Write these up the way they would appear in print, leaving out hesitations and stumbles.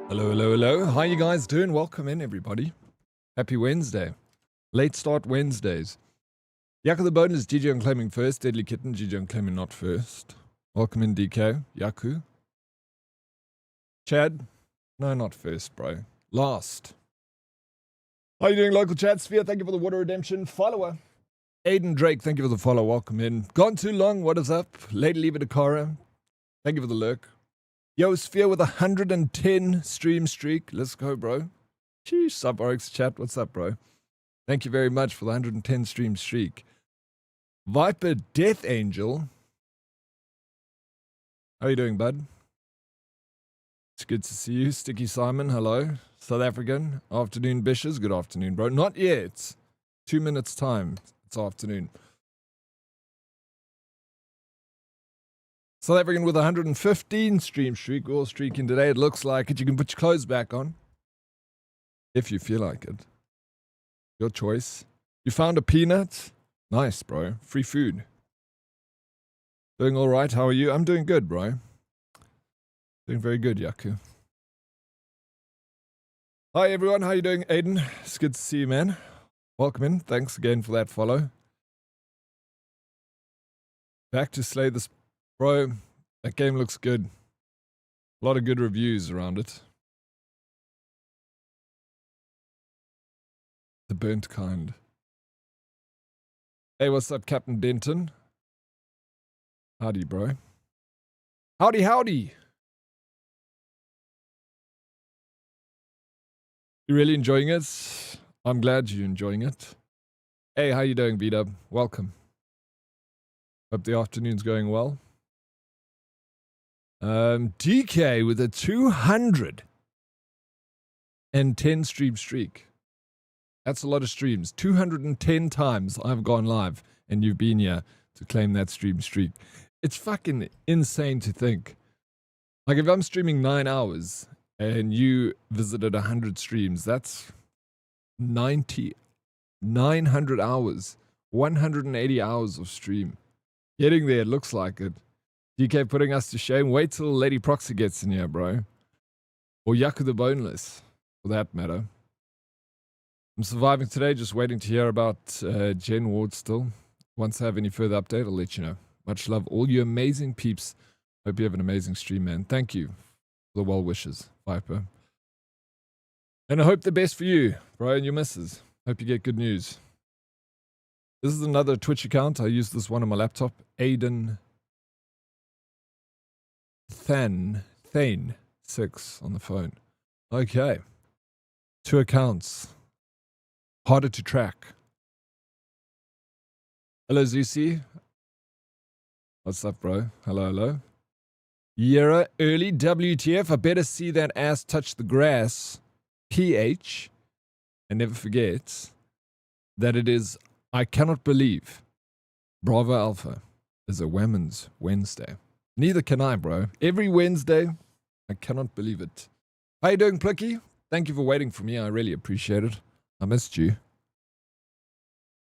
Hello, hello, hello. How you guys doing? Welcome in, everybody. Happy Wednesday. Late start Wednesdays. Yaku the Bonus, GG on claiming first. Deadly Kitten, GG on claiming not first. Welcome in, DK. Yaku. Chad. No, not first, bro. Last. How you doing, local chat sphere? Thank you for the water redemption. Follower. Aiden Drake, thank you for the follow. Welcome in. Gone too long. What is up? Lady Leave it Akara. Thank you for the lurk. Yo, Sphere with 110 stream streak. Let's go, bro. Sheesh, sub Oryx chat. What's up, bro? Thank you very much for the 110 stream streak. Viper Death Angel. How you doing, bud? It's good to see you. Sticky Simon, hello. South African. Afternoon, Bishes. Good afternoon, bro. Not yet. 2 minutes time. It's afternoon. South African with 115 stream streak. We're all streaking today. It looks like it. You can put your clothes back on. If you feel like it. Your choice. You found a peanut? Nice, bro. Free food. Doing all right. How are you? I'm doing good, bro. Doing very good, Yaku. Hi, everyone. How you doing, Aiden? It's good to see you, man. Welcome in. Thanks again for that follow. Back to Slay this. Bro, that game looks good. A lot of good reviews around it. The burnt kind. Hey, what's up, Captain Denton? Howdy, bro. Howdy, howdy. You really enjoying it? I'm glad you're enjoying it. Hey, how you doing, B-Dub? Welcome. Hope the afternoon's going well. DK with a 210 stream streak. That's a lot of streams. 210 times I've gone live and you've been here to claim that stream streak. It's fucking insane to think. Like if I'm streaming 9 hours and you visited 100 streams, that's 900 hours. 180 hours of stream. Getting there, it looks like it. DK putting us to shame. Wait till Lady Proxy gets in here, bro. Or Yaku the Boneless, for that matter. I'm surviving today, just waiting to hear about Jen Ward still. Once I have any further update, I'll let you know. Much love, all you amazing peeps. Hope you have an amazing stream, man. Thank you for the well wishes, Viper. And I hope the best for you, bro, and your missus. Hope you get good news. This is another Twitch account. I use this one on my laptop. Aiden Thane 6 on the phone. Okay. 2 accounts. Harder to track. Hello, Zusi. What's up, bro? Hello, hello. Yera, early WTF. I better see that ass touch the grass. PH. And never forget that it is, I cannot believe, Bravo Alpha is a Women's Wednesday. Neither can I, bro. Every Wednesday, I cannot believe it. How you doing, Plicky? Thank you for waiting for me. I really appreciate it. I missed you.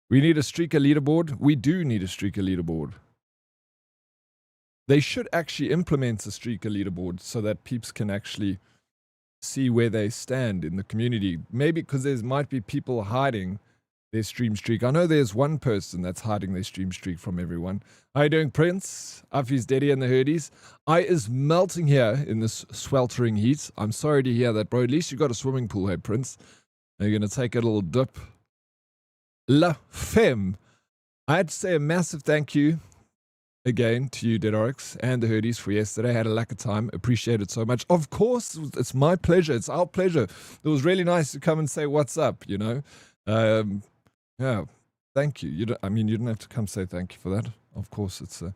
We need a streaker leaderboard. We do need a streaker leaderboard. They should actually implement a streaker leaderboard so that peeps can actually see where they stand in the community. Maybe because there might be people hiding their stream streak. I know there's one person that's hiding their stream streak from everyone. How you doing, Prince? Uffy's Daddy and the Herdies. I is melting here in this sweltering heat. I'm sorry to hear that, bro. At least you got a swimming pool, hey, Prince. Are you going to take a little dip? La Femme. I had to say a massive thank you again to you, Dead Oryx, and the Herdies for yesterday. I had a lack of time. Appreciate it so much. Of course, it's my pleasure. It's our pleasure. It was really nice to come and say what's up, you know. Yeah, thank you. You don't have to come say thank you for that. Of course, it's a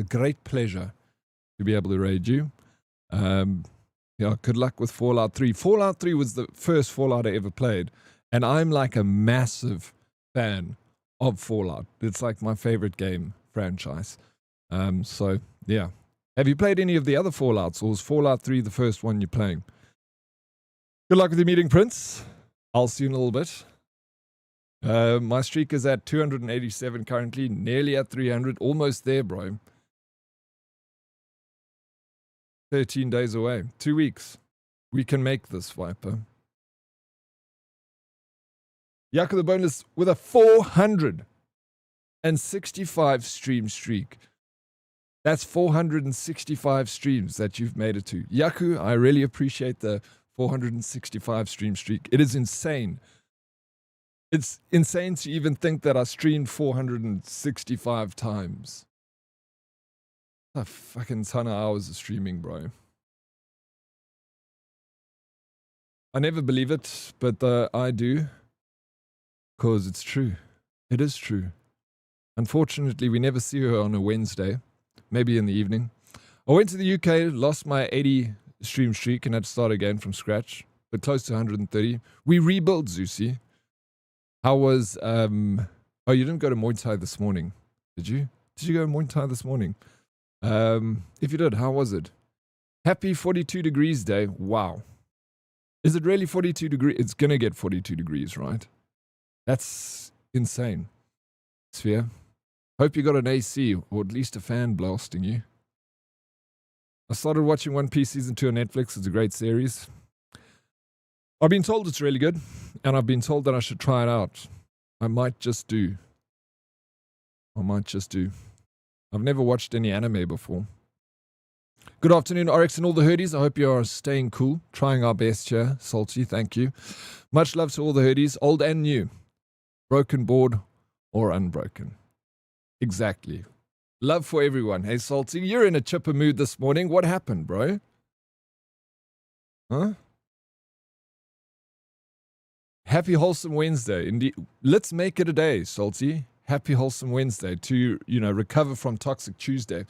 great pleasure to be able to raid you. Yeah, good luck with Fallout 3. Fallout 3 was the first Fallout I ever played, and I'm like a massive fan of Fallout. It's like my favorite game franchise. So yeah. Have you played any of the other Fallouts, or was Fallout 3 the first one you're playing? Good luck with your meeting, Prince. I'll see you in a little bit. My streak is at 287 currently, nearly at 300, almost there, bro. 13 days away. 2 weeks. We can make this, Viper. Yaku the Boneless with a 465 stream streak. That's 465 streams that you've made it to. Yaku, I really appreciate the 465 stream streak. It is insane. It's insane to even think that I streamed 465 times. A fucking ton of hours of streaming, bro. I never believe it, but I do. Because it's true. It is true. Unfortunately, we never see her on a Wednesday. Maybe in the evening. I went to the UK, lost my 80 stream streak, and had to start again from scratch. But close to 130. We rebuilt, Zeusy. How was... Oh, you didn't go to Muay Thai this morning, did you? Did you go to Muay Thai this morning? If you did, how was it? Happy 42 degrees day. Wow. Is it really 42 degrees? It's gonna get 42 degrees, right? That's insane. Sphere. Hope you got an AC, or at least a fan blasting you. I started watching One Piece Season 2 on Netflix. It's a great series. I've been told it's really good, and I've been told that I should try it out. I might just do. I've never watched any anime before. Good afternoon, Oryx and all the herdies. I hope you are staying cool. Trying our best here. Salty, thank you. Much love to all the herdies, old and new. Broken board or unbroken. Exactly. Love for everyone. Hey, Salty, you're in a chipper mood this morning. What happened, bro? Huh? Happy Wholesome Wednesday. Indeed. Let's make it a day, Salty. Happy Wholesome Wednesday to, recover from Toxic Tuesday.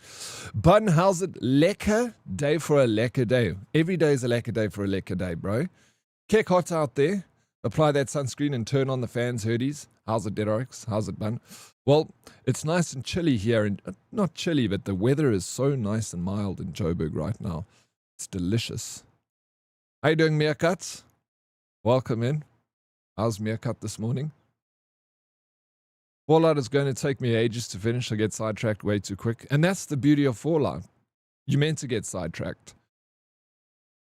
Bun, how's it? Lekker day for a lekker day. Every day is a lekker day for a lekker day, bro. Kick hot out there. Apply that sunscreen and turn on the fans, herdies. How's it, Dead Oryx? How's it, Bun? Well, it's nice and chilly here. And not chilly, but the weather is so nice and mild in Joburg right now. It's delicious. How you doing, Meerkat? Welcome in. How's Meerkat this morning? Fallout is going to take me ages to finish. I get sidetracked way too quick. And that's the beauty of Fallout. You're meant to get sidetracked.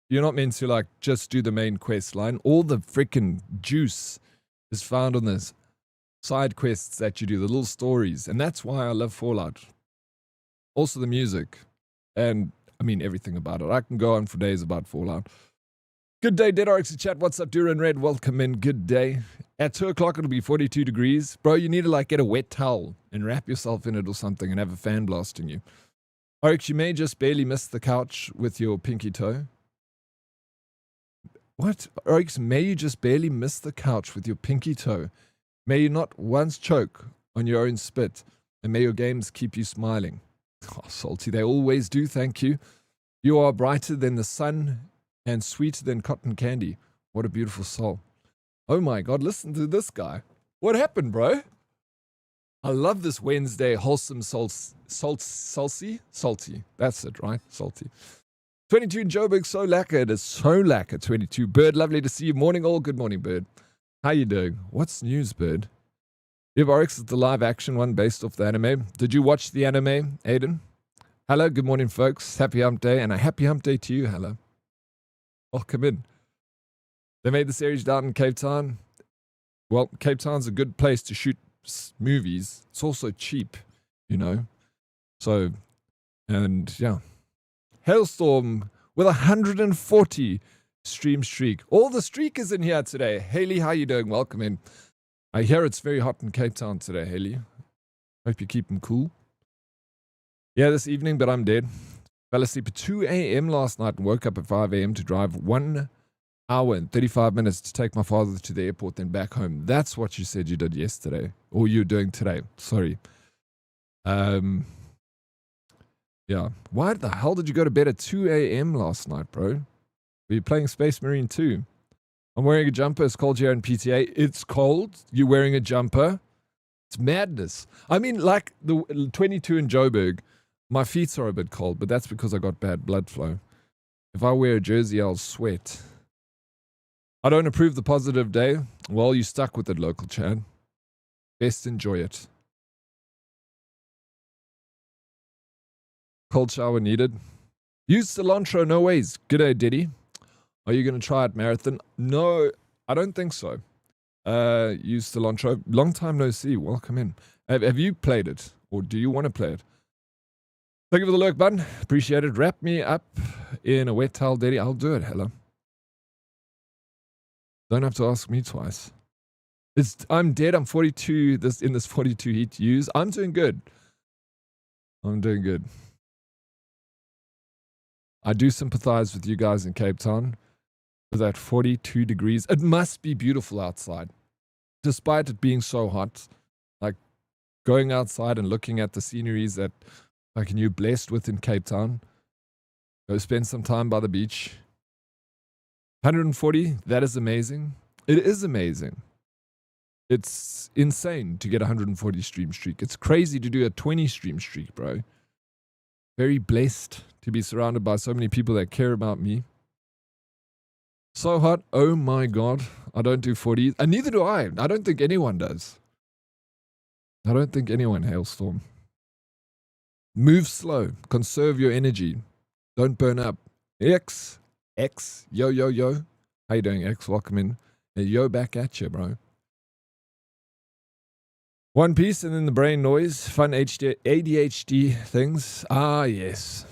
You're not meant to, just do the main quest line. All the freaking juice is found on this side quests that you do, the little stories. And that's why I love Fallout. Also the music. And, everything about it. I can go on for days about Fallout. Good day, Dead Oryx chat. What's up, Duran Red? Welcome in. Good day. At 2 o'clock, it'll be 42 degrees. Bro, you need to, get a wet towel and wrap yourself in it or something and have a fan blasting you. Oryx, you may just barely miss the couch with your pinky toe. What? Oryx, may you just barely miss the couch with your pinky toe. May you not once choke on your own spit. And may your games keep you smiling. Oh, Salty, they always do, thank you. You are brighter than the sun and sweeter than cotton candy. What a beautiful soul. Oh my God, listen to this guy. What happened, bro? I love this Wednesday wholesome salty. That's it, right? Salty. 22 in Joburg, so lacquer. It is so lacquer, 22. Bird, lovely to see you. Morning all. Good morning, Bird. How you doing? What's news, Bird? Vigi-Verse is the live action one based off the anime. Did you watch the anime, Aiden? Hello, good morning, folks. Happy hump day, and a happy hump day to you. Hello. Welcome in. They made the series down in Cape Town. Well, Cape Town's a good place to shoot movies. It's also cheap, So, and yeah. Hailstorm with 140 stream streak. All the streakers in here today. Haley, how you doing? Welcome in. I hear it's very hot in Cape Town today, Haley. Hope you keep them cool. Yeah, this evening, but I'm dead. Fell asleep at 2 a.m. last night and woke up at 5 a.m. to drive 1 hour and 35 minutes to take my father to the airport, then back home. That's what you said you did yesterday. Or you're doing today. Sorry. Yeah. Why the hell did you go to bed at 2 a.m. last night, bro? Were you playing Space Marine 2? I'm wearing a jumper. It's cold here in PTA. It's cold. You're wearing a jumper. It's madness. The 22 in Joburg. My feet are a bit cold, but that's because I got bad blood flow. If I wear a jersey, I'll sweat. I don't approve the positive day. Well, you stuck with it, local Chad. Best enjoy it. Cold shower needed. Use cilantro, no ways. G'day, Diddy. Are you going to try it, Marathon? No, I don't think so. Use cilantro. Long time no see. Welcome in. Have you played it? Or do you want to play it? Thank you for the lurk button. Appreciate it. Wrap me up in a wet towel, Daddy. I'll do it. Hello. Don't have to ask me twice. I'm dead. I'm 42 in this 42 heat to use. I'm doing good. I'm doing good. I do sympathize with you guys in Cape Town. With that 42 degrees. It must be beautiful outside. Despite it being so hot. Like going outside and looking at the sceneries that like you're blessed with in Cape Town. Go spend some time by the beach. 140, that is amazing. It is amazing. It's insane to get a 140 stream streak. It's crazy to do a 20 stream streak, bro. Very blessed to be surrounded by so many people that care about me. So hot. Oh my God. I don't do 40s. And neither do I. I don't think anyone does. I don't think anyone, Hailstorm. Move slow. Conserve your energy. Don't burn up. X. Yo, yo, yo. How you doing, X? Welcome in. Hey, yo, back at you, bro. One Piece and then the brain noise. Fun ADHD things. Ah, yes.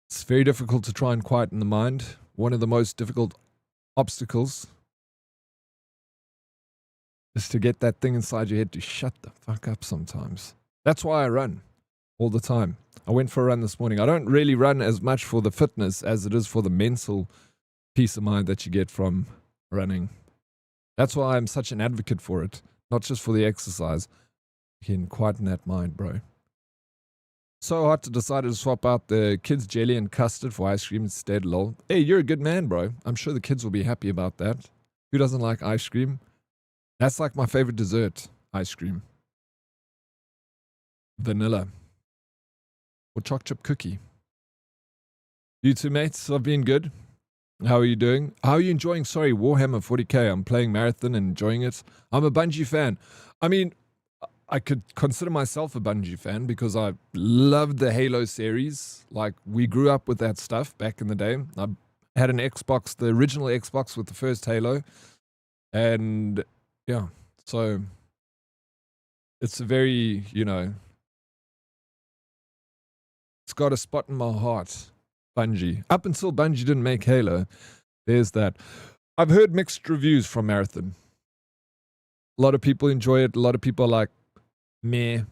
It's very difficult to try and quieten the mind. One of the most difficult obstacles is to get that thing inside your head to shut the fuck up sometimes. That's why I run all the time. I went for a run this morning. I don't really run as much for the fitness as it is for the mental peace of mind that you get from running. That's why I'm such an advocate for it. Not just for the exercise. You can quieten that mind, bro. So hot to decide to swap out the kids' jelly and custard for ice cream instead, lol. Hey, you're a good man, bro. I'm sure the kids will be happy about that. Who doesn't like ice cream? That's like my favorite dessert, ice cream. Vanilla. Or choc chip cookie. You two mates have been good. How are you doing? How are you enjoying, Warhammer 40k? I'm playing Marathon and enjoying it. I'm a Bungie fan. I mean, I could consider myself a Bungie fan because I loved the Halo series. Like, we grew up with that stuff back in the day. I had an Xbox, the original Xbox with the first Halo. And, yeah, so it's a very, it's got a spot in my heart. Bungie. Up until Bungie didn't make Halo, there's that. I've heard mixed reviews from Marathon. A lot of people enjoy it. A lot of people are like, meh.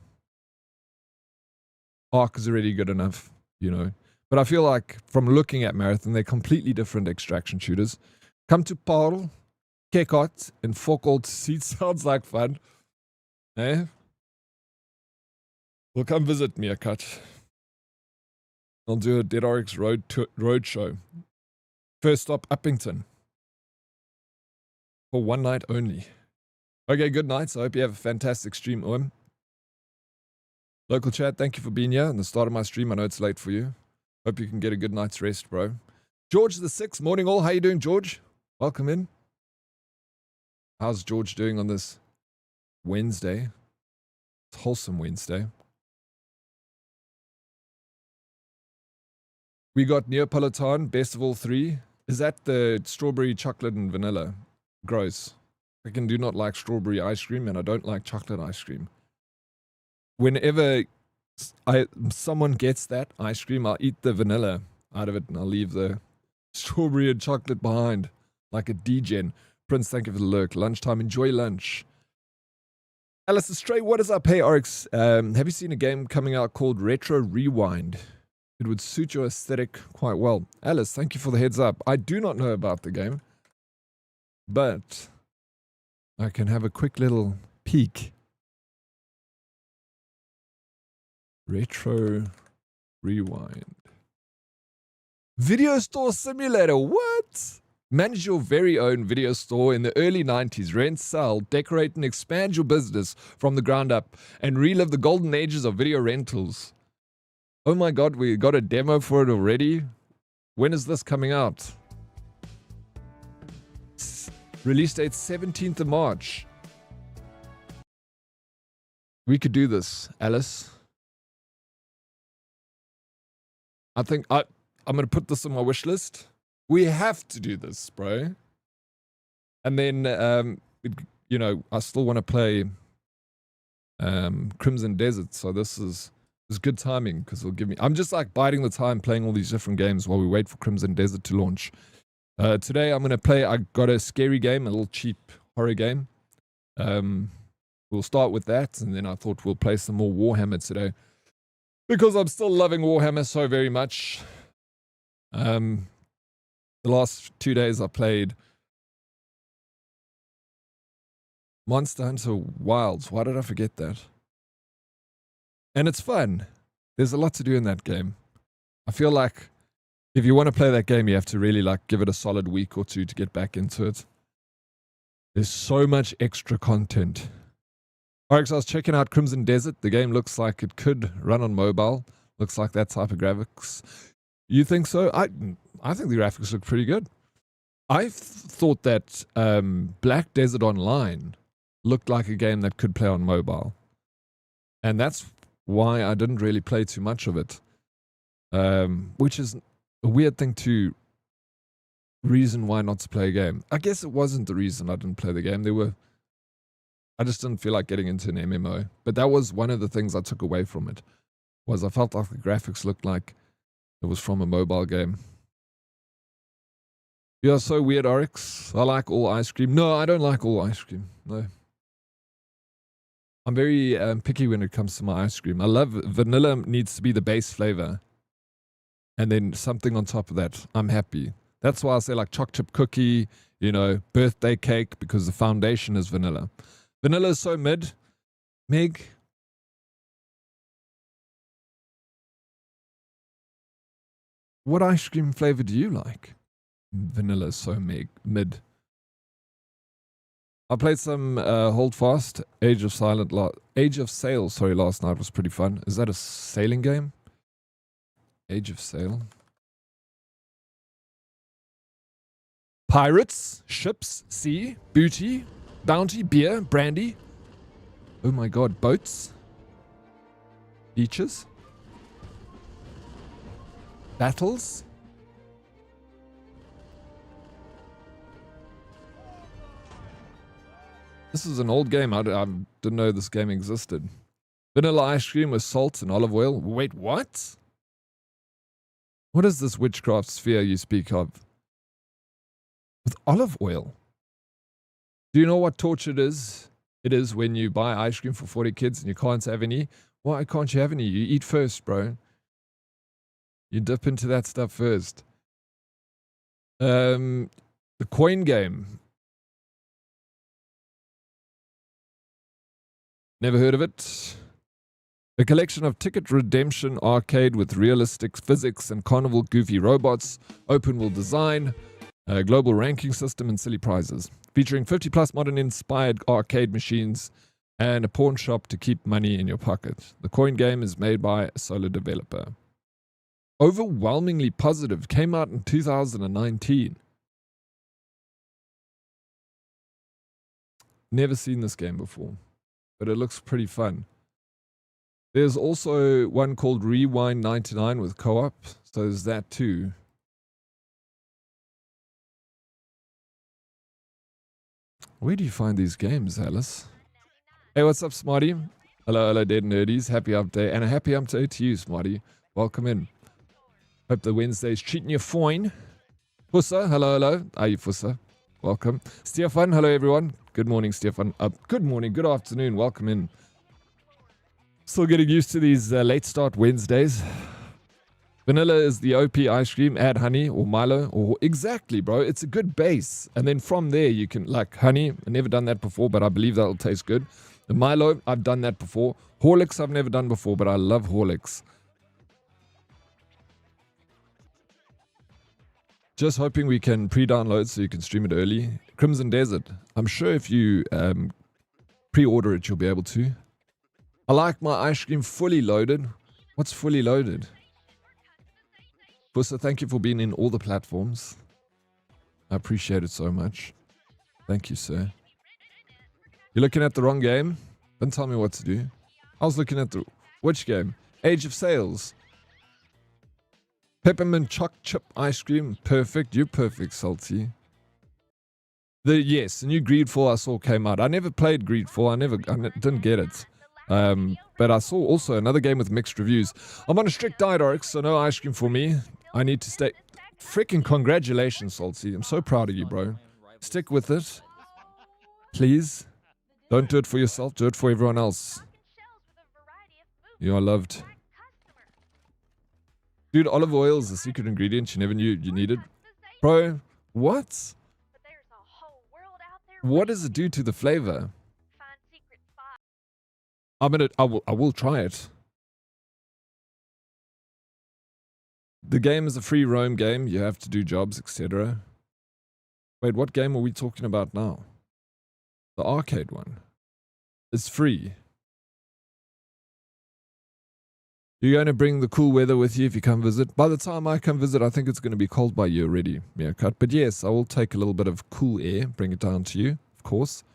Ark is already good enough, But I feel like from looking at Marathon, they're completely different extraction shooters. Come to Paul, Kekot, and Foucault Seat sounds like fun. Eh? Well, come visit me, Cut. I'll do a Dead Oryx road show. First stop, Uppington. For one night only. Okay, good night. So I hope you have a fantastic stream, Owen. Local chat, thank you for being here. At the start of my stream, I know it's late for you. Hope you can get a good night's rest, bro. George the 6th, morning all. How you doing, George? Welcome in. How's George doing on this Wednesday? It's Wholesome Wednesday. We got Neapolitan, best of all three. Is that the strawberry, chocolate, and vanilla? Gross. I do not like strawberry ice cream, and I don't like chocolate ice cream. Whenever someone gets that ice cream, I'll eat the vanilla out of it, and I'll leave the strawberry and chocolate behind, like a degen. Prince, thank you for the lurk. Lunchtime, enjoy lunch. Alice Stray, what is up? Hey, Oryx, have you seen a game coming out called Retro Rewind? It would suit your aesthetic quite well. Alice, thank you for the heads up. I do not know about the game, but I can have a quick little peek. Retro Rewind. Video store simulator, what? Manage your very own video store in the early 90s. Rent, sell, decorate, and expand your business from the ground up and relive the golden ages of video rentals. Oh my god, we got a demo for it already? When is this coming out? Release date 17th of March. We could do this, Alice. I think I'm going to put this on my wish list. We have to do this, bro. And then, you know, I still want to play Crimson Desert. So this is good timing because it'll give me... I'm just like biding the time playing all these different games while we wait for Crimson Desert to launch. Today I'm going to play... I got a scary game, a little cheap horror game. We'll start with that. And then I thought we'll play some more Warhammer today. Because I'm still loving Warhammer so very much. The last 2 days I played Monster Hunter Wilds. Why did I forget that? And it's fun. There's a lot to do in that game. I feel like if you want to play that game, you have to really like give it a solid week or two to get back into it. There's so much extra content. Oryx, I was checking out Crimson Desert. The game looks like it could run on mobile. Looks like that type of graphics. You think so? I think the graphics look pretty good. I thought that Black Desert Online looked like a game that could play on mobile. And that's why I didn't really play too much of it. Which is a weird thing to... reason why not to play a game. I guess it wasn't the reason I didn't play the game. I just didn't feel like getting into an MMO. But that was one of the things I took away from it. Was I felt like the graphics looked like it was from a mobile game. You are so weird, Oryx. I like all ice cream. No, I don't like all ice cream. No. I'm very picky when it comes to my ice cream. I love vanilla needs to be the base flavor. And then something on top of that. I'm happy. That's why I say like chocolate chip cookie, you know, birthday cake, because the foundation is vanilla. Vanilla is so mid. Meg. What ice cream flavor do you like? Vanilla is so mid. I played some Hold Fast, Age of Sail, last night was pretty fun. Is that a sailing game? Age of Sail. Pirates, ships, sea, booty, bounty, beer, brandy. Oh my god, boats. Beaches. Battles. This is an old game. I didn't know this game existed. Vanilla ice cream with salt and olive oil. Wait, what? What is this witchcraft sphere you speak of? With olive oil? Do you know what torture it is? It is when you buy ice cream for 40 kids and you can't have any. Why can't you have any? You eat first, bro. You dip into that stuff first. The coin game. Never heard of it. A collection of ticket redemption arcade with realistic physics and carnival goofy robots, open world design, a global ranking system, and silly prizes. Featuring 50 plus modern inspired arcade machines and a pawn shop to keep money in your pocket. The coin game is made by a solo developer. Overwhelmingly positive. Came out in 2019. Never seen this game before, but it looks pretty fun. There's also one called Rewind 99 with co-op, so there's that too. Where do you find these games, Alice? Hey, what's up, Smarty? Hello, Dead Nerdies. Happy Hump Day, and a happy Hump Day to you, Smarty. Welcome in. Hope the Wednesday's treating you fine. Fussa, hello. Are you Fussa? Welcome. Stefan, hello everyone. Good morning, Stefan. Good morning, good afternoon. Welcome in. Still getting used to these late start Wednesdays. Vanilla is the OP ice cream. Add honey or Milo or exactly, bro. It's a good base, and then from there you can like honey. I've never done that before, but I believe that'll taste good. The Milo, I've done that before. Horlicks, I've never done before, but I love Horlicks. Just hoping we can pre-download so you can stream it early. Crimson Desert. I'm sure if you pre-order it, you'll be able to. I like my ice cream fully loaded. What's fully loaded? Bussa, thank you for being in all the platforms. I appreciate it so much. Thank you, sir. You're looking at the wrong game? Don't tell me what to do. I was looking at the... Which game? Age of Sails. Peppermint choc chip ice cream. Perfect. You're perfect, Salty. Yes, the new Greedfall I saw came out. I never played Greedfall. I didn't get it. But I saw also another game with mixed reviews. I'm on a strict diet, Oryx, so no ice cream for me. I need to stay. Freaking congratulations, Salty. I'm so proud of you, bro. Stick with it. Please. Don't do it for yourself. Do it for everyone else. You are loved. Dude, olive oil is a secret ingredient you never knew you needed. Bro, what? What does it do to the flavor? I will try it. The game is a free roam game. You have to do jobs, etc. Wait, what game are we talking about now? The arcade one. It's free. You're going to bring the cool weather with you if you come visit. By the time I come visit, I think it's going to be cold by you already, Meerkat. But yes, I will take a little bit of cool air, bring it down to you, of course.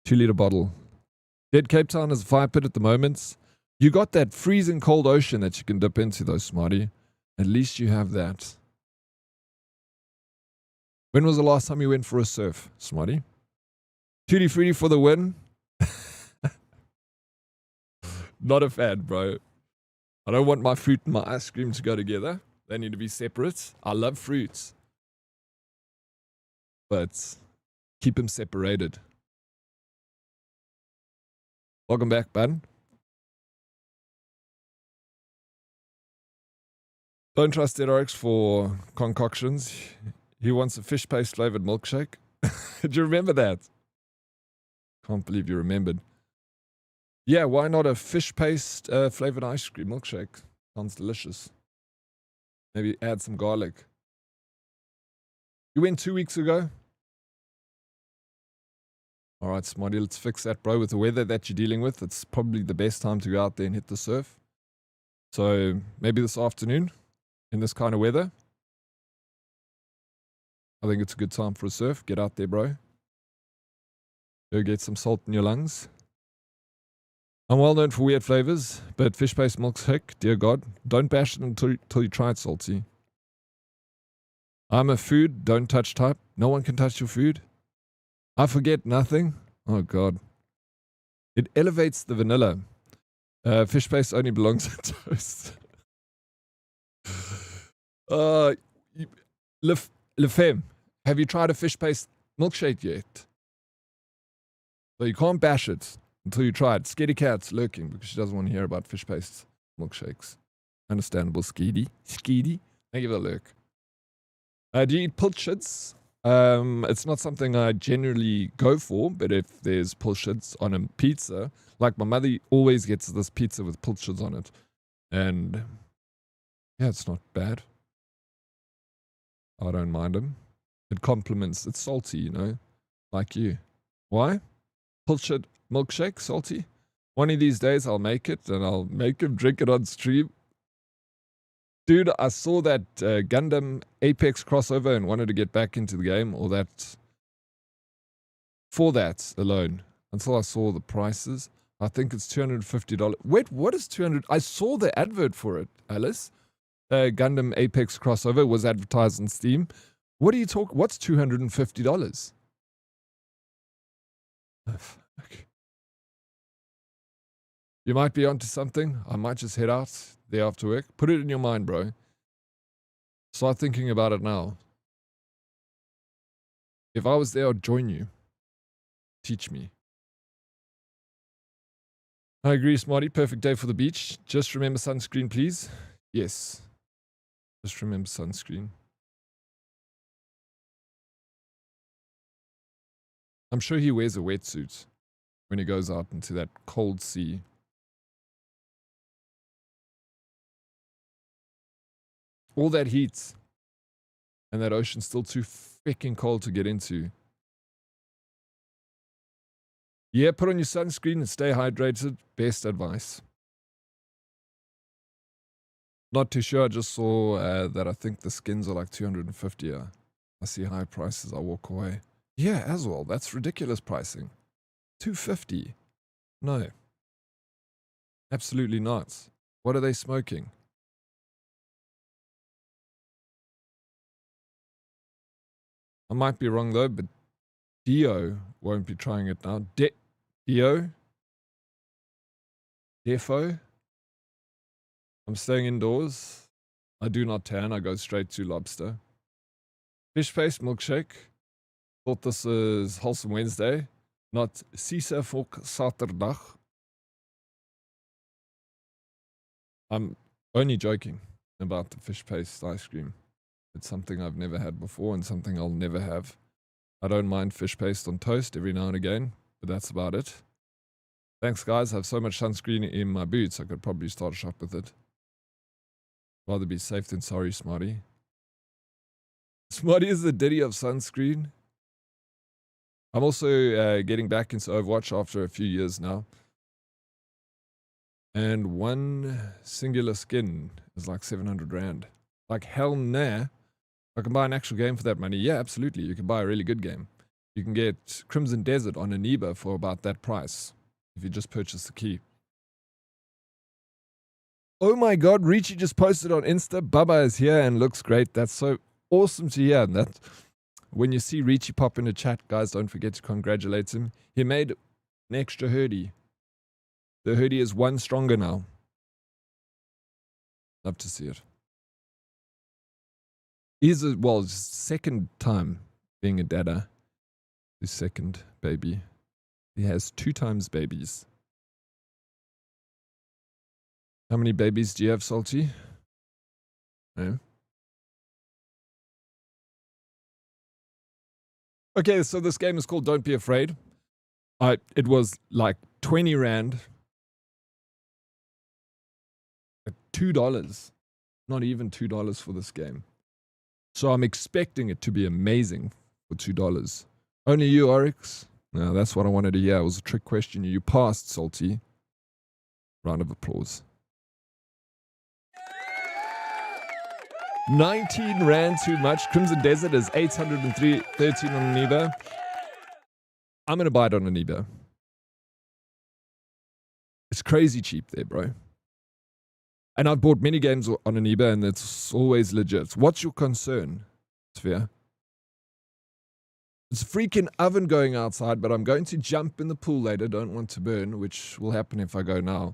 2-liter bottle. Dead Cape Town is a fire pit at the moment. You got that freezing cold ocean that you can dip into though, Smarty. At least you have that. When was the last time you went for a surf, Smarty? Tutti Frutti for the win. Not a fan, bro. I don't want my fruit and my ice cream to go together. They need to be separate. I love fruits. But keep them separated. Welcome back, bud. Don't trust Dead Oryx for concoctions. He wants a fish paste flavored milkshake. Do you remember that? Can't believe you remembered. Yeah, why not a fish paste flavored ice cream milkshake? Sounds delicious. Maybe add some garlic. You went 2 weeks ago? Alright, Smarty, let's fix that, bro. With the weather that you're dealing with, it's probably the best time to go out there and hit the surf. So, maybe this afternoon, in this kind of weather. I think it's a good time for a surf. Get out there, bro. Go get some salt in your lungs. I'm well known for weird flavors, but fish paste milkshake, dear God, don't bash it until you try it, Salty. I'm a food, don't touch type. No one can touch your food. I forget nothing. Oh God. It elevates the vanilla. Fish paste only belongs on toast. Lefem, have you tried a fish paste milkshake yet? So you can't bash it until you try it. Scaredy Cat's lurking because she doesn't want to hear about fish paste milkshakes. Understandable, Skeedy. Skeedy, thank you for the lurk. Do you eat pilchards? It's not something I generally go for, but if there's pilchards on a pizza, like my mother always gets this pizza with pilchards on it. And yeah, it's not bad. I don't mind them. It complements, it's salty, you know, like you. Why? Pilchard milkshake, salty. One of these days I'll make it and I'll make him drink it on stream. Dude, I saw that Gundam Apex crossover and wanted to get back into the game, or that, for that alone, until I saw the prices. I think it's $250. Wait, what is 200? I saw the advert for it, Alice. Gundam Apex crossover was advertised on Steam. What are you talking? What's $250? Oh, fuck. You might be onto something. I might just head out there after work. Put it in your mind, bro. Start thinking about it now. If I was there, I'd join you. Teach me. I agree, Smarty. Perfect day for the beach. Just remember sunscreen, please. Yes. Just remember sunscreen. I'm sure he wears a wetsuit when he goes out into that cold sea. All that heat and that ocean's still too freaking cold to get into. Yeah, put on your sunscreen and stay hydrated. Best advice. Not too sure. I just saw that I think the skins are like 250. I see high prices. I walk away. Yeah, as well. That's ridiculous pricing. 250. No. Absolutely not. What are they smoking? I might be wrong though, but Dio won't be trying it now. Dio? Defo? I'm staying indoors. I do not tan. I go straight to lobster. Fish paste milkshake. Thought this is Wholesome Wednesday, not Cisa Volk Saterdag. I'm only joking about the fish paste ice cream. It's something I've never had before and something I'll never have. I don't mind fish paste on toast every now and again, but that's about it. Thanks, guys. I have so much sunscreen in my boots, I could probably start a shop with it. Rather be safe than sorry, Smarty. Smarty is the Diddy of sunscreen. I'm also getting back into Overwatch after a few years now. And one singular skin is like 700 Rand. Like, hell nah. I can buy an actual game for that money. Yeah, absolutely. You can buy a really good game. You can get Crimson Desert on Aniba for about that price if you just purchase the key. Oh my god, Richie just posted on Insta. Bubba is here and looks great. That's so awesome to hear. And that, when you see Richie pop in the chat, guys, don't forget to congratulate him. He made an extra hoodie. The hoodie is one stronger now. Love to see it. He's well, second time being a dada. His second baby. He has 2 times babies. How many babies do you have, Salty? No. Okay, so this game is called Don't Be Afraid. It was like 20 Rand. $2. Not even $2 for this game. So I'm expecting it to be amazing for $2. Only you, Oryx? No, that's what I wanted to hear. It was a trick question. You passed, Salty. Round of applause. 19 Rand too much. Crimson Desert is 813 on Aniba. I'm going to buy it on Aniba. It's crazy cheap there, bro. And I've bought many games on Aniba and it's always legit. What's your concern, Sphere? It's a freaking oven going outside, but I'm going to jump in the pool later. Don't want to burn, which will happen if I go now.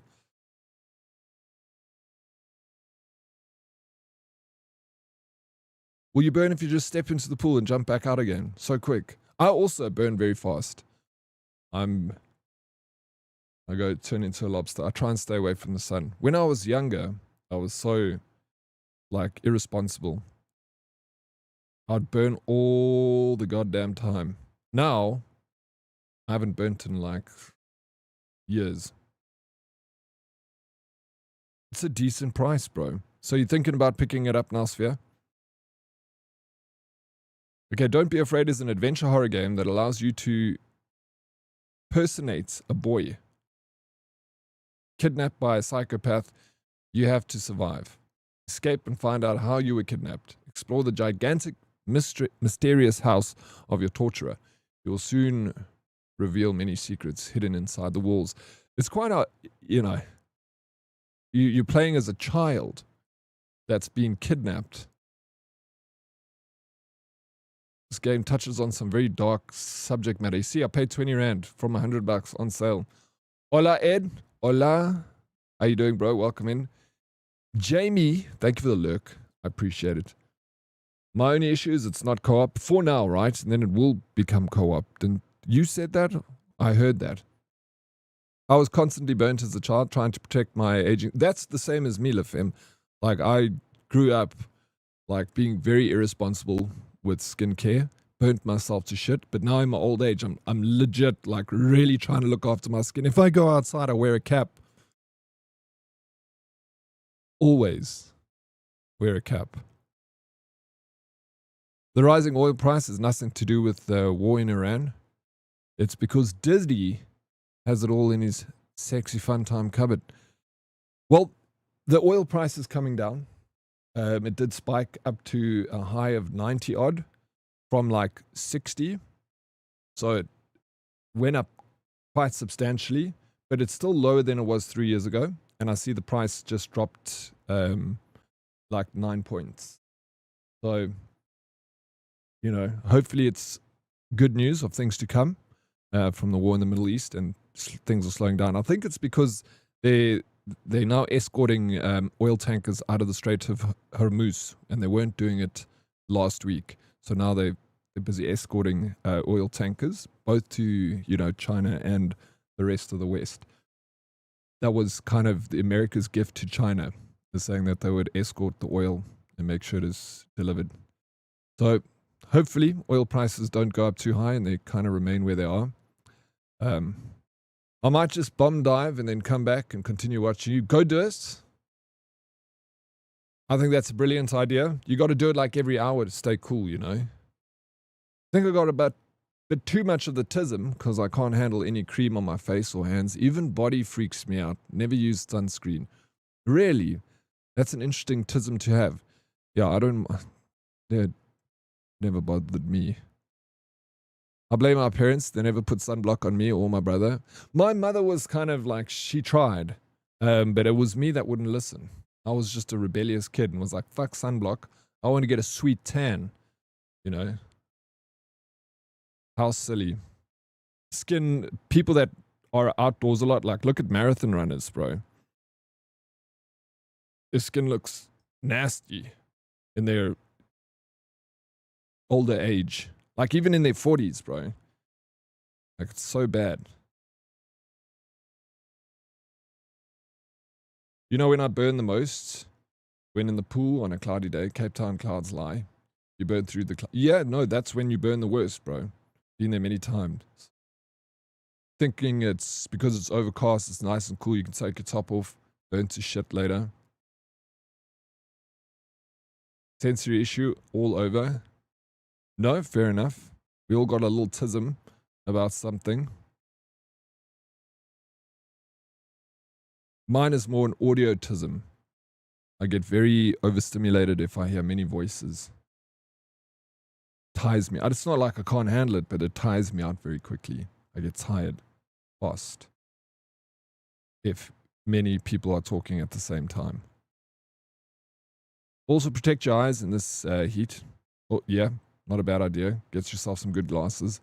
Will you burn if you just step into the pool and jump back out again? So quick. I also burn very fast. I go turn into a lobster. I try and stay away from the sun. When I was younger, I was so, like, irresponsible. I'd burn all the goddamn time. Now, I haven't burnt in, like, years. It's a decent price, bro. So you're thinking about picking it up now, Sphere? Okay, Don't Be Afraid is an adventure horror game that allows you to personate a boy. Kidnapped by a psychopath, you have to survive. Escape and find out how you were kidnapped. Explore the gigantic, mysterious house of your torturer. You will soon reveal many secrets hidden inside the walls. It's quite a, you know, you're playing as a child that's been kidnapped. This game touches on some very dark subject matter. You see, I paid 20 Rand from $100 on sale. Hola, Ed. Hola. How you doing, bro? Welcome in. Jamie, thank you for the lurk. I appreciate it. My only issue is it's not co-op for now, right? And then it will become co-op. Didn't you said that? I heard that. I was constantly burnt as a child trying to protect my aging. That's the same as me, Lafem. Like, I grew up like being very irresponsible with skincare, burnt myself to shit, but now in my old age, I'm legit like really trying to look after my skin. If I go outside, I wear a cap. Always wear a cap. The rising oil price has nothing to do with the war in Iran. It's because Disney has it all in his sexy fun time cupboard. Well, the oil price is coming down. It did spike up to a high of 90 odd from like 60. So it went up quite substantially, but it's still lower than it was 3 years ago. And I see the price just dropped like 9 points. So you know, hopefully it's good news of things to come from the war in the Middle East, and things are slowing down. I think it's because they're now escorting oil tankers out of the Strait of Hormuz, and they weren't doing it last week. So now they're busy escorting oil tankers, both to, you know, China and the rest of the West. That was kind of the America's gift to China, is saying that they would escort the oil and make sure it is delivered. So hopefully oil prices don't go up too high and they kind of remain where they are. I might just bomb dive and then come back and continue watching you. Go do it. I think that's a brilliant idea. You got to do it like every hour to stay cool, you know. I think I got a bit too much of the tism because I can't handle any cream on my face or hands. Even body freaks me out. Never use sunscreen. Really? That's an interesting tism to have. Yeah, I don't... It never bothered me. I blame our parents. They never put sunblock on me or my brother. My mother was kind of like, she tried. But it was me that wouldn't listen. I was just a rebellious kid and was like, fuck sunblock. I want to get a sweet tan. You know? How silly. People that are outdoors a lot, like look at marathon runners, bro. Their skin looks nasty in their older age. Like even in their 40s, bro. Like it's so bad. You know when I burn the most? When in the pool on a cloudy day. Cape Town clouds lie. You burn through the yeah, no, that's when you burn the worst, bro. Been there many times. Thinking it's because it's overcast, it's nice and cool, you can take your top off, burn to shit later. Sensory issue all over. No, fair enough. We all got a little tism about something. Mine is more an audiotism. I get very overstimulated if I hear many voices. Tires me. It's not like I can't handle it, but it tires me out very quickly. I get tired fast if many people are talking at the same time. Also protect your eyes in this heat. Oh, yeah, not a bad idea. Get yourself some good glasses.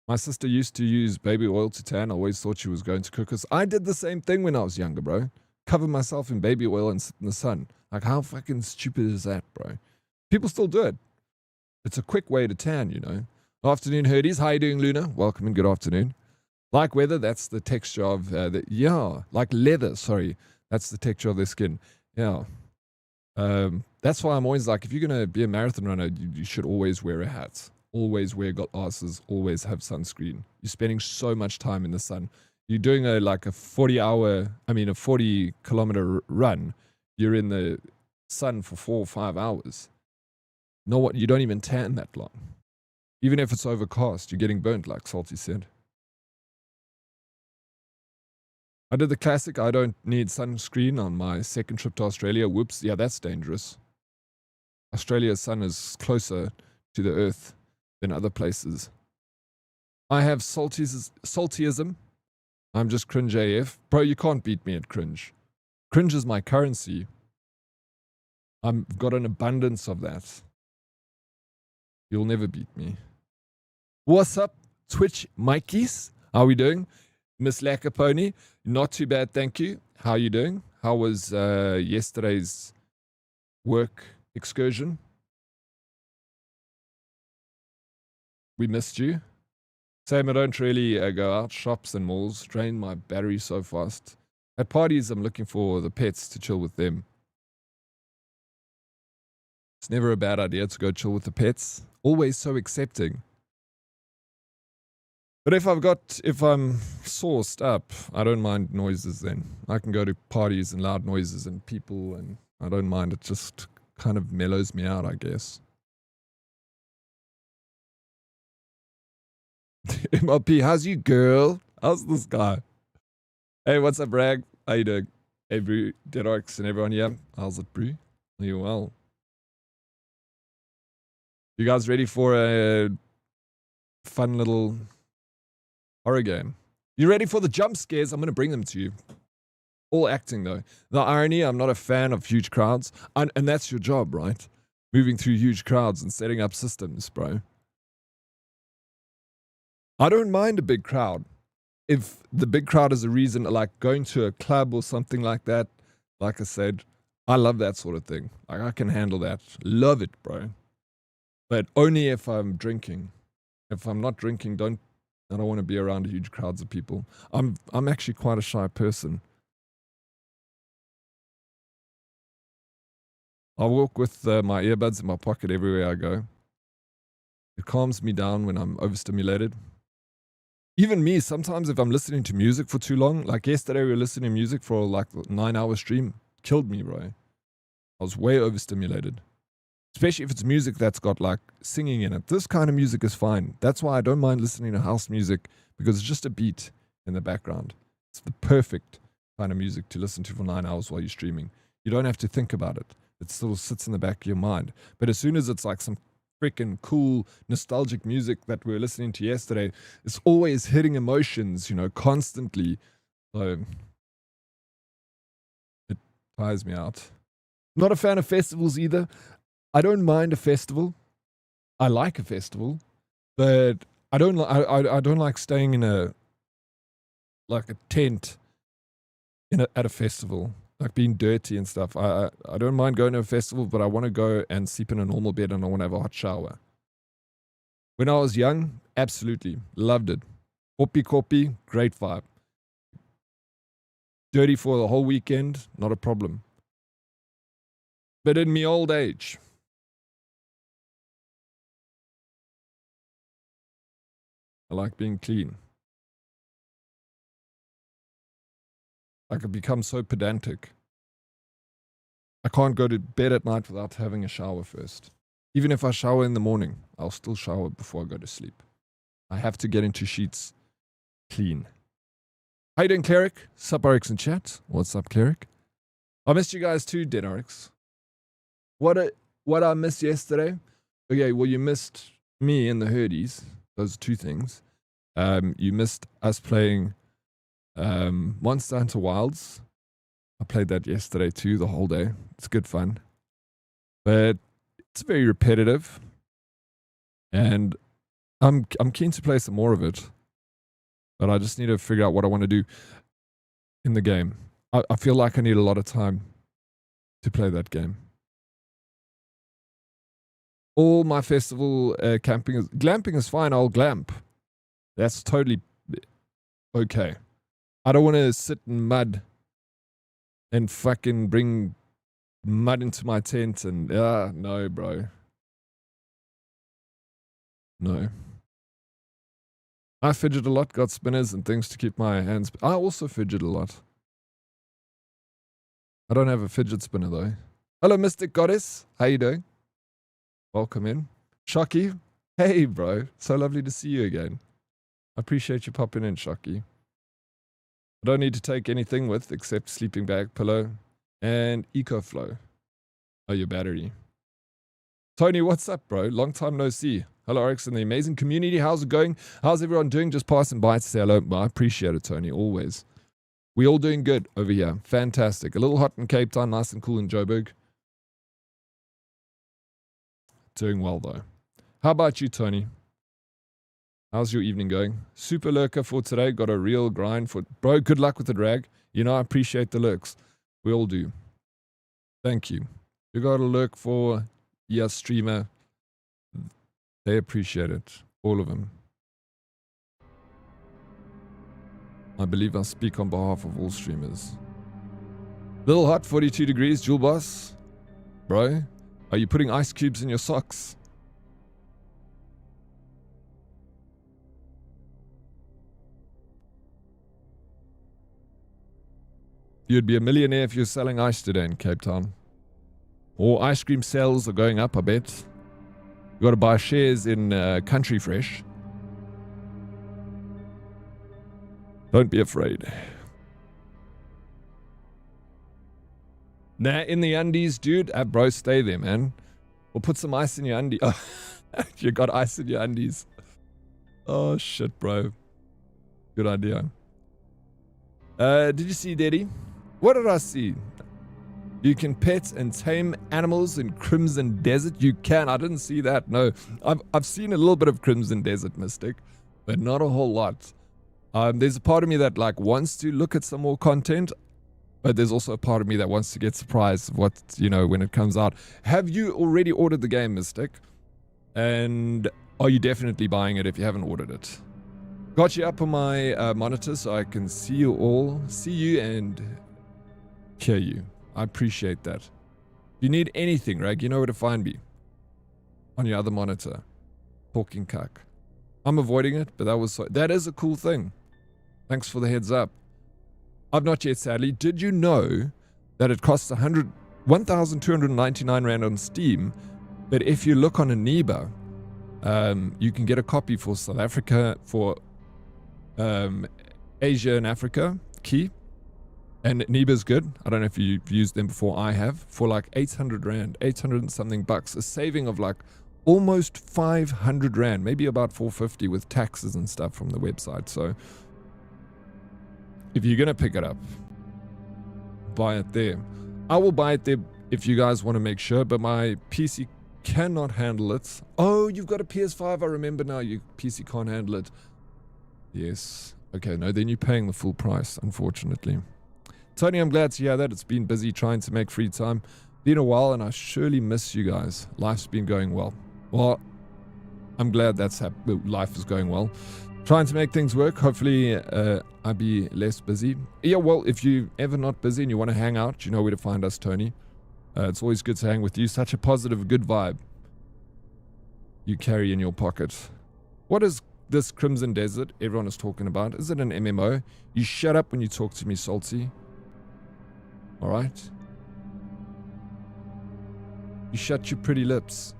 My sister used to use baby oil to tan. I always thought she was going to cook us. I did the same thing when I was younger, bro. Cover myself in baby oil and sit in the sun. Like, how fucking stupid is that, bro? People still do it. It's a quick way to tan, you know. Afternoon, Herdies. How you doing, Luna? Welcome and good afternoon. Like weather, that's the texture of like leather, sorry. That's the texture of their skin. Yeah. That's why I'm always like, if you're going to be a marathon runner, you should always wear a hat. Always wear glasses. Always have sunscreen. You're spending so much time in the sun. You're doing a 40-kilometer run. You're in the sun for 4 or 5 hours. You don't even tan that long. Even if it's overcast, you're getting burnt, like Salty said. I did the classic, I don't need sunscreen on my second trip to Australia. Whoops, yeah, that's dangerous. Australia's sun is closer to the earth than other places. I have saltyism. I'm just cringe AF. Bro, you can't beat me at cringe. Cringe is my currency. I've got an abundance of that. You'll never beat me. What's up, Twitch Mikeys? How are we doing? Miss Lackapony, not too bad, thank you. How are you doing? How was yesterday's work excursion? We missed you. Same, I don't really go out, shops and malls. Drain my battery so fast. At parties, I'm looking for the pets to chill with them. It's never a bad idea to go chill with the pets. Always so accepting. But if I'm sourced up, I don't mind noises then. I can go to parties and loud noises and people, and I don't mind. It just kind of mellows me out, I guess. MLP, how's you, girl? How's this guy? Hey, what's up, Rag? How you doing? Hey, Brew, Dead Oryx, and everyone here. How's it, Brew? Are you well? You guys ready for a fun little horror game? You ready for the jump scares? I'm going to bring them to you. All acting, though. The irony, I'm not a fan of huge crowds. And that's your job, right? moving through huge crowds and setting up systems, bro. I don't mind a big crowd. If the big crowd is a reason, like going to a club or something like that, like I said, I love that sort of thing. Like, I can handle that. Love it, bro. But only if I'm drinking. If I'm not drinking, I don't want to be around huge crowds of people. I'm actually quite a shy person. I walk with my earbuds in my pocket everywhere I go. It calms me down when I'm overstimulated. Even me, sometimes if I'm listening to music for too long, like yesterday we were listening to music for like a 9-hour stream, killed me, bro. I was way overstimulated. Especially if it's music that's got like singing in it. This kind of music is fine. That's why I don't mind listening to house music, because it's just a beat in the background. It's the perfect kind of music to listen to for 9 hours while you're streaming. You don't have to think about it. It still sits in the back of your mind. But as soon as it's like some freaking cool, nostalgic music that we were listening to yesterday, it's always hitting emotions, constantly. So it tires me out. Not a fan of festivals either. I don't mind a festival. I like a festival, but I don't like staying in a tent at a festival, like being dirty and stuff. I don't mind going to a festival, but I want to go and sleep in a normal bed and I want to have a hot shower. When I was young, absolutely loved it. Hoppy, great vibe. Dirty for the whole weekend, not a problem. But in me old age, I like being clean. I could become so pedantic. I can't go to bed at night without having a shower first. Even if I shower in the morning, I'll still shower before I go to sleep. I have to get into sheets clean. How you doing, Cleric? Sup, Oryx in chat? What's up, Cleric? I missed you guys too, Dead Oryx. What I missed yesterday? Okay, well, you missed me and the Herdies. Those are two things. You missed us playing Monster Hunter Wilds. I played that yesterday too, the whole day. It's good fun. But it's very repetitive. And I'm keen to play some more of it. But I just need to figure out what I want to do in the game. I feel like I need a lot of time to play that game. All my festival glamping is fine. I'll glamp. That's totally okay. I don't want to sit in mud and fucking bring mud into my tent and no, bro. No. I fidget a lot, got spinners and things to keep my hands. I also fidget a lot. I don't have a fidget spinner though. Hello, Mystic Goddess. How you doing? Welcome in. Shocky. Hey, bro. So lovely to see you again. I appreciate you popping in, Shocky. I don't need to take anything with except sleeping bag, pillow, and EcoFlow. Oh, your battery. Tony, what's up, bro? Long time no see. Hello, Oryx and the amazing community. How's it going? How's everyone doing? Just passing by to say hello. I appreciate it, Tony, always. We all doing good over here. Fantastic. A little hot in Cape Town, nice and cool in Joburg. Doing well, though. How about you, Tony? How's your evening going? Super lurker for today. Got a real grind for... Bro, good luck with the drag. I appreciate the lurks. We all do. Thank you. You got a lurk for your streamer. They appreciate it. All of them. I believe I speak on behalf of all streamers. Little hot, 42 degrees, Jewel Boss. Bro, are you putting ice cubes in your socks? You'd be a millionaire if you're selling ice today in Cape Town. Or ice cream sales are going up, I bet. You got to buy shares in Country Fresh. Don't be afraid. Nah, in the undies, dude. Bro, stay there, man. Or put some ice in your undies. Oh, you got ice in your undies. Oh, shit, bro. Good idea. Did you see Daddy? What did I see? You can pet and tame animals in Crimson Desert. You can. I didn't see that. No, I've seen a little bit of Crimson Desert, Mystic, but not a whole lot. There's a part of me that like wants to look at some more content, but there's also a part of me that wants to get surprised of what, you know, when it comes out. Have you already ordered the game, Mystic? And are you definitely buying it if you haven't ordered it? Got you up on my monitor so I can see you all, see you and hear you. I appreciate that. If you need anything, Rag, you know where to find me. On your other monitor. Talking cuck. I'm avoiding it, but that is a cool thing. Thanks for the heads up. I've not yet, sadly. Did you know that it costs 1,299 Rand on Steam, but if you look on Aniba, you can get a copy for South Africa, for Asia and Africa, key. And Aniba's good. I don't know if you've used them before. I have. For like 800 Rand, 800 and something bucks, a saving of like almost 500 Rand, maybe about 450 with taxes and stuff from the website. So if you're going to pick it up, buy it there. I will buy it there if you guys want to make sure, but my PC cannot handle it. Oh, you've got a PS5. I remember now. Your PC can't handle it. Yes. Okay, no, then you're paying the full price, unfortunately. Tony, I'm glad to hear that. It's been busy trying to make free time. Been a while, and I surely miss you guys. Life's been going well. Well, I'm glad that's life is going well. Trying to make things work. Hopefully, I'll be less busy. Yeah, well, if you're ever not busy and you want to hang out, you know where to find us, Tony. It's always good to hang with you. Such a positive, good vibe you carry in your pocket. What is this Crimson Desert everyone is talking about? Is it an MMO? You shut up when you talk to me, Salty. Alright? You shut your pretty lips.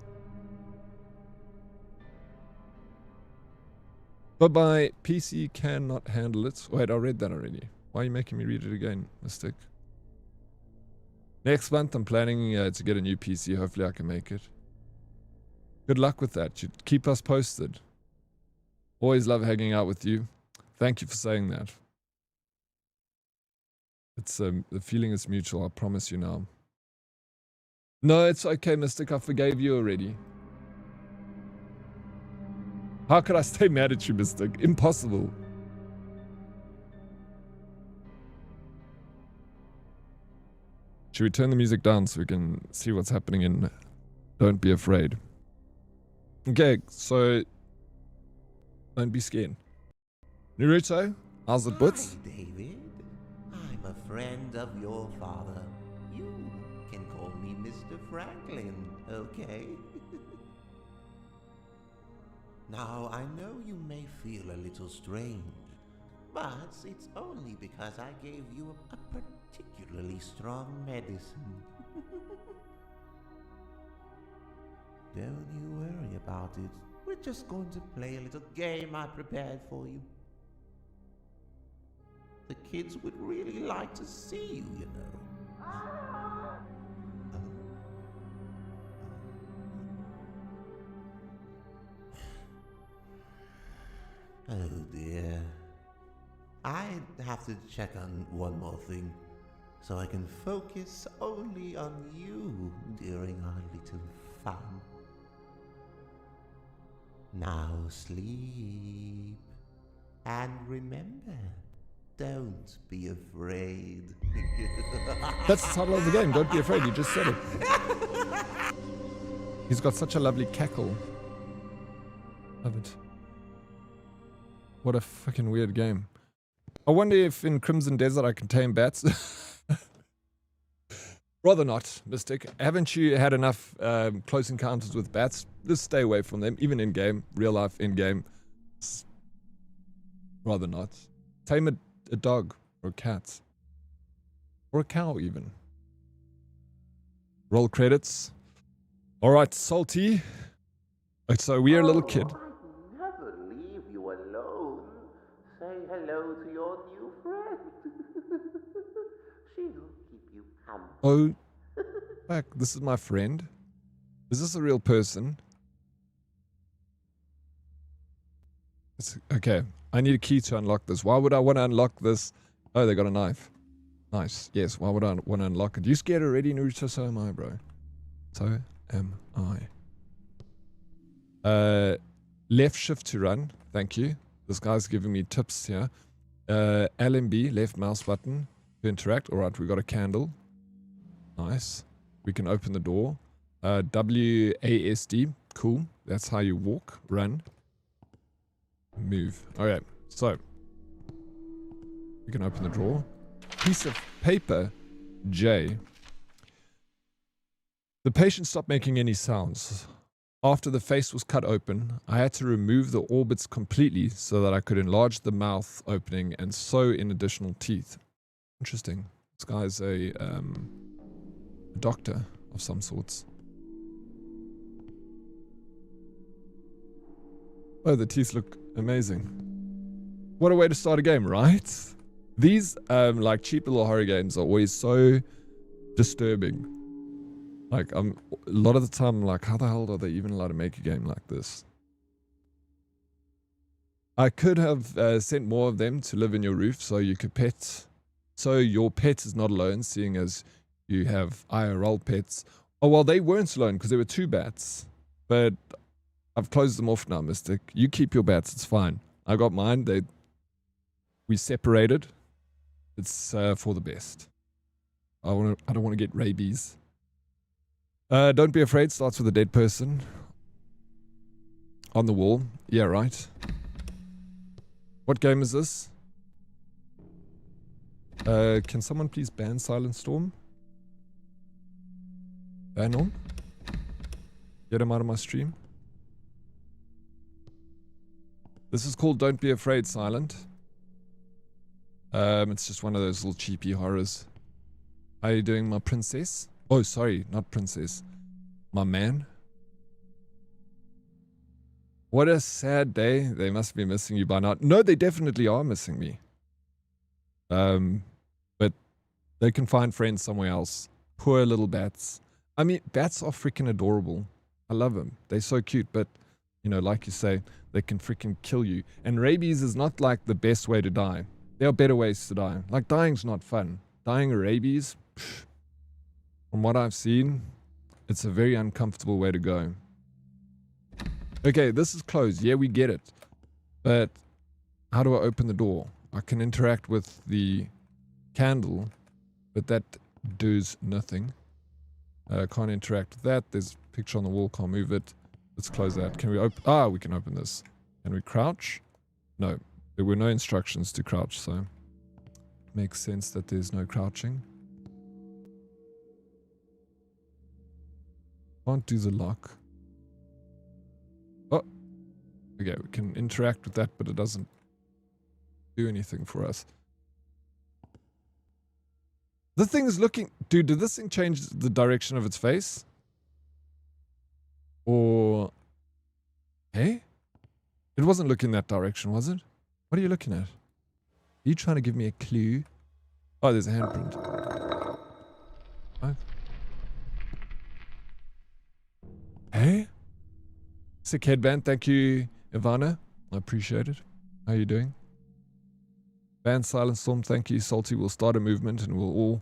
But my PC cannot handle it. Wait, I read that already. Why are you making me read it again, Mystic? Next month, I'm planning to get a new PC. Hopefully, I can make it. Good luck with that. You keep us posted. Always love hanging out with you. Thank you for saying that. It's the feeling is mutual. I promise you now. No, it's okay, Mystic. I forgave you already. How could I stay mad at you, Mystic? Impossible. Should we turn the music down so we can see what's happening in Don't Be Afraid? Okay, so don't be scared. Naruto, how's it, Butts? Hi, David. I'm a friend of your father. You can call me Mr. Franklin, okay? Now, I know you may feel a little strange, but it's only because I gave you a particularly strong medicine. Don't you worry about it. We're just going to play a little game I prepared for you. The kids would really like to see you, you know. Oh dear. I have to check on one more thing, so I can focus only on you during our little fun. Now sleep. And remember, don't be afraid. That's the title of the game. Don't be afraid. You just said it. He's got such a lovely cackle. Love it. What a fucking weird game. I wonder if in Crimson Desert I can tame bats. Rather not, Mystic. Haven't you had enough close encounters with bats? Just stay away from them, even in-game, real life, in-game. Rather not. Tame a dog, or a cat. Or a cow, even. Roll credits. Alright, Salty. So we're a little kid. I never leave you alone. Say hello to your new friend. She'll keep you company. Oh, fuck, this is my friend? Is this a real person? Okay, I need a key to unlock this. Why would I want to unlock this? Oh, they got a knife. Nice. Yes, why would I want to unlock it? You scared already, Naruto? So am I, bro. So am I. Left shift to run. Thank you. This guy's giving me tips here. LMB, left mouse button to interact. Alright, we got a candle. Nice. We can open the door. WASD. Cool. That's how you walk, run, move. Okay, so we can open the drawer. Piece of paper, J. The patient stopped making any sounds. After the face was cut open, I had to remove the orbits completely so that I could enlarge the mouth opening and sew in additional teeth. Interesting. This guy's a doctor of some sorts. Oh, the teeth look amazing. What a way to start a game, right? These, like, cheap little horror games are always so disturbing. Like, a lot of the time, I'm like, how the hell are they even allowed to make a game like this? I could have sent more of them to live in your roof so you could so your pet is not alone, seeing as you have IRL pets. Oh, well, they weren't alone because there were 2 bats. But I've closed them off now, Mystic. You keep your bats, it's fine. I got mine, we separated. It's for the best. I don't want to get rabies. Don't be afraid starts with a dead person. On the wall. Yeah, right. What game is this? Can someone please ban Silent Storm? Ban him? Get him out of my stream. This is called Don't Be Afraid, Silent. It's just one of those little cheapy horrors. How are you doing, my princess? Oh, sorry, not princess. My man. What a sad day. They must be missing you by now. No, they definitely are missing me. But they can find friends somewhere else. Poor little bats. I mean, bats are freaking adorable. I love them. They're so cute, but, you know, like you say, they can freaking kill you. And rabies is not like the best way to die. There are better ways to die. Like, dying's not fun. Dying of rabies, from what I've seen, it's a very uncomfortable way to go. Okay, this is closed. Yeah, we get it. But how do I open the door? I can interact with the candle, but that does nothing. Can't interact with that. There's a picture on the wall. Can't move it. Let's close that. Can we open? Ah, we can open this. Can we crouch? No. There were no instructions to crouch, so makes sense that there's no crouching. Can't do the lock. Oh. Okay, we can interact with that, but it doesn't do anything for us. The thing is looking... Dude, did this thing change the direction of its face? Or... Hey? It wasn't looking that direction, was it? What are you looking at? Are you trying to give me a clue? Oh, there's a handprint. What? Hey? Sick headband. Thank you, Ivana. I appreciate it. How are you doing? Ban Silent Storm. Thank you, Salty. We'll start a movement and we'll all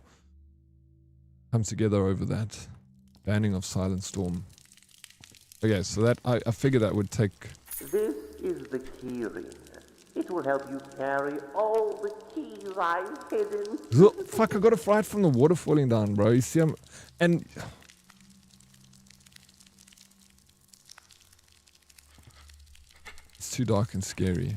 come together over that. Banning of Silent Storm. Okay, so that I figured that would take... This is the key ring. It will help you carry all the keys I've hidden. Fuck, I got a fright from the water falling down, bro. You see, and... It's too dark and scary.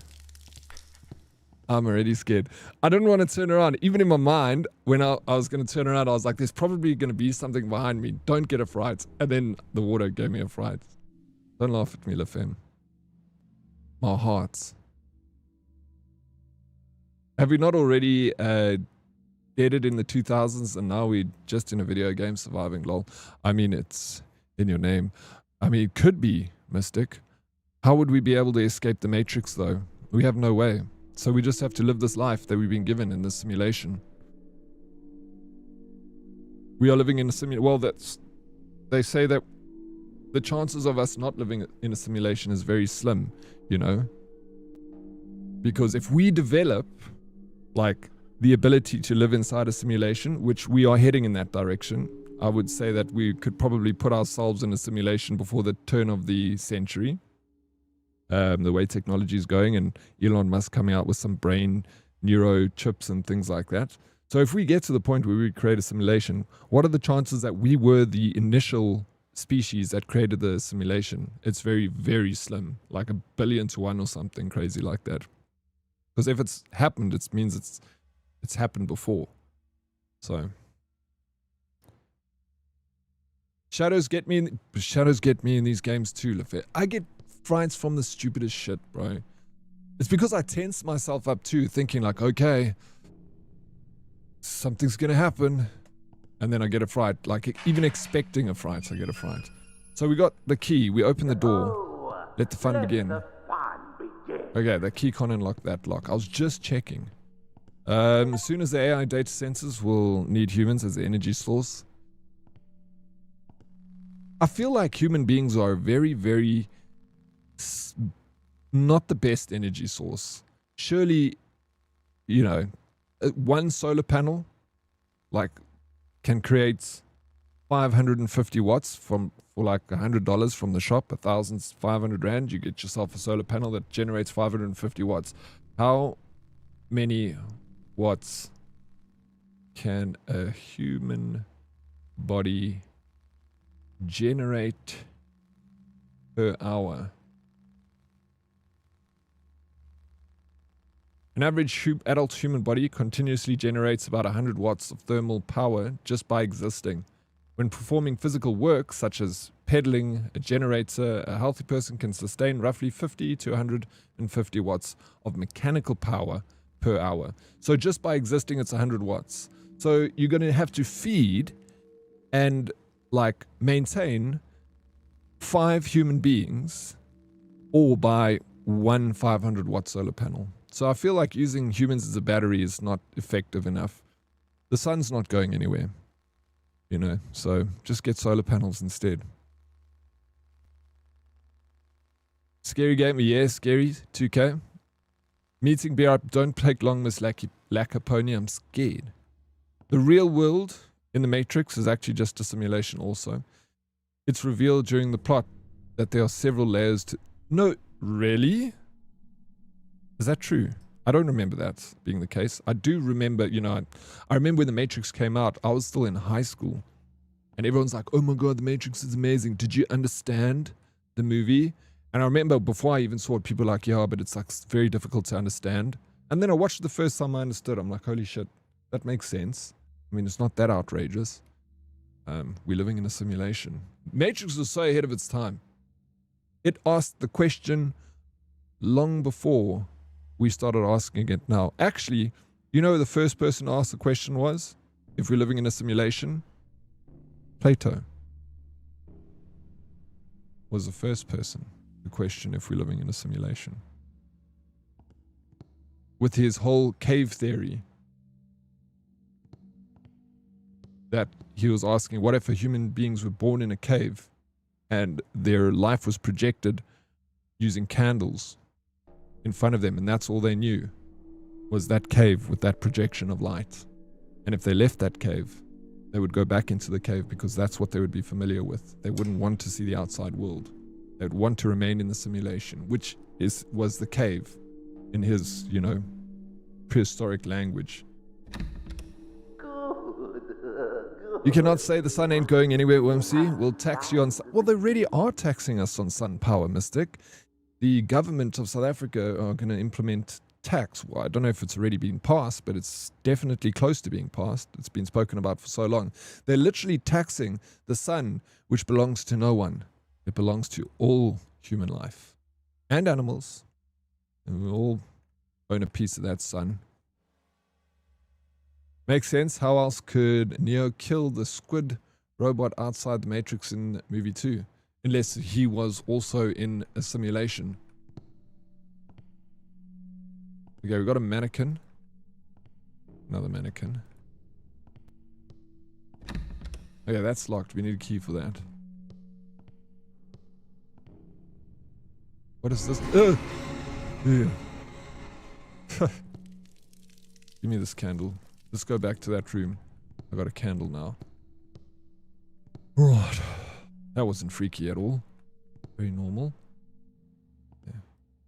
I'm already scared. I didn't want to turn around. Even in my mind, when I was going to turn around, I was like, there's probably going to be something behind me. Don't get a fright. And then the water gave me a fright. Don't laugh at me, LaFemme. My heart. Have we not already deaded in the 2000s and now we're just in a video game surviving, lol? I mean, it's in your name. I mean, it could be, Mystic. How would we be able to escape the Matrix, though? We have no way. So we just have to live this life that we've been given in this simulation. We are living in a simulation. Well, they say that the chances of us not living in a simulation is very slim, you know? Because if we develop, like, the ability to live inside a simulation, which we are heading in that direction. I would say that we could probably put ourselves in a simulation before the turn of the century. The way technology is going, and Elon Musk coming out with some brain neuro chips and things like that. So if we get to the point where we create a simulation, what are the chances that we were the initial species that created the simulation? It's very, very slim, like 1 billion to 1 or something crazy like that. Because if it's happened, it means it's happened before. So shadows get me in these games too, Lafayette. I get frights from the stupidest shit, bro. It's because I tense myself up too, thinking like, okay, something's gonna happen, and then I get a fright. Like even expecting a fright, I get a fright. So we got the key. We open the door. Let the fun begin. Okay, the key can't unlock that lock. I was just checking. As soon as the AI data sensors will need humans as the energy source. I feel like human beings are very, very not the best energy source. Surely, you know, one solar panel like can create 550 watts for like $100 from the shop. 1,500 rand, you get yourself a solar panel that generates 550 watts. How many watts can a human body generate per hour? An average adult human body continuously generates about 100 watts of thermal power just by existing. When performing physical work, such as pedaling a generator, a healthy person can sustain roughly 50 to 150 watts of mechanical power per hour. So just by existing, it's 100 watts. So you're going to have to feed and like maintain 5 human beings, or buy one 500 watt solar panel. So I feel like using humans as a battery is not effective enough. The sun's not going anywhere, you know, so just get solar panels instead. Scary game, yeah, scary, 2K. Meeting bear, don't take long, Miss Lacquer Pony, I'm scared. The real world in the Matrix is actually just a simulation also. It's revealed during the plot that there are several layers to... No, really? Is that true? I don't remember that being the case. I do remember, you know, I remember when The Matrix came out, I was still in high school. And everyone's like, oh my god, The Matrix is amazing. Did you understand the movie? And I remember before I even saw it, people were like, yeah, but it's like very difficult to understand. And then I watched it the first time I understood. I'm like, holy shit, that makes sense. I mean, it's not that outrageous. We're living in a simulation. Matrix was so ahead of its time. It asked the question long before we started asking it now. Actually, you know who the first person to ask the question was? If we're living in a simulation? Plato was the first person to question if we're living in a simulation. With his whole cave theory. That he was asking, what if human beings were born in a cave and their life was projected using candles in front of them, and that's all they knew was that cave with that projection of light. And if they left that cave, they would go back into the cave because that's what they would be familiar with. They wouldn't want to see the outside world. They would want to remain in the simulation, which was the cave in his, you know, prehistoric language. You cannot say the sun ain't going anywhere, OMC. We'll tax you on sun. Well, they really are taxing us on sun power, Mystic. The government of South Africa are going to implement tax. Well, I don't know if it's already been passed, but it's definitely close to being passed. It's been spoken about for so long. They're literally taxing the sun, which belongs to no one. It belongs to all human life and animals. And we all own a piece of that sun. Makes sense. How else could Neo kill the squid robot outside the Matrix in movie 2? Unless he was also in a simulation. Okay, we got a mannequin. Another mannequin. Okay, that's locked. We need a key for that. What is this? Yeah. Give me this candle. Let's go back to that room. I got a candle now. Right. That wasn't freaky at all. Very normal. Yeah.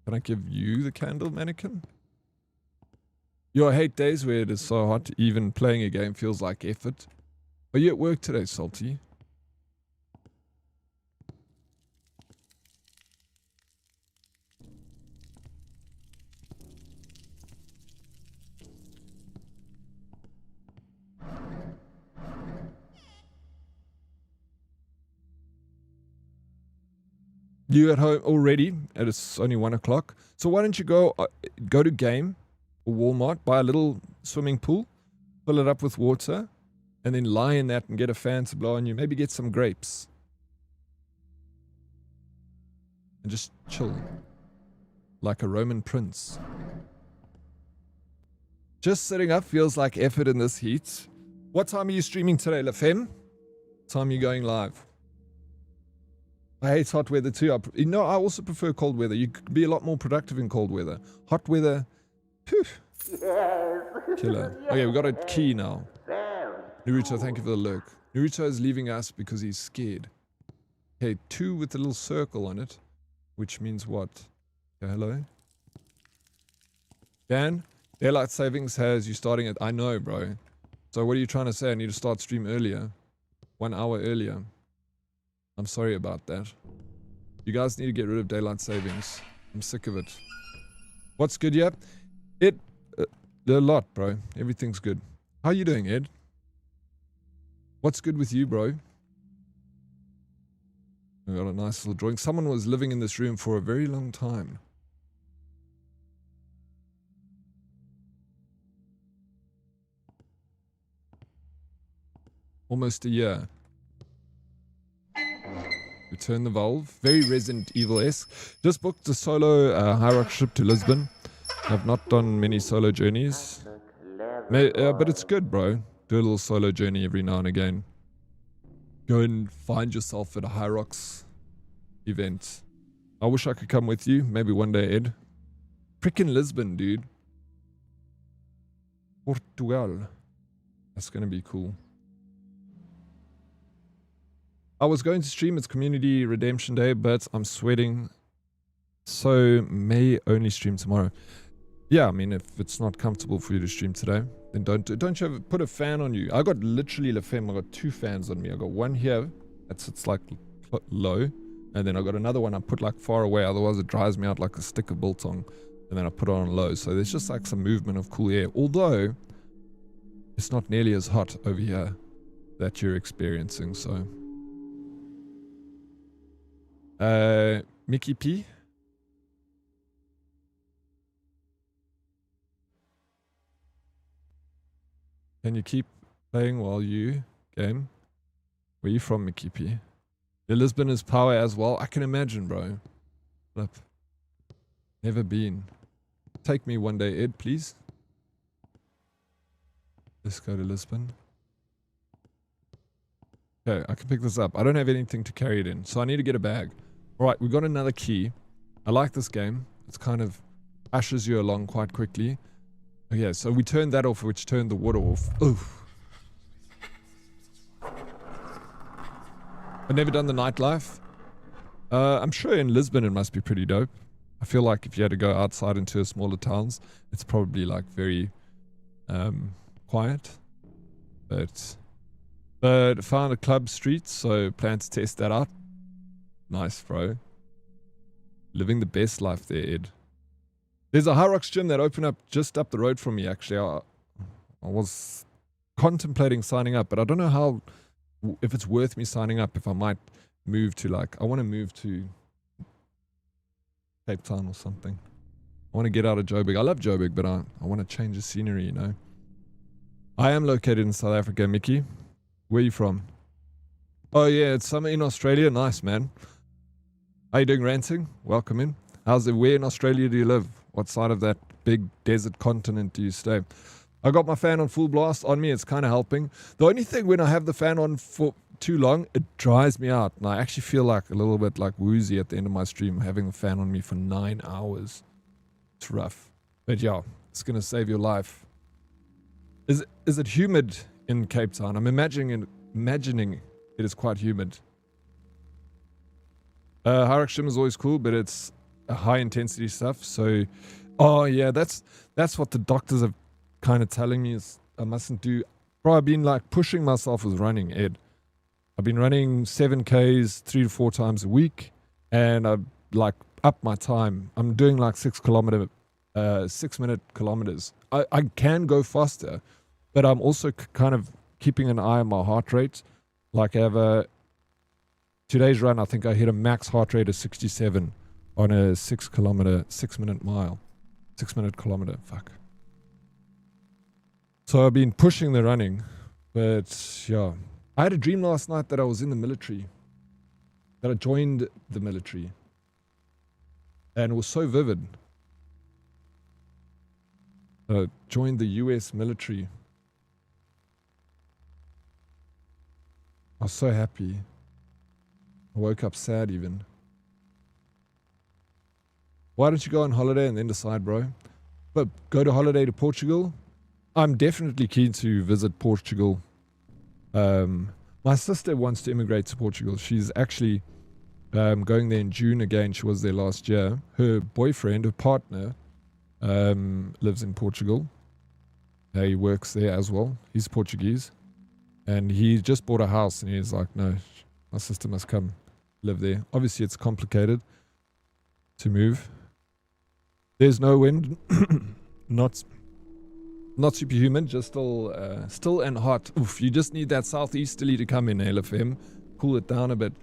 Can I give you the candle, mannequin? Yo, I hate days where it is so hot. Even playing a game feels like effort. Are you at work today, Salty? You at home already? And it's only 1 o'clock. So why don't you go to Game or Walmart, buy a little swimming pool, fill it up with water, and then lie in that and get a fan to blow on you. Maybe get some grapes. And just chill. Like a Roman prince. Just sitting up feels like effort in this heat. What time are you streaming today, LaFemme? What time are you going live? I hate hot weather too. I also prefer cold weather. You could be a lot more productive in cold weather. Hot weather, phew. Killer. Okay, we got a key now. Naruto, thank you for the lurk. Naruto is leaving us because he's scared. Okay, 2 with a little circle on it. Which means what? Okay, hello? Dan, daylight savings has you starting at... I know, bro. So what are you trying to say? I need to start stream earlier. 1 hour earlier. I'm sorry about that. You guys need to get rid of daylight savings. I'm sick of it. What's good, yeah? A lot, bro. Everything's good. How you doing, Ed? What's good with you, bro? I got a nice little drawing. Someone was living in this room for a very long time. Almost a year. Return the Valve. Very Resident Evil-esque. Just booked a solo Hyrox trip to Lisbon. I've not done many solo journeys. But it's good, bro. Do a little solo journey every now and again. Go and find yourself at a Hyrox event. I wish I could come with you. Maybe one day, Ed. Frickin' Lisbon, dude. Portugal. That's gonna be cool. I was going to stream, it's Community Redemption Day, but I'm sweating, so may only stream tomorrow. Yeah, I mean, if it's not comfortable for you to stream today, then don't you put a fan on you. I got literally LaFemme, I got 2 fans on me. I got one here that sits like low, and then I got another one I put like far away, otherwise it dries me out like a stick of biltong, and then I put it on low. So there's just like some movement of cool air, although it's not nearly as hot over here that you're experiencing, so... Mickey P. Can you keep playing while you game? Where you from, Mickey P? Yeah, Lisbon is power as well. I can imagine, bro. Flip. Never been. Take me one day, Ed, please. Let's go to Lisbon. Okay, I can pick this up. I don't have anything to carry it in, so I need to get a bag. Alright, we got another key. I like this game. It's kind of ushers you along quite quickly. Okay, so we turned that off, which turned the water off. Oof. I've never done the nightlife. I'm sure in Lisbon it must be pretty dope. I feel like if you had to go outside into smaller towns, it's probably like very quiet. But found a club street, so plan to test that out. Nice, bro. Living the best life there, Ed. There's a Hyrox gym that opened up just up the road from me, actually. I was contemplating signing up, but I don't know if it's worth me signing up, if I might move to I want to move to Cape Town or something. I want to get out of Joburg. I love Joburg, but I want to change the scenery, you know. I am located in South Africa, Mickey. Where are you from? Oh yeah, it's summer in Australia. Nice, man. How you doing, Ranting? Welcome in. Where in Australia do you live? What side of that big desert continent do you stay? I got my fan on full blast on me. It's kind of helping. The only thing, when I have the fan on for too long, it dries me out. And I actually feel like a little bit like woozy at the end of my stream, having the fan on me for 9 hours. It's rough. But yeah, it's going to save your life. Is it humid in Cape Town? I'm imagining it is quite humid. Harikshim is always cool, but it's a high intensity stuff. So, oh yeah, that's what the doctors are kind of telling me is I mustn't do. Bro, I've been like pushing myself with running, Ed. I've been running 7Ks 3 to 4 times a week, and I've like upped my time. I'm doing like 6 minute kilometers. I can go faster, but I'm also kind of keeping an eye on my heart rate. Like I have today's run, I think I hit a max heart rate of 67 on a 6 minute kilometer. Fuck. So I've been pushing the running, but yeah. I had a dream last night that I was in the military, that I joined the military, and it was so vivid. I joined the US military. I was so happy. I woke up sad even. Why don't you go on holiday and then decide, bro? But go to holiday to Portugal? I'm definitely keen to visit Portugal. My sister wants to immigrate to Portugal. She's actually going there in June again. She was there last year. Her boyfriend, her partner, lives in Portugal. He works there as well. He's Portuguese. And he just bought a house and he's like, no, my sister must come live there. Obviously, it's complicated to move. There's no wind. Not super humid, just still and hot. Oof, you just need that southeasterly to come in, LFM. Cool it down a bit.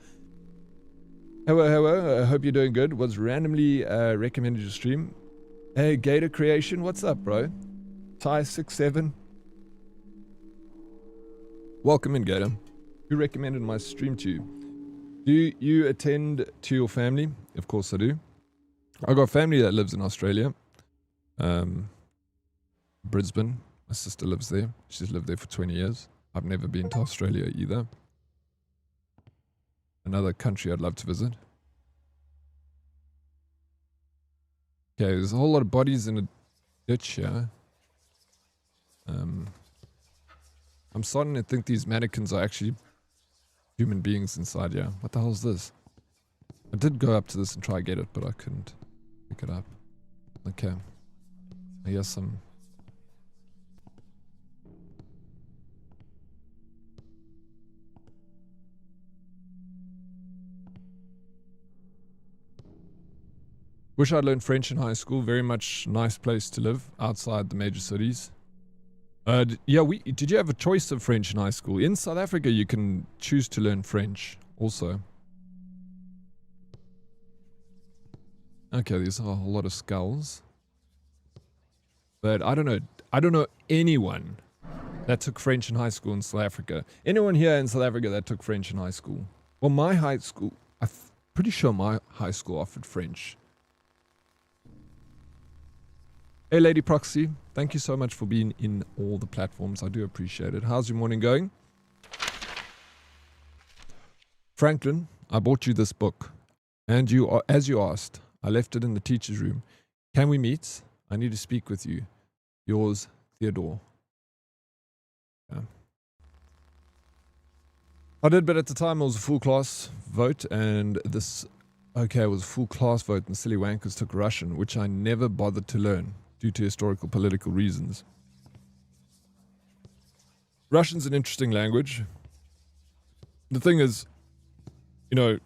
Hello, I hope you're doing good. Was randomly recommended your stream. Hey, Gator Creation, what's up, bro? Ty67. Welcome in, Gator. Who recommended my stream to you? Do you attend to your family? Of course I do. I got family that lives in Australia. Brisbane. My sister lives there. She's lived there for 20 years. I've never been to Australia either. Another country I'd love to visit. Okay, there's a whole lot of bodies in a ditch here. I'm starting to think these mannequins are actually human beings inside here. What the hell is this? I did go up to this and try to get it, but I couldn't pick it up. Okay. I guess some... Wish I'd learned French in high school. Very much nice place to live outside the major cities. Yeah, did you have a choice of French in high school? In South Africa, you can choose to learn French also. Okay, there's a whole lot of skulls. But I don't know anyone that took French in high school in South Africa. Anyone here in South Africa that took French in high school? Well, my high school, I'm pretty sure my high school offered French. Hey, Lady Proxy. Thank you so much for being in all the platforms. I do appreciate it. How's your morning going? Franklin, I bought you this book. And as you asked, I left it in the teacher's room. Can we meet? I need to speak with you. Yours, Theodore. Yeah. I did, but at the time it was a full class vote, and this... Okay, it was a full class vote, and silly wankers took Russian, which I never bothered to learn. Due to historical political reasons. Russian's an interesting language. The thing is, you know,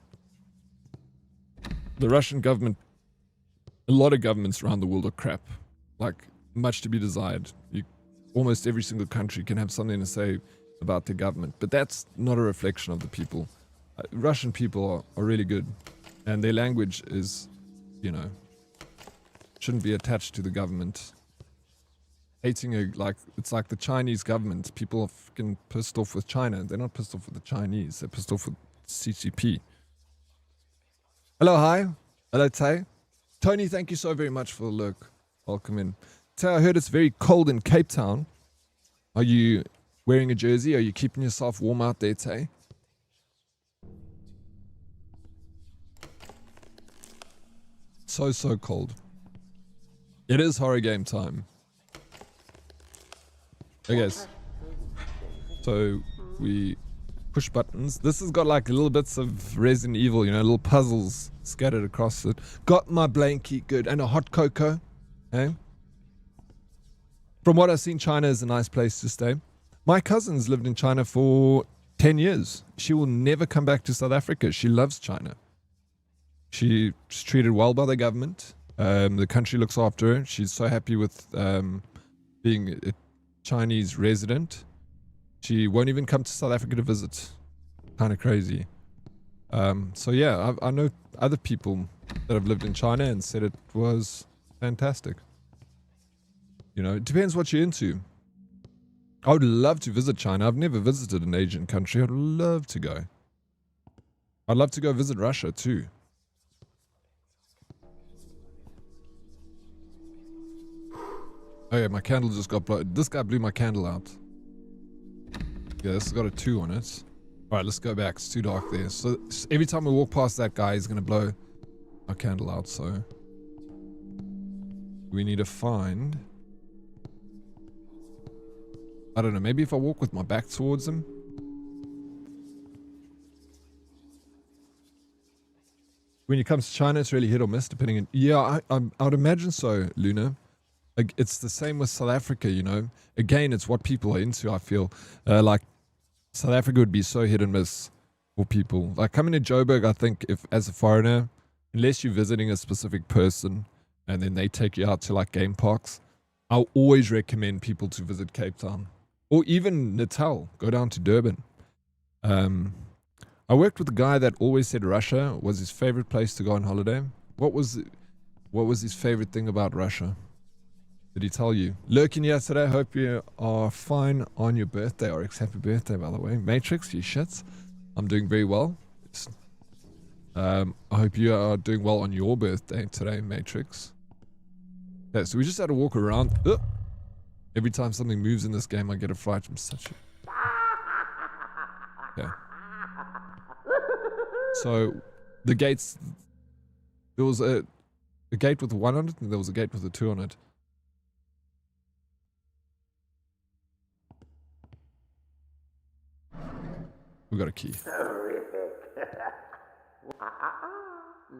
the Russian government, a lot of governments around the world are crap. Like, much to be desired. Almost every single country can have something to say about their government, but that's not a reflection of the people. Russian people are really good, and their language is, you know, shouldn't be attached to the government. Hating it's like the Chinese government. People are fucking pissed off with China. They're not pissed off with the Chinese. They're pissed off with CCP. Hello, hi. Hello, Tay. Tony, thank you so very much for the look. Welcome in. Tay, I heard it's very cold in Cape Town. Are you wearing a jersey? Are you keeping yourself warm out there, Tay? So cold. It is horror game time. Okay, guys. So we push buttons. This has got like little bits of Resident Evil, you know, little puzzles scattered across it. Got my blankie, good, and a hot cocoa. Okay. From what I've seen, China is a nice place to stay. My cousin's lived in China for 10 years. She will never come back to South Africa. She loves China. She's treated well by the government. The country looks after her. She's so happy with being a Chinese resident. She won't even come to South Africa to visit. Kind of crazy. So yeah, I know other people that have lived in China and said it was fantastic. You know, it depends what you're into. I would love to visit China. I've never visited an Asian country. I'd love to go. I'd love to go visit Russia too. Oh yeah, my candle just got blown. This guy blew my candle out. Yeah, this has got a 2 on it. Alright, let's go back. It's too dark there. So every time we walk past that guy, he's going to blow our candle out. So we need to find... I don't know, maybe if I walk with my back towards him. When it comes to China, it's really hit or miss, depending on... Yeah, I would imagine so, Luna. Like, it's the same with South Africa, you know. Again, it's what people are into, I feel. Like, South Africa would be so hit and miss for people. Like, coming to Joburg, I think, if as a foreigner, unless you're visiting a specific person, and then they take you out to, like, game parks, I'll always recommend people to visit Cape Town. Or even Natal, go down to Durban. I worked with a guy that always said Russia was his favorite place to go on holiday. What was his favorite thing about Russia? Did he tell you? Lurking here today, hope you are fine on your birthday, Oryx. Happy birthday, by the way. Matrix, you shits. I'm doing very well. I hope you are doing well on your birthday today, Matrix. Okay, so we just had to walk around. Every time something moves in this game, I get a fright from such a... Okay. So, the gates... There was a gate with a 1 on it, and there was a gate with a 2 on it. We got a key.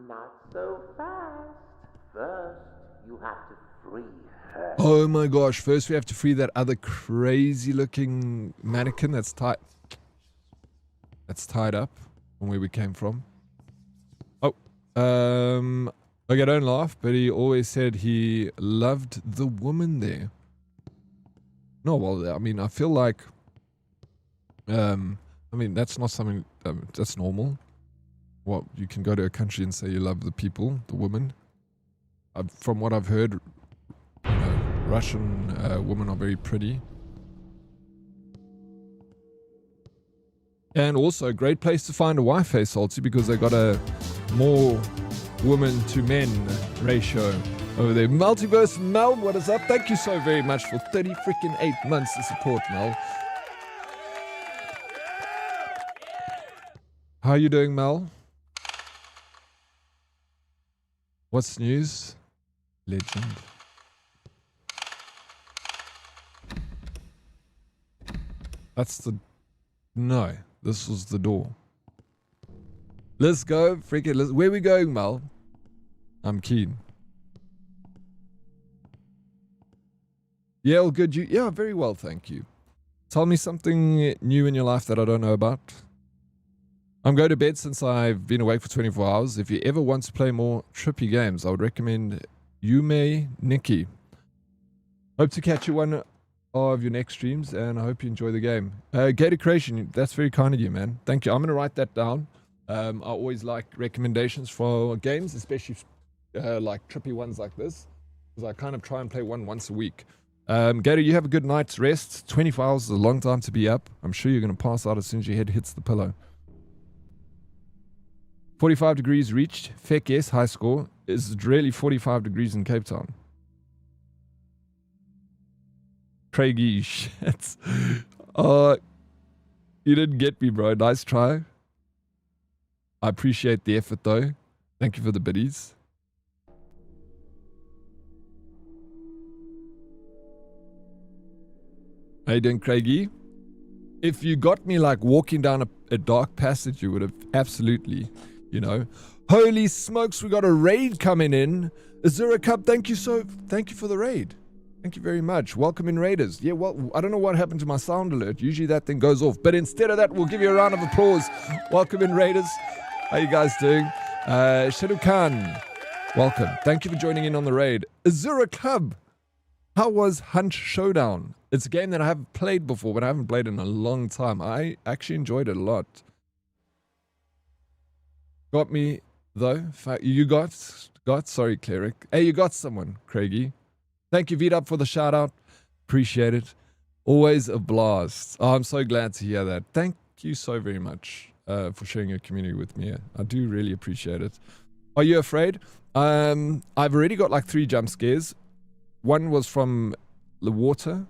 Not so fast. First, you have to free her. Oh my gosh, first we have to free that other crazy looking mannequin that's tied up from where we came from. Oh, okay, don't laugh, but he always said he loved the woman there. No, well, I mean, I feel like, I mean, that's not something, that's normal. What, you can go to a country and say you love the people, the woman. From what I've heard, you know, Russian women are very pretty. And also a great place to find a wife, hey Salty, because they got a more woman to men ratio over there. Multiverse Mel, what is up? Thank you so very much for 30 freaking 8 months of support, Mel. How are you doing, Mel? What's news? Legend. That's the... No, this was the door. Let's go, freaking... Where are we going, Mel? I'm keen. Yeah, all good. You... Yeah, very well, thank you. Tell me something new in your life that I don't know about. I'm going to bed since I've been awake for 24 hours. If you ever want to play more trippy games, I would recommend Yume Nikki. Hope to catch you one of your next streams, and I hope you enjoy the game. Gator Creation, that's very kind of you, man. Thank you. I'm going to write that down. I always like recommendations for games, especially like trippy ones like this, because I kind of try and play one once a week. Gator, you have a good night's rest. 24 hours is a long time to be up. I'm sure you're going to pass out as soon as your head hits the pillow. 45 degrees reached. Feck yes, high score. Is it really 45 degrees in Cape Town? Craigie, shit. You didn't get me, bro. Nice try. I appreciate the effort, though. Thank you for the biddies. How you doing, Craigie? If you got me like walking down a dark passage, you would have absolutely, you know. Holy smokes, we got a raid coming in. Azura Cup, thank you for the raid. Thank you very much. Welcome in, Raiders. Yeah, well, I don't know what happened to my sound alert. Usually that thing goes off. But instead of that, we'll give you a round of applause. Welcome in, Raiders. How you guys doing? Shadow Khan, welcome. Thank you for joining in on the raid. Azura Club, how was Hunt Showdown? It's a game that I haven't played before, but I haven't played in a long time. I actually enjoyed it a lot. Got me, though. You got, sorry, Cleric. Hey, you got someone, Craigie. Thank you, V-Dub, for the shout out. Appreciate it. Always a blast. Oh, I'm so glad to hear that. Thank you so very much for sharing your community with me. I do really appreciate it. Are you afraid? I've already got like 3 jump scares. One was from the water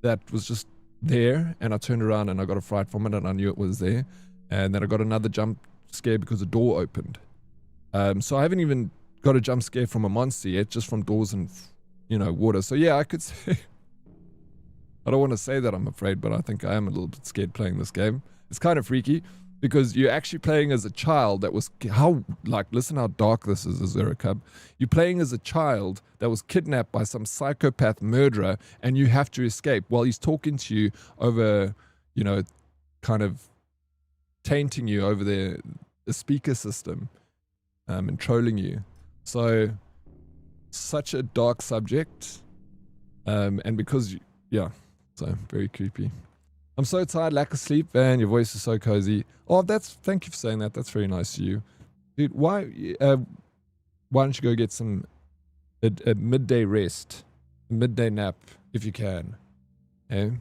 that was just there, and I turned around and I got a fright from it, and I knew it was there. And then I got another jump scare because the door opened. So I haven't even got a jump scare from a monster yet, just from doors and, you know, water. So yeah, I could say, I don't want to say that I'm afraid, but I think I am a little bit scared playing this game. It's kind of freaky because you're actually playing as a child that was, listen how dark this is, Azura Cub. You're playing as a child that was kidnapped by some psychopath murderer, and you have to escape while he's talking to you over, you know, kind of tainting you over the speaker system and trolling you. So, such a dark subject, and because, so very creepy. I'm so tired, lack of sleep, and your voice is so cozy. Oh, thank you for saying that. That's very nice of you, dude. Why don't you go get some a midday rest, a midday nap if you can? Okay?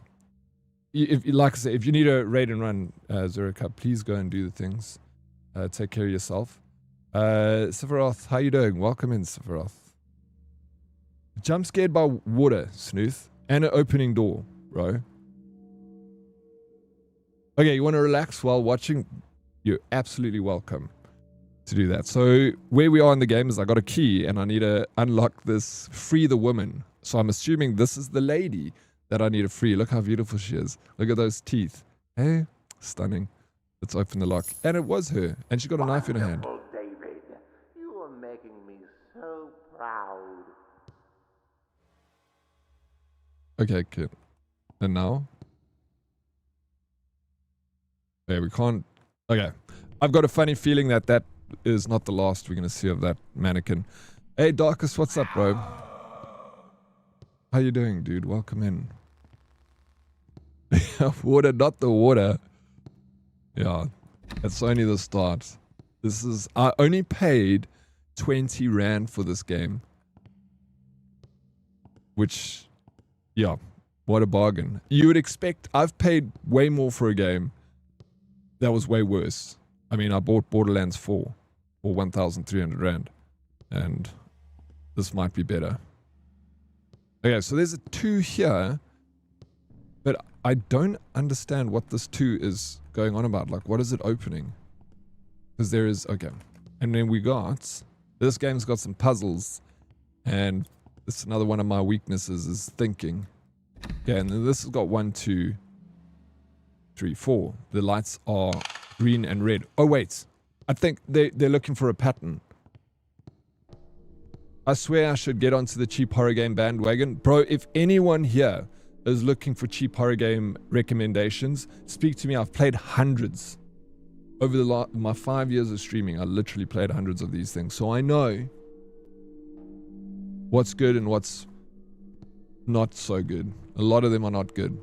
Like I said, if you need a raid and run, Zero Cup, please go and do the things. Take care of yourself. Sephiroth, how you doing? Welcome in, Sephiroth. Jump scared by water, Snooth, and an opening door, bro. Okay, you want to relax while watching? You're absolutely welcome to do that. So where we are in the game is I got a key and I need to unlock this, free the woman. So I'm assuming this is the lady that I need to free. Look how beautiful she is. Look at those teeth. Hey, stunning. Let's open the lock. And it was her. And she got a knife in her hand. David, you are making me so proud. Okay, kid. And now? Okay, we can't... Okay. I've got a funny feeling that is not the last we're going to see of that mannequin. Hey, Darkus, what's up, bro? How you doing, dude? Welcome in. Water, not the water. Yeah, it's only the start. I only paid 20 Rand for this game. Which, yeah, what a bargain. You would expect, I've paid way more for a game that was way worse. I mean, I bought Borderlands 4 for 1,300 Rand. And this might be better. Okay, so there's a 2 here. But I don't understand what this 2 is going on about. Like, what is it opening? Because there is... Okay. And then we got... This game's got some puzzles. And this is another one of my weaknesses is thinking. Okay, and then this has got 1, 2, 3, 4. The lights are green and red. Oh, wait. I think they're looking for a pattern. I swear I should get onto the cheap horror game bandwagon. Bro, if anyone here is looking for cheap horror game recommendations, speak to me. I've played hundreds. Over my 5 years of streaming, I literally played hundreds of these things. So I know what's good and what's not so good. A lot of them are not good.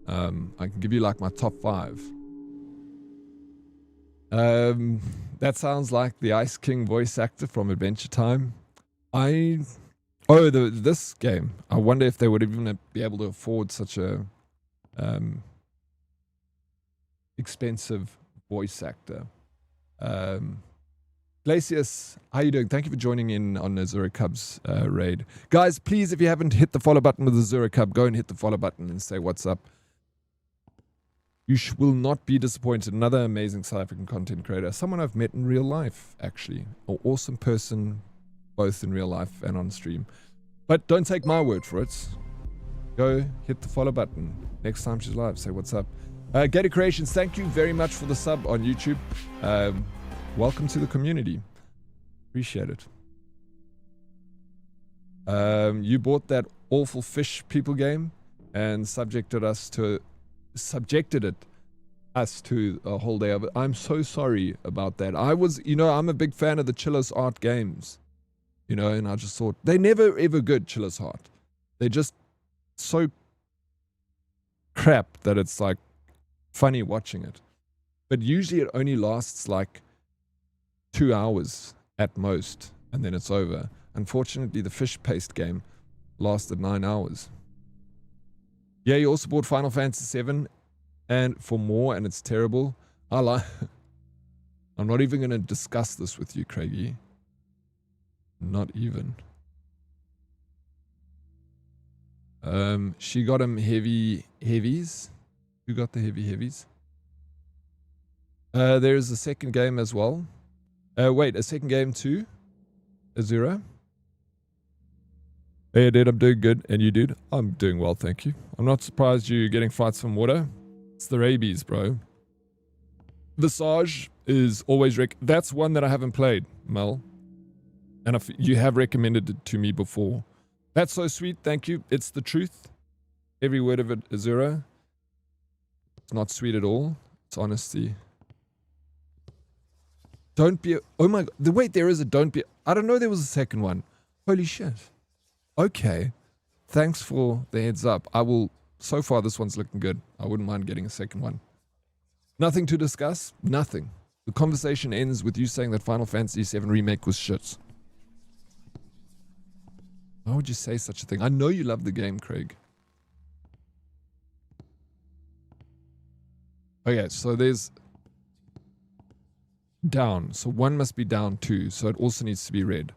I can give you like my top 5. That sounds like the Ice King voice actor from Adventure Time. This game. I wonder if they would even be able to afford such a expensive voice actor. Glacius, how you doing? Thank you for joining in on the Azura Cubs raid. Guys, please, if you haven't hit the follow button with the Azura Cub, go and hit the follow button and say what's up. You will not be disappointed. Another amazing South African content creator. Someone I've met in real life, actually. An awesome person, both in real life and on stream. But don't take my word for it. go hit the follow button. Next time she's live, say what's up. Gator Creations, thank you very much for the sub on YouTube. Welcome to the community. Appreciate it. You bought that awful fish people game and subjected us to a whole day of it. I'm so sorry about that. I'm a big fan of the Chiller's Art games, and I just thought they never ever good. Chiller's Art, they're just so crap that it's like funny watching it, but usually it only lasts like 2 hours at most, and then it's over. Unfortunately, the fish paste game lasted 9 hours. Yeah, you also bought Final Fantasy VII and for more, and it's terrible. I'm not even going to discuss this with you, Craigie. Not even. She got him heavies. Who got the heavies? There's a second game as well. Wait, a second game too? Azura? Hey, dude, I'm doing good. And you, dude? I'm doing well, thank you. I'm not surprised you're getting fights from water. It's the rabies, bro. Visage is always that's one that I haven't played, Mel. And if you have recommended it to me before. That's so sweet, thank you. It's the truth. Every word of it, Azura. It's not sweet at all. It's honesty. Don't be... Oh my god. Wait, there is a don't be... I don't know there was a second one. Holy shit. Okay. Thanks for the heads up. I will... So far, this one's looking good. I wouldn't mind getting a second one. Nothing to discuss? Nothing. The conversation ends with you saying that Final Fantasy VII Remake was shit. Why would you say such a thing? I know you love the game, Craig. Okay, so there's... down. So one must be down too. So it also needs to be red.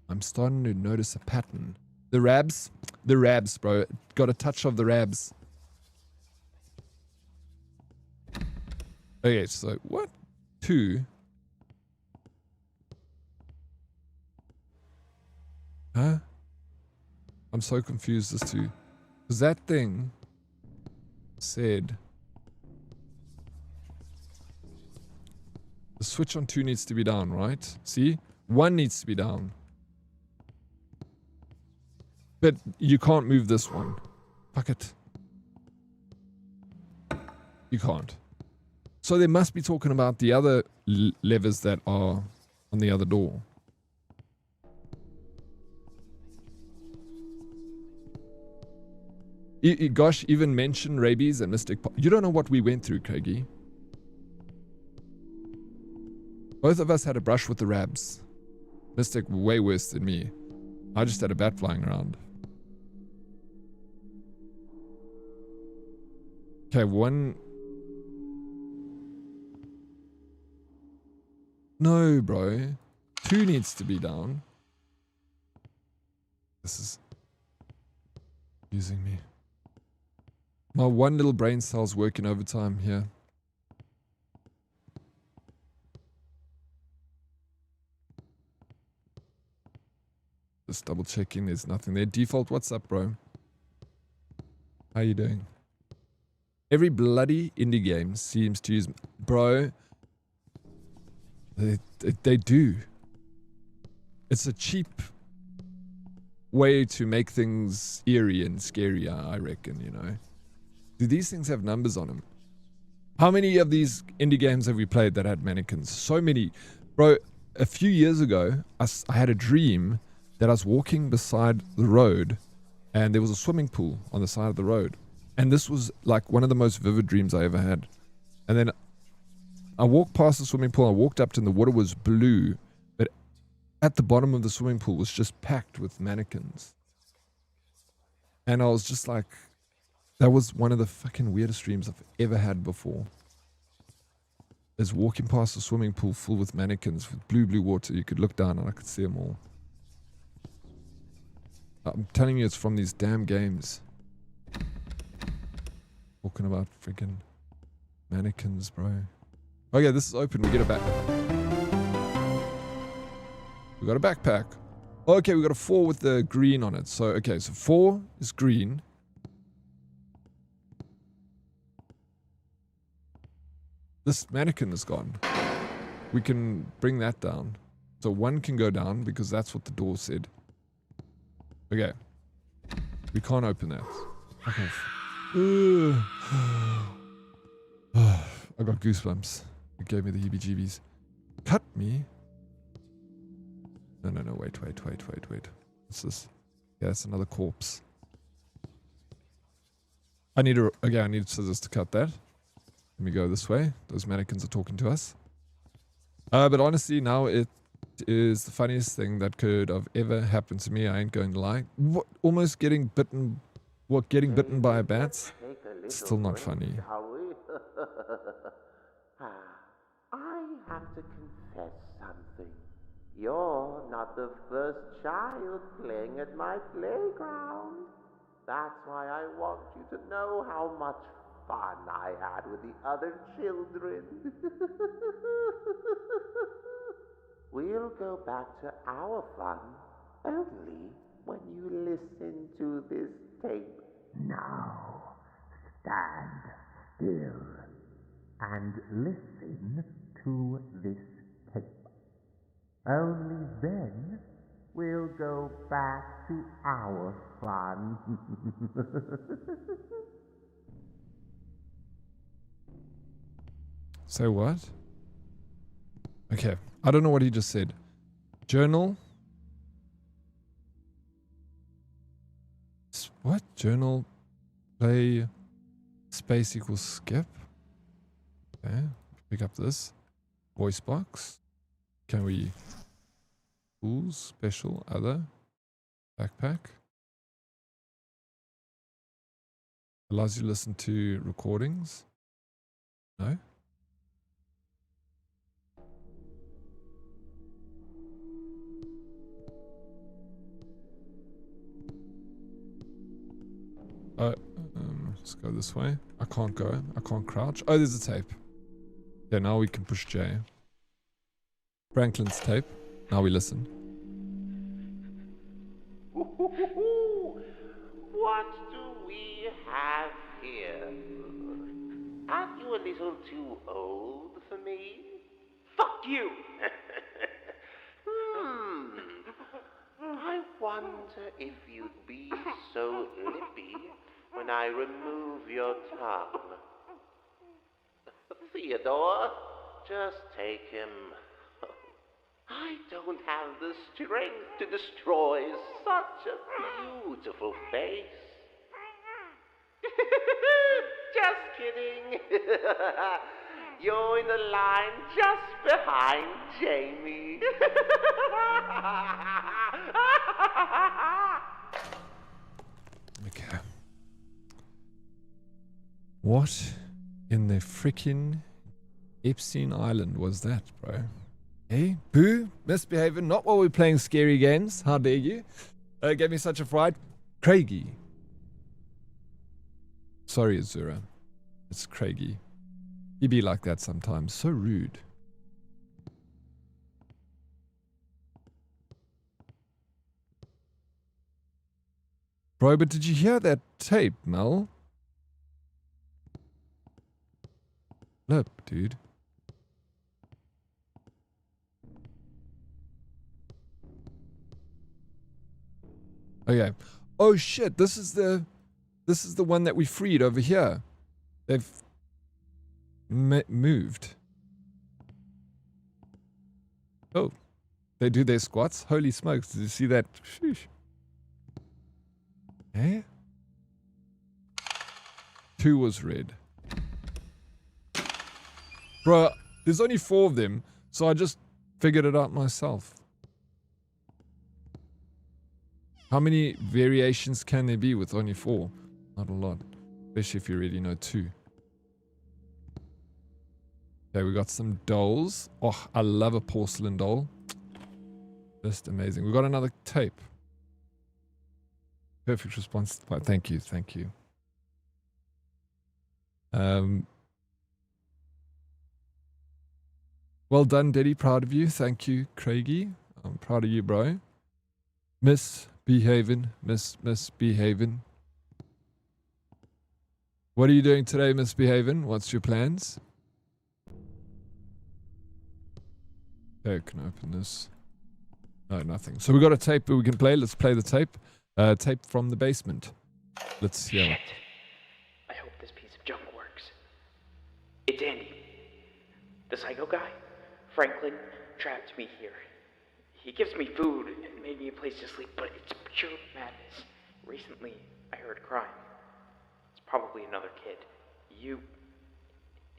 I'm starting to notice a pattern. The rabs, bro. Got a touch of the rabs. Okay, so what? 2. Huh? I'm so confused as to... Because that thing said... The switch on 2 needs to be down, right? See? 1 needs to be down. But you can't move this one. Fuck it. You can't. So they must be talking about the other levers that are on the other door. Gosh, even mention rabies and Mystic... You don't know what we went through, Craigie. Both of us had a brush with the rabs. Mystic way worse than me. I just had a bat flying around. Okay, 1... No, bro. 2 needs to be down. This is... using me. My one little brain cell's working overtime here. Just double checking there's nothing there. Default, what's up, bro? How you doing? Every bloody indie game seems to use... Bro, they do. It's a cheap way to make things eerie and scarier, I reckon, you know. Do these things have numbers on them? How many of these indie games have we played that had mannequins? So many. Bro, a few years ago, I had a dream that I was walking beside the road and there was a swimming pool on the side of the road. And this was like one of the most vivid dreams I ever had. And then I walked past the swimming pool, I walked up to and the water was blue, but at the bottom of the swimming pool was just packed with mannequins. And I was just like, that was one of the fucking weirdest dreams I've ever had before. Is walking past a swimming pool full with mannequins with blue water. You could look down and I could see them all. I'm telling you, it's from these damn games. Talking about freaking mannequins, bro. Okay, this is open. We get it back. We got a backpack. Okay, we got a 4 with the green on it. So, okay, so 4 is green. this mannequin is gone. We can bring that down. So one can go down because that's what the door said. Okay. We can't open that. Okay. I got goosebumps. It gave me the heebie-jeebies. Cut me? No, wait. What's this? Yeah, it's another corpse. I need scissors to cut that. Let me go this way. Those mannequins are talking to us. But honestly, now it is the funniest thing that could have ever happened to me. I ain't going to lie. What, almost getting bitten. What, getting bitten by a bat? Still not funny. I have to confess something. You're not the first child playing at my playground. That's why I want you to know how much fun I had with the other children. We'll go back to our fun only when you listen to this tape. Now, stand still and listen to this tape. Only then we'll go back to our fun. Say what? Okay. I don't know what he just said. Journal. What? Journal. Play. Space equals skip. Okay. Pick up this. Voice box. Can we... Tools. Special. Other. Backpack. Allows you to listen to recordings. No. Let's go this way. I can't go. I can't crouch. Oh, there's a tape. Yeah, now we can push J. Franklin's tape. Now we listen. What do we have here? Aren't you a little too old for me? Fuck you! I wonder if you'd be so lippy when I remove your tongue. Theodore, just take him. I don't have the strength to destroy such a beautiful face. Just kidding. You're in the line just behind Jamie. Okay. What in the frickin' Epstein Island was that, bro? Hey, boo, misbehaving, not while we're playing scary games. How dare you? Gave me such a fright. Craigie. Sorry, Azura. It's Craigie. He be like that sometimes. So rude. Bro, but did you hear that tape, Mel? Look, dude. Okay. Oh shit, this is the one that we freed over here. They've moved. Oh. They do their squats. Holy smokes, did you see that? Sheesh. Eh? 2 was red. Bro, there's only 4 of them, so I just figured it out myself. How many variations can there be with only 4? Not a lot. Especially if you already know 2. Okay, we got some dolls. Oh, I love a porcelain doll. Just amazing. We got another tape. Perfect response. Thank you, thank you. Well done, Diddy. Proud of you. Thank you, Craigie. I'm proud of you, bro. Misbehaving. Misbehaving. What are you doing today, misbehaving? What's your plans? Okay, can I open this? No, nothing. So we got a tape we can play. Let's play the tape. Tape from the basement. Let's hear it. Shit. I hope this piece of junk works. It's Andy. The psycho guy. Franklin trapped me here. He gives me food and made me a place to sleep, but it's pure madness. Recently, I heard crying. It's probably another kid.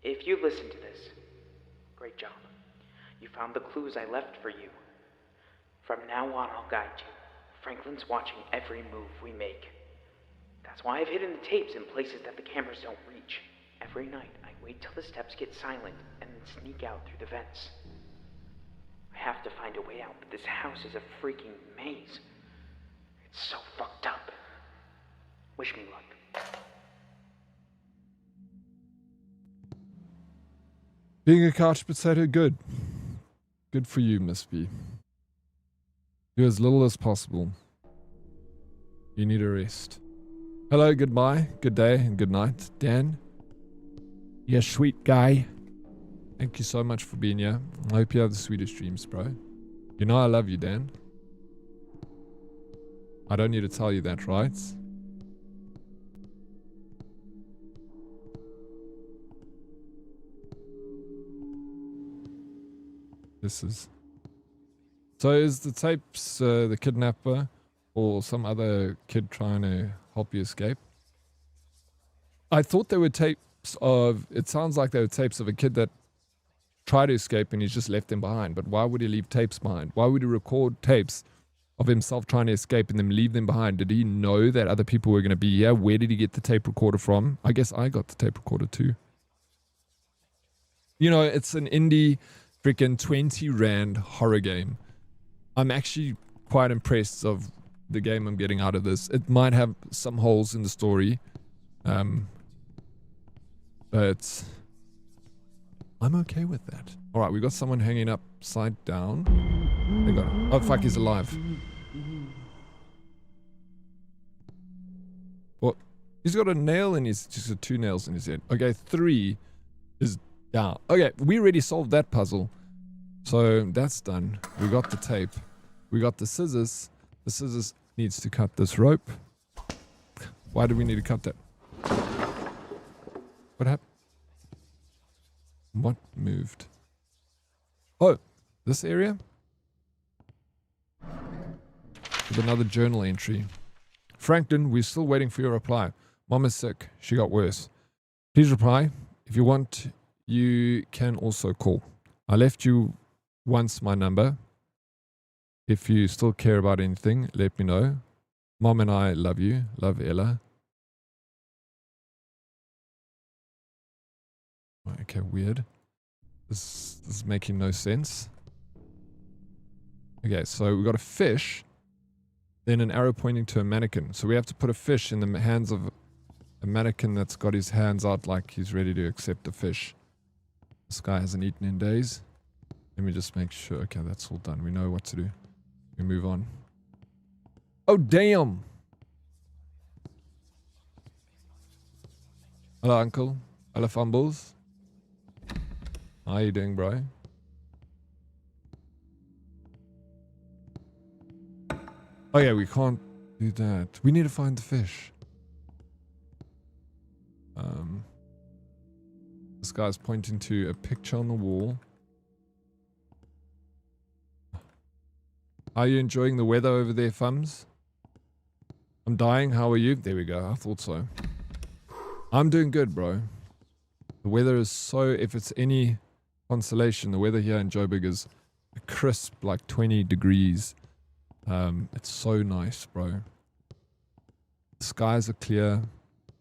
If you listen to this, great job. You found the clues I left for you. From now on, I'll guide you. Franklin's watching every move we make. That's why I've hidden the tapes in places that the cameras don't reach. Every night, I wait till the steps get silent and then sneak out through the vents. I have to find a way out, but this house is a freaking maze. It's so fucked up. Wish me luck. Being a couch potato, good. Good for you, Miss B. Do as little as possible. You need a rest. Hello, goodbye, good day, and good night. Dan? Yeah, sweet guy. Thank you so much for being here. I hope you have the sweetest dreams, bro. You know I love you, Dan. I don't need to tell you that, right? This is... So is the tapes the kidnapper or some other kid trying to help you escape? I thought they were tapes of... It sounds like they were tapes of a kid that tried to escape and he's just left them behind. But why would he leave tapes behind? Why would he record tapes of himself trying to escape and then leave them behind? Did he know that other people were going to be here? Where did he get the tape recorder from? I guess I got the tape recorder too. You know, it's an indie freaking 20 Rand horror game. I'm actually quite impressed of the game I'm getting out of this. It might have some holes in the story. But I'm okay with that. Alright, we got someone hanging upside down. They got him. Oh fuck, he's alive. What? He's got a nail in his... Just got 2 nails in his head. Okay, 3 is down. Okay, we already solved that puzzle. So that's done. We got the tape. We got the scissors. The scissors needs to cut this rope. Why do we need to cut that? What happened? What moved? Oh, this area? With another journal entry. Franklin, we're still waiting for your reply. Mom is sick. She got worse. Please reply. If you want, you can also call. I left you once my number. If you still care about anything, let me know. Mom and I love you. Love, Ella. Okay, weird. This is making no sense. Okay, so we got a fish, then an arrow pointing to a mannequin. So we have to put a fish in the hands of a mannequin that's got his hands out like he's ready to accept a fish. This guy hasn't eaten in days. Let me just make sure. Okay, that's all done. We know what to do. We move on. Oh, damn! Hello, uncle. Hello, Fumbles. How are you doing, bro? Oh yeah, we can't do that. We need to find the fish. This guy's pointing to a picture on the wall. Are you enjoying the weather over there, Fums? I'm dying. How are you? There we go. I thought so. I'm doing good, bro. The weather is so... If it's any consolation, the weather here in Joburg is crisp, like 20 degrees. It's so nice, bro. The skies are clear.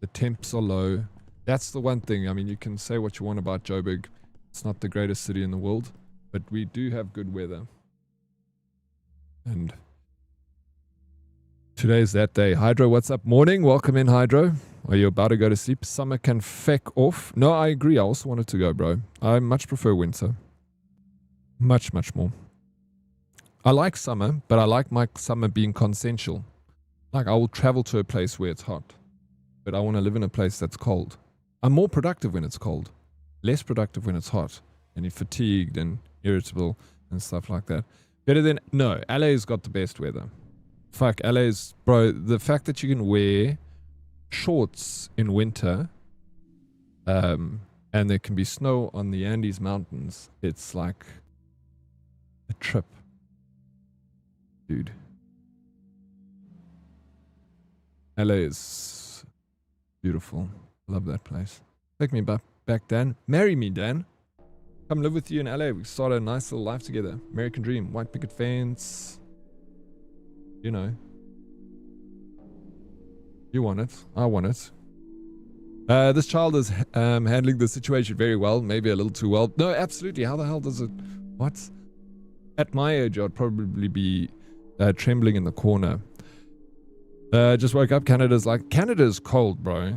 The temps are low. That's the one thing. I mean, you can say what you want about Joburg. It's not the greatest city in the world, but we do have good weather. And today's that day. Hydro, what's up? Morning. Welcome in, Hydro. Are you about to go to sleep? Summer can feck off. No, I agree. I also wanted to go, bro. I much prefer winter. Much, much more. I like summer, but I like my summer being consensual. Like, I will travel to a place where it's hot, but I want to live in a place that's cold. I'm more productive when it's cold, less productive when it's hot, and you're fatigued and irritable and stuff like that. Better than, no, LA's got the best weather. Fuck, LA's, bro, the fact that you can wear shorts in winter, and there can be snow on the Andes Mountains, it's like a trip. Dude. LA is beautiful. Love that place. Take me back, Dan. Marry me, Dan. Come live with you in LA. We start a nice little life together. American dream. White picket fence. You know. You want it. I want it. This child is handling the situation very well. Maybe a little too well. No, absolutely. How the hell does it... What? At my age, I'd probably be trembling in the corner. Just woke up. Canada's cold, bro.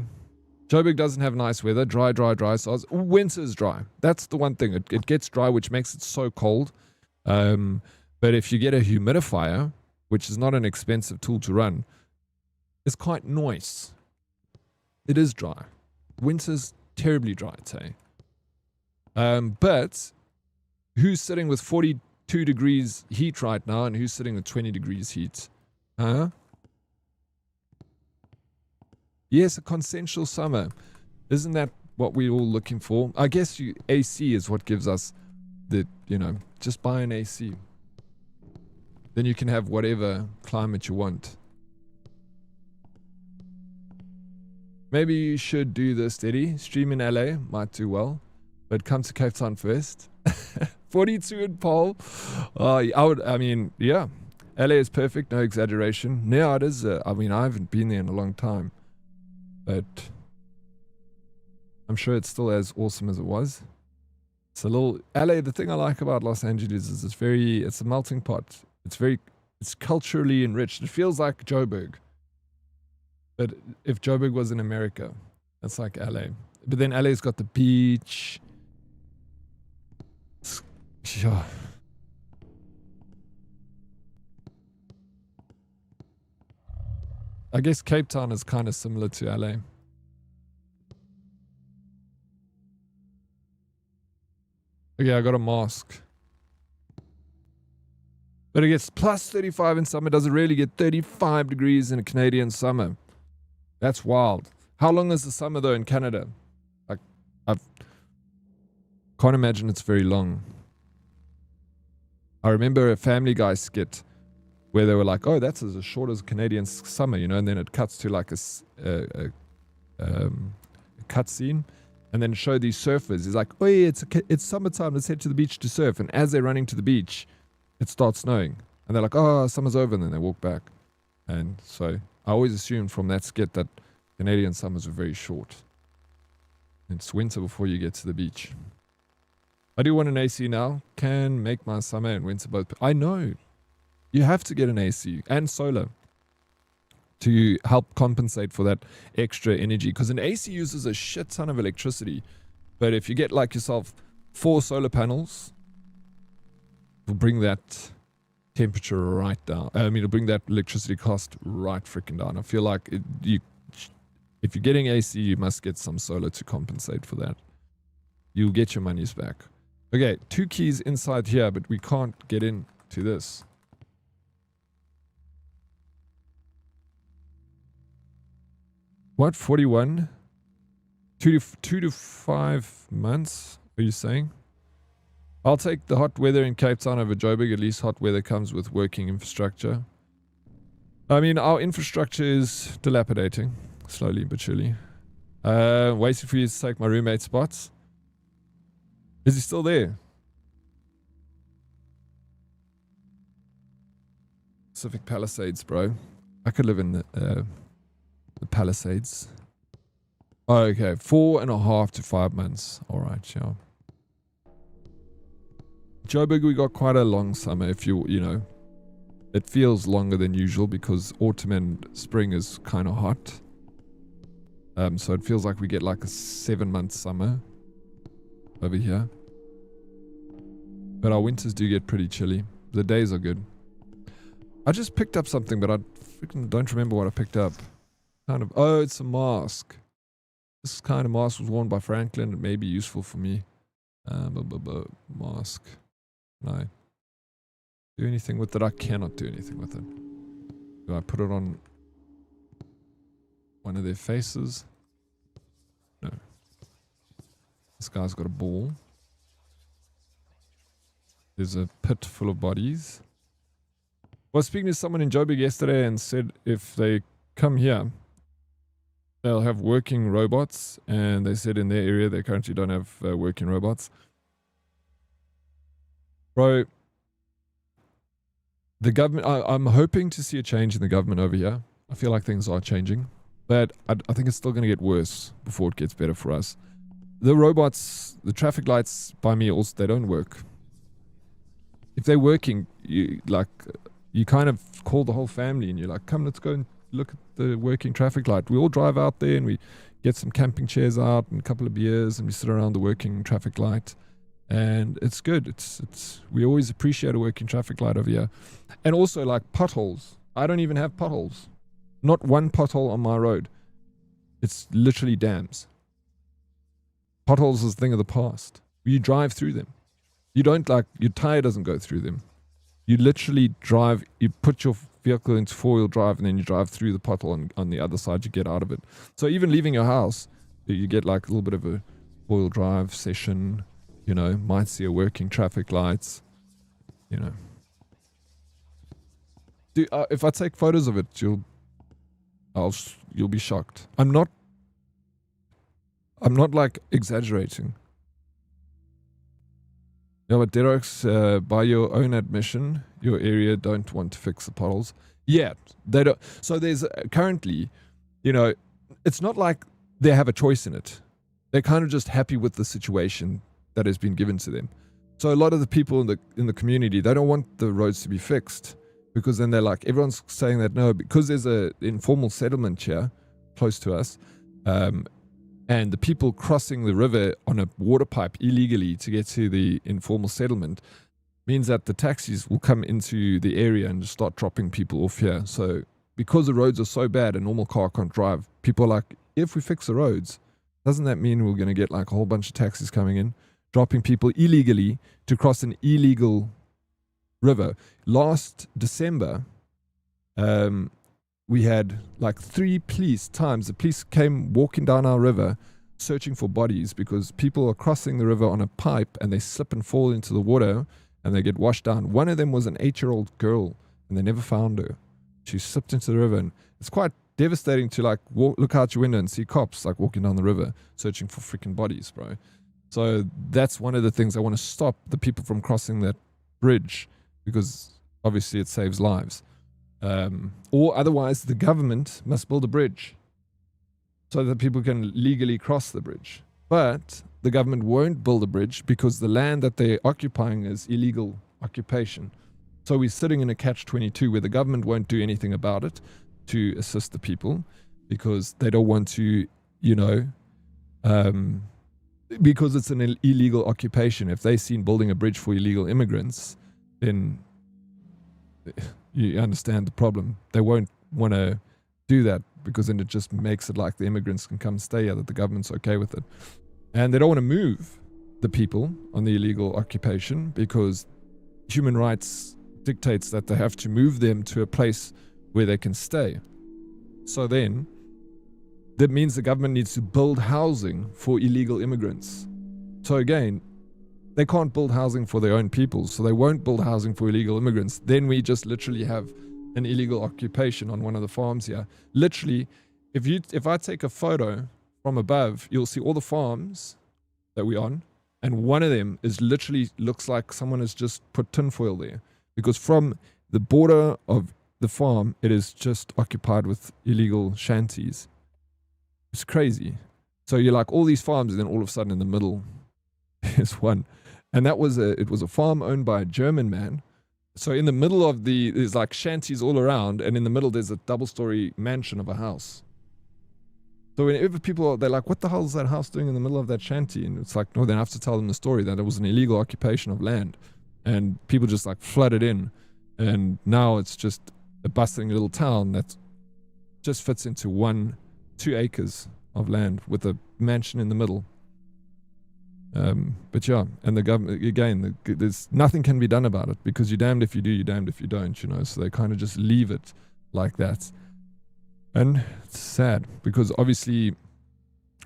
Joburg doesn't have nice weather. Dry. So winter's dry. That's the one thing. It gets dry, which makes it so cold. But if you get a humidifier, which is not an expensive tool to run, it's quite nice. It is dry. Winter's terribly dry, I'd say. But who's sitting with 42 degrees heat right now, and who's sitting with 20 degrees heat? Huh? Yes, a consensual summer. Isn't that what we're all looking for? I guess AC is what gives us the, just buy an AC. Then you can have whatever climate you want. Maybe you should do this, Eddie. Stream in LA, might do well. But come to Cape Town first. 42 in Paul. Yeah. LA is perfect, no exaggeration. Yeah, it is. I haven't been there in a long time. But I'm sure it's still as awesome as it was. It's a little... LA, the thing I like about Los Angeles is it's a melting pot. It's culturally enriched. It feels like Joburg. But if Joburg was in America, that's like LA. But then LA's got the beach. Yeah. I guess Cape Town is kind of similar to LA. Okay, I got a mask. But it gets plus 35 in summer. Does it really get 35 degrees in a Canadian summer? That's wild. How long is the summer though in Canada? I can't imagine it's very long. I remember a Family Guy skit where they were like, oh, that's as short as Canadian summer, and then it cuts to like a cut scene, and then show these surfers. He's like, oh yeah, it's summertime, let's head to the beach to surf. And as they're running to the beach, it starts snowing. And they're like, oh, summer's over, and then they walk back. And so I always assumed from that skit that Canadian summers are very short. It's winter before you get to the beach. I do want an AC now. Can make my summer and winter both. I know. You have to get an AC and solar to help compensate for that extra energy. Because an AC uses a shit ton of electricity. But if you get like yourself 4 solar panels, it'll bring that temperature right down. It'll bring that electricity cost right freaking down. I feel like if you're getting AC, you must get some solar to compensate for that. You'll get your monies back. Okay, 2 keys inside here, but we can't get into this. What, 41? 2 to 5 months, are you saying? I'll take the hot weather in Cape Town over Joburg. At least hot weather comes with working infrastructure. Our infrastructure is dilapidating, slowly but surely. Waiting for you to take my roommate spots. Is he still there? Pacific Palisades, bro. I could live in the Palisades. Oh, okay, 4.5 to 5 months. All right, yeah. Joburg, we got quite a long summer. If it feels longer than usual because autumn and spring is kind of hot. So it feels like we get like a 7-month summer over here. But our winters do get pretty chilly. The days are good. I just picked up something, but I freaking don't remember what I picked up. Oh, it's a mask. This kind of mask was worn by Franklin. It may be useful for me. Mask. No. do anything with it? I cannot do anything with it. Do I put it on one of their faces? No. This guy's got a ball. There's a pit full of bodies. I was speaking to someone in Joburg yesterday and said if they come here, they'll have working robots. And they said in their area they currently don't have working robots. Bro, the government, I'm hoping to see a change in the government over here. I feel like things are changing. But I think it's still going to get worse before it gets better for us. The robots, the traffic lights by me also, they don't work. If they're working, you kind of call the whole family and you're like, come, let's go and look at the working traffic light. We all drive out there and we get some camping chairs out and a couple of beers and we sit around the working traffic light. And it's good. We always appreciate a working traffic light over here. And also like potholes. I don't even have potholes. Not one pothole on my road. It's literally dams. Potholes is a thing of the past. You drive through them. You don't your tire doesn't go through them. You literally drive, you put your vehicle into four-wheel drive and then you drive through the pothole and on the other side you get out of it. So even leaving your house, you get like a little bit of a four-wheel drive session, you know, might see a working traffic lights, you know. If I take photos of it, you'll be shocked. I'm not like exaggerating. Yeah, but Dead Oryx, by your own admission, your area don't want to fix the potholes. Yeah, they don't. So there's currently, you know, it's not like they have a choice in it. They're kind of just happy with the situation that has been given to them. So a lot of the people in the community, they don't want the roads to be fixed because then they're like, everyone's saying that no, because there's a informal settlement here close to us, and the people crossing the river on a water pipe illegally to get to the informal settlement means that the taxis will come into the area and just start dropping people off here. So because the roads are so bad a normal car can't drive, people are like, if we fix the roads, doesn't that mean we're going to get like a whole bunch of taxis coming in, dropping people illegally to cross an illegal river? Last December, we had like 3 police times. The police came walking down our river searching for bodies because people are crossing the river on a pipe and they slip and fall into the water and they get washed down. One of them was an 8-year-old girl and they never found her. She slipped into the river, and it's quite devastating to like look out your window and see cops like walking down the river searching for freaking bodies, bro. So that's one of the things I want to stop the people from crossing that bridge because obviously it saves lives. Or otherwise the government must build a bridge so that people can legally cross the bridge. But the government won't build a bridge because the land that they're occupying is illegal occupation. So we're sitting in a catch-22 where the government won't do anything about it to assist the people because they don't want to, you know, because it's an illegal occupation. If they've seen building a bridge for illegal immigrants, then you understand the problem. They won't want to do that because then it just makes it like the immigrants can come stay here, that the government's okay with it. And they don't want to move the people on the illegal occupation because human rights dictates that they have to move them to a place where they can stay. So then, that means the government needs to build housing for illegal immigrants. So again, they can't build housing for their own people, so they won't build housing for illegal immigrants. Then we just literally have an illegal occupation on one of the farms here. Literally, if I take a photo from above, you'll see all the farms that we're on, and one of them is literally looks like someone has just put tinfoil there. Because from the border of the farm, it is just occupied with illegal shanties. It's crazy. So you're like all these farms, and then all of a sudden in the middle is one. And it was a farm owned by a German man. So in the middle of there's like shanties all around, and in the middle there's a double-story mansion of a house. So whenever they're like, what the hell is that house doing in the middle of that shanty? And it's like, no, then I have to tell them the story that it was an illegal occupation of land. And people just like flooded in. And now it's just a bustling little town that just fits into 1-2 acres of land with a mansion in the middle. But yeah, and the government, again, there's nothing can be done about it because you're damned if you do, you're damned if you don't, you know. So they kind of just leave it like that. And it's sad because obviously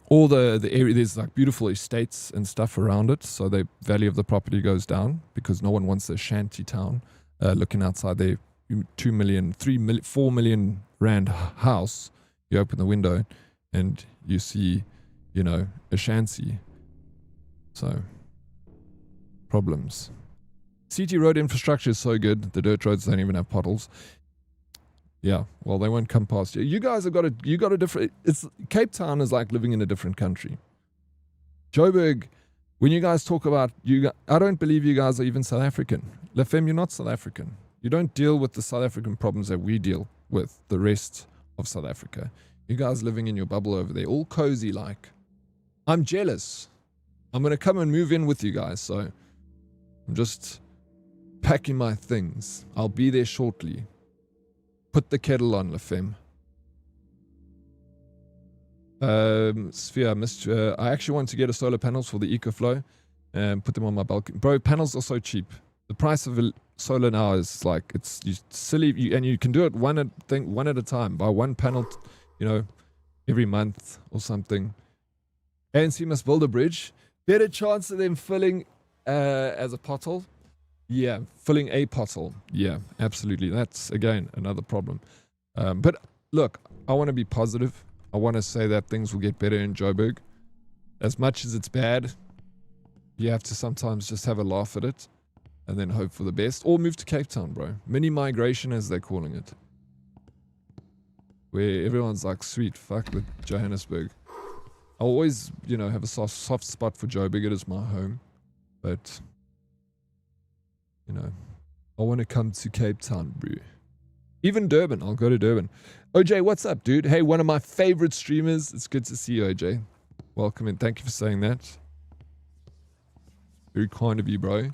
all the area, there's like beautiful estates and stuff around it. So the value of the property goes down because no one wants a shanty town looking outside their 2 million, 3 million, 4 million rand house. You open the window and you see, you know, a shanty. So, problems. CT road infrastructure is so good. The dirt roads don't even have potholes. Yeah, well, they won't come past you. You guys have got a different. It's Cape Town is like living in a different country. Joburg, when you guys talk about I don't believe you guys are even South African. La Femme, you're not South African. You don't deal with the South African problems that we deal with. The rest of South Africa. You guys living in your bubble over there, all cozy like. I'm jealous. I'm going to come and move in with you guys, so I'm just packing my things. I'll be there shortly. Put the kettle on, La Femme. Sphere, I actually want to get a solar panels for the EcoFlow and put them on my balcony. Bro, panels are so cheap. The price of a solar now is like, it's silly, and you can do it one at a time. Buy one panel, you know, every month or something. ANC must build a bridge. Better chance of them filling as a pothole. Yeah, filling a pothole. Yeah, absolutely. That's, again, another problem. But look, I want to be positive. I want to say that things will get better in Joburg. As much as it's bad, you have to sometimes just have a laugh at it and then hope for the best. Or move to Cape Town, bro. Mini migration, as they're calling it. Where everyone's like, sweet, fuck with Johannesburg. I always, you know, have a soft spot for Joburg. It is my home. But, you know, I want to come to Cape Town, bro. Even Durban. I'll go to Durban. OJ, what's up, dude? Hey, one of my favorite streamers. It's good to see you, OJ. Welcome in. Thank you for saying that. Very kind of you, bro.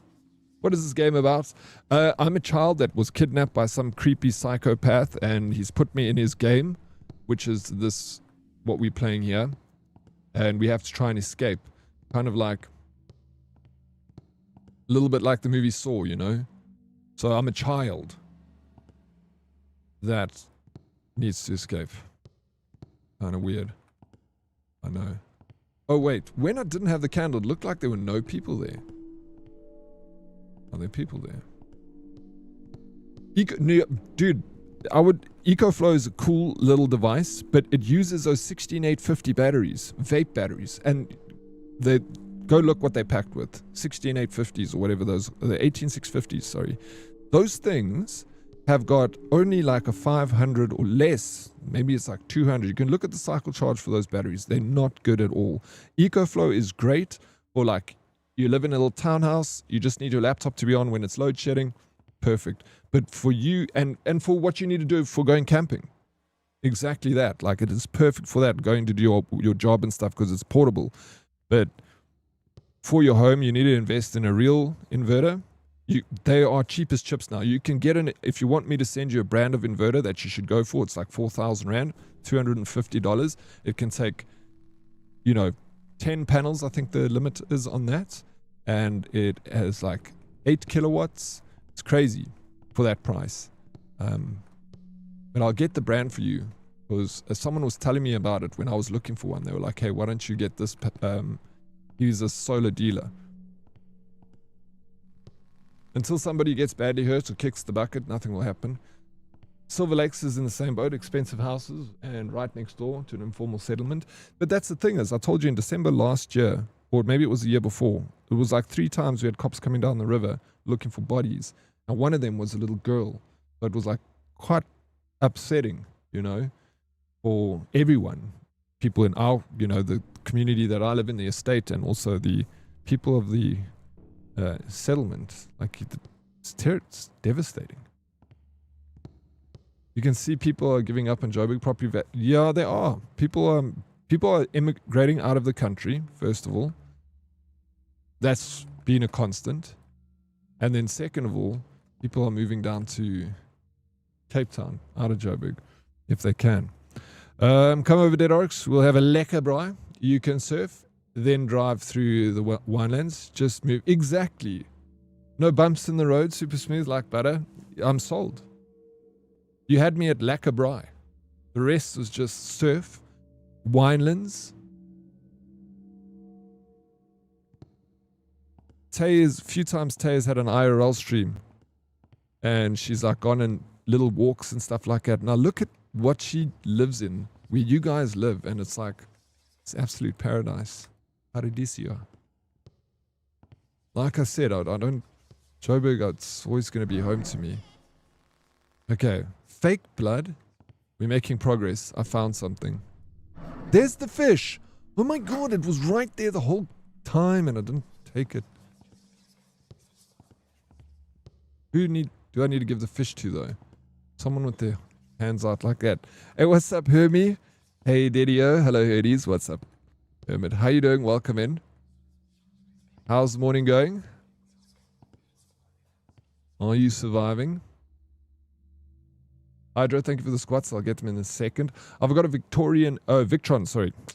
What is this game about? I'm a child that was kidnapped by some creepy psychopath, and he's put me in his game, which is this, what we're playing here. And we have to try and escape. Kind of like, a little bit like the movie Saw, you know? So I'm a child that needs to escape. Kind of weird. I know. Oh wait, when I didn't have the candle, it looked like there were no people there. Are there people there? Dude, EcoFlow is a cool little device, but it uses those 16850 batteries, vape batteries, and they go look what they packed with. 16850s or whatever those, the 18650s, sorry. Those things have got only like a 500 or less, maybe it's like 200. You can look at the cycle charge for those batteries. They're not good at all. EcoFlow is great for like, you live in a little townhouse, you just need your laptop to be on when it's load shedding, perfect. But for you, and for what you need to do for going camping, exactly that. Like it is perfect for that, going to do your job and stuff because it's portable. But for your home, you need to invest in a real inverter. They are cheap as chips now. You can get if you want me to send you a brand of inverter that you should go for, it's like 4,000 Rand, $250. It can take, 10 panels, I think the limit is on that. And it has like 8 kilowatts. It's crazy for that price. But I'll get the brand for you because someone was telling me about it when I was looking for one. They were like, hey, why don't you get this? He's a solar dealer. Until somebody gets badly hurt or kicks the bucket, nothing will happen. Silver Lakes is in the same boat, expensive houses and right next door to an informal settlement. But that's the thing is, I told you in December last year, or maybe it was the year before, it was like 3 times we had cops coming down the river looking for bodies. And one of them was a little girl. So it was like quite upsetting, for everyone. People in our, the community that I live in, the estate, and also the people of the settlement. Like it's devastating. You can see people are giving up on Joburg property. Yeah, they are. People are immigrating out of the country. First of all, that's been a constant. And then second of all, people are moving down to Cape Town, out of Joburg, if they can. Come over, Dead Oryx. We'll have a lekker braai. You can surf. then drive through the winelands. Just move. Exactly. No bumps in the road, super smooth like butter. I'm sold. You had me at Lackabry. The rest was just surf, winelands. A few times Tay has had an IRL stream. And she's like gone on little walks and stuff like that. Now look at what she lives in, where you guys live. And it's like, it's absolute paradise. Paradiso. Like I said, I don't... Joburg, it's always going to be home to me. Okay. Fake blood. We're making progress. I found something. There's the fish. Oh my god, it was right there the whole time and I didn't take it. Do I need to give the fish to though? Someone with their hands out like that. Hey, what's up, Hermie? Hey, Daddy-o. Hello, Herdies. What's up, Hermit? How you doing? Welcome in. How's the morning going? Are you surviving? Hydro, thank you for the squats. I'll get them in a second. I've got a Victron,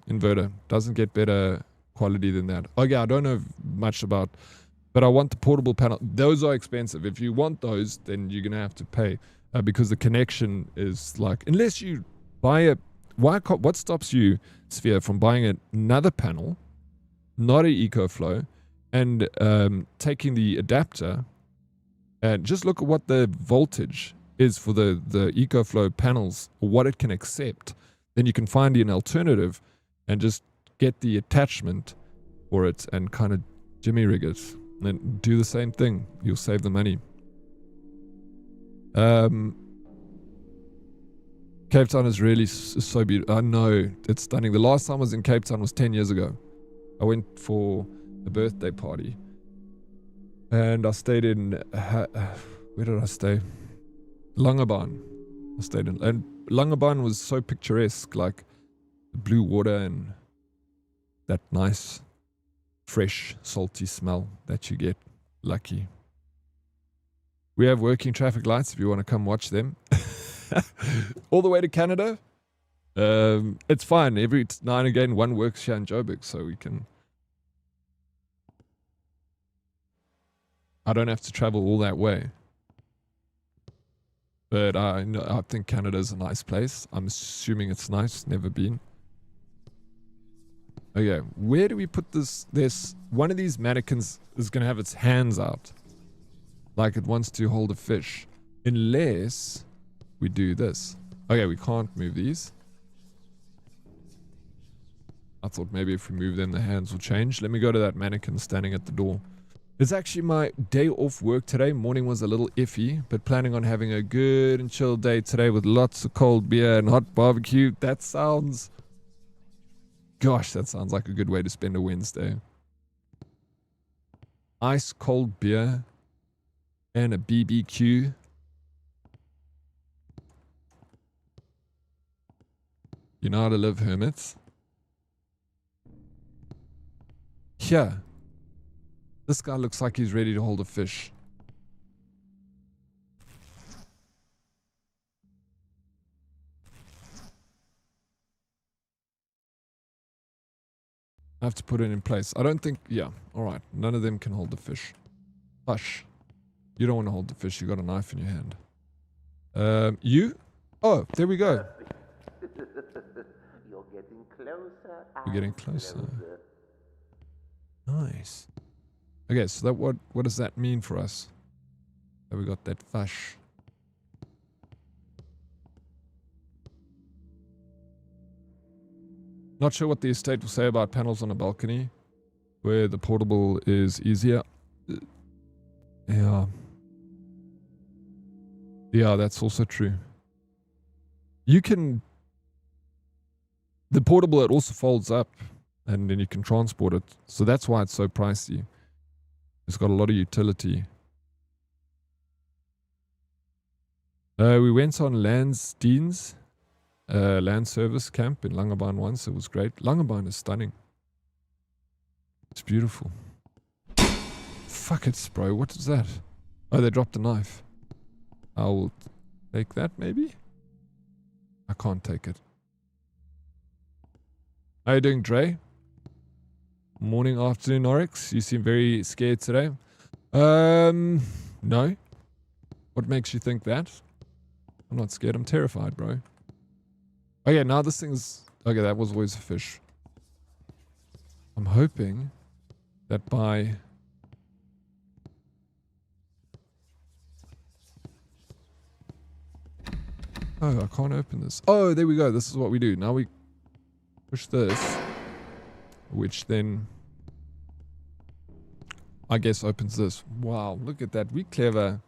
inverter. Doesn't get better quality than that. Oh yeah, I don't know much about, but I want the portable panel. Those are expensive. If you want those, then you're going to have to pay because the connection is like, unless you buy what stops you, Sphere, from buying another panel, not an EcoFlow, and taking the adapter and just look at what the voltage is for the EcoFlow panels, or what it can accept. Then you can find an alternative and just get the attachment for it and kind of jimmy rig it and do the same thing. You'll save the money. Cape Town is really so beautiful. I know, it's stunning. The last time I was in Cape Town was 10 years ago. I went for a birthday party and I stayed in where did I stay? Langebaan. I stayed in, and Langebaan was so picturesque, like the blue water and that nice fresh salty smell that you get. Lucky. We have working traffic lights if you want to come watch them. All the way to Canada. It's fine. Every now and again one works here in Joburg, so we can. I don't have to travel all that way. But I think Canada's a nice place. I'm assuming it's nice. Never been. Okay, where do we put this? There's one of these mannequins is going to have its hands out. Like it wants to hold a fish. Unless we do this. Okay, we can't move these. I thought maybe if we move them, the hands will change. Let me go to that mannequin standing at the door. It's actually my day off work today. Morning was a little iffy, but planning on having a good and chill day today with lots of cold beer and hot barbecue. That sounds... Gosh, that sounds like a good way to spend a Wednesday. Ice cold beer and a BBQ. You know how to live, hermits. Yeah. This guy looks like he's ready to hold a fish. I have to put it in place. I don't think... Yeah, alright. None of them can hold the fish. Hush. You don't want to hold the fish. You got a knife in your hand. You? Oh, there we go. You're getting closer. We're getting closer. Nice. Okay, so that what does that mean for us? That we got that fish. Not sure what the estate will say about panels on a balcony, where the portable is easier. Yeah. Yeah, that's also true. You can... The portable, it also folds up, and then you can transport it. So that's why it's so pricey. It's got a lot of utility. We went on Lansdeens, land service camp in Langebaan once. It was great. Langebaan is stunning. It's beautiful. Fuck it, bro. What is that? Oh, they dropped a knife. I'll take that, maybe? I can't take it. How you doing, Dre? Morning, afternoon, Oryx. You seem very scared today. No. What makes you think that? I'm not scared. I'm terrified, bro. Okay, now this thing's... Okay, that was always a fish. I'm hoping that by... Oh, I can't open this. Oh, there we go. This is what we do. Now we push this, which then, I guess, opens this. Wow, look at that. We clever.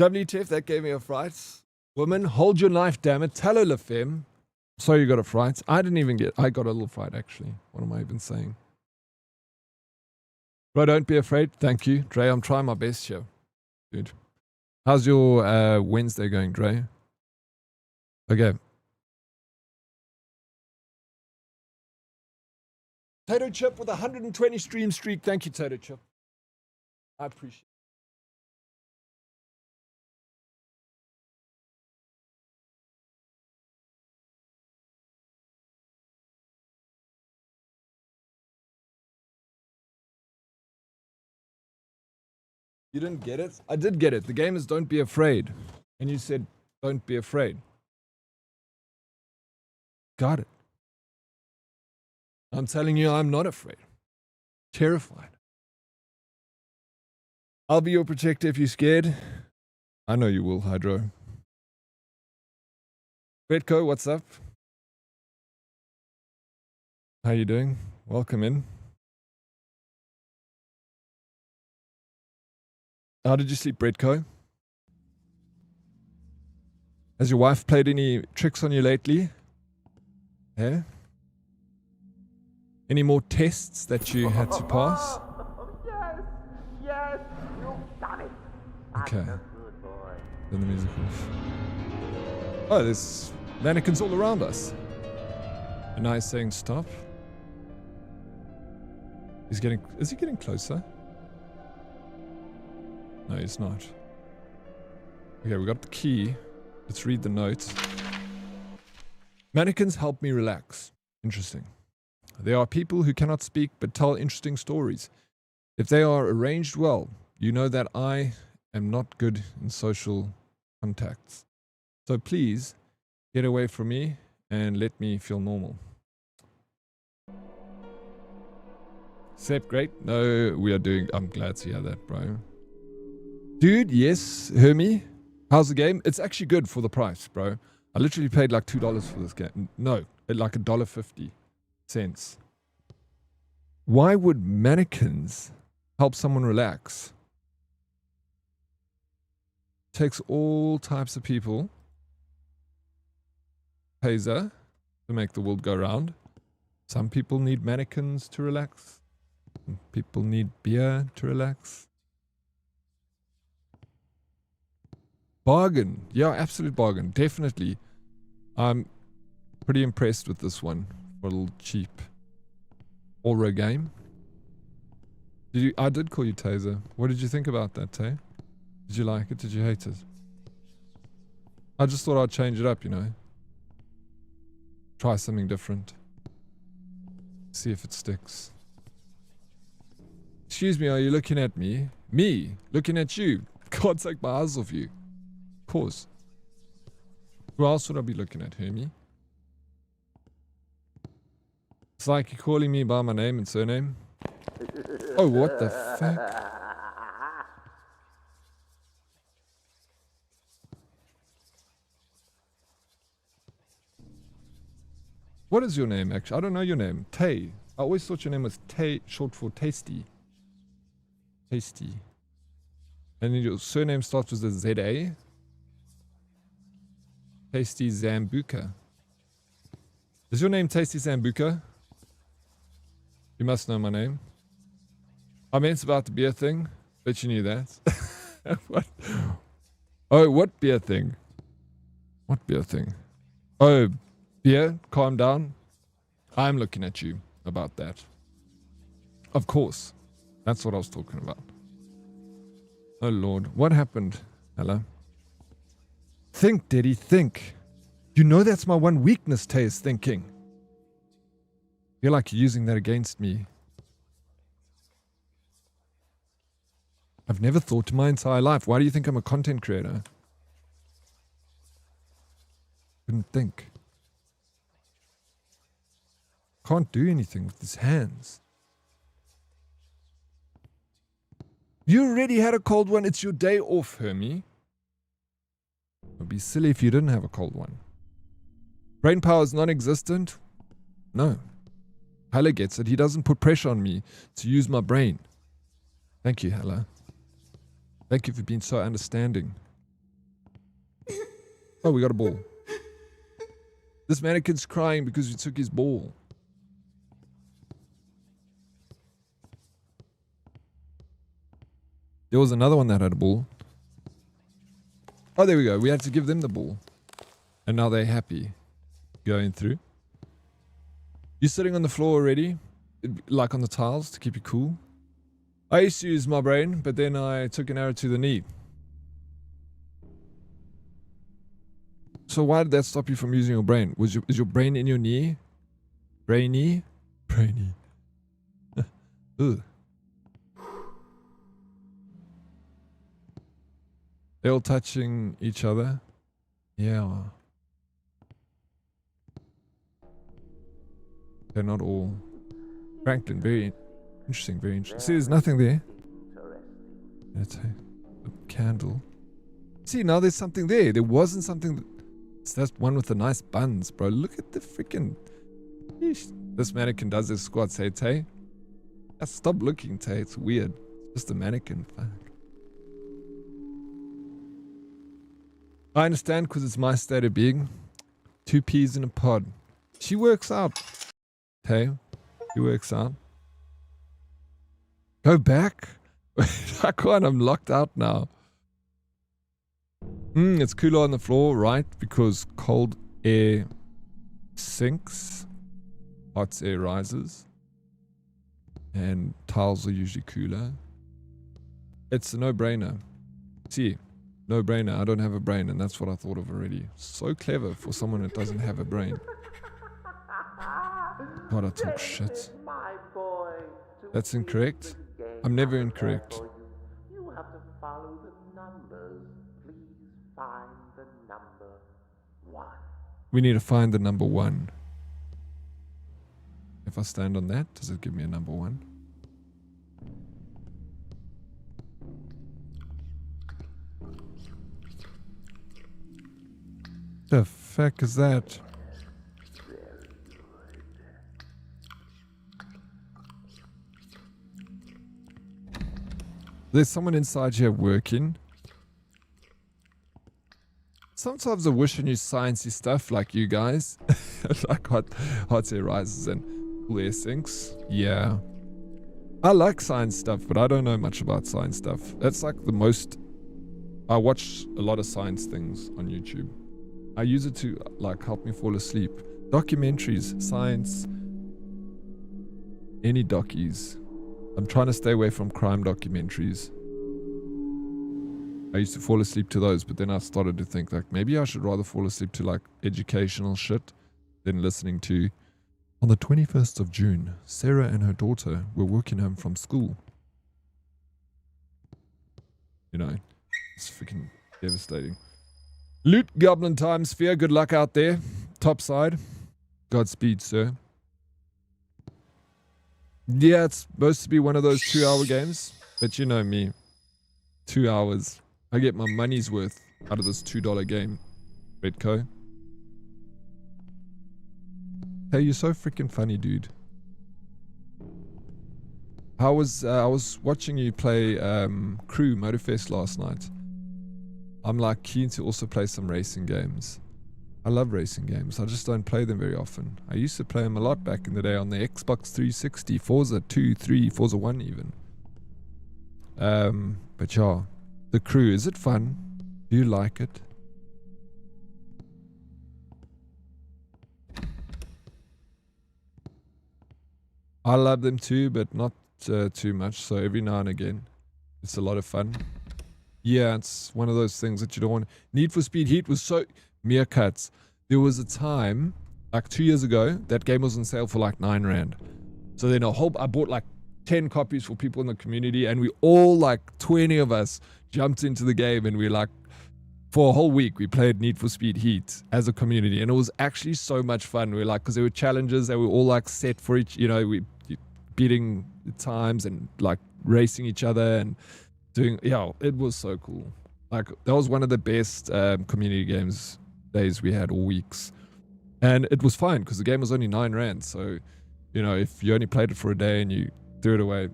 WTF, that gave me a fright. Woman, hold your knife, damn it. Hello, La Femme. Sorry you got a fright. I didn't even get... I got a little fright, actually. What am I even saying? Bro, don't be afraid. Thank you. Dre, I'm trying my best here. Dude. How's your Wednesday going, Dre? Okay. Tato Chip with a 120 stream streak. Thank you, Tato Chip. I appreciate it. You didn't get it? I did get it. The game is Don't Be Afraid. And you said, don't be afraid. Got it. I'm telling you, I'm not afraid. Terrified. I'll be your protector if you're scared. I know you will, Hydro. Redco, what's up? How you doing? Welcome in. How did you sleep, Redco? Has your wife played any tricks on you lately? Yeah? Any more tests that you had to pass? Yes, yes, you've done it. Okay. That's a good boy. Then the music off. Oh, there's mannequins all around us. And now he's saying stop. Is he getting closer? No, he's not. Okay, we got the key. Let's read the notes. Mannequins help me relax. Interesting. There are people who cannot speak but tell interesting stories. If they are arranged well, you know that I am not good in social contacts. So please, get away from me and let me feel normal. Sep, great. No, we are doing... I'm glad to hear that, bro. Dude, yes, Hermie. How's the game? It's actually good for the price, bro. I literally paid like $2 for this game. No, like $1.50. Why would mannequins help someone relax? Takes all types of people. Taser to make the world go round. Some people need mannequins to relax. Some people need beer to relax. Bargain. Yeah, absolute bargain. Definitely. I'm pretty impressed with this one for a little cheap Aura game. I did call you Taser. What did you think about that, Tay? Did you like it? Did you hate it? I just thought I'd change it up, you know. Try something different. See if it sticks. Excuse me, are you looking at me? Me? Looking at you? God, take my eyes off you. Of course. Who else would I be looking at, Hermie? It's like you're calling me by my name and surname. Oh, what the fuck? What is your name, actually? I don't know your name. Tay. I always thought your name was Tay, short for Tasty. Tasty. And then your surname starts with a Z-A. Tasty Zambuca. Is your name Tasty Zambuca? You must know my name. I meant about the beer thing, but you knew that. What? Oh, what beer thing? What beer thing? Oh, beer, calm down. I'm looking at you about that. Of course. That's what I was talking about. Oh, Lord. What happened? Hello? Think, Diddy, think. You know that's my one weakness, Tay, is thinking. You're like using that against me. I've never thought in my entire life. Why do you think I'm a content creator? Couldn't think. Can't do anything with his hands. You already had a cold one. It's your day off, Hermie. It would be silly if you didn't have a cold one. Brain power is non-existent? No. Hella gets it. He doesn't put pressure on me to use my brain. Thank you, Hella. Thank you for being so understanding. Oh, we got a ball. This mannequin's crying because we took his ball. There was another one that had a ball. Oh, there we go. We had to give them the ball. And now they're happy. Going through. You sitting on the floor already? Like on the tiles to keep you cool? I used to use my brain, but then I took an arrow to the knee. So why did that stop you from using your brain? Is your brain in your knee? Brainy? Brainy. Ugh. They're all touching each other. Yeah. They're not all. Franklin, very interesting, very interesting. See, there's nothing there. That's a candle. See, now there's something there. There wasn't something. It's that one with the nice buns, bro. Look at the freaking. This mannequin does his squats, hey, Tay? Stop looking, Tay. It's weird. It's just a mannequin. Fuck. I understand because it's my state of being. 2 peas in a pod. She works out. Tay, she works out. Go back? I can't. I'm locked out now. It's cooler on the floor, right? Because cold air sinks, hot air rises, and tiles are usually cooler. It's a no-brainer. See, no-brainer. I don't have a brain, and that's what I thought of already. So clever for someone that doesn't have a brain. God, I talk shit. That's incorrect. I'm never incorrect. You have to follow the numbers. Please find the number 1. We need to find the number 1. If I stand on that, does it give me a number 1? The fuck is that? There's someone inside here working. Sometimes I wish I knew sciencey stuff like you guys. Like hot air rises and cool air sinks. Yeah. I like science stuff, but I don't know much about science stuff. That's like the most... I watch a lot of science things on YouTube. I use it to like help me fall asleep. Documentaries, science, any dockies. I'm trying to stay away from crime documentaries. I used to fall asleep to those, but then I started to think like maybe I should rather fall asleep to like educational shit than listening to. On the 21st of June, Sarah and her daughter were walking home from school. You know, it's freaking devastating. Loot Goblin Time Sphere, good luck out there. Top side. Godspeed, sir. Yeah, it's supposed to be one of those 2-hour games, but you know me. 2 hours. I get my money's worth out of this $2 game. Redco. Hey, you're so freaking funny, dude. I was watching you play Crew Motorfest last night. I'm like keen to also play some racing games. I love racing games. I just don't play them very often. I used to play them a lot back in the day on the Xbox 360, Forza 2, 3, Forza 1 even. But yeah, the Crew, is it fun? Do you like it? I love them too, but not too much. So every now and again, it's a lot of fun. Yeah, it's one of those things that you don't want. Need for Speed Heat was so... Meerkats. There was a time, like 2 years ago, that game was on sale for like 9 Rand. So then I bought like 10 copies for people in the community, and we all, like 20 of us, jumped into the game, and we like, for a whole week, we played Need for Speed Heat as a community, and it was actually so much fun. We were like, because there were challenges that we were all like set for each, we beating the times and like racing each other and doing, it was so cool. Like, that was one of the best community games days we had, all weeks. And it was fine because the game was only 9 rand. So, if you only played it for a day and you threw it away,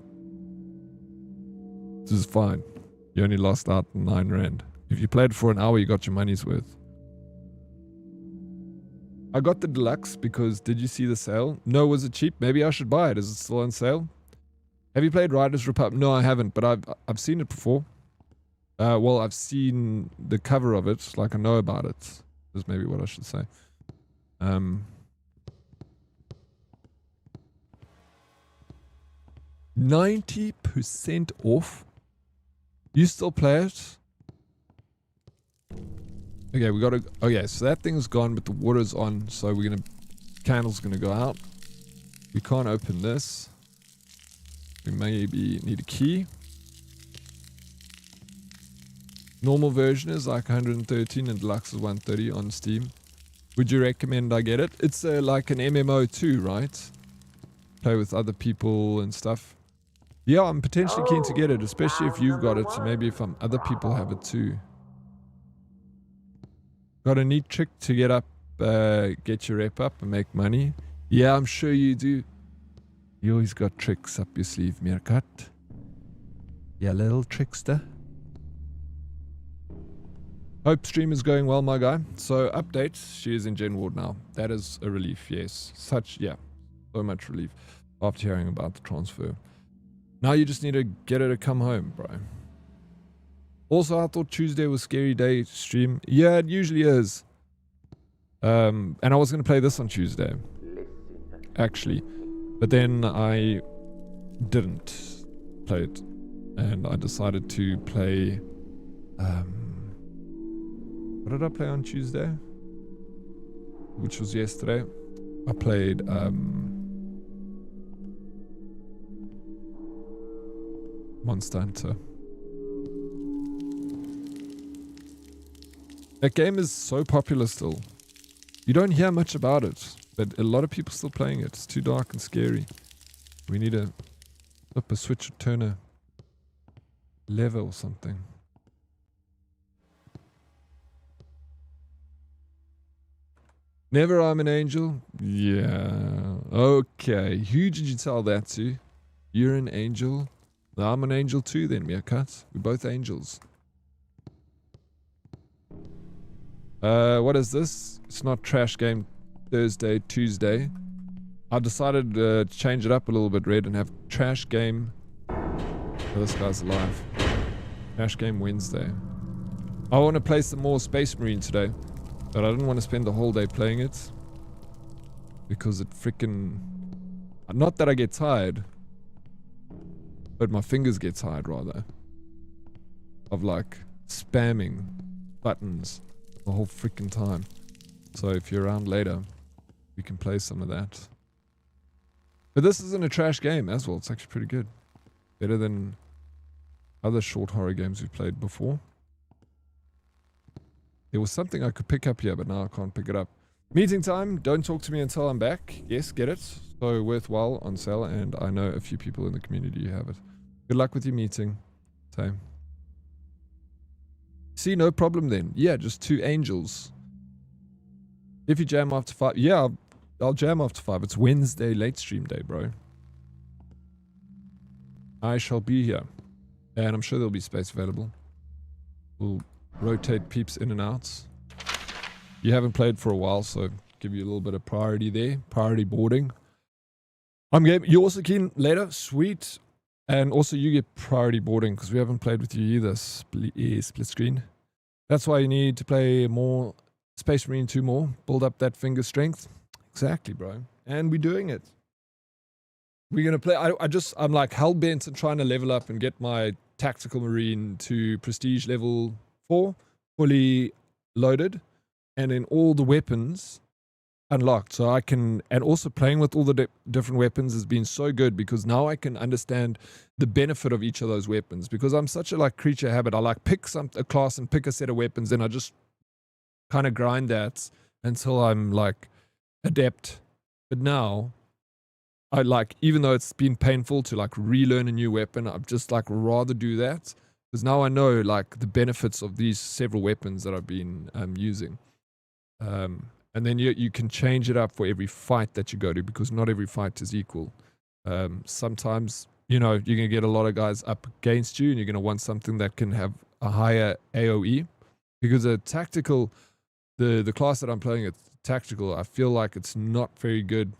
this is fine. You only lost out 9 rand. If you played for an hour, you got your money's worth. I got the deluxe because, did you see the sale? No, was it cheap? Maybe I should buy it. Is it still on sale? Have you played Riders Republic? No, I haven't, but I've seen it before. Well, I've seen the cover of it, like I know about it. Is maybe what I should say. 90% off. You still play it? Okay, we gotta. Okay, so that thing's gone, but the water's on. So we're gonna. Candle's gonna go out. We can't open this. We maybe need a key. Normal version is like 113 and deluxe is 130 on Steam. Would you recommend I get it? It's like an MMO too, right? Play with other people and stuff. Yeah, I'm potentially keen to get it, especially if you've got it. So maybe if other people have it too. Got a neat trick to get up, get your rep up and make money. Yeah, I'm sure you do. You always got tricks up your sleeve, Meerkat. Yeah, little trickster. Hope stream is going well, my guy. So, update. She is in Gen Ward now. That is a relief, yes. So much relief after hearing about the transfer. Now you just need to get her to come home, bro. Also, I thought Tuesday was scary day stream. Yeah, it usually is. And I was going to play this on Tuesday. Actually. But then I didn't play it. And I decided to play... what did I play on Tuesday? Which was yesterday. I played... Monster Hunter. That game is so popular still. You don't hear much about it, but a lot of people still playing it. It's too dark and scary. We need to flip a switch or turn a lever or something. Never I'm an angel? Yeah. Okay. Who did you tell that to? You're an angel? No, I'm an angel too then, Meerkat. We're both angels. What is this? It's not Trash Game Thursday, Tuesday. I decided to change it up a little bit, Red, and have Trash Game... Oh, this guy's alive. Trash Game Wednesday. I want to play some more Space Marine today, but I didn't want to spend the whole day playing it. Because it freaking... Not that I get tired, but my fingers get tired, rather. Of, like, spamming buttons the whole freaking time. So if you're around later, we can play some of that. But this isn't a trash game as well. It's actually pretty good. Better than other short horror games we've played before. There was something I could pick up here, but now I can't pick it up. Meeting time. Don't talk to me until I'm back. Yes, get it. So worthwhile on sale, and I know a few people in the community who have it. Good luck with your meeting. Same. See, no problem then. Yeah, just 2 angels. If you jam after 5, yeah, I'll jam after 5. It's Wednesday late stream day, bro. I shall be here. And I'm sure there'll be space available. We'll rotate peeps in and out. You haven't played for a while, so give you a little bit of priority there. Priority boarding. I'm game. You also keen later? Sweet. And also you get priority boarding because we haven't played with you either. Split screen. That's why you need to play more Space Marine 2 more. Build up that finger strength. Exactly, bro. And we're doing it. We're going to play. I'm like hell-bent on trying to level up and get my Tactical Marine to Prestige level 4. Fully loaded. And then all the weapons unlocked. So I can, and also playing with all the different weapons has been so good because now I can understand the benefit of each of those weapons, because I'm such a like creature habit. I like pick a class and pick a set of weapons, and I just kind of grind that until I'm like adept. But now I like, even though it's been painful to like relearn a new weapon, I've just like rather do that because now I know like the benefits of these several weapons that I've been using. And then you can change it up for every fight that you go to, because not every fight is equal. Sometimes, you're going to get a lot of guys up against you, and you're going to want something that can have a higher AoE. Because a tactical, the class that I'm playing, it's tactical, I feel like it's not very good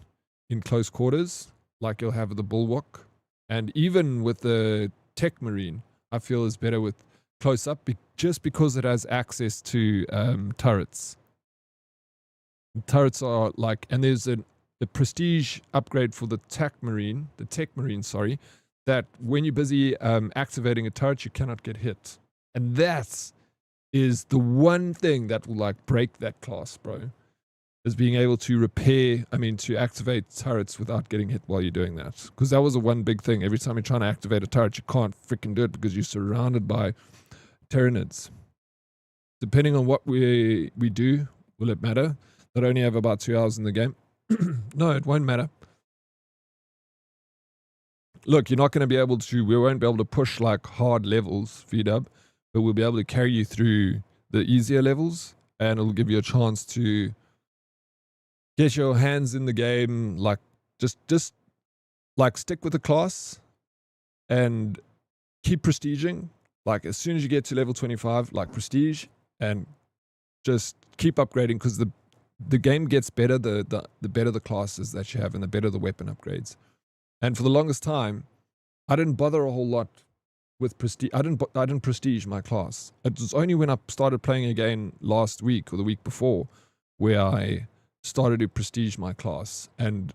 in close quarters, like you'll have the Bulwark. And even with the Tech Marine, I feel is better with close up, just because it has access to turrets. Turrets are like, and there's a prestige upgrade for the Tech Marine, that when you're busy activating a turret, you cannot get hit. And that is the one thing that will like break that class, bro. Is being able to to activate turrets without getting hit while you're doing that. Because that was the one big thing. Every time you're trying to activate a turret, you can't freaking do it because you're surrounded by Tyranids. Depending on what we do, will it matter? That only have about 2 hours in the game. No, it won't matter. Look, you're not going to be able to, we won't be able to push like hard levels, VW, but we'll be able to carry you through the easier levels, and it'll give you a chance to get your hands in the game, like just like stick with the class and keep prestiging. Like as soon as you get to level 25, like prestige, and just keep upgrading, because the game gets better the better the classes that you have and the better the weapon upgrades. And for the longest time, I didn't bother a whole lot with prestige. I didn't prestige my class. It was only when I started playing again last week or the week before where I started to prestige my class, and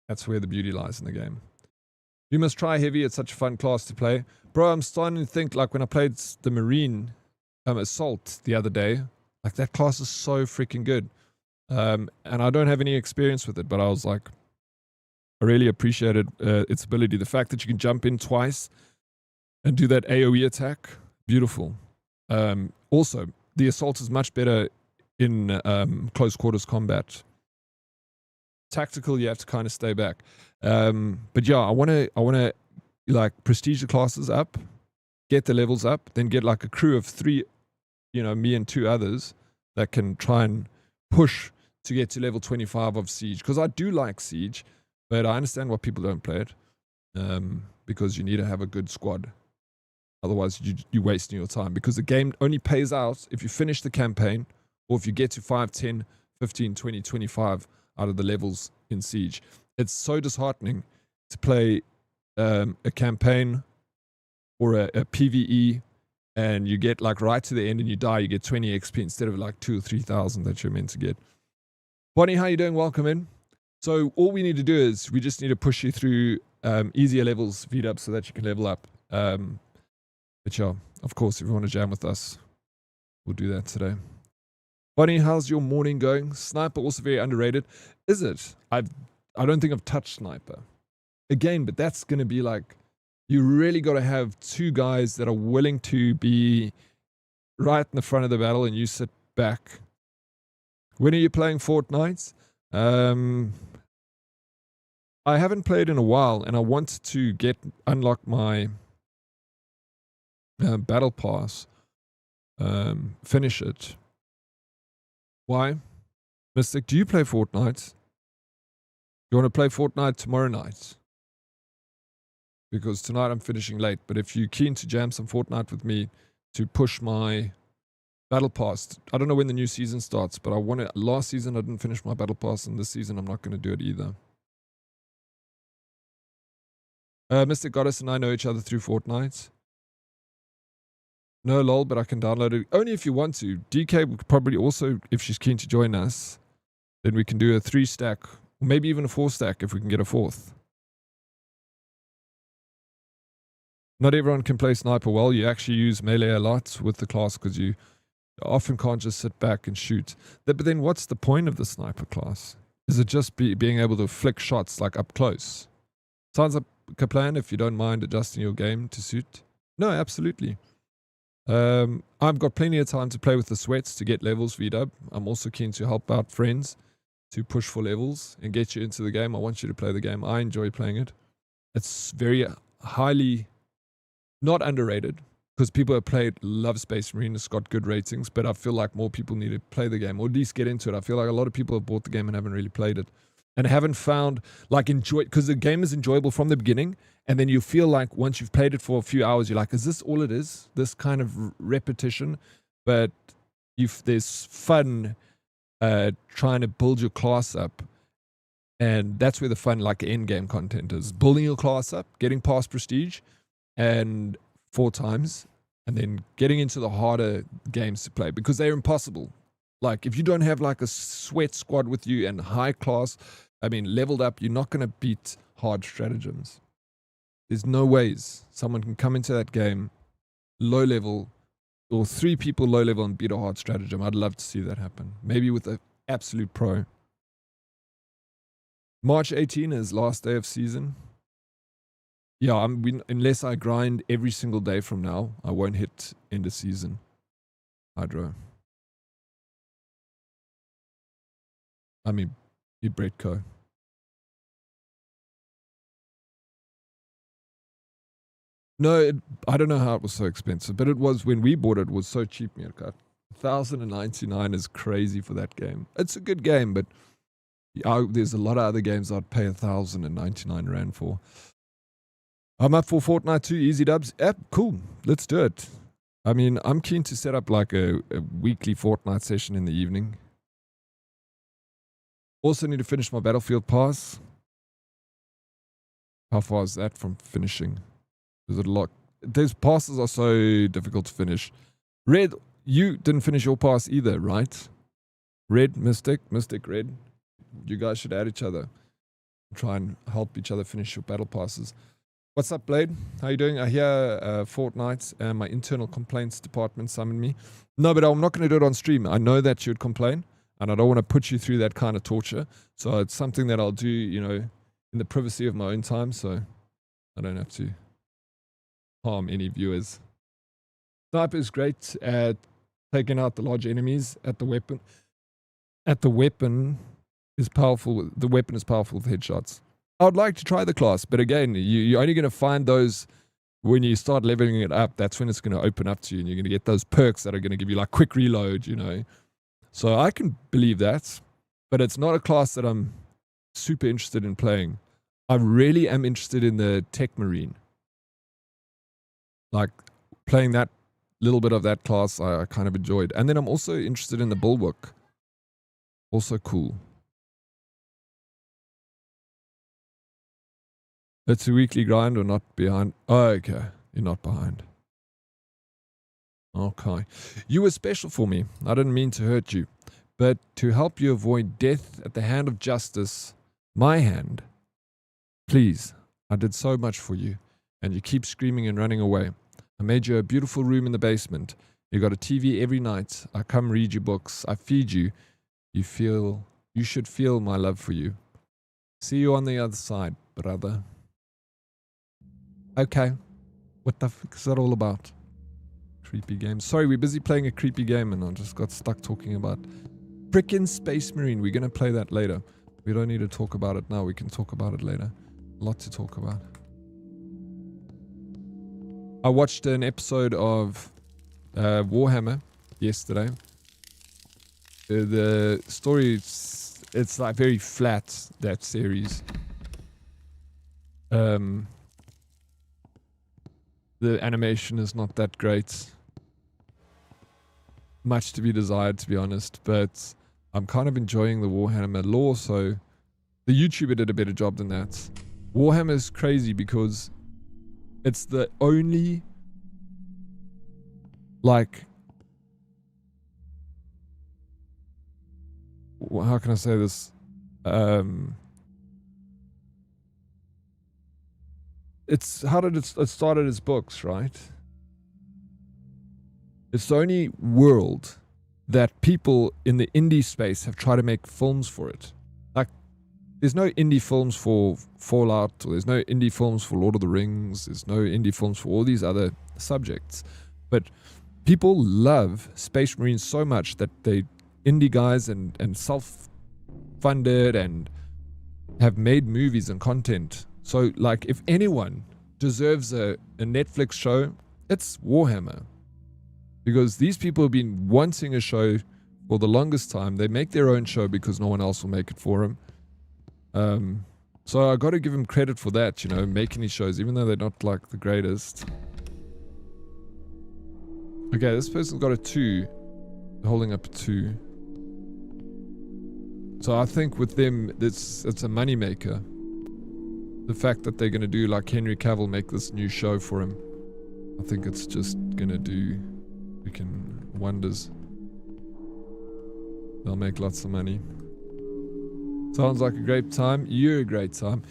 that's where the beauty lies in the game. You must try heavy. It's such a fun class to play. Bro, I'm starting to think, like when I played the Marine Assault the other day, like that class is so freaking good. And I don't have any experience with it, but I was like, I really appreciated its ability. The fact that you can jump in twice and do that AoE attack, beautiful. Also, the Assault is much better in close quarters combat. Tactical, you have to kind of stay back. But yeah, I want to like prestige the classes up, get the levels up, then get like a crew of 3, me and 2 others that can try and push to get to level 25 of Siege. Because I do like Siege, but I understand why people don't play it. Because you need to have a good squad. Otherwise, you're wasting your time. Because the game only pays out if you finish the campaign, or if you get to 5, 10, 15, 20, 25 out of the levels in Siege. It's so disheartening to play a campaign or a PvE, and you get like right to the end and you die, you get 20 XP instead of like 2,000 or 3,000 that you're meant to get. Bonnie, how you doing? Welcome in. So all we need to do is we just need to push you through easier levels, VW, so that you can level up. But yeah, of course, if you want to jam with us, we'll do that today. Bonnie, how's your morning going? Sniper, also very underrated. Is it? I don't think I've touched Sniper. Again, but that's going to be like, you really got to have 2 guys that are willing to be right in the front of the battle and you sit back. When are you playing Fortnite? I haven't played in a while, and I want to unlock my battle pass. Finish it. Why? Mystic, do you play Fortnite? You want to play Fortnite tomorrow night? Because tonight I'm finishing late, but if you're keen to jam some Fortnite with me to push my battle pass, I don't know when the new season starts, but last season I didn't finish my battle pass, and this season I'm not going to do it either. Mr. Goddess and I know each other through Fortnite. No, lol, but I can download it. Only if you want to. DK would probably also, if she's keen to join us, then we can do a 3-stack, or maybe even a 4-stack if we can get a 4th. Not everyone can play Sniper well. You actually use melee a lot with the class because you I often can't just sit back and shoot. But then what's the point of the sniper class? Is it just being able to flick shots like up close? Sounds like a plan if you don't mind adjusting your game to suit. No, absolutely. I've got plenty of time to play with the sweats to get levels, VDub. I'm also keen to help out friends to push for levels and get you into the game. I want you to play the game. I enjoy playing it. It's very highly not underrated because people have played love Space Marine. It's got good ratings, but I feel like more people need to play the game or at least get into it. I feel like a lot of people have bought the game and haven't really played it and haven't found like enjoy, because the game is enjoyable from the beginning. And then you feel like once you've played it for a few hours, you're like, is this all it is? This kind of repetition. But there's fun trying to build your class up. And that's where the fun, like end game content is. Building your class up, getting past prestige, and 4 times. And then getting into the harder games to play. Because they're impossible. Like, if you don't have like a sweat squad with you and high class, I mean, leveled up, you're not going to beat hard stratagems. There's no ways someone can come into that game low level or 3 people low level and beat a hard stratagem. I'd love to see that happen. Maybe with an absolute pro. March 18 is last day of season. Yeah, unless I grind every single day from now, I won't hit end of season. Hydro. I mean, you Bretco. No, I don't know how it was so expensive, but it was when we bought it. Was so cheap, Mirkat. 1,099 is crazy for that game. It's a good game, but there's a lot of other games I'd pay 1,099 rand for. I'm up for Fortnite 2, easy dubs. Yep, cool. Let's do it. I mean, I'm keen to set up like a weekly Fortnite session in the evening. Also need to finish my Battlefield pass. How far is that from finishing? Is it a lot? Those passes are so difficult to finish. Red, you didn't finish your pass either, right? Red, Mystic, Red. You guys should add each other. Try and help each other finish your battle passes. What's up, Blade? How you doing? I hear Fortnite and my internal complaints department summoned me. No, but I'm not going to do it on stream. I know that you'd complain, and I don't want to put you through that kind of torture. So it's something that I'll do, you know, in the privacy of my own time, so I don't have to harm any viewers. Sniper is great at taking out the large enemies at the weapon. The weapon is powerful with headshots. I would like to try the class, but again, you're only going to find those when you start leveling it up. That's when it's going to open up to you, and you're going to get those perks that are going to give you like quick reload, you know. So I can believe that, but it's not a class that I'm super interested in playing. I really am interested in the Tech Marine. Like, playing that little bit of that class, I kind of enjoyed. And then I'm also interested in the Bulwark. Also cool. It's a weekly grind or not behind? Oh, okay. You're not behind. Okay. You were special for me. I didn't mean to hurt you. But to help you avoid death at the hand of justice, my hand. Please, I did so much for you. And you keep screaming and running away. I made you a beautiful room in the basement. You got a TV every night. I come read you books. I feed you. You should feel my love for you. See you on the other side, brother. Okay. What the fuck is that all about? Creepy game. Sorry, we're busy playing a creepy game and I just got stuck talking about frickin' Space Marine. We're going to play that later. We don't need to talk about it now. We can talk about it later. A lot to talk about. I watched an episode of Warhammer yesterday. The story, it's like very flat, that series. The animation is not that great. Much to be desired, to be honest. But I'm kind of enjoying the Warhammer lore, so the YouTuber did a better job than that. Warhammer is crazy because it's the only, like, how can I say this? It's, how did it started as books, right? It's the only world that people in the indie space have tried to make films for it. Like, there's no indie films for Fallout, or there's no indie films for Lord of the Rings, there's no indie films for all these other subjects. But people love Space Marines so much that they indie guys and self-funded and have made movies and content. So, like, if anyone deserves a Netflix show, it's Warhammer. Because these people have been wanting a show for the longest time. They make their own show because no one else will make it for them. So I got to give them credit for that, you know, making these shows, even though they're not like the greatest. Okay, this person's got a 2, holding up a 2. So I think with them, it's a moneymaker. The fact that they're going to do like Henry Cavill, make this new show for him, I think it's just going to do freaking wonders. They'll make lots of money. Sounds like a great time. You're a great time.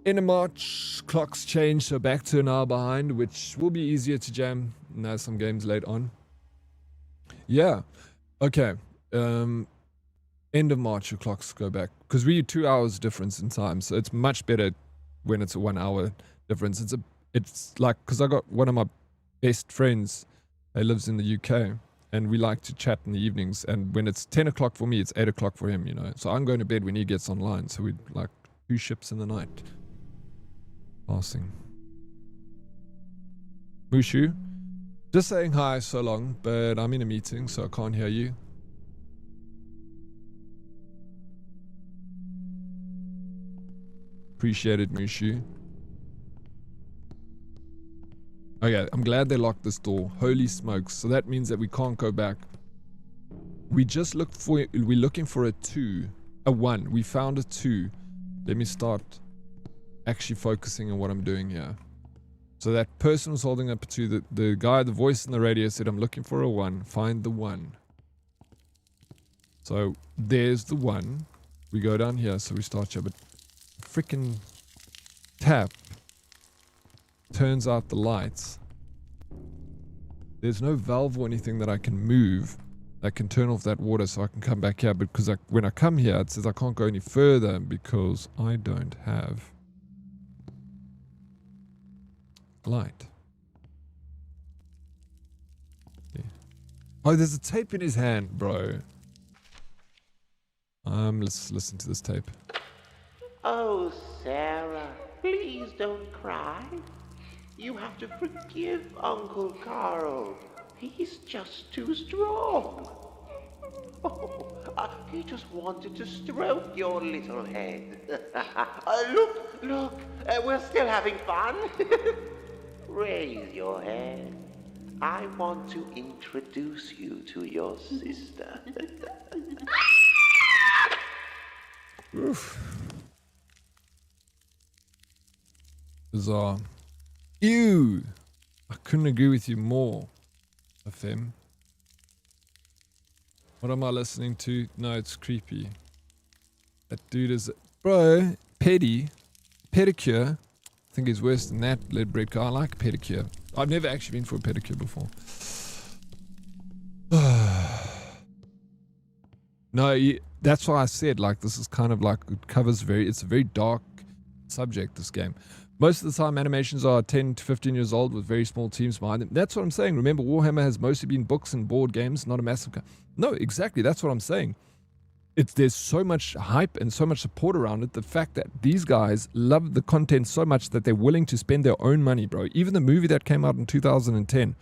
End of March, clocks change, so back to an hour behind, which will be easier to jam now some games late on. Yeah. Okay. End of March, your clocks go back. Because we're 2 hours difference in time, so it's much better when it's a 1 hour difference. It's like, because I got one of my best friends, he lives in the UK, and we like to chat in the evenings, and when it's 10 o'clock for me, it's 8 o'clock for him, you know. So I'm going to bed when he gets online, so we'd like 2 ships in the night. Passing. Mushu, just saying hi so long, but I'm in a meeting, so I can't hear you. Appreciate it, Mushu. Okay, I'm glad they locked this door. Holy smokes. So that means that we can't go back. We're looking for a 2. A 1. We found a 2. Let me start actually focusing on what I'm doing here. So that person was holding up a 2. The guy, the voice in the radio said, I'm looking for a 1. Find the 1. So there's the 1. We go down here, so we start here, but freaking tap turns out the lights. There's no valve or anything that I can move that can turn off that water so I can come back here, because when I come here it says I can't go any further because I don't have light. Yeah. Oh, there's a tape in his hand, bro. Let's listen to this tape. Oh, Sarah, please don't cry. You have to forgive Uncle Carl. He's just too strong. Oh, he just wanted to stroke your little head. Look, we're still having fun. Raise your head. I want to introduce you to your sister. Oof. Bizarre. Ew! I couldn't agree with you more, FM. What am I listening to? No, it's creepy. That dude is... Bro, pedicure. I think he's worse than that, lead bread guy. I like pedicure. I've never actually been for a pedicure before. No, that's why I said, like, this is kind of like, it covers it's a very dark subject, this game. Most of the time, animations are 10 to 15 years old with very small teams behind them. That's what I'm saying. Remember, Warhammer has mostly been books and board games, not a massive... No, exactly. That's what I'm saying. There's so much hype and so much support around it. The fact that these guys love the content so much that they're willing to spend their own money, bro. Even the movie that came out in 2010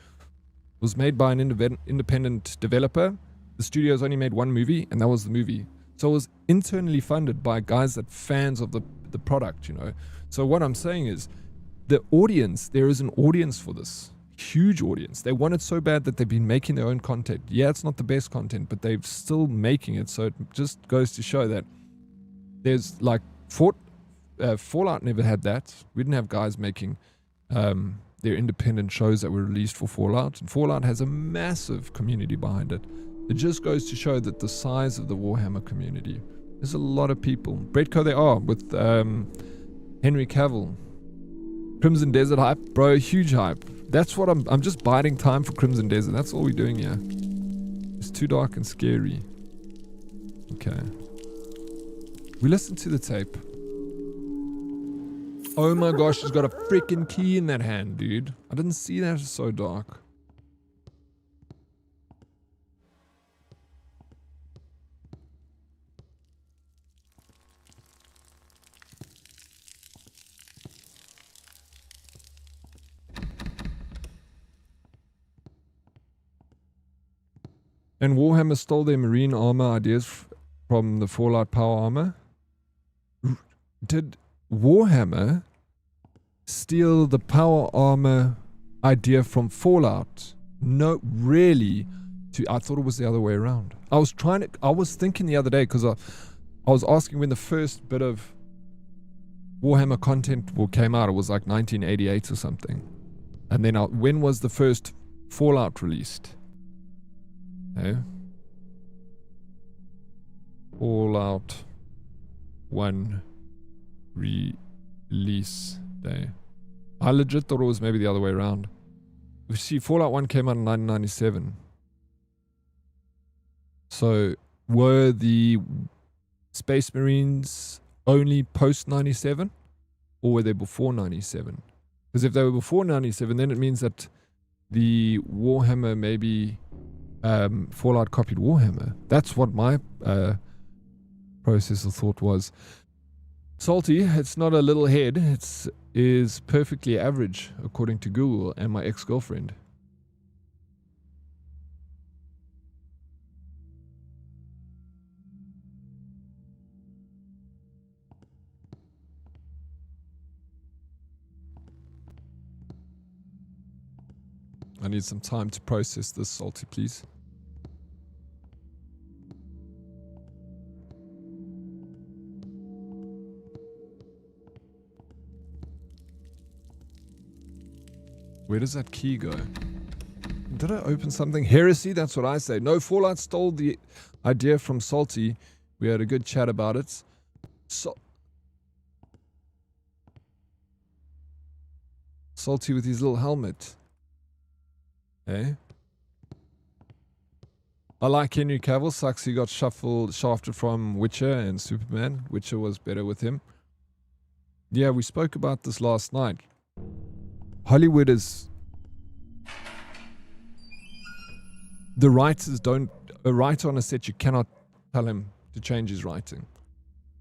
was made by an independent developer. The studio's only made one movie, and that was the movie. So it was internally funded by guys that fans of the product, you know. So what I'm saying is, the audience, there is an audience for this. Huge audience. They want it so bad that they've been making their own content. Yeah, it's not the best content, but they're still making it. So it just goes to show that there's like Fallout never had that. We didn't have guys making their independent shows that were released for Fallout. And Fallout has a massive community behind it. It just goes to show that the size of the Warhammer community. There's a lot of people. Breadco they are with Henry Cavill. Crimson Desert hype, bro, huge hype. That's what I'm just biding time for Crimson Desert. That's all we're doing here. It's too dark and scary. Okay. We listened to the tape. Oh my gosh, she's got a freaking key in that hand, dude. I didn't see that. It's so dark. And Warhammer stole their marine armor ideas from the Fallout power armor. Did Warhammer steal the power armor idea from Fallout? No, really. I thought it was the other way around. I was thinking the other day, because I was asking when the first bit of Warhammer content came out. It was like 1988 or something. And then when was the first Fallout released? Okay. Fallout 1 release day. I legit thought it was maybe the other way around. You see, Fallout 1 came out in 1997. So, were the Space Marines only post 97? Or were they before 97? Because if they were before 97, then it means that the Warhammer maybe Fallout copied Warhammer. That's what my process of thought was. Salty, it's not a little head. Is perfectly average according to Google and my ex-girlfriend. I need some time to process this, Salty, please. Where does that key go? Did I open something? Heresy, that's what I say. No, Fallout stole the idea from Salty. We had a good chat about it. Salty with his little helmet. Eh? I like Henry Cavill. Sucks he got shafted from Witcher and Superman. Witcher was better with him. Yeah, we spoke about this last night. Hollywood is... The writers don't... A writer on a set, you cannot tell him to change his writing.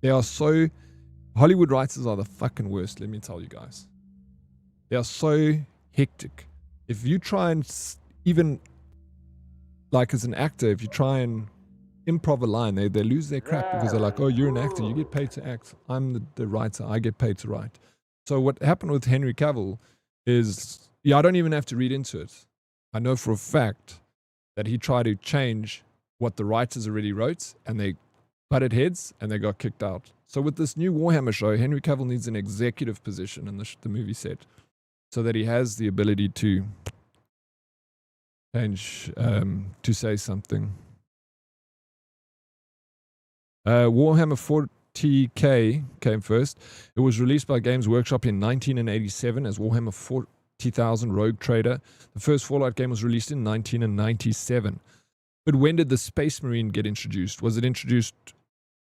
They are so... Hollywood writers are the fucking worst, let me tell you guys. They are so hectic. If you try and even... Like as an actor, if you try and improv a line, they lose their crap because they're like, oh, you're an actor, you get paid to act. I'm the writer, I get paid to write. So what happened with Henry Cavill is, yeah, I don't even have to read into it. I know for a fact that he tried to change what the writers already wrote, and they butted heads, and they got kicked out. So with this new Warhammer show, Henry Cavill needs an executive position in the movie set, so that he has the ability to change, to say something. Warhammer 40k came first. It was released by Games Workshop in 1987 as Warhammer 40,000 Rogue Trader. The first Fallout game was released in 1997. But when did the Space Marine get introduced? Was it introduced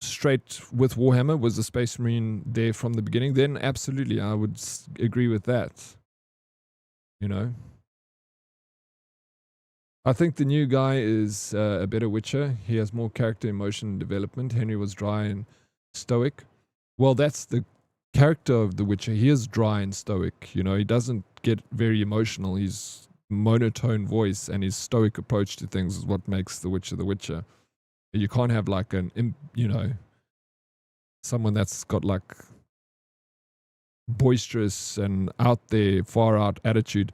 straight with Warhammer? Was the Space Marine there from the beginning? Then absolutely, I would agree with that. You know? I think the new guy is a better Witcher. He has more character, emotion, and development. Henry was dry and stoic. Well, that's the character of the Witcher. He is dry and stoic. You know, he doesn't get very emotional. His monotone voice and his stoic approach to things is what makes the Witcher the Witcher. You can't have like someone that's got like boisterous and out there, far out attitude.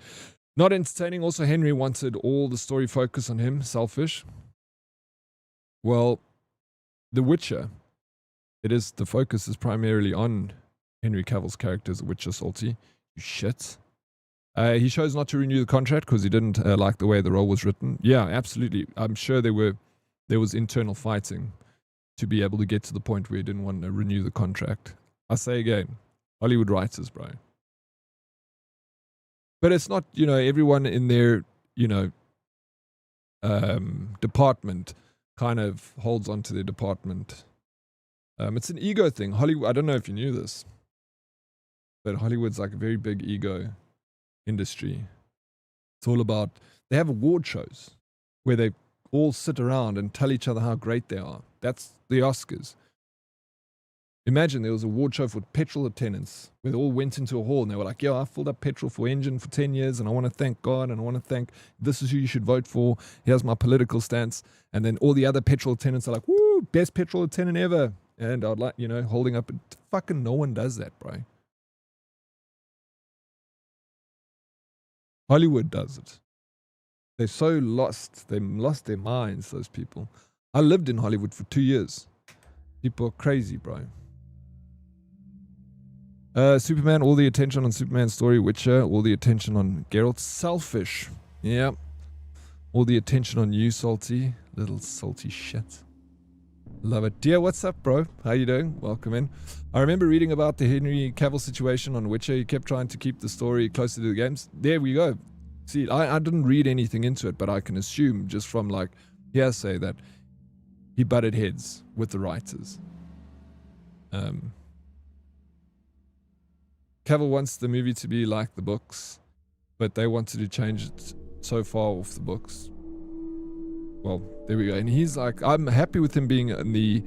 Not entertaining. Also, Henry wanted all the story focus on him. Selfish. Well, The Witcher, the focus is primarily on Henry Cavill's character as The Witcher. Salty. You shit. He chose not to renew the contract because he didn't like the way the role was written. Yeah, absolutely. I'm sure there was internal fighting to be able to get to the point where he didn't want to renew the contract. I say again, Hollywood writers, bro. But it's not, everyone in there, department kind of holds on to their department. It's an ego thing. Hollywood, I don't know if you knew this, but Hollywood's like a very big ego industry. It's all about, they have award shows where they all sit around and tell each other how great they are. That's the Oscars. Imagine there was an award show for petrol attendants where they all went into a hall and they were like, I filled up petrol for engine for 10 years and I want to thank God and I want to thank, this is who you should vote for. Here's my political stance. And then all the other petrol attendants are like, woo, best petrol attendant ever. And I'd like, holding up, fucking no one does that, bro. Hollywood does it. They're so lost. They lost their minds, those people. I lived in Hollywood for 2 years. People are crazy, bro. Superman, all the attention on Superman's story. Witcher, all the attention on Geralt. Selfish. Yeah. All the attention on you, salty. Little salty shit. Love it. Dear, what's up, bro? How you doing? Welcome in. I remember reading about the Henry Cavill situation on Witcher. He kept trying to keep the story closer to the games. There we go. See, I didn't read anything into it, but I can assume just from like hearsay that he butted heads with the writers. Cavill wants the movie to be like the books, but they wanted to change it so far off the books. Well, there we go. And he's like, I'm happy with him being in the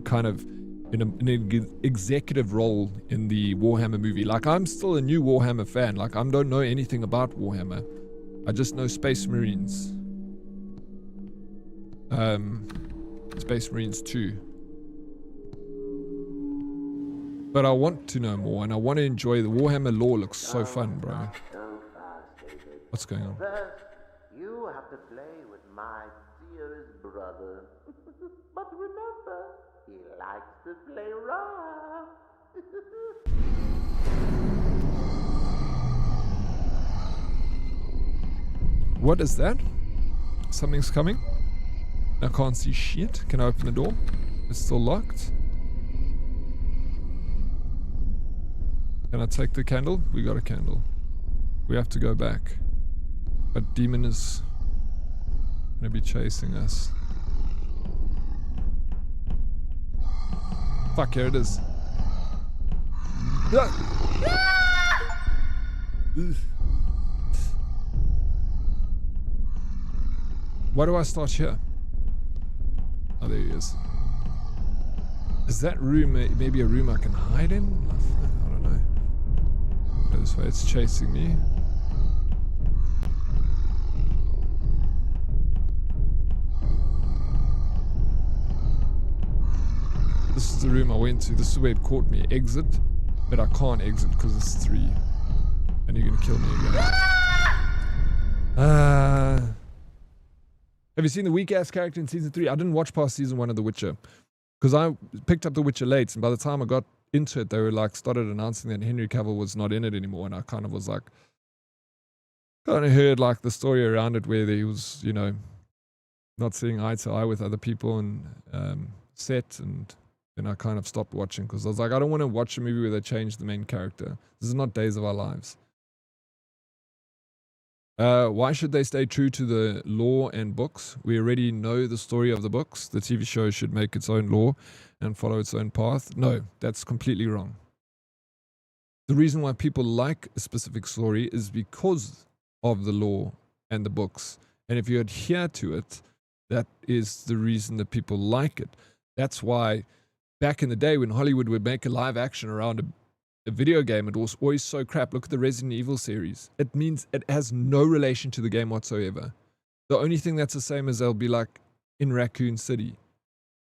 kind of in an executive role in the Warhammer movie. Like, I'm still a new Warhammer fan. Like, I don't know anything about Warhammer. I just know Space Marines. Space Marines 2. But I want to know more, and I want to enjoy the Warhammer lore. Looks so fun, bro. What's going on? First, you have to play with my dearest brother. But remember, he likes to play rough. What is that? Something's coming. I can't see shit. Can I open the door? It's still locked. Can I take the candle? We got a candle. We have to go back. But demon is gonna be chasing us. Fuck, here it is. Why do I start here? Oh, there he is. Is that room maybe a room I can hide in? I don't know. Go this way, it's chasing me. This is the room I went to. This is where it caught me. Exit. But I can't exit because it's 3. And you're gonna kill me again. Have you seen the weak-ass character in Season 3? I didn't watch past Season 1 of The Witcher. Because I picked up The Witcher late, and by the time I got into it, they were like, started announcing that Henry Cavill was not in it anymore, and I kind of was like, kind of heard like the story around it where he was, not seeing eye to eye with other people and set, and then I kind of stopped watching because I was like, I don't want to watch a movie where they change the main character. This is not Days of Our Lives. Why should they stay true to the lore and books? We already know the story of the books. The TV show should make its own lore and follow its own path. No, that's completely wrong. The reason why people like a specific story is because of the lore and the books. And if you adhere to it, that is the reason that people like it. That's why back in the day when Hollywood would make a live action around a video game, it was always so crap. Look at the Resident Evil series. It means it has no relation to the game whatsoever. The only thing that's the same is they'll be like in Raccoon City.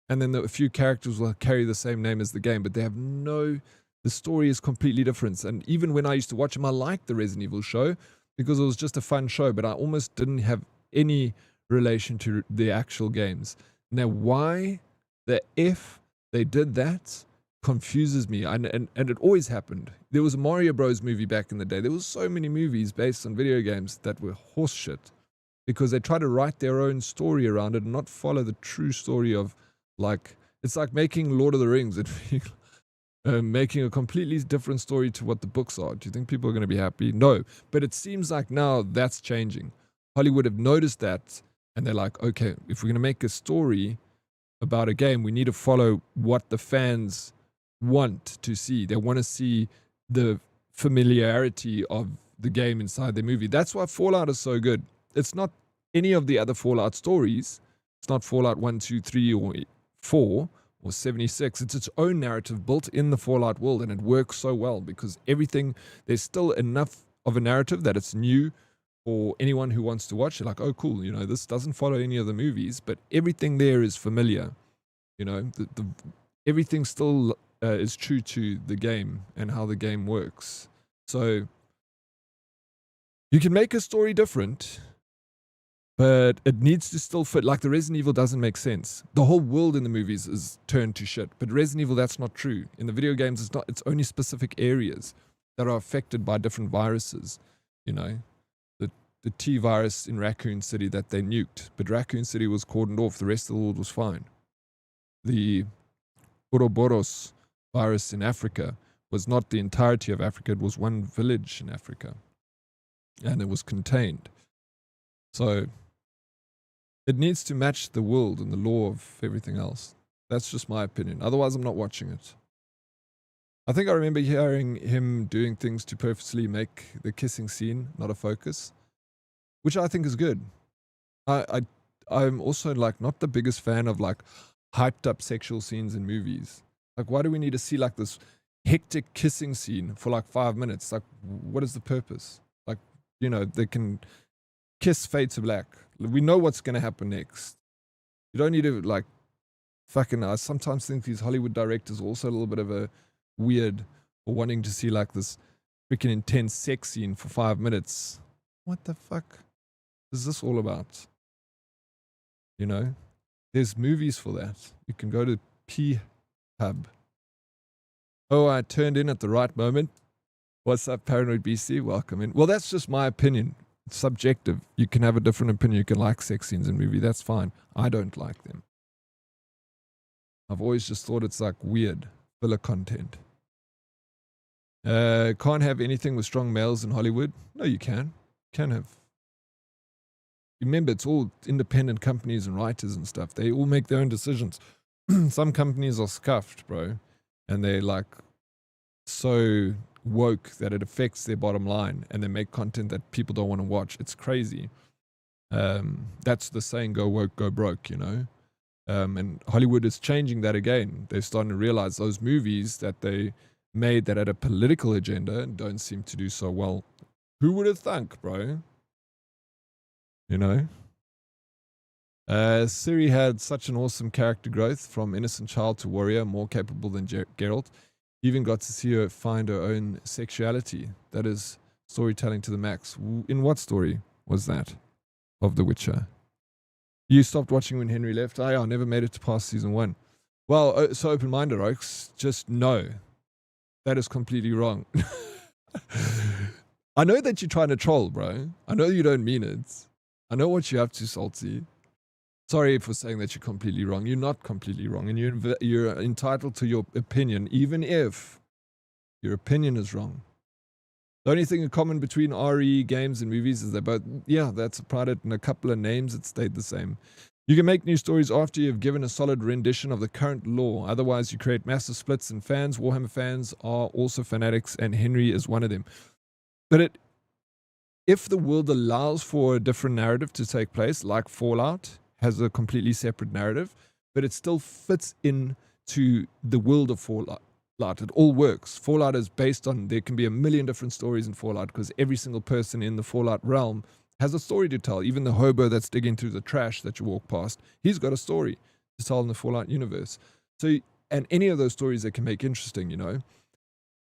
And then a few characters will carry the same name as the game, but they have the story is completely different. And even when I used to watch them, I liked the Resident Evil show because it was just a fun show, but I almost didn't have any relation to the actual games. Now, why the F they did that confuses me, and it always happened. There was a Mario Bros movie back in the day. There was so many movies based on video games that were horse shit because they try to write their own story around it and not follow the true story of, like, it's like making Lord of the Rings. Making a completely different story to what the books are. Do you think people are going to be happy? No, but it seems like now that's changing. Hollywood have noticed that And they're like, okay, if we're going to make a story about a game, we need to follow what the fans want to see. They want to see the familiarity of the game inside their movie. That's why Fallout is so good. It's not any of the other Fallout stories. It's not Fallout 1, 2, 3, or 4, or 76. It's its own narrative built in the Fallout world, and it works so well because there's still enough of a narrative that it's new for anyone who wants to watch it. Like, oh, cool, this doesn't follow any of the movies, but everything there is familiar. Everything still is true to the game and how the game works. So you can make a story different, but it needs to still fit. Like the Resident Evil doesn't make sense. The whole world in the movies is turned to shit. But Resident Evil, that's not true. In the video games, it's not. It's only specific areas that are affected by different viruses. The T virus in Raccoon City that they nuked. But Raccoon City was cordoned off. The rest of the world was fine. The Ouroboros virus in Africa was not the entirety of Africa. It was one village in Africa. And it was contained. So it needs to match the world and the law of everything else. That's just my opinion. Otherwise, I'm not watching it. I think I remember hearing him doing things to purposely make the kissing scene not a focus, which I think is good. I'm also like not the biggest fan of like hyped up sexual scenes in movies. Like, why do we need to see like this hectic kissing scene for like 5 minutes? Like, what is the purpose? Like, they can kiss fade to black. We know what's going to happen next. You don't need to like fucking. I sometimes think these Hollywood directors are also a little bit of a weird for wanting to see like this freaking intense sex scene for 5 minutes. What the fuck is this all about? There's movies for that. You can go to P-Hub. Oh, I turned in at the right moment. What's up, Paranoid BC? Welcome in. Well, that's just my opinion. It's subjective. You can have a different opinion. You can like sex scenes in movie. That's fine. I don't like them. I've always just thought it's like weird filler content. Can't have anything with strong males in Hollywood. No, you can. You can have. Remember, it's all independent companies and writers and stuff. They all make their own decisions. Some companies are scuffed, bro. And they're like so woke that it affects their bottom line, and they make content that people don't want to watch. It's crazy. That's the saying, go woke, go broke, and Hollywood is changing that again. They're starting to realize those movies that they made that had a political agenda don't seem to do so well. Who would have thunk, bro? Ciri had such an awesome character growth from innocent child to warrior, more capable than Geralt. Even got to see her find her own sexuality. That is storytelling to the max. In what story was that of The Witcher? You stopped watching when Henry left? I never made it to past season 1. Well, so open-minded, Oaks. Just no. That is completely wrong. I know that you're trying to troll, bro. I know you don't mean it. I know what you're up to, Salty. Sorry for saying that you're completely wrong. You're not completely wrong, and you're entitled to your opinion, even if your opinion is wrong. The only thing in common between RE games and movies is they both, that's about it. In a couple of names, it stayed the same. You can make new stories after you've given a solid rendition of the current lore. Otherwise, you create massive splits in fans. Warhammer fans are also fanatics, and Henry is one of them. But if the world allows for a different narrative to take place, like Fallout has a completely separate narrative, but it still fits into the world of Fallout. It all works. Fallout is based on, there can be a million different stories in Fallout because every single person in the Fallout realm has a story to tell. Even the hobo that's digging through the trash that you walk past, he's got a story to tell in the Fallout universe. So, and any of those stories they can make interesting,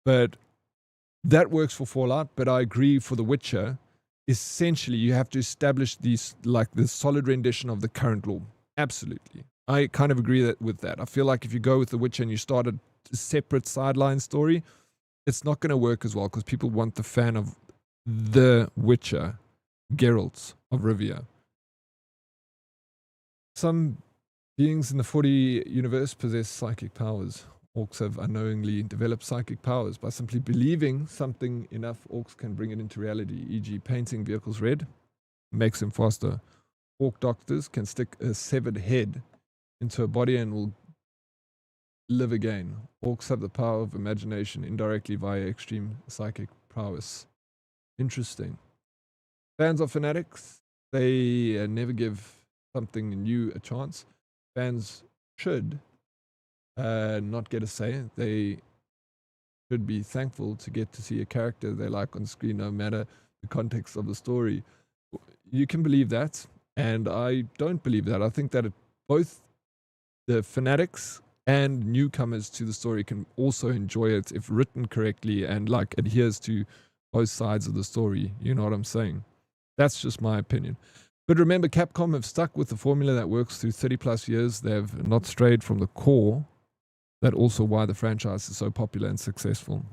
But that works for Fallout, but I agree for The Witcher. Essentially, you have to establish this solid rendition of the current lore. Absolutely. I kind of agree with that. I feel like if you go with The Witcher and you start a separate sideline story, it's not going to work as well because people want the fan of The Witcher, Geralt of Rivia. Some beings in the 40 universe possess psychic powers. Orcs have unknowingly developed psychic powers. By simply believing something enough, orcs can bring it into reality, e.g. painting vehicles red makes them faster. orc doctors can stick a severed head into a body and will live again. Orcs have the power of imagination indirectly via extreme psychic prowess. Interesting. Fans of fanatics, they never give something new a chance. Fans should not get a say. They should be thankful to get to see a character they like on screen, no matter the context of the story. You can believe that, and I don't believe that. I think that both the fanatics and newcomers to the story can also enjoy it if written correctly and like adheres to both sides of the story. You know what I'm saying? That's just my opinion. But remember, Capcom have stuck with the formula that works through 30 plus years. They've not strayed from the core. That's also why the franchise is so popular and successful.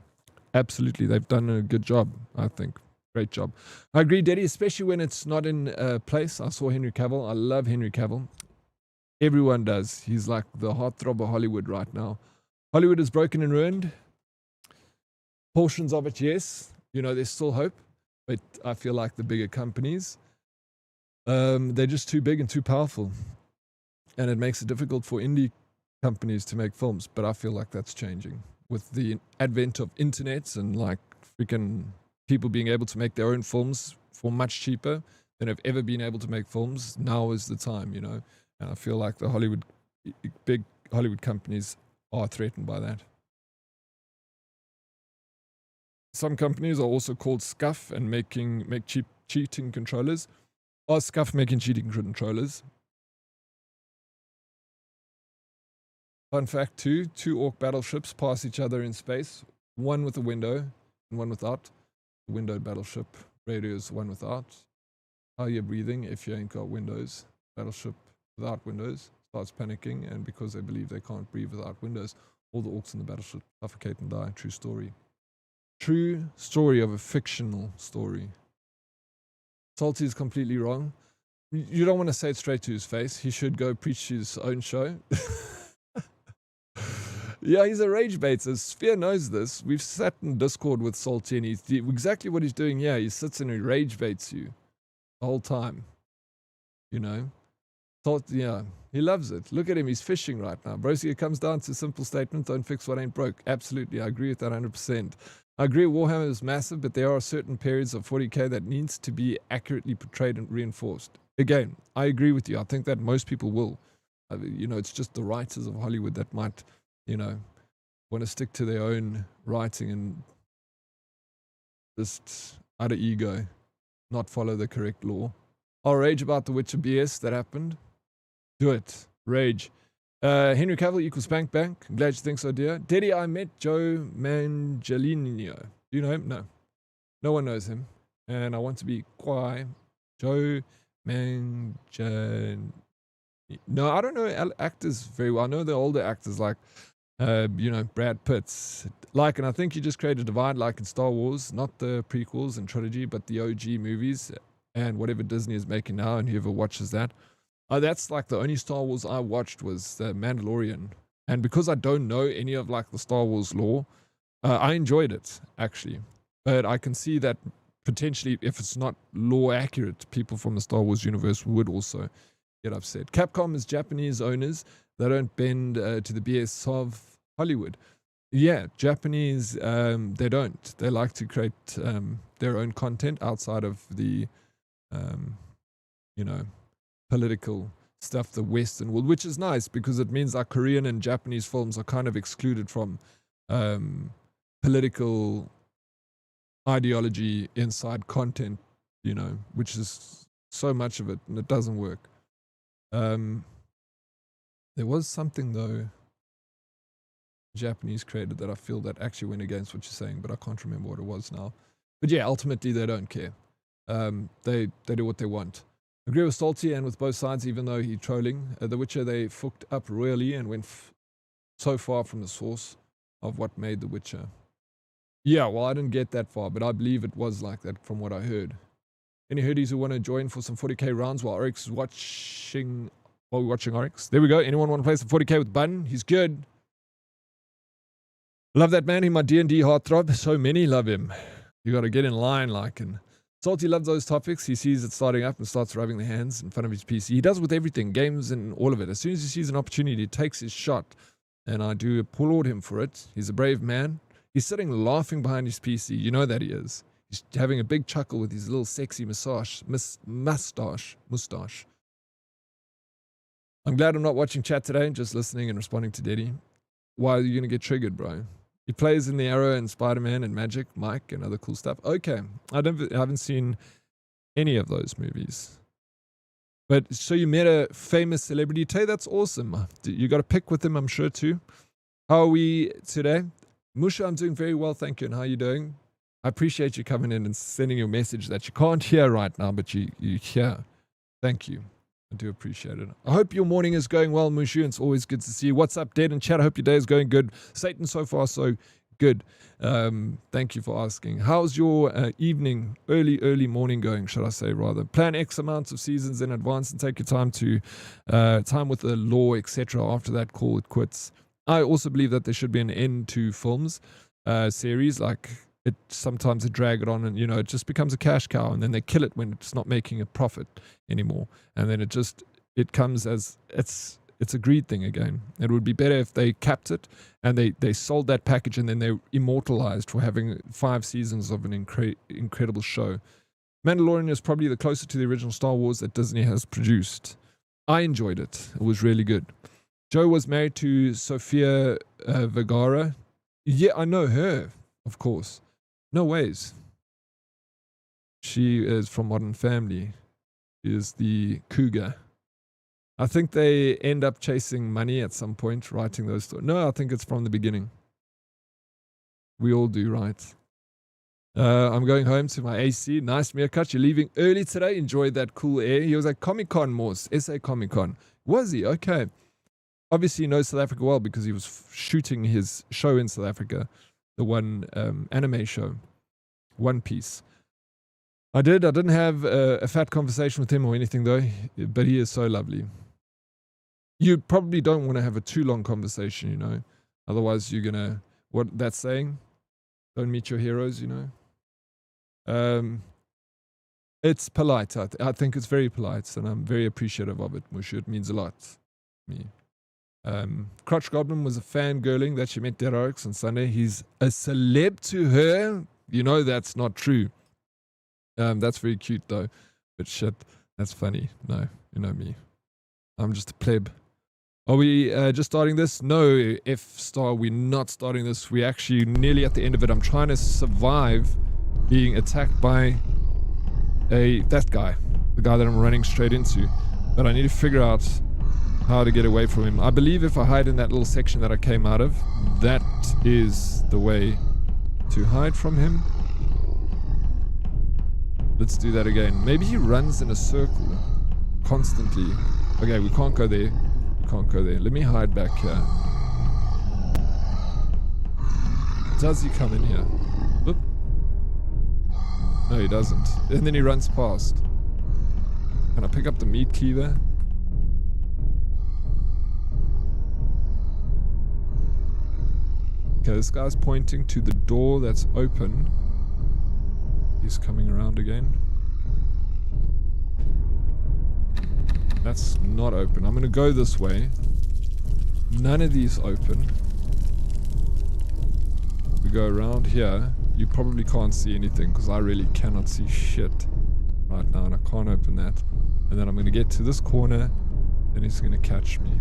Absolutely, they've done a good job, I think. Great job. I agree, Daddy, especially when it's not in place. I saw Henry Cavill. I love Henry Cavill. Everyone does. He's like the heartthrob of Hollywood right now. Hollywood is broken and ruined. Portions of it, yes. You know, there's still hope. But I feel like the bigger companies, they're just too big and too powerful. And it makes it difficult for indie companies to make films. But I feel like that's changing. With the advent of internets and like freaking people being able to make their own films for much cheaper than have ever been able to make films, now is the time, you know. And I feel like the big Hollywood companies are threatened by that. Some companies are also called scuff and make cheap cheating controllers. Or scuff making cheating controllers. Fun fact too, 2 orc battleships pass each other in space, one with a window and one without. The windowed battleship radios one without. How are you breathing if you ain't got windows? Battleship without windows starts panicking, and because they believe they can't breathe without windows, all the orcs in the battleship suffocate and die. True story. True story of a fictional story. Salty is completely wrong. You don't want to say it straight to his face. He should go preach his own show. Yeah, he's a rage baiter. Sphere knows this. We've sat in Discord with Salty, and he's exactly what he's doing here. He sits and he rage baits you the whole time. You know? Yeah, he loves it. Look at him. He's fishing right now. Broski, it comes down to a simple statement. Don't fix what ain't broke. Absolutely. I agree with that 100%. I agree Warhammer is massive, but there are certain periods of 40k that needs to be accurately portrayed and reinforced. Again, I agree with you. I think that most people will. You know, it's just the writers of Hollywood that might, you know, want to stick to their own writing and just out of ego, not follow the correct law. I'll rage about the Witcher BS that happened. Do it. Rage. Henry Cavill equals Spank Bank. I'm glad you think so, dear. Daddy, I met Joe Manganiello. Do you know him? No. No one knows him. And I want to be quiet. Joe Manganiello. No, I don't know actors very well. I know the older actors like, you know, Brad Pitt. Like, and I think you just create a divide like in Star Wars, not the prequels and trilogy, but the OG movies and whatever Disney is making now and whoever watches that. That's like the only Star Wars I watched was The Mandalorian. And because I don't know any of like the Star Wars lore, I enjoyed it actually. But I can see that potentially if it's not lore accurate, people from the Star Wars universe would also get upset. Capcom is Japanese owners. They don't bend to the BS of Hollywood. Yeah, Japanese, they don't. They like to create their own content outside of the, you know, political stuff, the Western world, which is nice because it means our Korean and Japanese films are kind of excluded from political ideology inside content, you know, which is so much of it, and it doesn't work. There was something though Japanese created that I feel that actually went against what you're saying, but I can't remember what it was now. But yeah, ultimately they don't care. They do what they want. Agree with Salty and with both sides, even though he's trolling. The Witcher, they fucked up royally and went so far from the source of what made The Witcher. Yeah, well, I didn't get that far, but I believe it was like that from what I heard. Any hoodies who want to join for some 40k rounds while Oryx is watching, while we're watching Oryx? There we go. Anyone want to play some 40k with Button? He's good. Love that man. He's my D&D heartthrob. So many love him. You got to get in line like and Salty loves those topics. He sees it starting up and starts rubbing the hands in front of his PC. He does with everything, games and all of it. As soon as he sees an opportunity, he takes his shot. And I do applaud him for it. He's a brave man. He's sitting laughing behind his PC. You know that he is. He's having a big chuckle with his little sexy mustache. I'm glad I'm not watching chat today, just listening and responding to Deddy. Why are you going to get triggered, bro? He plays in the Arrow and Spider-Man and Magic, Mike, and other cool stuff. Okay, I haven't seen any of those movies. But so you met a famous celebrity, Tay. That's awesome. You got a pic with him, I'm sure, too. How are we today? Musha, I'm doing very well, thank you. And how are you doing? I appreciate you coming in and sending your message that you can't hear right now, but you hear. Thank you. I do appreciate it. I hope your morning is going well, Mushu. It's always good to see you. What's up, Dead and Chat? I hope your day is going good. Satan, so far, so good. Thank you for asking. How's your evening, early morning going, should I say, rather? Plan X amounts of seasons in advance and take your time to time with the law, etc. After that, call it quits. I also believe that there should be an end to films, series, like sometimes they drag it on and, it just becomes a cash cow, and then they kill it when it's not making a profit anymore. And then it comes as it's a greed thing again. It would be better if they capped it and they sold that package and then they immortalized for having 5 seasons of an incredible show. Mandalorian is probably the closest to the original Star Wars that Disney has produced. I enjoyed it. It was really good. Joe was married to Sofia Vergara. Yeah, I know her, of course. No ways. She is from Modern Family. She is the cougar. I think they end up chasing money at some point, writing those stories. No, I think it's from the beginning. We all do, right? I'm going home to my AC. Nice, Meerkat. You're leaving early today. Enjoyed that cool air. He was at Comic-Con, Morse. SA Comic-Con. Was he? Okay. Obviously, he knows South Africa well because he was shooting his show in South Africa. The one anime show. One Piece. I didn't have a fat conversation with him or anything though, but he is so lovely. You probably don't want to have a too long conversation, otherwise you're gonna, what that's saying, don't meet your heroes, it's polite. I think it's very polite, and I'm very appreciative of it, Mushu. It means a lot to me. Crotch Goblin was a fangirling that she met Dead Oryx on Sunday. He's a celeb to her. That's not true. That's very cute though. But shit, that's funny. No, you know me. I'm just a pleb. Are we just starting this? No, F-star, we're not starting this. We're actually nearly at the end of it. I'm trying to survive being attacked by that guy. The guy that I'm running straight into. But I need to figure out how to get away from him. I believe if I hide in that little section that I came out of, that is the way to hide from him. Let's do that again. Maybe he runs in a circle constantly. Okay, we can't go there. We can't go there. Let me hide back here. Does he come in here? Oop. No, he doesn't. And then he runs past. Can I pick up the meat cleaver? Okay, this guy's pointing to the door that's open. He's coming around again. That's not open. I'm going to go this way. None of these open. We go around here. You probably can't see anything because I really cannot see shit right now, and I can't open that. And then I'm going to get to this corner and he's going to catch me.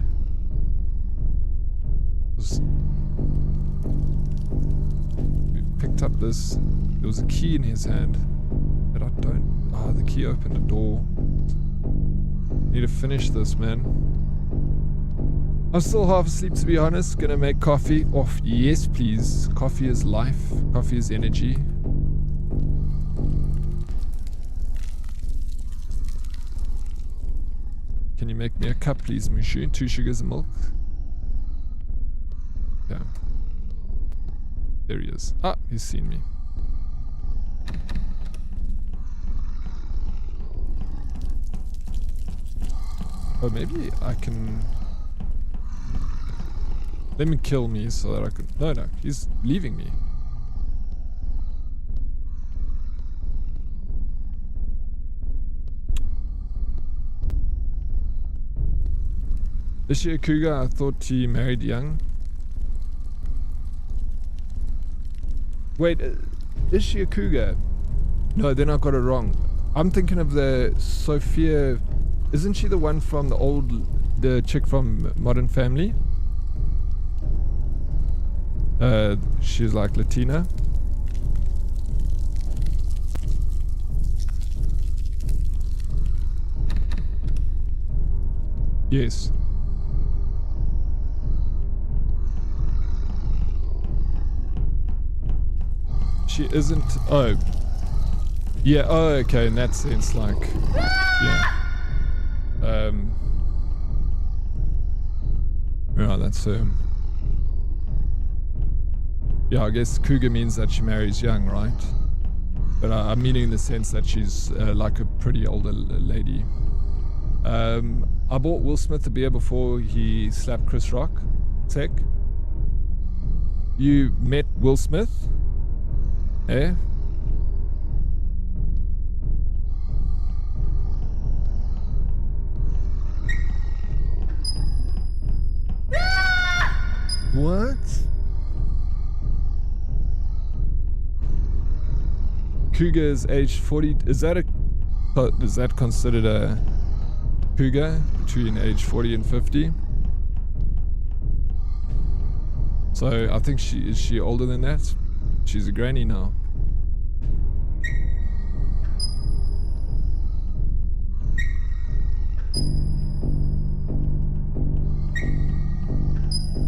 We picked up this. There was a key in his hand. But I don't... Ah, the key opened a door. Need to finish this, man. I'm still half asleep, to be honest. Gonna make coffee. Oh, yes, please. Coffee is life. Coffee is energy. Can you make me a cup, please, Mushu? 2 sugars and milk. Yeah. There he is. Ah, he's seen me. Oh, maybe I can... Let me kill me so that I could... No, he's leaving me. Is she a cougar? I thought she married young. Wait, is she a cougar? No, then I got it wrong. I'm thinking of the Sophia. Isn't she the one from the chick from Modern Family? She's like Latina. Yes. She isn't. Oh. Yeah, oh, okay, in that sense, like. Yeah. Yeah, that's yeah, I guess cougar means that she marries young, right? But I'm meaning in the sense that she's like a pretty older lady. I bought Will Smith a beer before he slapped Chris Rock. Tech. You met Will Smith? Eh? What? Cougar is age 40. Is that considered a cougar between age 40 and 50? So I think is she older than that? She's a granny now.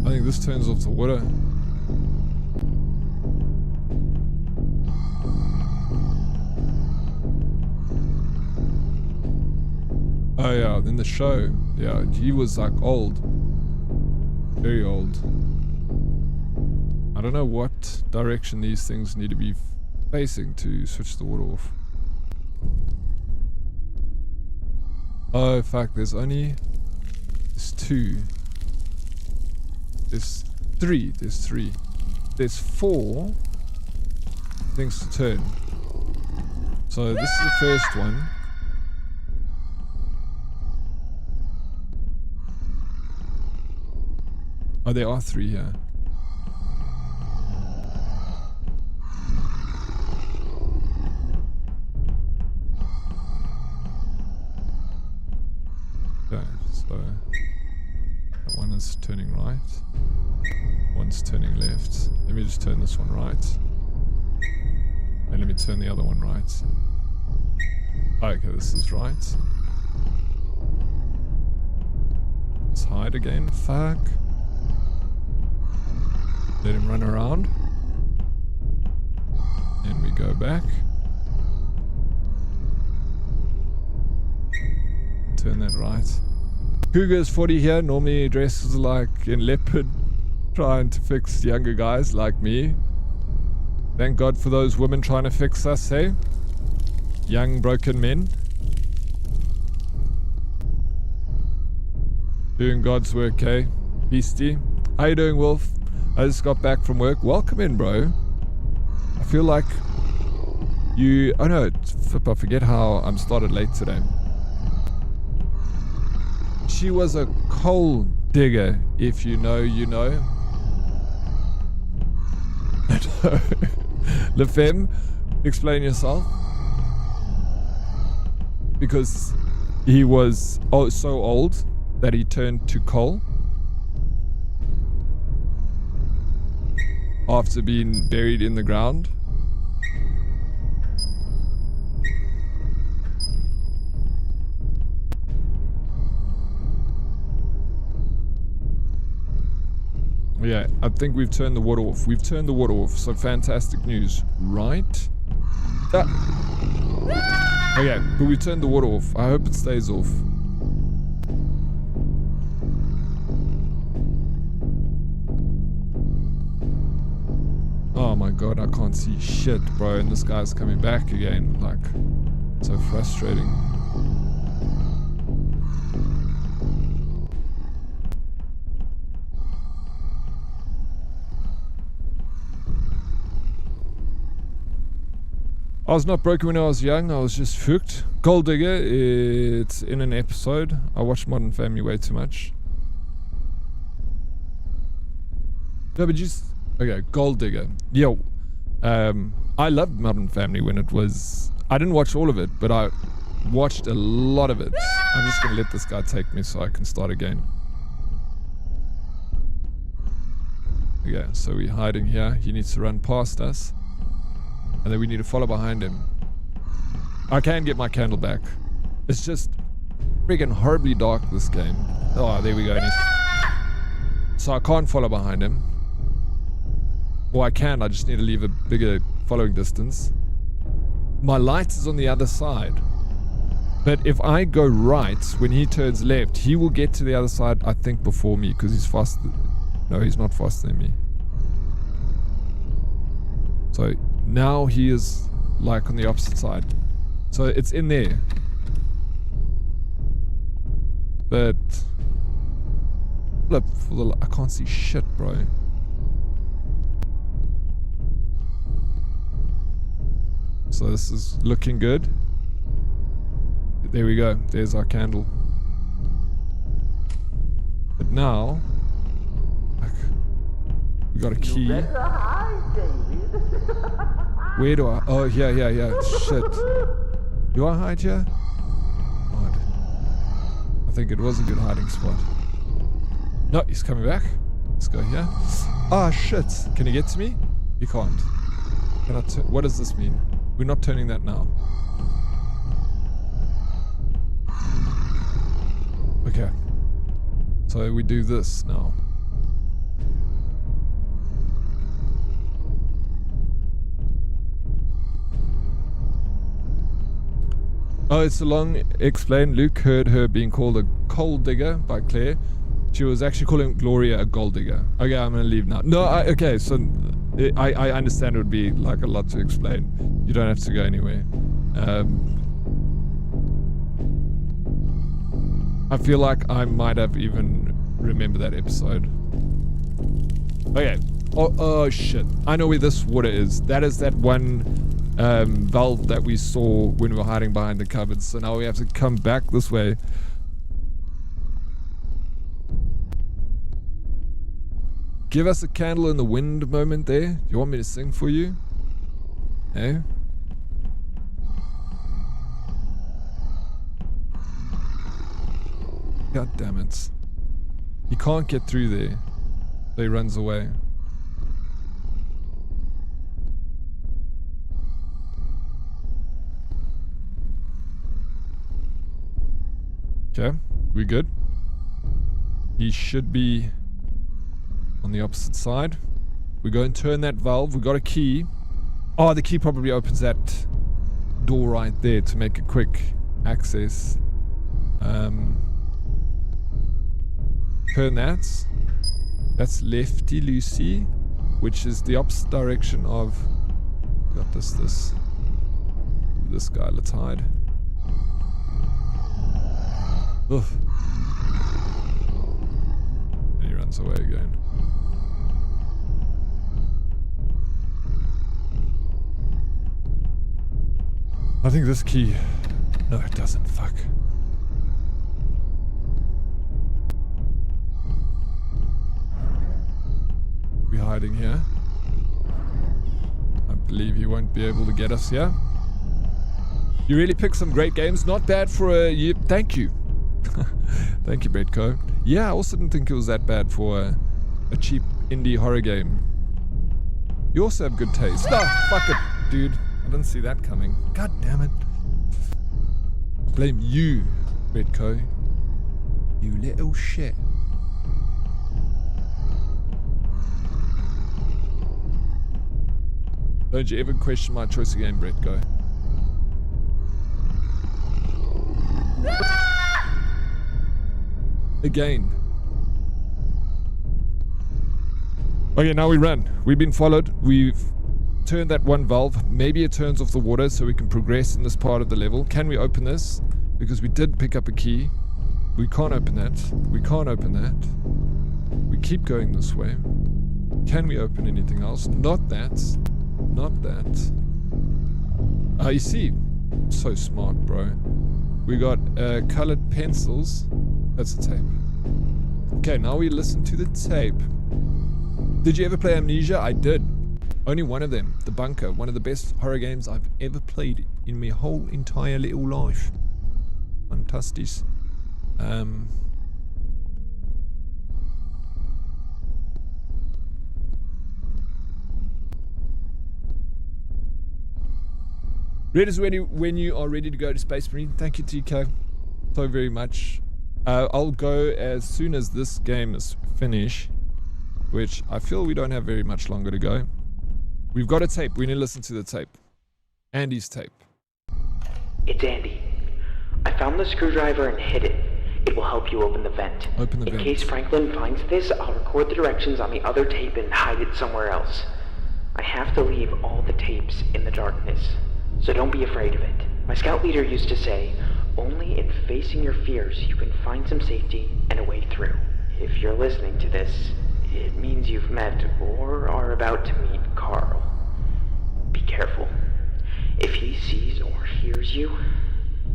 I think this turns off the water. Oh yeah, in the show, yeah, he was like old. Very old. I don't know what direction these things need to be facing to switch the water off. Oh fuck, there's two. There's three. There's 4 things to turn. So this is the first one. Oh, there are 3 here. Okay, so that one is turning right. One's turning left. Let me just turn this one right. And let me turn the other one right. Okay, this is right. Let's hide again. Fuck. Let him run around. And we go back. Turn that right. Cougar is 40 here. Normally dresses like in leopard, trying to fix younger guys like me. Thank God for those women trying to fix us, hey? Young broken men. Doing God's work, hey? Beastie. How you doing, Wolf? I just got back from work. Welcome in, bro. I feel like you... Oh no, I forget how I'm started late today. She was a coal digger. If you know, you know. Lefem, explain yourself. Because he was so old that he turned to coal. After being buried in the ground. Yeah, I think we've turned the water off. We've turned the water off, so fantastic news, right? Okay, but we turned the water off. I hope it stays off. Oh my god, I can't see shit, bro, and this guy's coming back again, like, so frustrating. I was not broken when I was young, I was just fucked. Gold Digger, it's in an episode. I watched Modern Family way too much. No, but okay, Gold Digger. Yo, I loved Modern Family when it was. I didn't watch all of it, but I watched a lot of it. I'm just gonna let this guy take me so I can start again. Okay, so we're hiding here. He needs to run past us, and then we need to follow behind him. I can get my candle back. It's just freaking horribly dark, this game. Oh, there we go. So I can't follow behind him. Or I can, I just need to leave a bigger following distance. My light is on the other side. But if I go right, when he turns left, he will get to the other side, I think, before me, because he's faster. No, he's not faster than me. So now he is like on the opposite side. So it's in there. But flip for the, I can't see shit, bro. So this is looking good. There we go. There's our candle. But now, like, we got a key. Where do I? Oh, yeah. Shit. Do I hide here? God. I think it was a good hiding spot. No, he's coming back. Let's go here. Ah, shit. Can he get to me? He can't. What does this mean? We're not turning that now. Okay. So we do this now. Oh, it's a long explain. Luke heard her being called a coal digger by Claire. She was actually calling Gloria a gold digger. Okay, I'm gonna leave now. No, okay, so I understand it would be like a lot to explain. You don't have to go anywhere. I feel like I might have even remembered that episode. Okay. Oh shit. I know where this water is. That is that one valve that we saw when we were hiding behind the cupboards. So now we have to come back this way. Give us a candle in the wind moment there. Do you want me to sing for you? Eh? God damn it. He can't get through there. So he runs away. Okay, we good? He should be on the opposite side. We go and turn that valve. We got a key. Oh, the key probably opens that door right there to make a quick access. Turn that. That's lefty loosey, which is the opposite direction of. Got this guy. Let's hide. Ugh. And he runs away again. I think this key. No, it doesn't. Fuck. We're hiding here. I believe he won't be able to get us here. You really picked some great games. Not bad for a year. Thank you. Thank you, Bretco. Yeah, I also didn't think it was that bad for a cheap indie horror game. You also have good taste. No, fuck it, dude. I didn't see that coming. God damn it. Blame you, Bretco. You little shit. Don't you ever question my choice again, Bretco. Again. Okay, now we run. We've been followed. We've turned that one valve. Maybe it turns off the water so we can progress in this part of the level. Can we open this? Because we did pick up a key. We can't open that. We can't open that. We keep going this way. Can we open anything else? Not that. Not that. You see. So smart, bro. We got colored pencils. That's the tape. Okay, now we listen to the tape. Did you ever play Amnesia? I did. Only one of them. The Bunker. One of the best horror games I've ever played in my whole entire little life. Fantastic. Red is ready when you are ready to go to Space Marine. Thank you, TK, so very much. I'll go as soon as this game is finished, which I feel we don't have very much longer to go. We've got a tape. We need to listen to the tape. Andy's tape. It's Andy. I found the screwdriver and hid it. It will help you open the vent. Open the vent. In case Franklin finds this, I'll record the directions on the other tape and hide it somewhere else. I have to leave all the tapes in the darkness, so don't be afraid of it. My scout leader used to say, only in facing your fears you can find some safety and a way through. If you're listening to this, it means you've met or are about to meet Carl. Be careful. If he sees or hears you,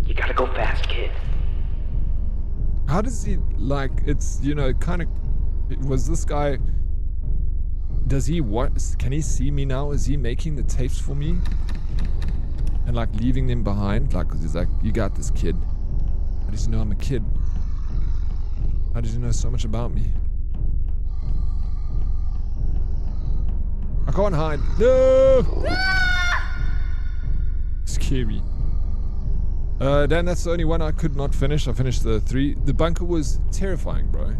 you gotta go fast, kid. How does he, like, it's, you know, kind of, was this guy, does he, what, can he see me now? Is he making the tapes for me? And like leaving them behind? Like, he's like, you got this, kid. How does he know I'm a kid? How does he know so much about me? I can't hide. No! Scary. Dan, that's the only one I could not finish. I finished the 3. The Bunker was terrifying, bro.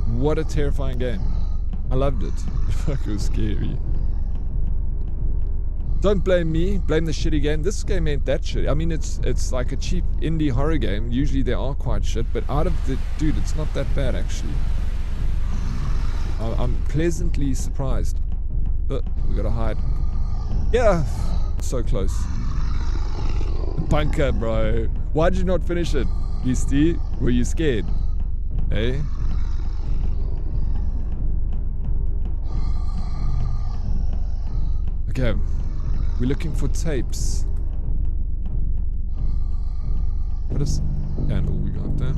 What a terrifying game. I loved it. Fuck, it was scary. Don't blame me. Blame the shitty game. This game ain't that shitty. I mean, it's like a cheap indie horror game. Usually they are quite shit, but out of the... Dude, it's not that bad, actually. I'm pleasantly surprised. We gotta hide. Yeah, so close. Bunker, bro. Why did you not finish it, Beastie? Were you scared? Hey? Okay. We're looking for tapes. What is... Candle, we got that.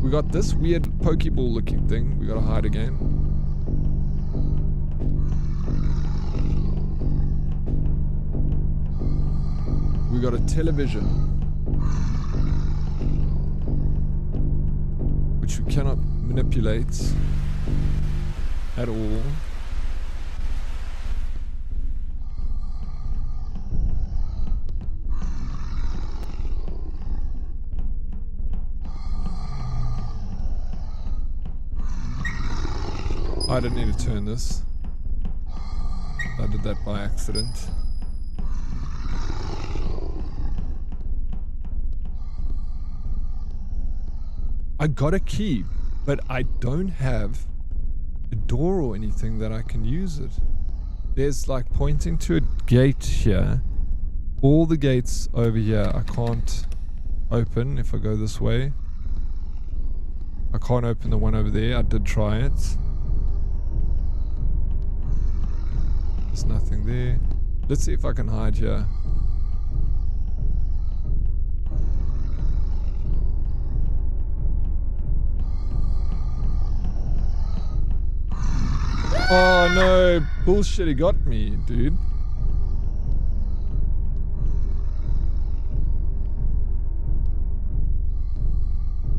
We got this weird Pokeball looking thing. We gotta hide again. We got a television, which we cannot manipulate at all. I didn't need to turn this. I did that by accident. I got a key, but I don't have a door or anything that I can use it. There's like pointing to a gate here. All the gates over here I can't open if I go this way. I can't open the one over there. I did try it. There's nothing there. Let's see if I can hide here. Oh no, bullshit, he got me, dude.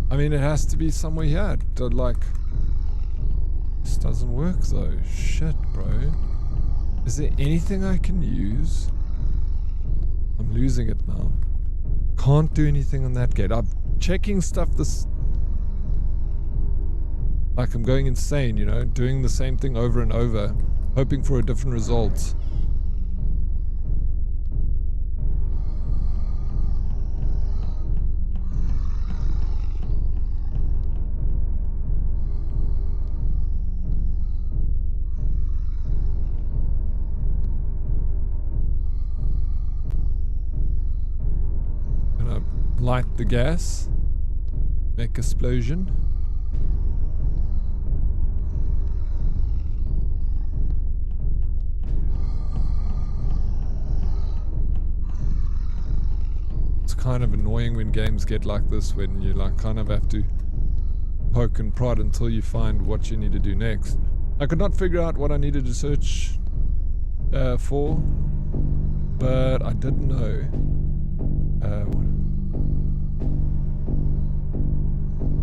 I mean, it has to be somewhere here. Like, this doesn't work though. Shit, bro. Is there anything I can use? I'm losing it now. Can't do anything on that gate. I'm checking stuff this... Like I'm going insane, you know, doing the same thing over and over, hoping for a different result. Gonna light the gas, make explosion. Kind of annoying when games get like this, when you like kind of have to poke and prod until you find what you need to do next. I could not figure out what I needed to search for, but I didn't know.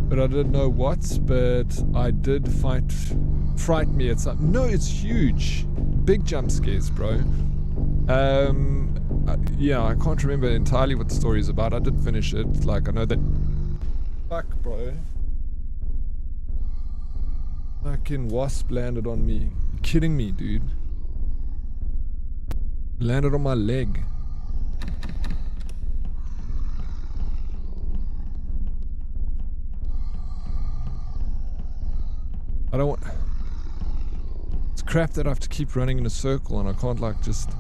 But I didn't know what, but I did fright me at some. No, it's huge. Big jump scares, bro. Yeah, I can't remember entirely what the story is about. I did finish it. Like, I know that. Fuck, bro. Fucking wasp landed on me. You're kidding me, dude. Landed on my leg. I don't want... It's crap that I have to keep running in a circle and I can't like just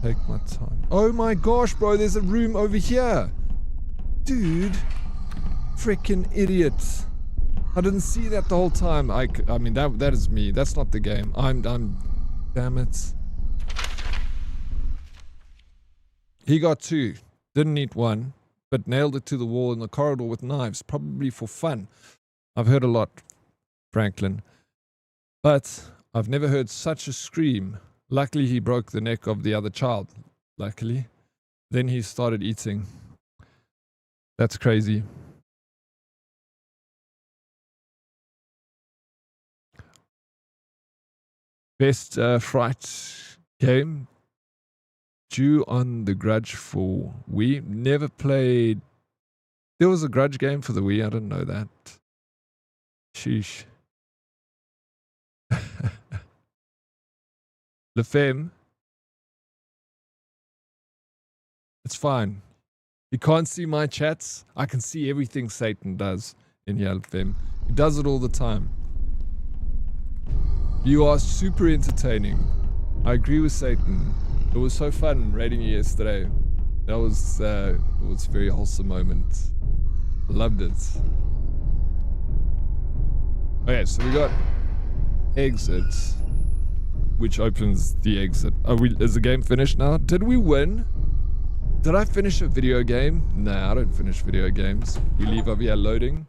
take my time. Oh my gosh, bro, there's a room over here. Dude. Freaking idiot. I didn't see that the whole time. I mean, that is me. That's not the game. I'm damn it. He got 2. Didn't need 1. But nailed it to the wall in the corridor with knives. Probably for fun. I've heard a lot, Franklin. But I've never heard such a scream. Luckily, he broke the neck of the other child. Luckily. Then he started eating. That's crazy. Best fright game. Due on the Grudge for Wii. Never played. There was a Grudge game for the Wii. I didn't know that. Sheesh. Le Femme. It's fine. You can't see my chats. I can see everything Satan does in here, Le Femme. He does it all the time. You are super entertaining. I agree with Satan. It was so fun raiding you yesterday. That was it was a very wholesome moment. Loved it. Okay, so we got exit, which opens the exit. Is the game finished now? Did we win? Did I finish a video game? Nah, I don't finish video games. We leave over here loading.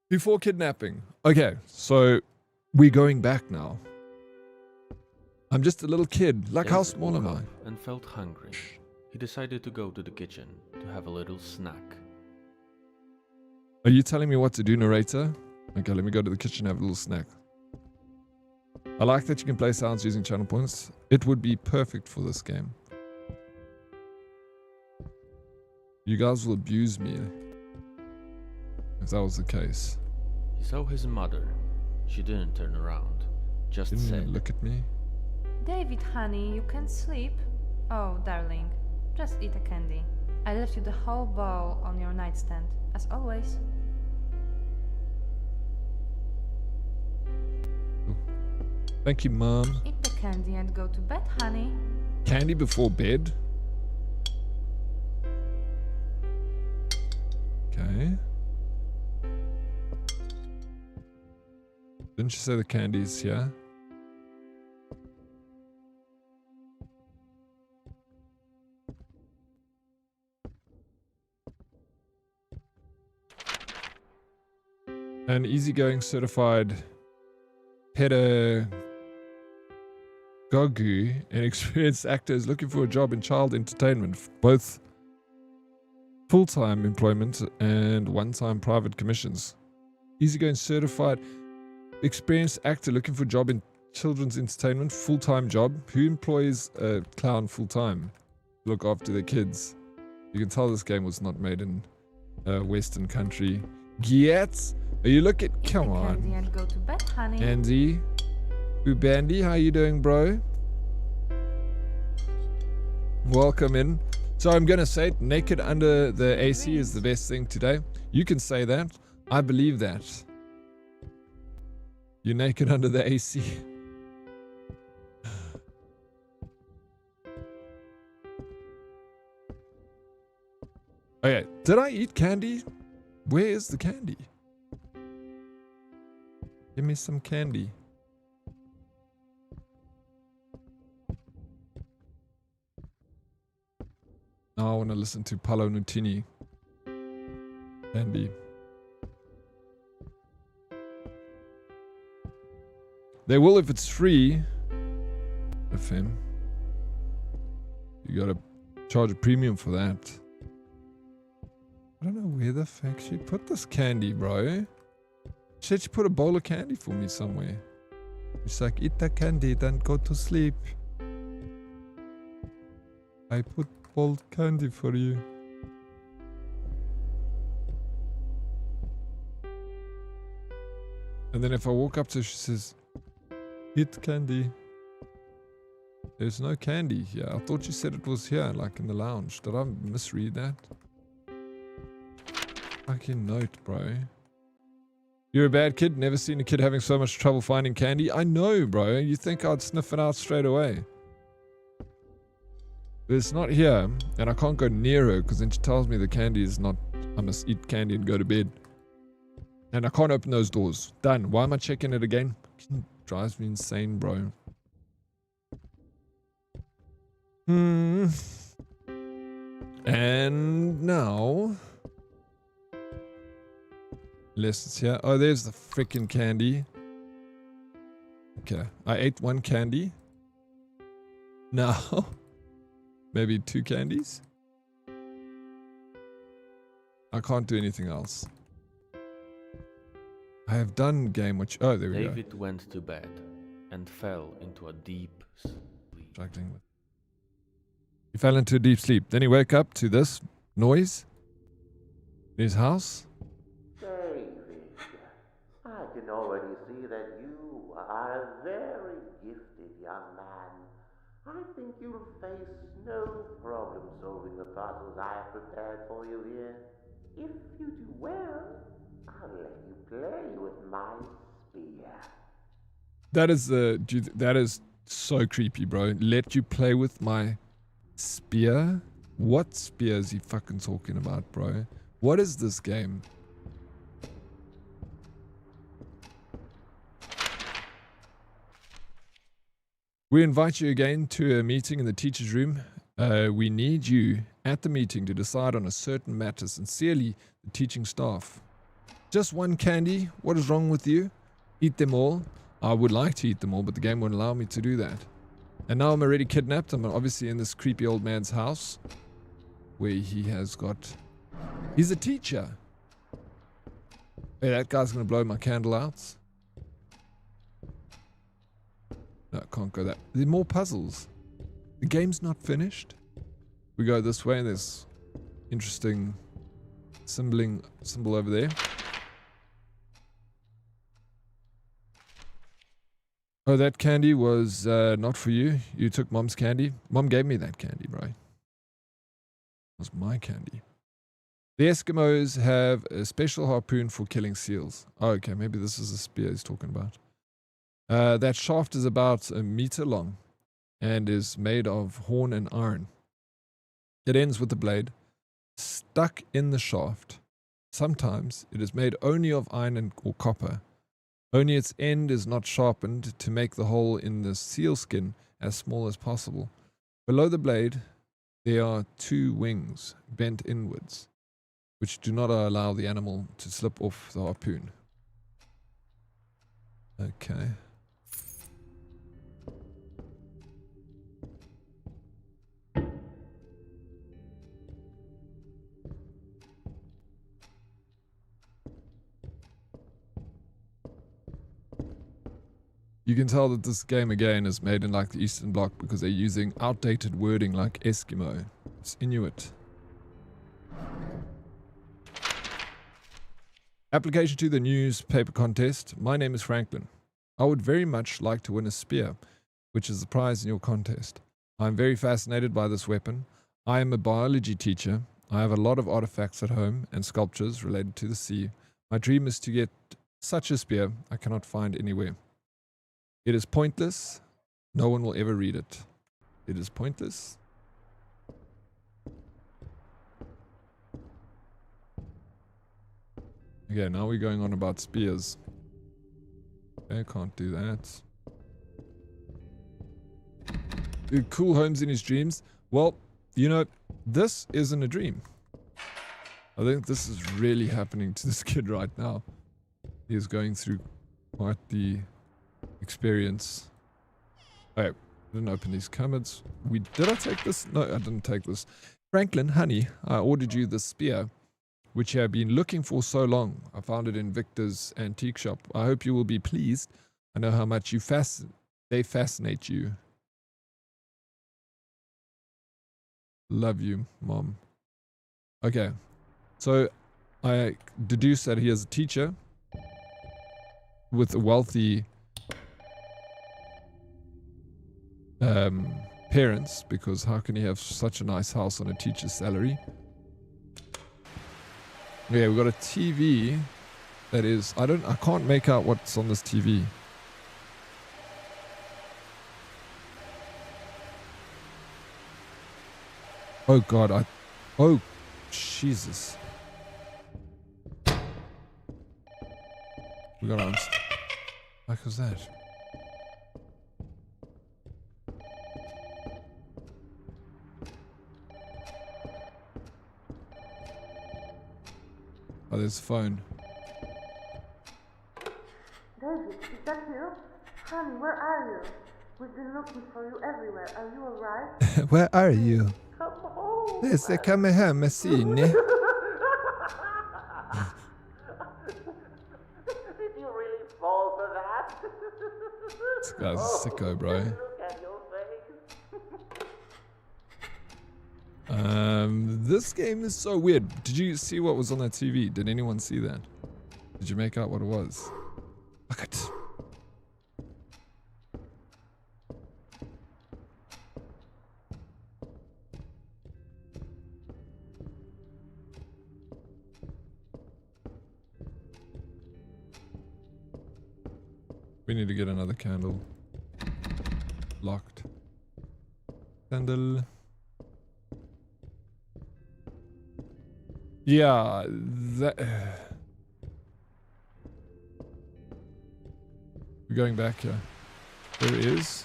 Before kidnapping. Okay, so we're going back now. I'm just a little kid. Like, how small am I? And felt hungry. He decided to go to the kitchen to have a little snack. Are you telling me what to do, narrator? Okay, let me go to the kitchen and have a little snack. I like that you can play sounds using channel points. It would be perfect for this game. You guys will abuse me if that was the case. He saw his mother. She didn't turn around. Just Didn't said, even look at me. David, honey, you can sleep. Oh, darling, just eat a candy. I left you the whole bowl on your nightstand, as always. Thank you, Mom. Eat the candy and go to bed, honey. Candy before bed? Okay. Didn't you say the candy's here? An easygoing certified pedagogue and experienced actor is looking for a job in child entertainment, both full-time employment and one-time private commissions. Easygoing certified experienced actor looking for a job in children's entertainment, full-time job. Who employs a clown full-time to look after their kids? You can tell this game was not made in a Western country. Get? Are you looking? Come on. Candy and go to bed, honey. Andy. Bandy, how you doing, bro? Welcome in. So I'm gonna say it, naked under the AC is the best thing today. You can say that. I believe that. You're naked under the AC. Okay, did I eat candy? Where is the candy? Give me some candy. Now I want to listen to Paolo Nutini. Candy. They will if it's free. FM. You gotta charge a premium for that. I don't know where the fuck she put this candy, bro. She said she put a bowl of candy for me somewhere. She's like, eat that candy, then go to sleep. I put bold candy for you. And then if I walk up to her, she says, eat candy. There's no candy here. I thought you said it was here, like in the lounge. Did I misread that? Fucking note, bro. You're a bad kid. Never seen a kid having so much trouble finding candy. I know, bro. You think I'd sniff it out straight away. But it's not here, and I can't go near her because then she tells me the candy is not... I must eat candy and go to bed. And I can't open those doors. Done. Why am I checking it again? Drives me insane, bro. And now... Lessons here. Oh, there's the freaking candy. Okay. I ate one candy. Now... Maybe 2 candies? I can't do anything else. I have done game which... Oh, there we go. David went to bed and fell into a deep sleep. Struggling with... He fell into a deep sleep. Then he woke up to this noise in his house. David, I can already see that you are a very gifted young man. I think you'll face no problem solving the puzzles I have prepared for you here. If you do well, I'll let you play with my spear. That is so creepy, bro. Let you play with my spear? What spear is he fucking talking about, bro? What is this game? We invite you again to a meeting in the teacher's room. We need you at the meeting to decide on a certain matter. Sincerely, the teaching staff. Just one candy? What is wrong with you? Eat them all? I would like to eat them all, but the game won't allow me to do that. And now I'm already kidnapped. I'm obviously in this creepy old man's house. Where he has got... He's a teacher. Hey, that guy's going to blow my candle out. No, I can't go that. There are more puzzles. The game's not finished. We go this way and there's interesting symbol over there. Oh, that candy was not for you. You took Mom's candy. Mom gave me that candy, bro. It was my candy. The Eskimos have a special harpoon for killing seals. Oh, okay, maybe this is a spear he's talking about. That shaft is about 1 meter long and is made of horn and iron. It ends with the blade stuck in the shaft. Sometimes it is made only of iron or copper. Only its end is not sharpened to make the hole in the seal skin as small as possible. Below the blade, there are 2 wings bent inwards, which do not allow the animal to slip off the harpoon. Okay. You can tell that this game again is made in like the Eastern Bloc because they're using outdated wording like Eskimo. It's Inuit. Application to the newspaper contest. My name is Franklin. I would very much like to win a spear, which is the prize in your contest. I am very fascinated by this weapon. I am a biology teacher. I have a lot of artifacts at home and sculptures related to the sea. My dream is to get such a spear I cannot find anywhere. It is pointless. No one will ever read it. It is pointless. Okay, now we're going on about spears. Okay, can't do that. Cool homes in his dreams. Well, you know, this isn't a dream. I think this is really happening to this kid right now. He is going through quite the experience. Alright, didn't open these cupboards. Did I take this? No, I didn't take this. Franklin, honey, I ordered you this spear, which you have been looking for so long. I found it in Victor's antique shop. I hope you will be pleased. I know how much they fascinate you. Love you, Mom. Okay, so I deduce that he is a teacher with a wealthy parents, because how can he have such a nice house on a teacher's salary? Yeah, we've got a TV that is, I can't make out what's on this TV. Oh God, oh Jesus. We got what was that? Oh, there's a phone. David, is that you? Honey, where are you? We've been looking for you everywhere. Are you alright? Where are you? Come home. Yes, I come home, Massine. Did you really fall for that? This guy's a sicko, bro. Look at your face. This game is so weird. Did you see what was on that TV? Did anyone see that? Did you make out what it was? Look at. We need to get another candle. Locked. Candle. Yeah, that... We're going back here. There it is.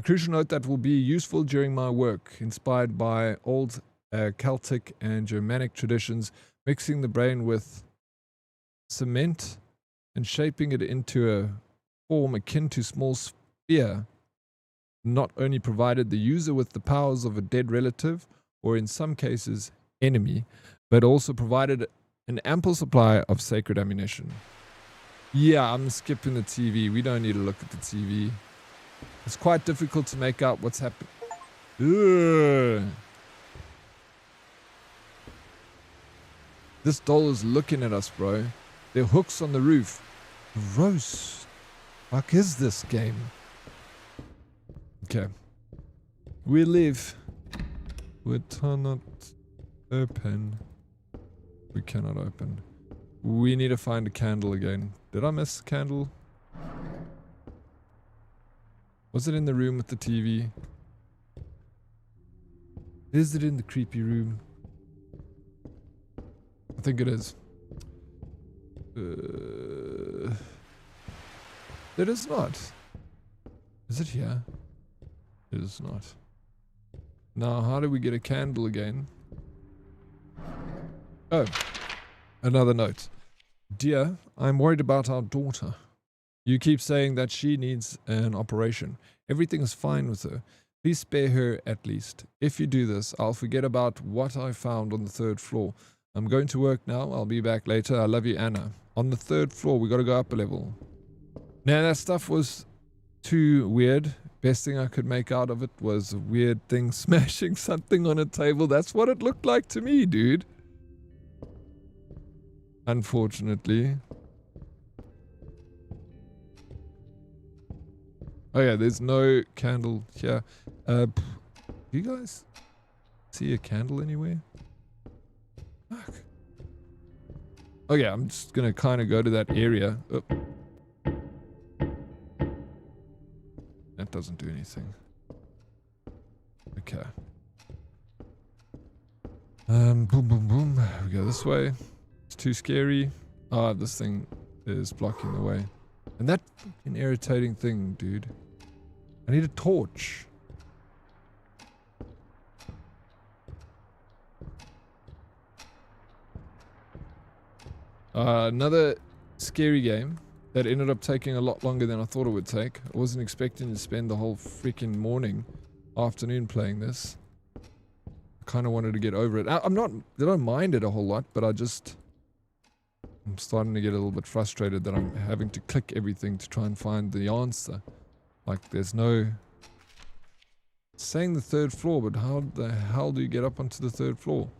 Crucial note that will be useful during my work, inspired by old Celtic and Germanic traditions, mixing the brain with cement and shaping it into a form akin to small sphere, not only provided the user with the powers of a dead relative, or in some cases enemy, but also provided an ample supply of sacred ammunition. Yeah, I'm skipping the TV. We don't need to look at the TV. It's quite difficult to make out what's happening. This doll is looking at us, bro. There are hooks on the roof. Gross. Fuck is this game? Okay. We leave. We cannot open. We cannot open. We need to find a candle again. Did I miss a candle? Was it in the room with the TV? Is it in the creepy room? I think it is. It is not. Is it here? It is not. Now, how do we get a candle again? Oh, another note. Dear, I'm worried about our daughter. You keep saying that she needs an operation. Everything is fine with her. Please spare her at least. If you do this, I'll forget about what I found on the 3rd floor. I'm going to work now. I'll be back later. I love you, Anna. On the 3rd floor, we got to go up a level. Now, that stuff was too weird. Best thing I could make out of it was a weird thing smashing something on a table. That's what it looked like to me, dude. Unfortunately. Oh yeah, there's no candle here. Do you guys see a candle anywhere? Fuck. Oh yeah, I'm just gonna kind of go to that area. Oh. That doesn't do anything. Okay. Boom, boom, boom. We go this way. It's too scary. Ah, this thing is blocking the way. And that fucking irritating thing, dude. I need a torch. Another scary game. that ended up taking a lot longer than I thought it would take. I wasn't expecting to spend the whole freaking morning, afternoon playing this. I kind of wanted to get over it. I don't mind it a whole lot, but I'm starting to get a little bit frustrated that I'm having to click everything to try and find the answer. Like, there's no... It's saying the 3rd floor, but how the hell do you get up onto the 3rd floor?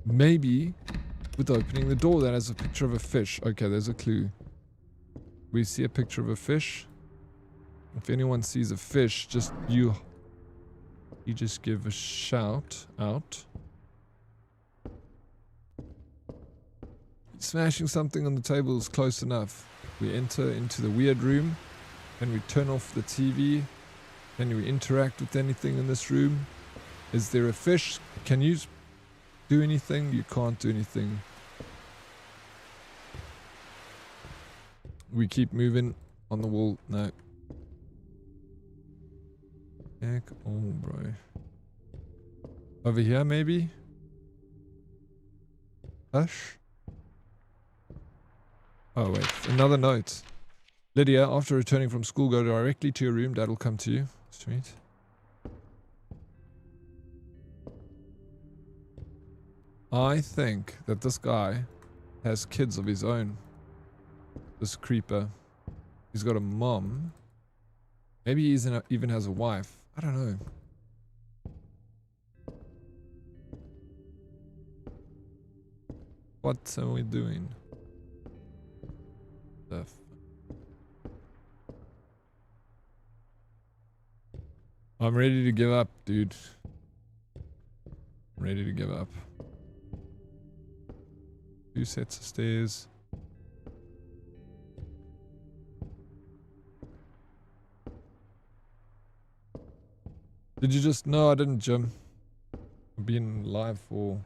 Maybe with opening the door that has a picture of a fish. Okay, there's a clue. We see a picture of a fish. If anyone sees a fish, you just give a shout out. Smashing something on the table is close enough. We enter into the weird room, and we turn off the TV. Can we interact with anything in this room? Is there a fish? Can you do anything? You can't do anything. We keep moving on the wall. No. Heck, oh, bro. Over here, maybe? Hush. Oh, wait. Another note. Lydia, after returning from school, go directly to your room. Dad will come to you. Sweet. I think that this guy has kids of his own. This creeper. He's got a mom. Maybe he even has a wife. I don't know. What are we doing? I'm ready to give up, dude. I'm ready to give up. 2 sets of stairs. Did you just... No, I didn't, Jim. I've been live for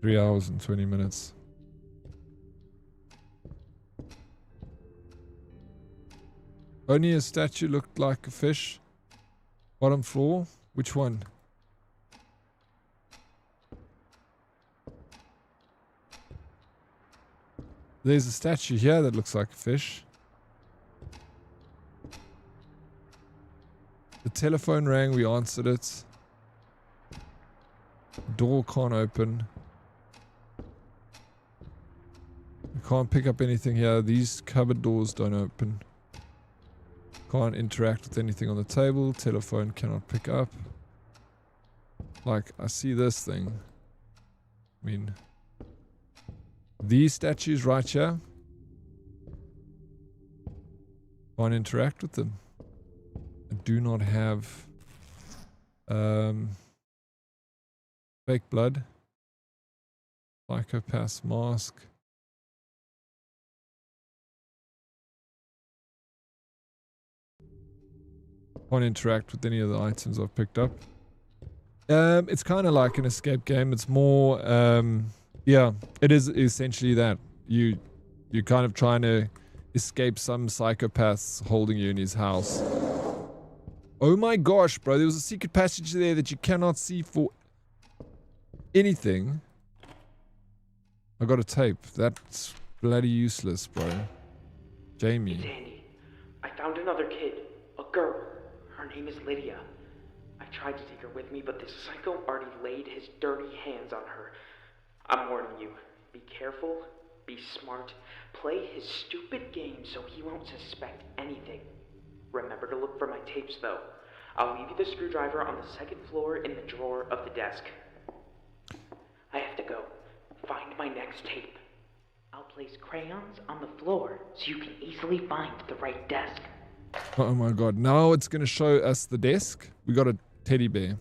3 hours and 20 minutes. Only a statue looked like a fish. Bottom floor? Which one? There's a statue here that looks like a fish. The telephone rang, we answered it. Door can't open. We can't pick up anything here. These cupboard doors don't open. Can't interact with anything on the table. Telephone cannot pick up. Like, I see this thing. I mean, these statues right here. Can't interact with them. I do not have fake blood. Psychopath's mask. Can't interact with any of the items I've picked up. It's kind of like an escape game. It's more, yeah, it is essentially that. You're kind of trying to escape some psychopaths holding you in his house. Oh my gosh, bro, there was a secret passage there that you cannot see for anything. I got a tape. That's bloody useless, bro. Jamie. It's Andy. I found another kid. A girl. Her name is Lydia. I tried to take her with me, but this psycho already laid his dirty hands on her. I'm warning you. Be careful. Be smart. Play his stupid game so he won't suspect anything. Remember to look for my tapes, though. I'll leave you the screwdriver on the 2nd floor in the drawer of the desk. I have to go. Find my next tape. I'll place crayons on the floor so you can easily find the right desk. Oh my god, now it's gonna show us the desk. We got a teddy bear.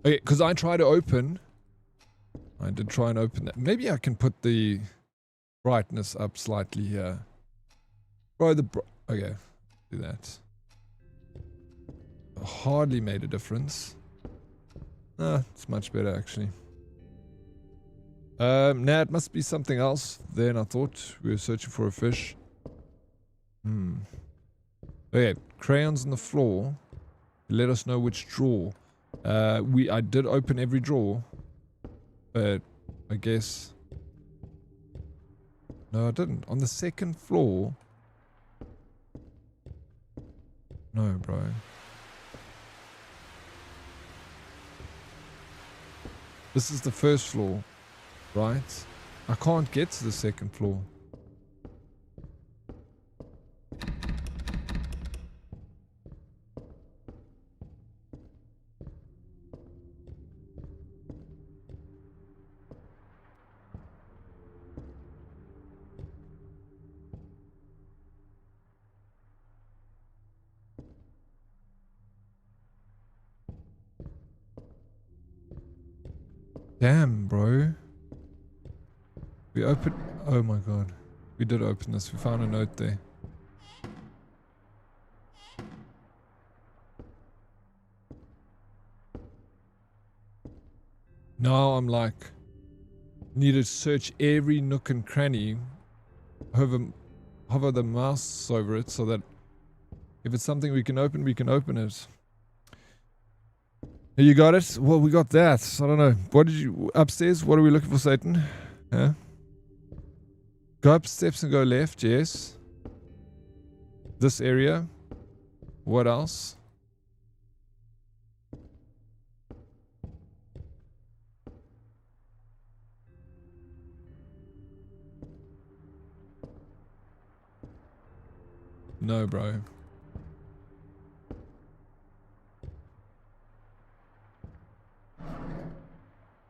Okay, because I tried to open. I did try and open that. Maybe I can put the brightness up slightly here. Bro, okay, do that. Hardly made a difference. It's much better actually. Nah, it must be something else. Then I thought we were searching for a fish. Okay, crayons on the floor. Let us know which drawer. I did open every drawer, but I guess No, I didn't. On the second floor. No, bro. This is the first floor, right? I can't get to the second floor. Damn, bro. We opened... Oh my god. We did open this. We found a note there. Now I'm like... Need to search every nook and cranny. Hover the mouse over it so that... If it's something we can open it. You got it? Well, we got that. I don't know. What did you... Upstairs? What are we looking for, Satan? Huh? Go up steps and go left, yes. This area. What else? No, bro.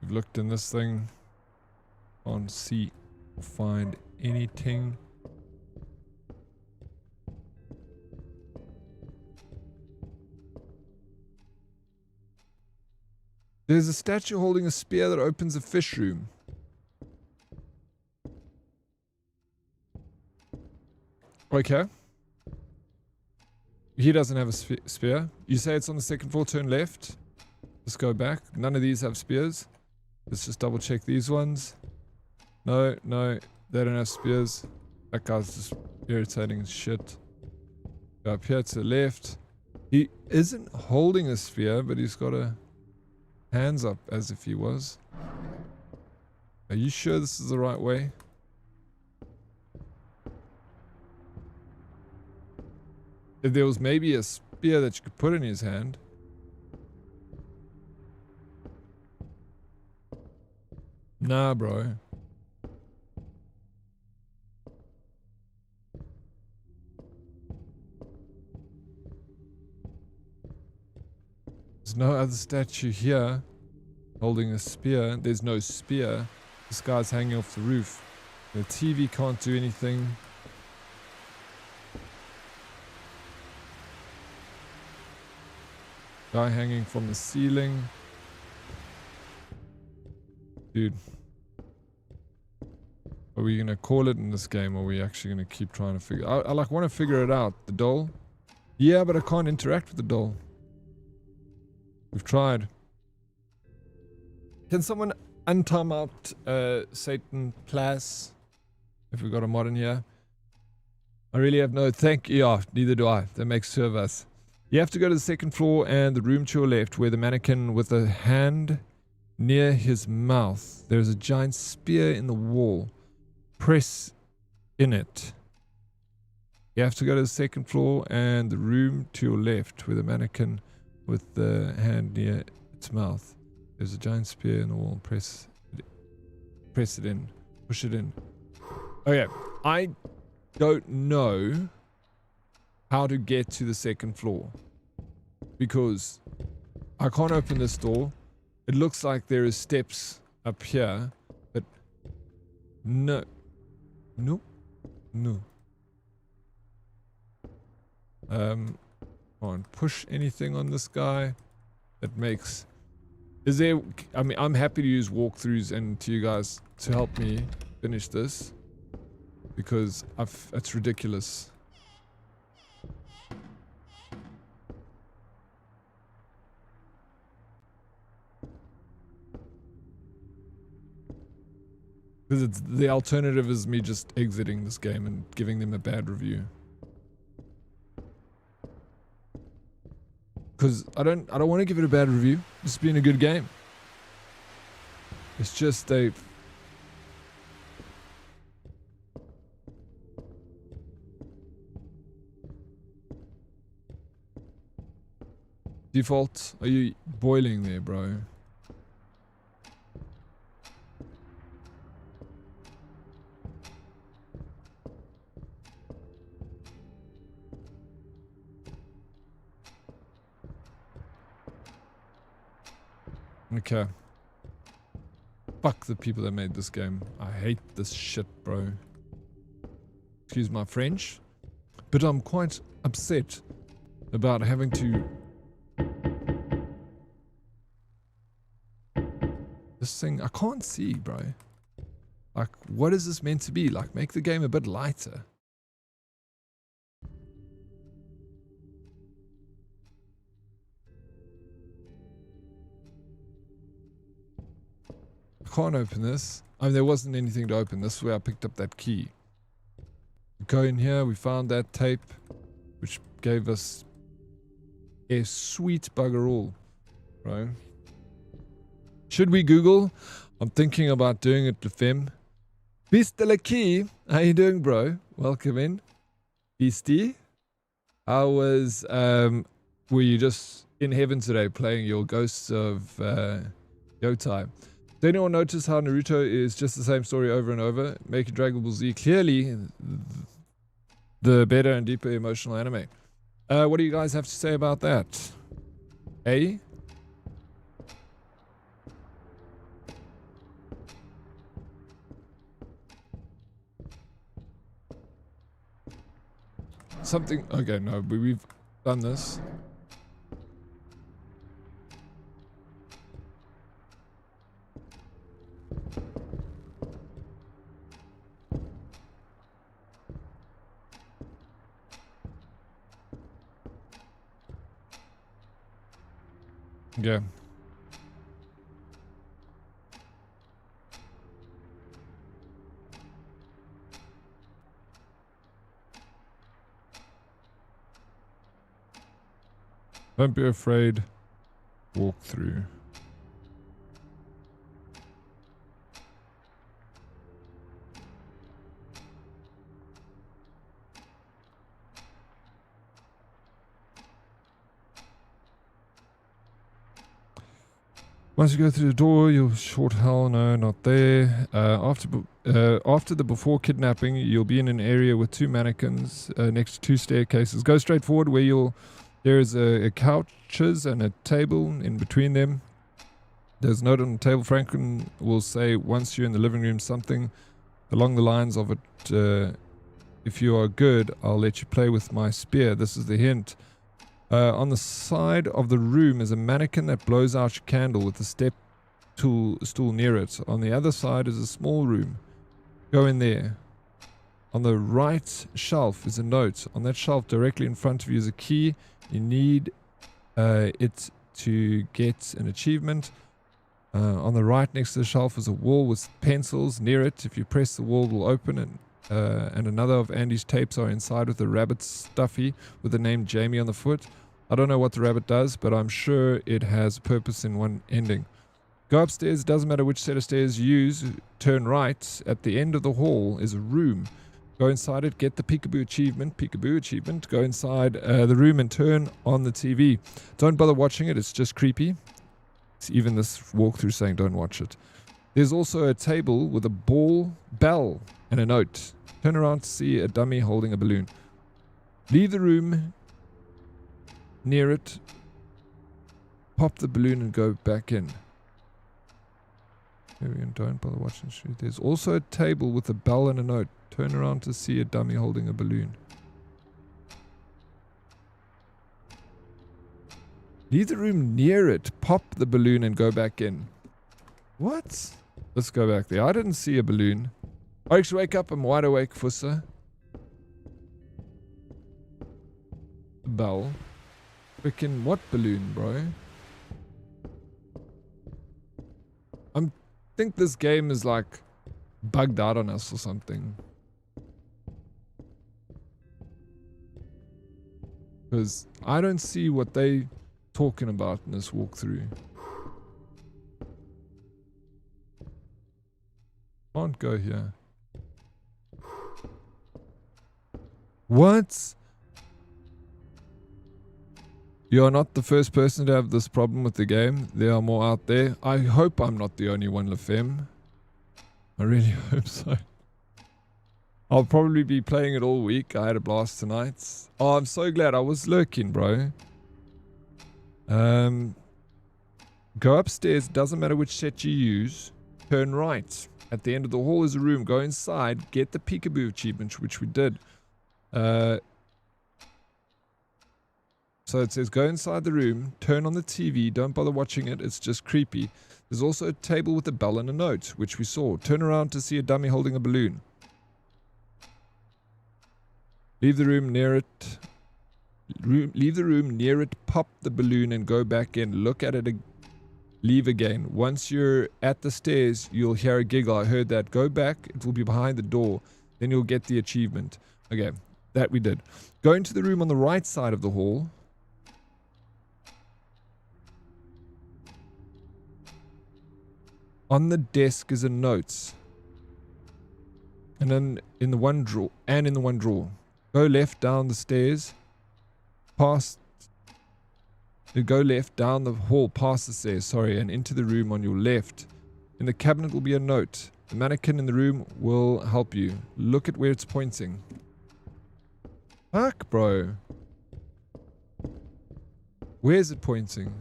We've looked in this thing. Can't see or find anything. There's a statue holding a spear that opens a fish room. Okay. He doesn't have a spear. You say it's on the second floor, turn left. Let's go back. None of these have spears. Let's just double check these ones. No, no, they don't have spears. That guy's just irritating as shit. Go up here to the left. He isn't holding a spear, but he's got a hands up as if he was. Are you sure this is the right way? If there was maybe a spear that you could put in his hand. Nah, bro. There's no other statue here holding a spear. There's no spear. This guy's hanging off the roof. The TV can't do anything. Guy hanging from the ceiling. Dude. Are we gonna call it in this game, or are we actually gonna keep trying to figure... I like want to figure it out. The doll? Yeah, but I can't interact with the doll. We've tried. Can someone untime out Satan Plus? If we got a mod in here. I really have no... Thank you. Yeah, neither do I. That makes two of us. You have to go to the second floor and the room to your left where the mannequin with a hand near his mouth. There's a giant spear in the wall. Press in it. You have to go to the second floor and the room to your left where the mannequin with the hand near its mouth. There's a giant spear in the wall. Press it in. Push it in. Okay. I don't know how to get to the second floor because I can't open this door. It looks like there is steps up here, but no. Can't push anything on this guy. That makes... Is there... I mean, I'm happy to use walkthroughs and to you guys to help me finish this because it's ridiculous. Because it's the alternative is me just exiting this game and giving them a bad review. Because I don't want to give it a bad review. It's been a good game. It's just Default, are you boiling there, bro? Okay. Fuck the people that made this game. I hate this shit, bro. Excuse my French. But I'm quite upset about having to... This thing, I can't see, bro. Like, what is this meant to be? Like, make the game a bit lighter. I can't open this. I mean, there wasn't anything to open. This is where I picked up that key. We go in here, we found that tape, which gave us a sweet bugger all, right? Should we Google? I'm thinking about doing it to Fem. Beastie la key. How you doing, bro? Welcome in. Beastie. How was, were you just in heaven today playing your Ghosts of Yotai? Did anyone notice how Naruto is just the same story over and over? Making Dragon Ball Z clearly the better and deeper emotional anime. What do you guys have to say about that? A? Something... Okay, no, we've done this. Yeah. Don't be afraid. Walk through. Once you go through the door, you'll short hell no, not there. After the before kidnapping, you'll be in an area with two mannequins next to two staircases. Go straight forward where there's a couches and a table in between them. There's a note on the table. Franklin will say once you're in the living room something along the lines of it. If you are good, I'll let you play with my spear. This is the hint. On the side of the room is a mannequin that blows out your candle with a step stool near it. On the other side is a small room. Go in there. On the right shelf is a note. On that shelf directly in front of you is a key. You need it to get an achievement. On the right next to the shelf is a wall with pencils near it. If you press the wall, it will open, and another of Andy's tapes are inside with a rabbit stuffy with the name Jamie on the foot. I don't know what the rabbit does, but I'm sure it has a purpose in one ending. Go upstairs. It doesn't matter which set of stairs you use. Turn right. At the end of the hall is a room. Go inside it. Get the peekaboo achievement. Peekaboo achievement. Go inside the room and turn on the TV. Don't bother watching it. It's just creepy. It's even this walkthrough saying don't watch it. There's also a table with a bell, and a note. Turn around to see a dummy holding a balloon. Leave the room near it. Pop the balloon and go back in. Here we go. Don't bother watching the shoot. There's also a table with a bell and a note. Turn around to see a dummy holding a balloon. Leave the room near it. Pop the balloon and go back in. What? Let's go back there. I didn't see a balloon. Oryx, wake up. I'm wide awake, Fusser. Bell. Frickin' what balloon, bro? I think this game is like bugged out on us or something. Because I don't see what they talking about in this walkthrough. Can't go here. What? You are not the first person to have this problem with the game. There are more out there. I hope I'm not the only one, LaFemme. I really hope so. I'll probably be playing it all week. I had a blast tonight. Oh, I'm so glad I was lurking, bro. Go upstairs. Doesn't matter which set you use. Turn right. At the end of the hall is a room. Go inside. Get the peekaboo achievement, which we did. So it says go inside the room. Turn on the TV. Don't bother watching it. It's just creepy. There's also a table with a bell and a note, which we saw. Turn around to see a dummy holding a balloon. Leave the room near it. Leave the room near it. Pop the balloon and go back in. Look at it. Leave again. Once you're at the stairs, you'll hear a giggle. I heard that. Go back. It will be behind the door. Then you'll get the achievement. Okay, that we did. Go into the room on the right side of the hall. On the desk is a note. And then in the one drawer. Go left down the stairs. Go left down the hall past the stairs, and into the room on your left. In the cabinet will be a note. The mannequin in the room will help you. Look at where it's pointing. Fuck, bro. Where's it pointing?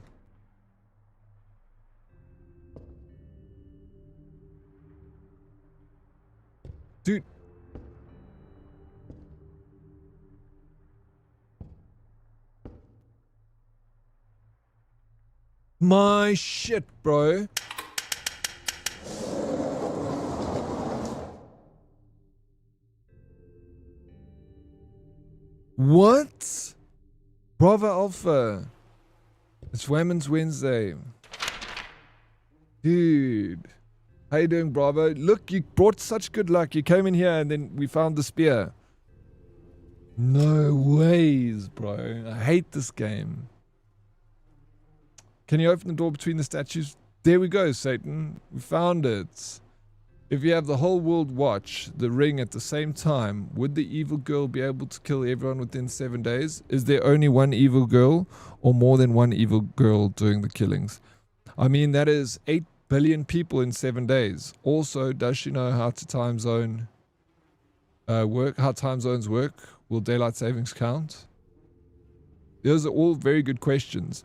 Dude. My shit, bro. What? Bravo Alpha. It's Wholesome Wednesday. Dude. How you doing, Bravo? Look, you brought such good luck. You came in here and then we found the spear. No ways, bro. I hate this game. Can you open the door between the statues? There we go, Satan. We found it. If you have the whole world watch the ring at the same time, would the evil girl be able to kill everyone within 7 days? Is there only one evil girl or more than one evil girl doing the killings? I mean, that is 8 billion people in 7 days. Also, does she know how to time zone work? How time zones work? Will daylight savings count? Those are all very good questions.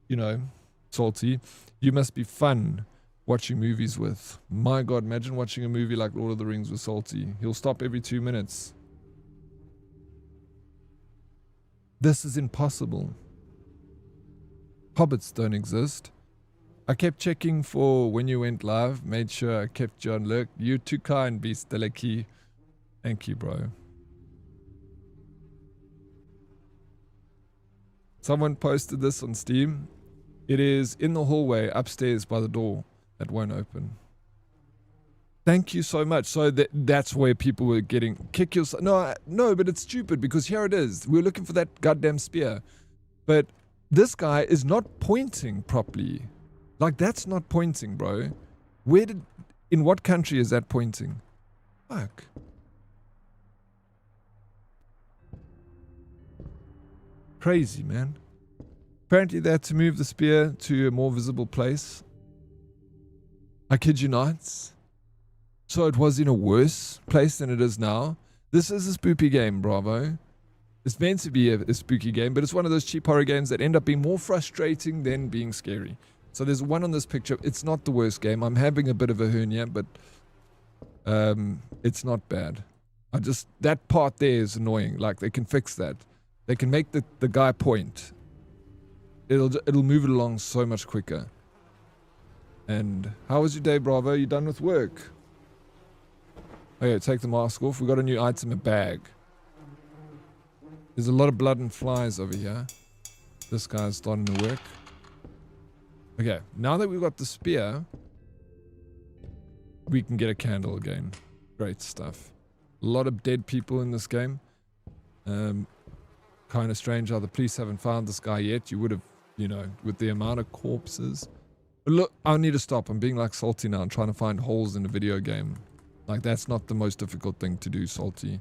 You know, Salty, you must be fun watching movies with. My God, imagine watching a movie like Lord of the Rings with Salty. He'll stop every 2 minutes. This is impossible. Hobbits don't exist. I kept checking for when you went live. Made sure I kept you on lurk. You're too kind, Beast Deleki. Thank you, bro. Someone posted this on Steam. It is in the hallway upstairs by the door that won't open. Thank you so much. So that's where people were getting kick yourself. No, but it's stupid because here it is. We're looking for that goddamn spear. But this guy is not pointing properly. Like, that's not pointing, bro. In what country is that pointing? Fuck. Crazy, man. Apparently they had to move the spear to a more visible place. I kid you not. So it was in a worse place than it is now. This is a spooky game, Bravo. It's meant to be a spooky game, but it's one of those cheap horror games that end up being more frustrating than being scary. So there's one on this picture. It's not the worst game. I'm having a bit of a hernia, but it's not bad. That part there is annoying. Like, they can fix that. They can make the guy point. It'll move it along so much quicker. And how was your day, Bravo? You done with work? Okay, take the mask off. We got a new item, a bag. There's a lot of blood and flies over here. This guy's starting to work. Okay, now that we've got the spear, we can get a candle again. Great stuff. A lot of dead people in this game. Kind of strange how the police haven't found this guy yet. You would have, with the amount of corpses. But look, I need to stop. I'm being like Salty now. I'm trying to find holes in a video game. Like, that's not the most difficult thing to do, Salty.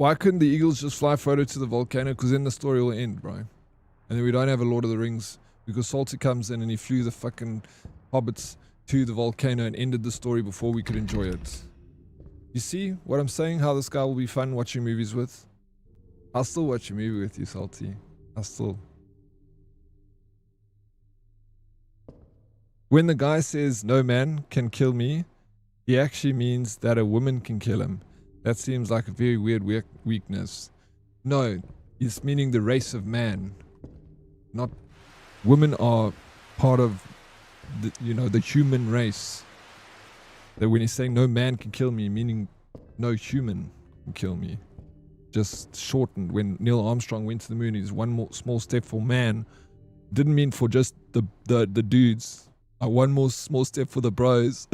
Why couldn't the eagles just fly Frodo to the volcano? Because then the story will end, bro. And then we don't have a Lord of the Rings because Salty comes in and he flew the fucking hobbits to the volcano and ended the story before we could enjoy it. You see what I'm saying? How this guy will be fun watching movies with? I'll still watch a movie with you, Salty. I'll still. When the guy says no man can kill me, he actually means that a woman can kill him. That seems like a very weird weakness. No, it's meaning the race of man. Not women are part of the, the human race. That when he's saying no man can kill me, meaning no human can kill me. Just shortened. When Neil Armstrong went to the moon, he's one more small step for man. Didn't mean for just the dudes. One more small step for the bros.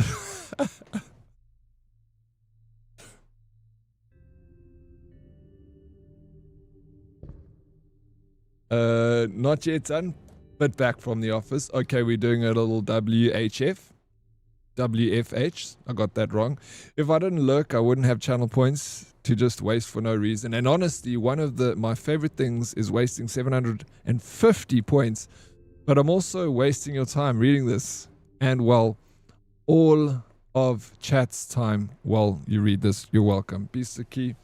Not yet done, but back from the office. Okay, we're doing a little WFH. I got that wrong. If I didn't lurk, I wouldn't have channel points to just waste for no reason. And honestly, one of my favorite things is wasting 750 points. But I'm also wasting your time reading this. And well, all of chat's time while you read this. You're welcome. Bisaki,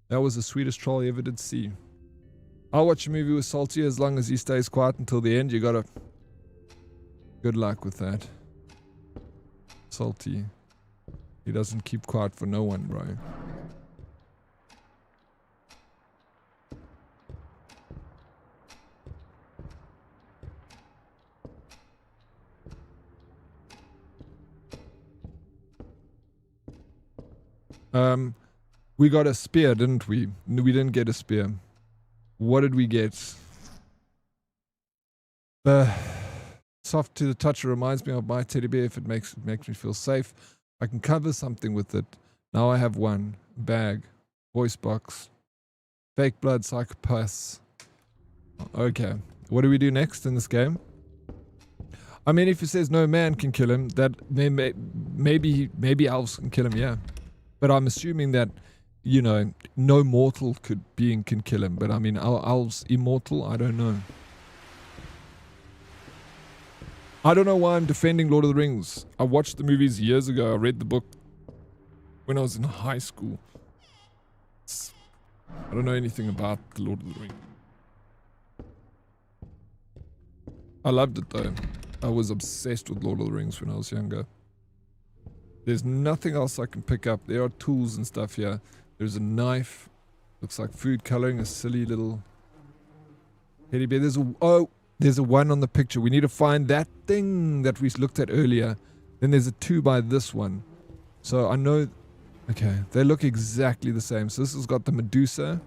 that was the sweetest troll you ever did see. I'll watch a movie with Salty as long as he stays quiet until the end. You gotta... Good luck with that. Salty. He doesn't keep quiet for no one, bro. We got a spear, didn't we? No, we didn't get a spear. What did we get? Soft to the touch. It reminds me of my teddy bear. If it makes me feel safe, I can cover something with it. Now I have one bag, voice box, fake blood, psychopaths. Okay, what do we do next in this game? I mean, if it says no man can kill him, that maybe elves can kill him, yeah. But I'm assuming that, no mortal can kill him. But I mean, are elves immortal? I don't know. I don't know why I'm defending Lord of the Rings. I watched the movies years ago. I read the book when I was in high school. I don't know anything about the Lord of the Rings. I loved it though. I was obsessed with Lord of the Rings when I was younger. There's nothing else I can pick up. There are tools and stuff here. There's a knife. Looks like food coloring. A silly little teddy bear. There's a one on the picture. We need to find that thing that we looked at earlier. Then there's a 2 by this one. So I know... Okay, they look exactly the same. So this has got the Medusa.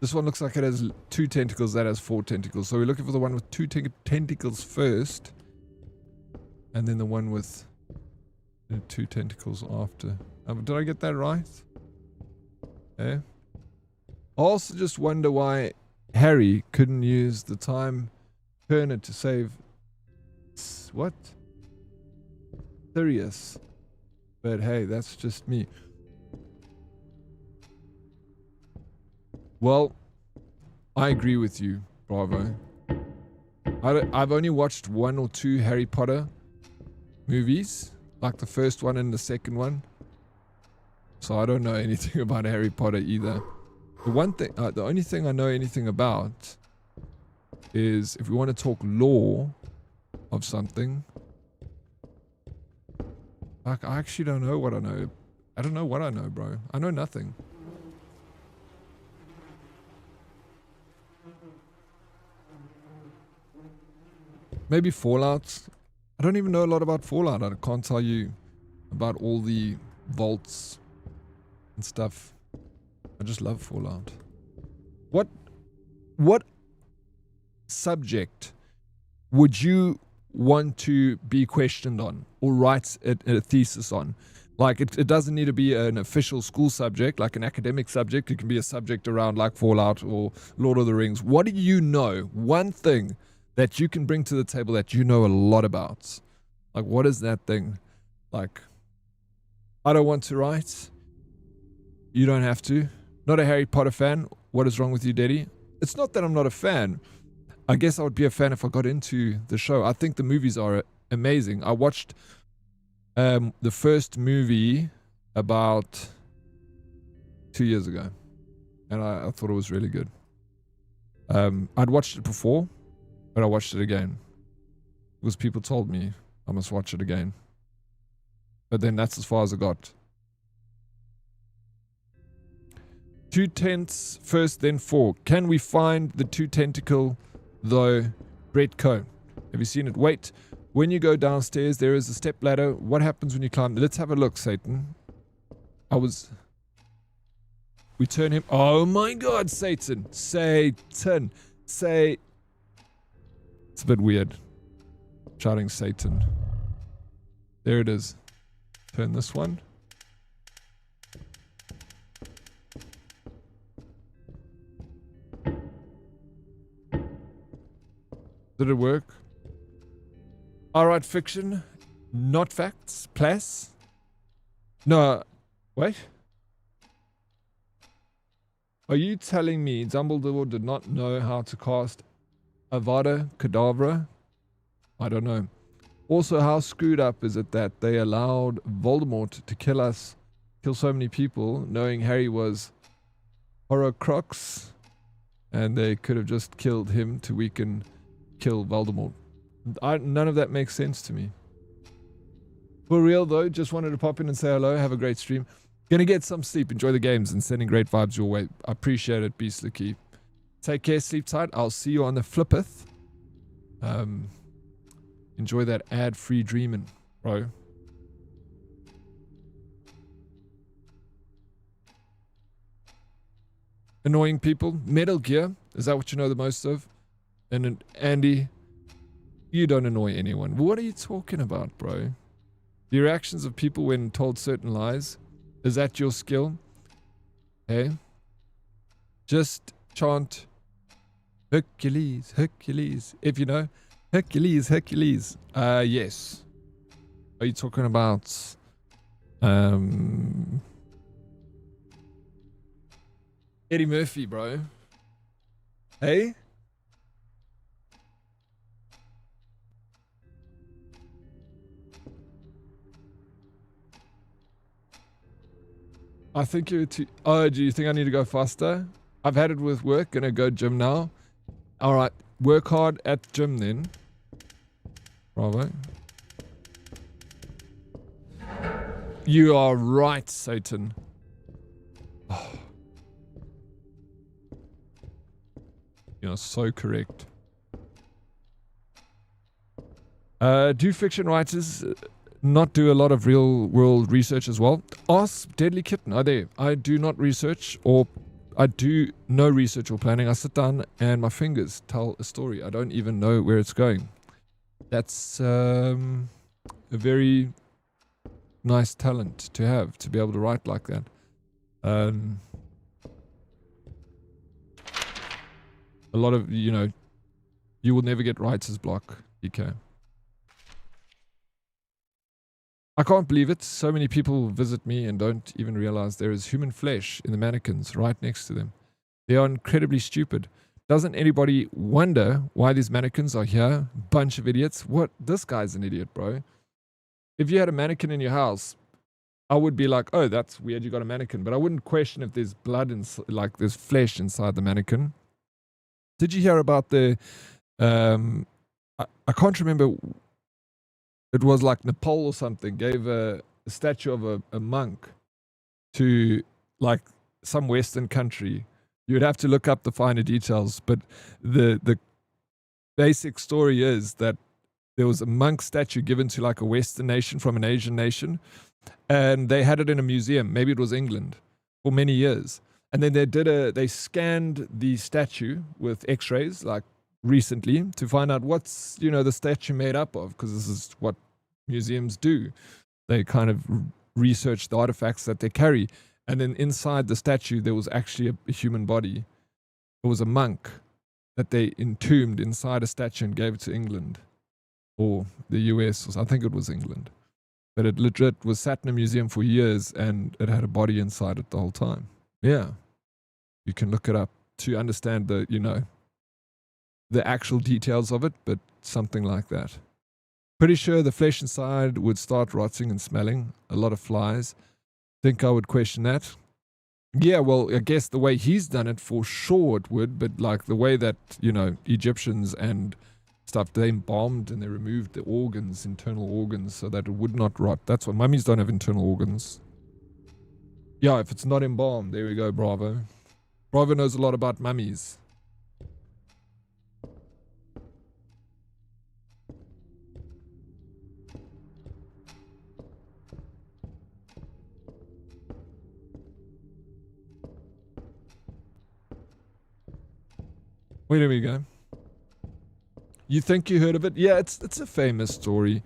This one looks like it has 2 tentacles. That has 4 tentacles. So we're looking for the one with 2 tentacles first. And then the one with the 2 tentacles after. Did I get that right? Okay. I also just wonder why Harry couldn't use the time turner to save... What? Sirius. But hey, that's just me. Well, I agree with you, Bravo. I've only watched 1 or 2 Harry Potter movies, like the first one and the second one. So I don't know anything about Harry Potter either. The only thing I know anything about is if we want to talk lore of something. I actually don't know what I know. I don't know what I know, bro. I know nothing. Maybe Fallout. I don't even know a lot about Fallout. I can't tell you about all the vaults and stuff. I just love Fallout. What subject would you want to be questioned on or write a thesis on? Like, it doesn't need to be an official school subject, like an academic subject. It can be a subject around like Fallout or Lord of the Rings. What do you know? One thing that you can bring to the table that you know a lot about. Like, what is that thing? Like, I don't want to write You don't have to. Not a Harry Potter fan. What is wrong with you, Daddy? It's not that I'm not a fan. I guess I would be a fan if I got into the show. I think the movies are amazing. I watched the first movie about 2 years ago, and I thought it was really good. I'd watched it before, but I watched it again because people told me I must watch it again. But then that's as far as I got. 2 tents first, then 4. Can we find the 2 tentacle, though? Brett Coe. Have you seen it? Wait. When you go downstairs, there is a step ladder. What happens when you climb? Let's have a look, Satan. We turn him. Oh my God, Satan. Satan. Say. It's a bit weird. Shouting Satan. There it is. Turn this one. Did it work? Alright, fiction. Not facts. Plus. No. Wait. Are you telling me Dumbledore did not know how to cast Avada Kedavra? I don't know. Also, how screwed up is it that they allowed Voldemort to kill so many people, knowing Harry was Horcrux, and they could have just killed him to kill Voldemort. None of that makes sense to me. For real though, just wanted to pop in and say hello. Have a great stream. Gonna get some sleep, enjoy the games, and sending great vibes your way. I appreciate it, Beastly Key. Take care, sleep tight. I'll see you on the flippeth. Enjoy that ad-free dreaming, bro. Annoying people. Metal Gear. Is that what you know the most of? And Andy, you don't annoy anyone. What are you talking about, bro? The reactions of people when told certain lies. Is that your skill? Hey? Just chant Hercules, Hercules. If you know. Hercules, Hercules. Yes. Are you talking about Eddie Murphy, bro? Hey? I think you're too... Oh, do you think I need to go faster? I've had it with work. Gonna go gym now. Alright. Work hard at gym then. Bravo. You are right, Satan. Oh. You're so correct. Do fiction writers not do a lot of real world research as well? Ask Deadly Kitten. I do not research, or I do no research or planning. I sit down and my fingers tell a story. I don't even know where it's going. That's a very nice talent to have, to be able to write like that. A lot of, you will never get writer's block, DK. I can't believe it. So many people visit me and don't even realize there is human flesh in the mannequins right next to them. They are incredibly stupid. Doesn't anybody wonder why these mannequins are here? Bunch of idiots. What? This guy's an idiot, bro. If you had a mannequin in your house, I would be like, oh, that's weird, you got a mannequin. But I wouldn't question if there's blood, like there's flesh inside the mannequin. Did you hear about the... I can't remember... It was like Nepal or something, gave a statue of a monk to like some Western country. You'd have to look up the finer details, but the basic story is that there was a monk statue given to like a Western nation from an Asian nation, and they had it in a museum, maybe it was England, for many years. And then they scanned the statue with x-rays, like recently, to find out what's the statue made up of, because this is what museums do. They kind of research the artifacts that they carry, and then inside the statue there was actually a human body. It was a monk that they entombed inside a statue and gave it to England or the US, or I think it was England. But it legit was sat in a museum for years and it had a body inside it the whole time. Yeah. You can look it up to understand the, the actual details of it, but something like that. Pretty sure the flesh inside would start rotting and smelling. A lot of flies. Think I would question that. Yeah, well, I guess the way he's done it, for sure it would, but like the way that, Egyptians and stuff, they embalmed and they removed the organs, internal organs, so that it would not rot. That's why mummies don't have internal organs. Yeah, if it's not embalmed, there we go, Bravo. Bravo knows a lot about mummies. Where do we go? You think you heard of it? Yeah, it's a famous story.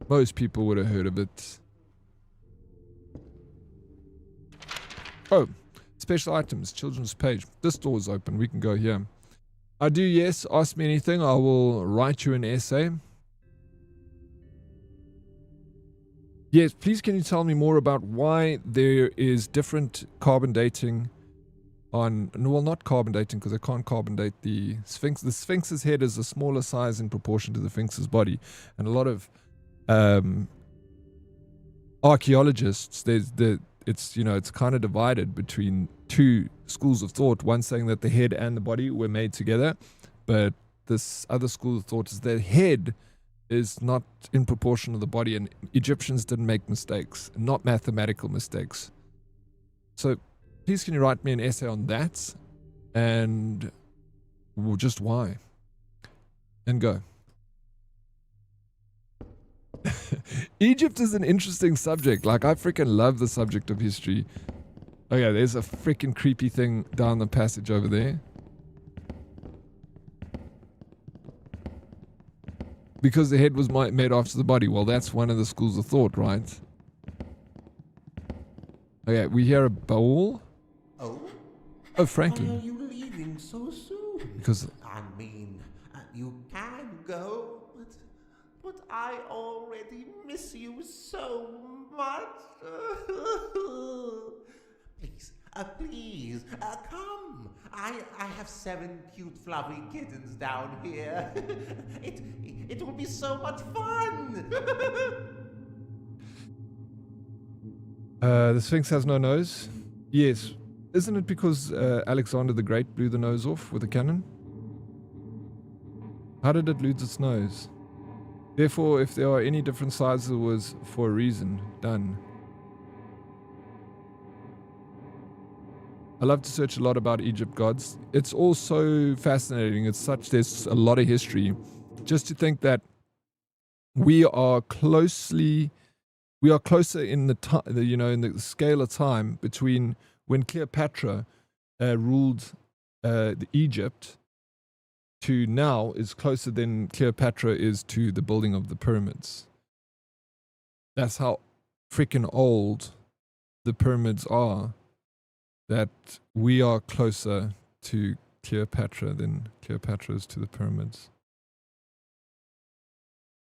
Most people would have heard of it. Oh, special items, children's page. This door is open. We can go here. I do, yes. Ask me anything. I will write you an essay. Yes, please can you tell me more about why there is different carbon dating on, well, not carbon dating because I can't carbon date the Sphinx. The Sphinx's head is a smaller size in proportion to the Sphinx's body. And a lot of archaeologists, it's kind of divided between two schools of thought. One saying that the head and the body were made together, but this other school of thought is the head is not in proportion to the body, and Egyptians didn't make mistakes, not mathematical mistakes. So please can you write me an essay on that, and just why, and go. Egypt is an interesting subject. Like, I freaking love the subject of history. Oh yeah, there's a freaking creepy thing down the passage over there. Because the head was made after the body. Well, that's one of the schools of thought, right? Okay, we hear a bowl. Oh? Oh, Franklin. Why are you leaving so soon? Because I mean, you can go, but I already miss you so much. Please, come. I have 7 cute fluffy kittens down here. It will be so much fun. the Sphinx has no nose. Yes. Isn't it because Alexander the Great blew the nose off with a cannon? How did it lose its nose? Therefore, if there are any different sizes, it was for a reason. Done. I love to search a lot about Egypt gods. It's all so fascinating. There's a lot of history. Just to think that we are closer in the in the scale of time between when Cleopatra ruled Egypt to now is closer than Cleopatra is to the building of the pyramids. That's how freaking old the pyramids are. That we are closer to Cleopatra than Cleopatra is to the pyramids.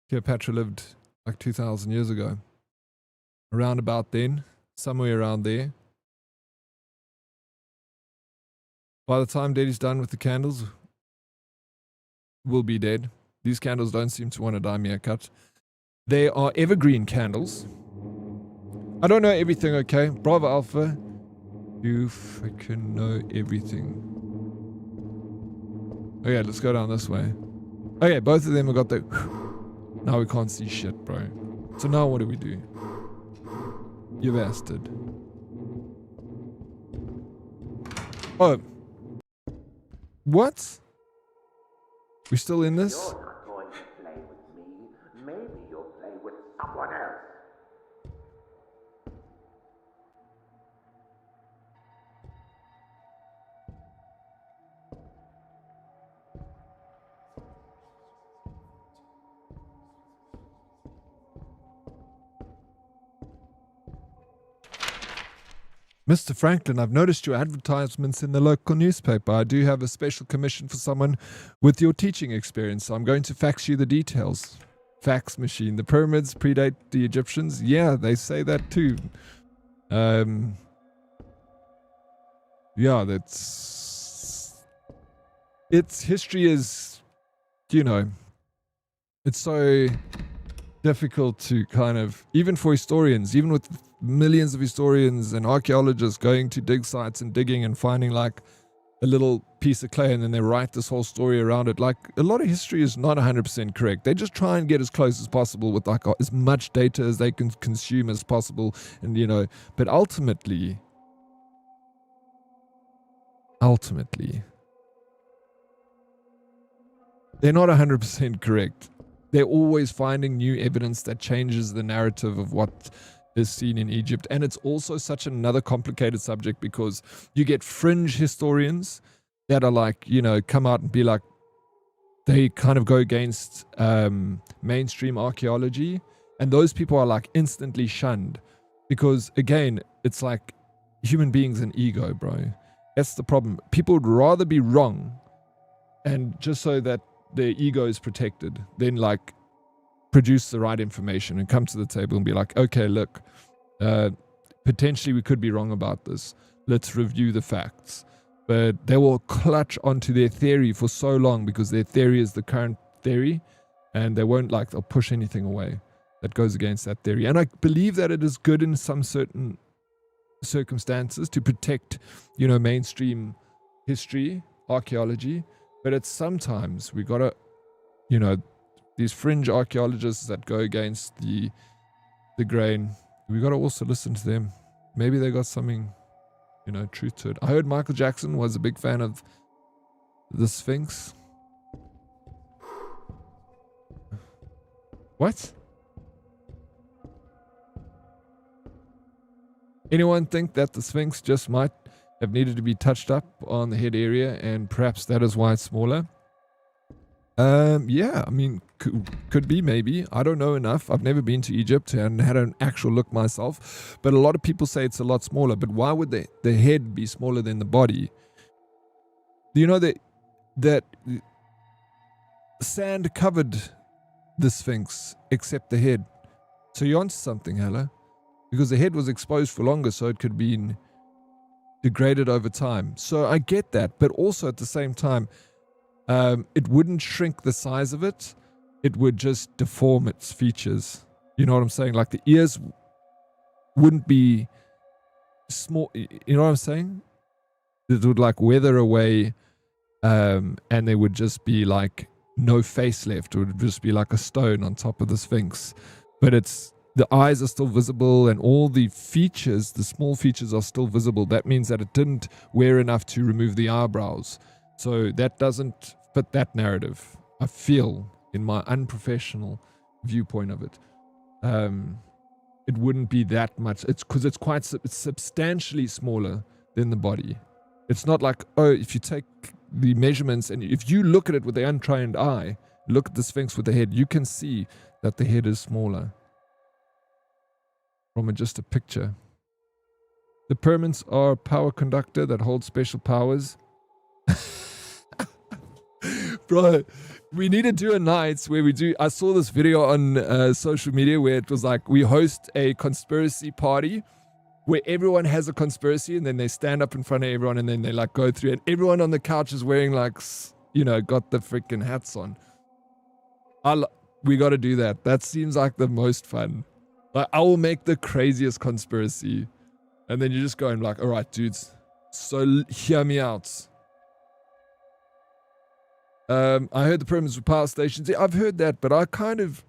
Cleopatra lived like 2,000 years ago. Around about then, somewhere around there. By the time Daddy's done with the candles, we'll be dead. These candles don't seem to want to die me a cut. They are evergreen candles. I don't know everything, okay? Bravo Alpha. You freaking know everything. Okay, let's go down this way. Okay, both of them have got the... Now we can't see shit, bro. So now what do we do? You bastard. Oh. What? We still in this? You're not going to play with me. Maybe you'll play with someone else. Mr. Franklin, I've noticed your advertisements in the local newspaper. I do have a special commission for someone with your teaching experience, so I'm going to fax you the details. Fax machine. The pyramids predate the Egyptians. Yeah, they say that too. Yeah, it's history is, you know, it's so difficult to kind of, even for historians, even with millions of historians and archaeologists going to dig sites and digging and finding like a little piece of clay and then they write this whole story around it. Like a lot of history is not 100% correct. They just try and get as close as possible with like as much data as they can consume as possible. And, you know, but ultimately, they're not 100% correct. They're always finding new evidence that changes the narrative of what is seen in Egypt. And it's also such another complicated subject because you get fringe historians that are like, you know, come out and be like, they kind of go against mainstream archaeology. And those people are like instantly shunned because, again, it's like human beings and ego, bro. That's the problem. People would rather be wrong and just so that their ego is protected than like produce the right information and come to the table and be like, okay, look, potentially we could be wrong about this. Let's review the facts. But they will clutch onto their theory for so long because their theory is the current theory and they won't like, they'll push anything away that goes against that theory. And I believe that it is good in some certain circumstances to protect, you know, mainstream history, archaeology, but it's sometimes we gotta, you know, these fringe archaeologists that go against the grain, we got to also listen to them. Maybe they got something, you know, truth to it. I heard Michael Jackson was a big fan of the Sphinx. What? Anyone think that the Sphinx just might have needed to be touched up on the head area and perhaps that is why it's smaller? Yeah, I mean, could be, maybe. I don't know enough. I've never been to Egypt and had an actual look myself. But a lot of people say it's a lot smaller. But why would the head be smaller than the body? Do you know that sand covered the Sphinx except the head? So you're onto something, Hella. Because the head was exposed for longer, so it could be degraded over time. So I get that. But also at the same time, it wouldn't shrink the size of it. It would just deform its features. You know what I'm saying? Like the ears wouldn't be small. You know what I'm saying? It would like weather away, and there would just be like no face left. It would just be like a stone on top of the Sphinx. But the eyes are still visible and all the features, the small features are still visible. That means that it didn't wear enough to remove the eyebrows. So that doesn't fit that narrative, I feel, in my unprofessional viewpoint of it. It wouldn't be that much. It's because it's substantially smaller than the body. It's not like, oh, if you take the measurements and if you look at it with the untrained eye, look at the Sphinx with the head, you can see that the head is smaller from just a picture. The pyramids are a power conductor that holds special powers. Bro, we need to do a night where we do. I saw this video on social media where it was like we host a conspiracy party where everyone has a conspiracy and then they stand up in front of everyone and then they like go through it. Everyone on the couch is wearing like, you know, got the freaking hats on. We got to do that. That seems like the most fun. Like, I will make the craziest conspiracy and then you just go and like, all right, dudes, so hear me out. I heard the pyramids were power stations. Yeah, I've heard that, but I kind of,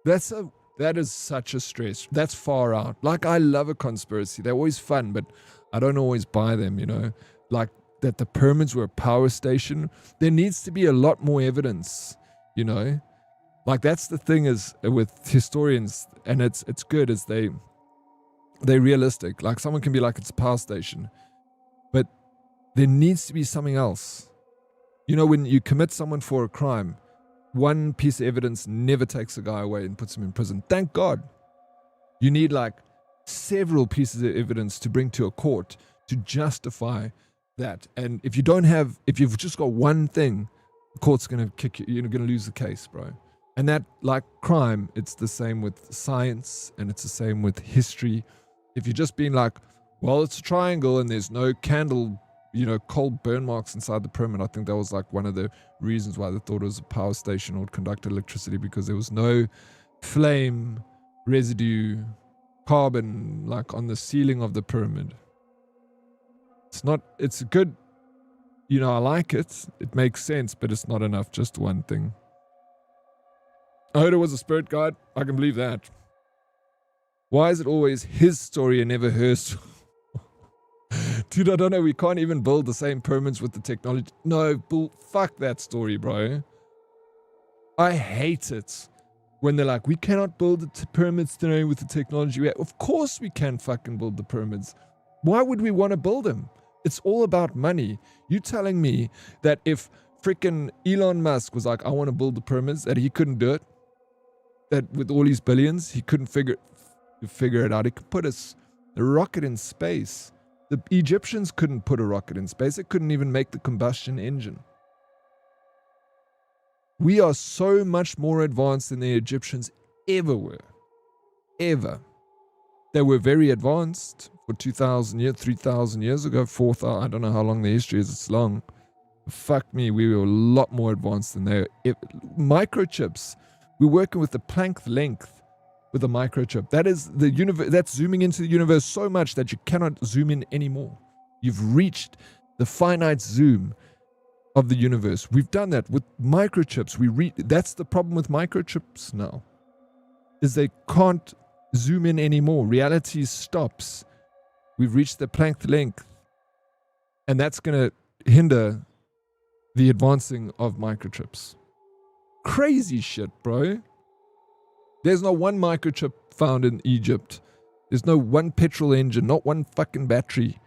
that is such a stress. That's far out. Like, I love a conspiracy. They're always fun, but I don't always buy them, you know. Like, that the pyramids were a power station. There needs to be a lot more evidence, you know. Like, that's the thing is with historians, and it's good, is they're realistic. Like, someone can be like, it's a power station. But there needs to be something else. You know, when you commit someone for a crime, one piece of evidence never takes a guy away and puts him in prison. Thank God. You need like several pieces of evidence to bring to a court to justify that. And if you've just got one thing, the court's going to kick you, you're going to lose the case, bro. And that, like crime, it's the same with science and it's the same with history. If you're just being like, well, it's a triangle and there's no candle, cold burn marks inside the pyramid. I think that was like one of the reasons why they thought it was a power station or would conduct electricity, because there was no flame, residue, carbon, like on the ceiling of the pyramid. It's good, I like it. It makes sense, but it's not enough, just one thing. I heard it was a spirit guide. I can believe that. Why is it always his story and never her story? Dude, I don't know. We can't even build the same pyramids with the technology. No, fuck that story, bro. I hate it when they're like, we cannot build the pyramids today with the technology we have. Of course we can fucking build the pyramids. Why would we want to build them? It's all about money. You telling me that if freaking Elon Musk was like, I want to build the pyramids, that he couldn't do it? That with all his billions, he couldn't figure it out. He could put a rocket in space. The Egyptians couldn't put a rocket in space. They couldn't even make the combustion engine. We are so much more advanced than the Egyptians ever were. Ever. They were very advanced for 2,000 years, 3,000 years ago, 4,000. I don't know how long the history is. It's long. Fuck me, we were a lot more advanced than they were. Microchips. We're working with the Planck length with a microchip. That is the universe. That's zooming into the universe so much that you cannot zoom in anymore. You've reached the finite zoom of the universe. We've done that with microchips. That's the problem with microchips now, is they can't zoom in anymore. Reality stops. We've reached the Planck length, and that's going to hinder the advancing of microchips. Crazy shit, bro. There's no one microchip found in Egypt. There's no one petrol engine, not one fucking battery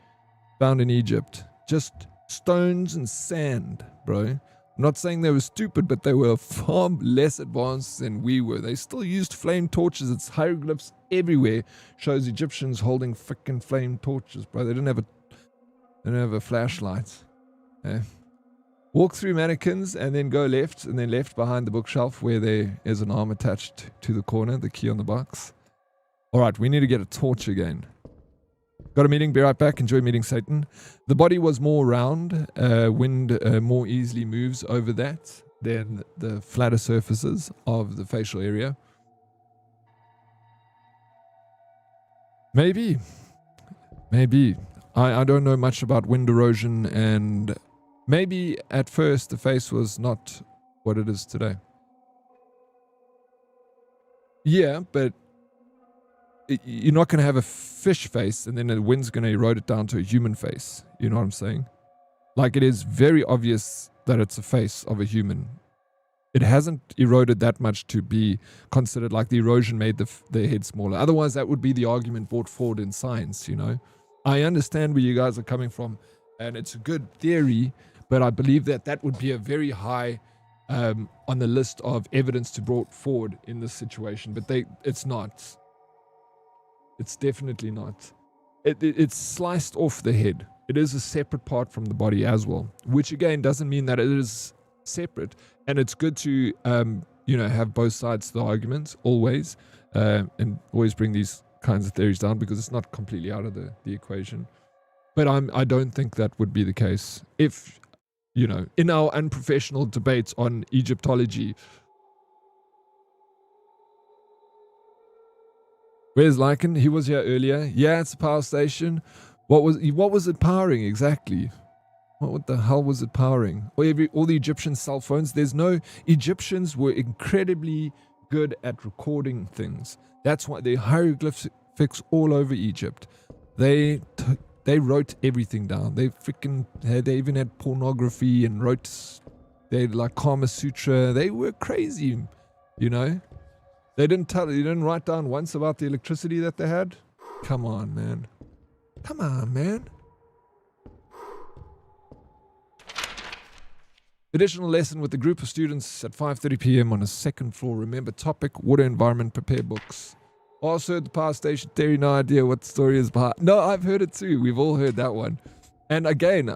found in Egypt. Just stones and sand, bro. I'm not saying they were stupid, but they were far less advanced than we were. They still used flame torches. It's hieroglyphs everywhere. Shows Egyptians holding fucking flame torches, bro. They didn't have a flashlight. Yeah. Walk through mannequins and then go left, and then left behind the bookshelf where there is an arm attached to the corner, the key on the box. Alright, we need to get a torch again. Got a meeting, be right back. Enjoy meeting Satan. The body was more round. Wind more easily moves over that than the flatter surfaces of the facial area. Maybe. I don't know much about wind erosion, and maybe at first the face was not what it is today. Yeah, but you're not going to have a fish face and then the wind's going to erode it down to a human face. You know what I'm saying? Like, it is very obvious that it's a face of a human. It hasn't eroded that much to be considered like the erosion made the head smaller. Otherwise, that would be the argument brought forward in science, you know? I understand where you guys are coming from, and it's a good theory, but I believe that would be a very high on the list of evidence to brought forward in this situation. But it's not. It's definitely not. It's sliced off the head. It is a separate part from the body as well, which again doesn't mean that it is separate. And it's good to have both sides to the argument always, and always bring these kinds of theories down, because it's not completely out of the equation. But I don't think that would be the case if, in our unprofessional debates on Egyptology. Where's Lycan? He was here earlier. Yeah, it's a power station. What was it powering exactly? What the hell was it powering? All the Egyptian cell phones. Egyptians were incredibly good at recording things. That's why they hieroglyphics all over Egypt. They wrote everything down. They even had pornography and they had like Kama Sutra. They were crazy, They didn't write down once about the electricity that they had. Come on, man. Additional lesson with a group of students at 5:30 p.m. on a second floor. Remember topic, water, environment, prepare books. Also heard the power station theory, no idea what the story is behind. No, I've heard it too. We've all heard that one. And again,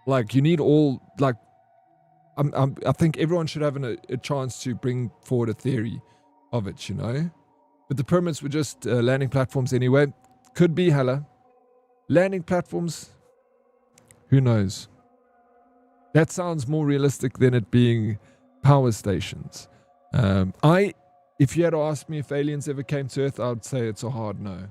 you need all, I think everyone should have a chance to bring forward a theory of it, you know. But the pyramids were just landing platforms anyway. Could be hella. Landing platforms, who knows? That sounds more realistic than it being power stations. If you had asked me if aliens ever came to Earth, I would say it's a hard no.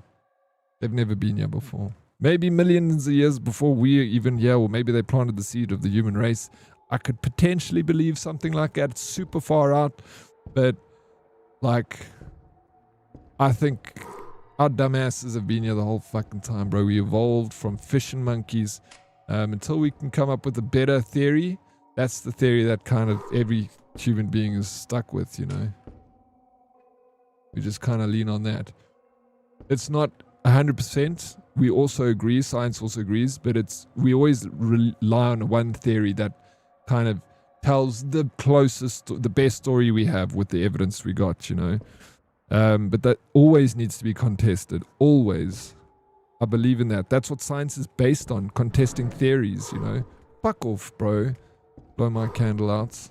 They've never been here before. Maybe millions of years before we are even here, or maybe they planted the seed of the human race. I could potentially believe something like that. It's super far out, but like, I think our dumbasses have been here the whole fucking time, bro. We evolved from fish and monkeys until we can come up with a better theory. That's the theory that kind of every human being is stuck with, you know. We just kind of lean on that. It's not 100%. We also agree, science also agrees, but we always rely on one theory that kind of tells the closest, the best story we have with the evidence we got, you know. But that always needs to be contested. Always. I believe in that. That's what science is based on, contesting theories, you know. Fuck off, bro. Blow my candle out.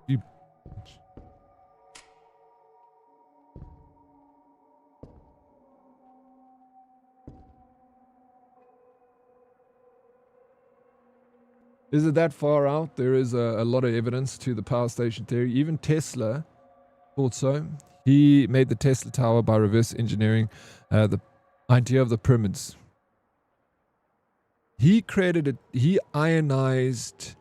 You... Is it that far out? There is a lot of evidence to the power station theory. Even Tesla thought so. He made the Tesla Tower by reverse engineering the idea of the pyramids. He created it. He ionized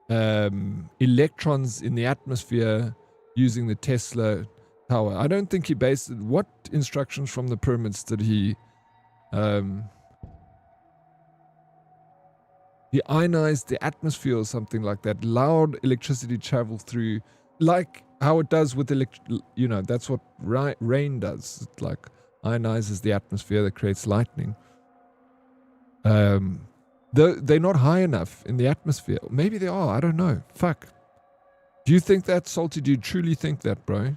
electrons in the atmosphere using the Tesla Tower. I don't think he based it. What instructions from the pyramids did he... He ionized the atmosphere or something like that. Allowed electricity to travel through, like how it does with you know, that's what rain does. It like ionizes the atmosphere that creates lightning. They're not high enough in the atmosphere. Maybe they are. I don't know. Fuck. Do you think that, Salty? Do you truly think that, bro?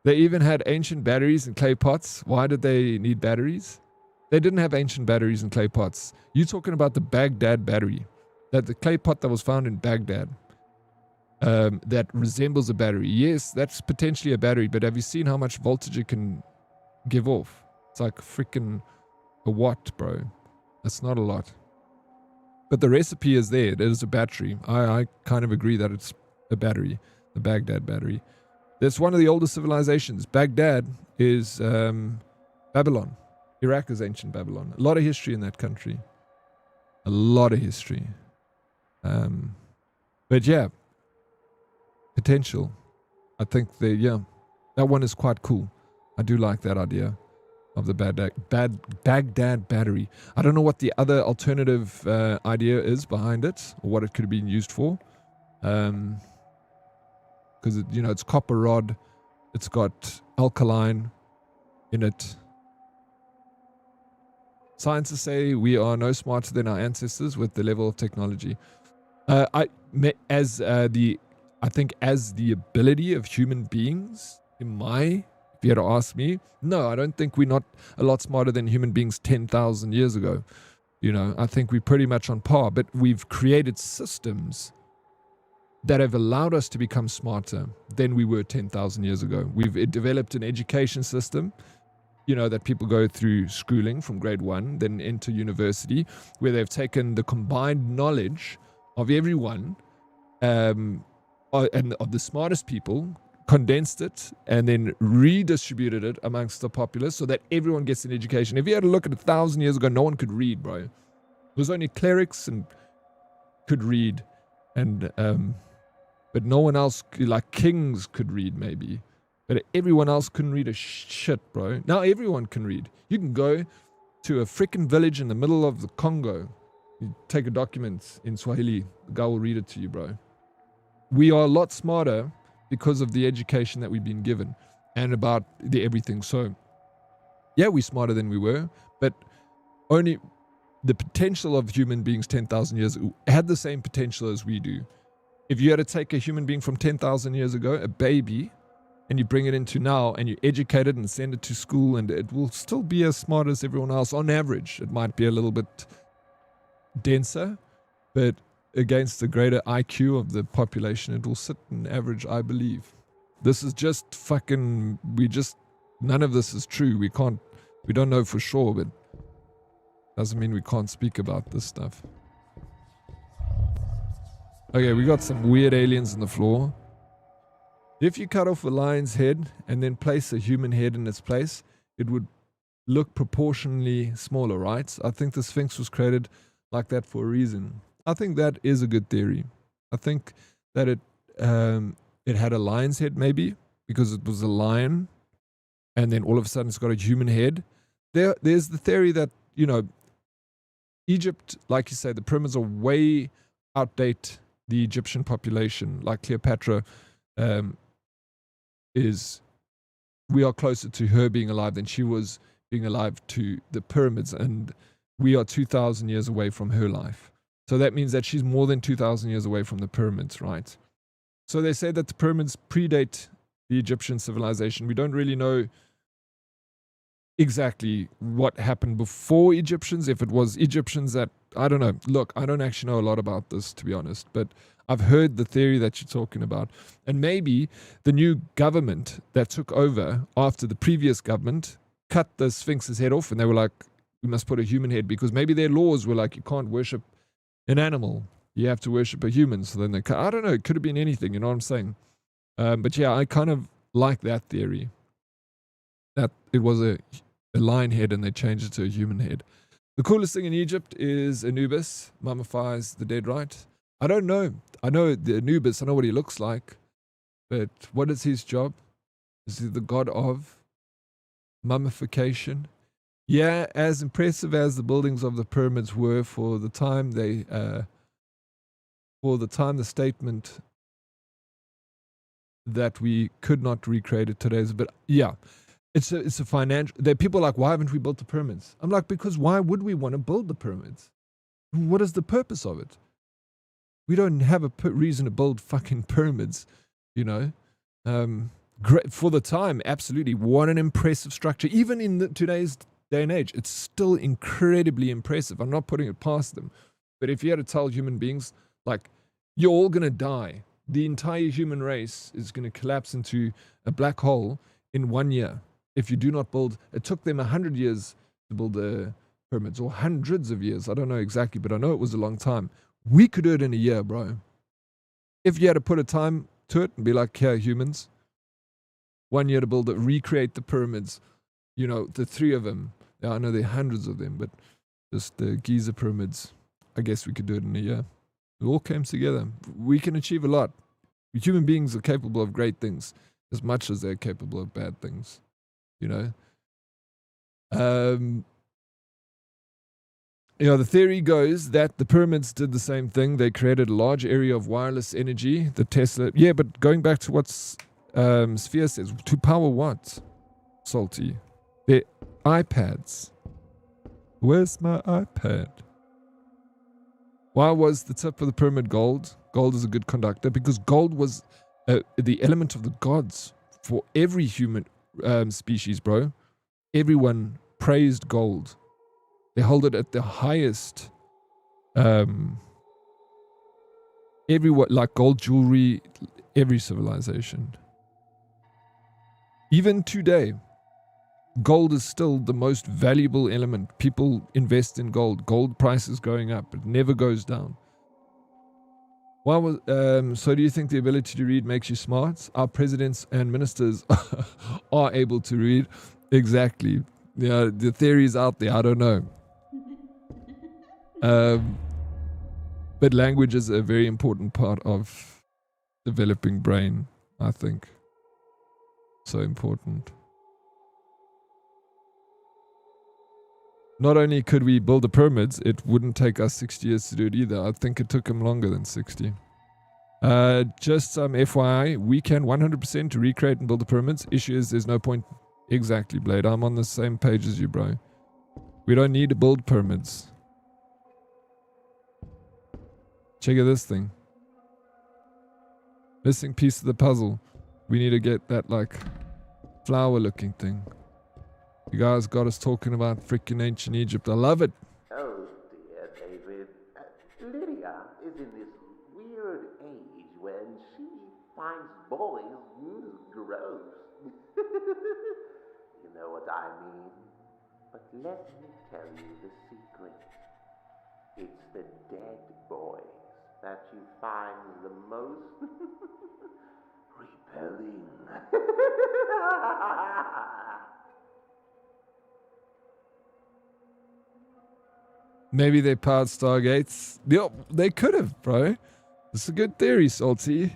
They even had ancient batteries in clay pots. Why did they need batteries? They didn't have ancient batteries in clay pots. You're talking about the Baghdad battery. That the clay pot that was found in Baghdad. That resembles a battery. Yes, that's potentially a battery, but have you seen how much voltage it can give off? It's like freaking a watt, bro. That's not a lot. But the recipe is there. It is a battery. I kind of agree that it's a battery. The Baghdad battery. That's one of the oldest civilizations. Baghdad is Babylon. Iraq is ancient Babylon. A lot of history in that country. A lot of history. But yeah, potential. I think that one is quite cool. I do like that idea of the Baghdad battery. I don't know what the other alternative idea is behind it, or what it could have been used for. Because it's copper rod. It's got alkaline in it. Scientists say we are no smarter than our ancestors with the level of technology. I think as the ability of human beings, if you had to ask me, no, I don't think we're not a lot smarter than human beings 10,000 years ago. You know, I think we're pretty much on par, but we've created systems that have allowed us to become smarter than we were 10,000 years ago. We've developed an education system, you know, that people go through schooling from grade 1, then into university, where they've taken the combined knowledge of everyone and of the smartest people, condensed it, and then redistributed it amongst the populace so that everyone gets an education. If you had a look at 1,000 years ago, no one could read, bro. It was only clerics and could read, and but no one else, like kings, could read maybe. But everyone else couldn't read a shit, bro. Now everyone can read. You can go to a freaking village in the middle of the Congo. You take a document in Swahili. The guy will read it to you, bro. We are a lot smarter because of the education that we've been given and about the everything. So, yeah, we're smarter than we were, but only the potential of human beings 10,000 years ago had the same potential as we do. If you had to take a human being from 10,000 years ago, a baby, and you bring it into now and you educate it and send it to school, and it will still be as smart as everyone else on average. It might be a little bit denser, but against the greater IQ of the population, it will sit in average, I believe. This is just fucking, none of this is true. We don't know for sure, but doesn't mean we can't speak about this stuff. Okay, we got some weird aliens on the floor. If you cut off a lion's head and then place a human head in its place, it would look proportionally smaller, right? I think the Sphinx was created like that for a reason. I think that is a good theory. I think that it had a lion's head, maybe, because it was a lion, and then all of a sudden it's got a human head. There's the theory that, you know, Egypt, like you say, the pyramids are way outdate the Egyptian population. Like Cleopatra we are closer to her being alive than she was being alive to the pyramids, and we are 2,000 years away from her life. So that means that she's more than 2,000 years away from the pyramids, right? So they say that the pyramids predate the Egyptian civilization. We don't really know exactly what happened before Egyptians, if it was Egyptians that, I don't know. Look, I don't actually know a lot about this, to be honest, but I've heard the theory that you're talking about. And maybe the new government that took over after the previous government cut the Sphinx's head off, and they were like, we must put a human head, because maybe their laws were like, you can't worship an animal, you have to worship a human. So then they cut, I don't know, it could have been anything, you know what I'm saying? But yeah, I kind of like that theory, that it was a lion head and they changed it to a human head. The coolest thing in Egypt is Anubis mummifies the dead, right? I don't know. I know the Anubis, I know what he looks like, but what is his job? Is he the god of mummification? Yeah, as impressive as the buildings of the pyramids were for the time the statement that we could not recreate it today, but yeah, it's a financial. There are people like, why haven't we built the pyramids? I'm like, because why would we want to build the pyramids? What is the purpose of it? We don't have a reason to build fucking pyramids, you know. Great for the time, absolutely. What an impressive structure. Even in today's day and age, it's still incredibly impressive. I'm not putting it past them. But if you had to tell human beings, like, you're all going to die, the entire human race is going to collapse into a black hole in 1 year. If you do not build, it took them 100 years to build the pyramids, or hundreds of years. I don't know exactly, but I know it was a long time. We could do it in a year, bro. If you had to put a time to it and be like, here, humans, 1 year to build it, recreate the pyramids, you know, the three of them. Yeah, I know there are hundreds of them, but just the Giza pyramids, I guess we could do it in a year. It all came together. We can achieve a lot. Human beings are capable of great things as much as they're capable of bad things, you know. You know, the theory goes that the pyramids did the same thing. They created a large area of wireless energy. The Tesla, yeah, but going back to what Sphere says, to power what? Salty. Their iPads. Where's my iPad? Why was the tip of the pyramid gold? Gold is a good conductor because gold was the element of the gods for every human species, bro. Everyone praised gold. They hold it at the highest. Everyone, like gold jewelry, every civilization. Even today, gold is still the most valuable element. People invest in gold. Gold price is going up. It never goes down. Why was so do you think the ability to read makes you smart? Our presidents and ministers are able to read. Exactly. Yeah, the theory is out there. I don't know. But language is a very important part of developing brain, I think. So important. Not only could we build the pyramids, it wouldn't take us 60 years to do it either. I think it took them longer than 60. Just some FYI, we can 100% to recreate and build the pyramids. Issue is there's no point. Exactly, Blade. I'm on the same page as you, bro. We don't need to build pyramids. Check out this thing. Missing piece of the puzzle. We need to get that like flower looking thing. You guys got us talking about freaking ancient Egypt. I love it. Oh dear, David. Lydia is in this weird age when she finds boys gross. You know what I mean? But let me tell you the secret. It's the dead boys that you find the most repelling. Maybe they powered Stargates. Yep, they could have, bro. It's a good theory, Salty.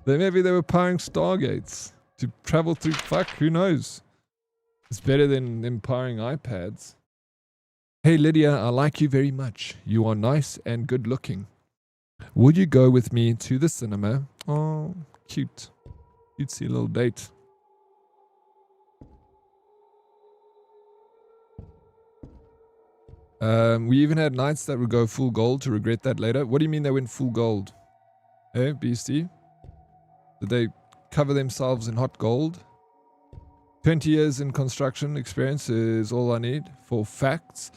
Maybe they were powering Stargates to travel through. Fuck, who knows? It's better than them powering iPads. Hey Lydia, I like you very much. You are nice and good looking. Would you go with me to the cinema? Oh, cute. Cutesy little date. We even had knights that would go full gold to regret that later. What do you mean they went full gold? Eh, Beastie? Did they cover themselves in hot gold? 20 years in construction experience is all I need for facts.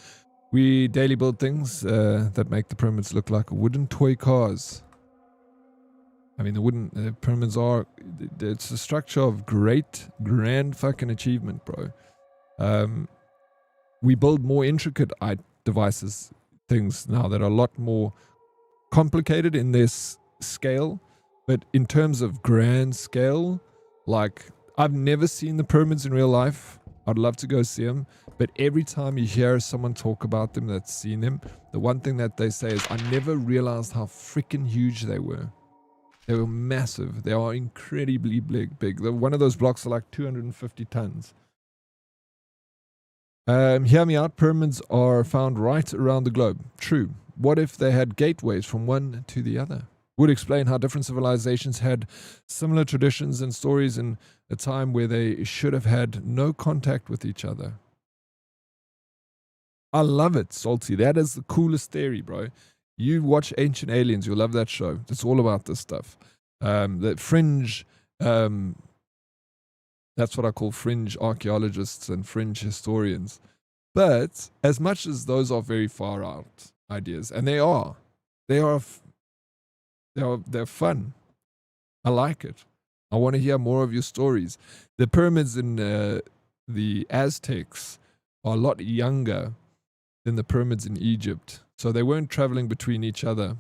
We daily build things that make the pyramids look like wooden toy cars. I mean, the pyramids are, it's a structure of great, grand fucking achievement, bro. We build more intricate devices, things now that are a lot more complicated in this scale. But in terms of grand scale, like, I've never seen the pyramids in real life. I'd love to go see them. But every time you hear someone talk about them that's seen them, the one thing that they say is, I never realized how freaking huge they were. They were massive. They are incredibly big. One of those blocks are like 250 tons. Hear me out. Pyramids are found right around the globe. True. What if they had gateways from one to the other? Would explain how different civilizations had similar traditions and stories in a time where they should have had no contact with each other. I love it, Salty. That is the coolest theory, bro. You watch Ancient Aliens, you'll love that show. It's all about this stuff. The fringe, that's what I call fringe archaeologists and fringe historians. But as much as those are very far out ideas, and they're fun. I like it. I want to hear more of your stories. The pyramids in the Aztecs are a lot younger than the pyramids in Egypt. So they weren't traveling between each other.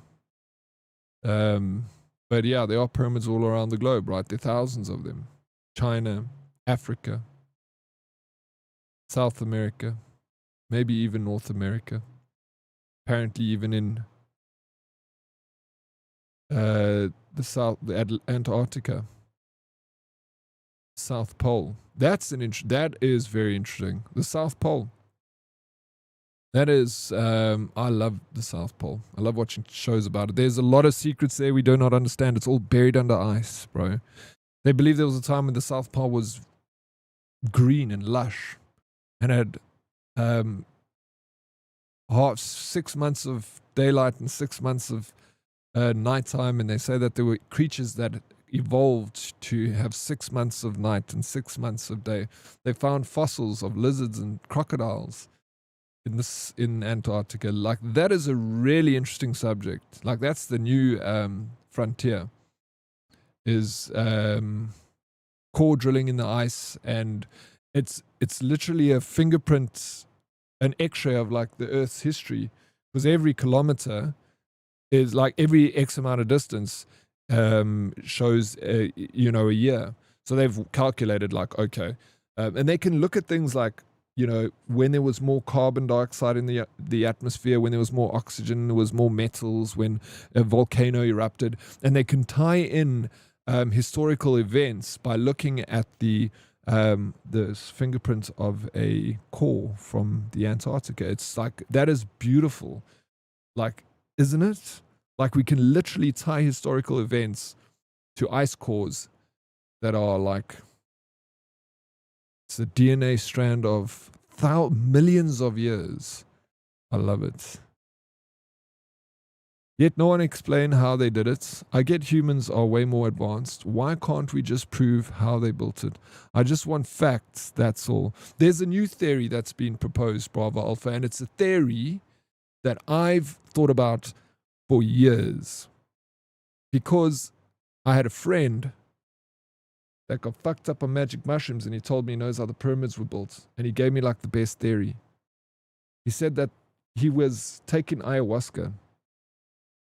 But yeah, there are pyramids all around the globe, right? There are thousands of them. China, Africa, South America, maybe even North America. Apparently even in the Antarctica, South Pole. That is very interesting. The South Pole. That is, I love the South Pole. I love watching shows about it. There's a lot of secrets there we do not understand. It's all buried under ice, bro. They believe there was a time when the South Pole was green and lush and had 6 months of daylight and 6 months of nighttime, and they say that there were creatures that evolved to have 6 months of night and 6 months of day. They found fossils of lizards and crocodiles in Antarctica. Like, that is a really interesting subject. Like, that's the new frontier, is core drilling in the ice, and it's literally a fingerprint, an x-ray of like the Earth's history, because every kilometer is like every X amount of distance shows a year. So they've calculated like, okay, and they can look at things like, when there was more carbon dioxide in the atmosphere, when there was more oxygen, there was more metals, when a volcano erupted, and they can tie in historical events by looking at the fingerprint of a core from the Antarctica. It's like, that is beautiful. Like, isn't it? Like, we can literally tie historical events to ice cores that are like, it's a DNA strand of millions of years. I love it. Yet no one explained how they did it. I get humans are way more advanced. Why can't we just prove how they built it? I just want facts, that's all. There's a new theory that's been proposed, Bravo Alpha, and it's a theory that I've thought about for years. Because I had a friend that got fucked up on magic mushrooms and he told me he knows how the pyramids were built. And he gave me like the best theory. He said that he was taking ayahuasca.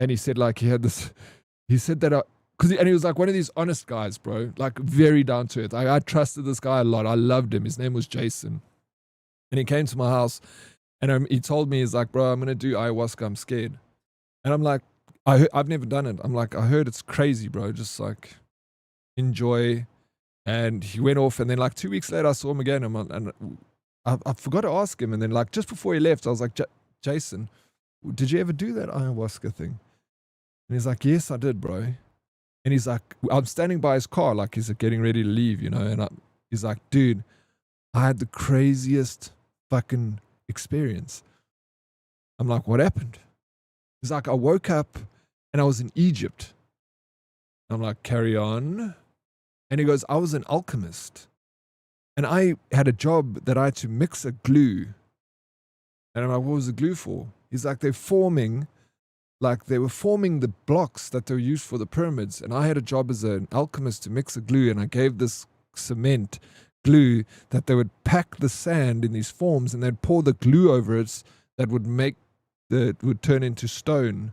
And he said like he had this, he said that, and he was like one of these honest guys, bro, like very down to earth. I trusted this guy a lot. I loved him. His name was Jason. And he came to my house and he told me, he's like, bro, I'm going to do ayahuasca. I'm scared. And I'm like, I've never done it. I'm like, I heard it's crazy, bro. Just like enjoy. And he went off. And then like 2 weeks later, I saw him again. And I forgot to ask him. And then like just before he left, I was like, Jason, did you ever do that ayahuasca thing? And he's like, yes, I did, bro. And he's like, I'm standing by his car, like he's getting ready to leave, you know. And he's like, dude, I had the craziest fucking experience. I'm like, what happened? He's like, I woke up and I was in Egypt. I'm like, carry on. And he goes, I was an alchemist. And I had a job that I had to mix a glue. And I'm like, what was the glue for? He's like, they were forming the blocks that they were used for the pyramids. And I had a job as an alchemist to mix a glue. And I gave this cement glue that they would pack the sand in these forms and they'd pour the glue over it that would turn into stone,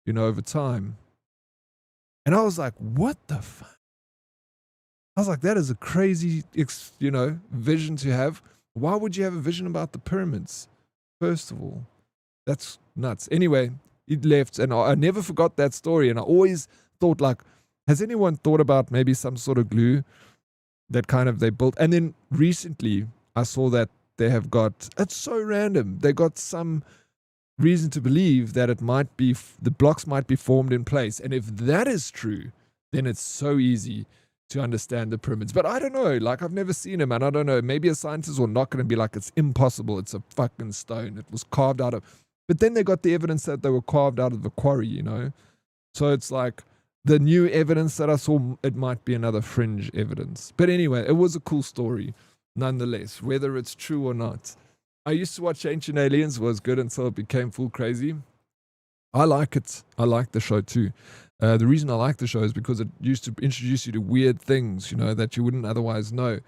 you know, over time. And I was like, what the fuck? I was like, that is a crazy, you know, vision to have. Why would you have a vision about the pyramids? First of all, that's nuts. Anyway, he left and I never forgot that story. And I always thought like, has anyone thought about maybe some sort of glue that kind of they built? And then recently I saw that they have got, it's so random. They got some reason to believe that it might be, the blocks might be formed in place. And if that is true, then it's so easy to understand the pyramids. But I don't know, like I've never seen them and I don't know, maybe a scientist will not going to be like, it's impossible, it's a fucking stone, it was carved out of, but then they got the evidence that they were carved out of the quarry, you know. So it's like the new evidence that I saw, it might be another fringe evidence. But anyway, it was a cool story nonetheless, whether it's true or not. I used to watch Ancient Aliens, was good until it became full crazy. I like it. I like the show too. The reason I like the show is because it used to introduce you to weird things, you know, that you wouldn't otherwise know.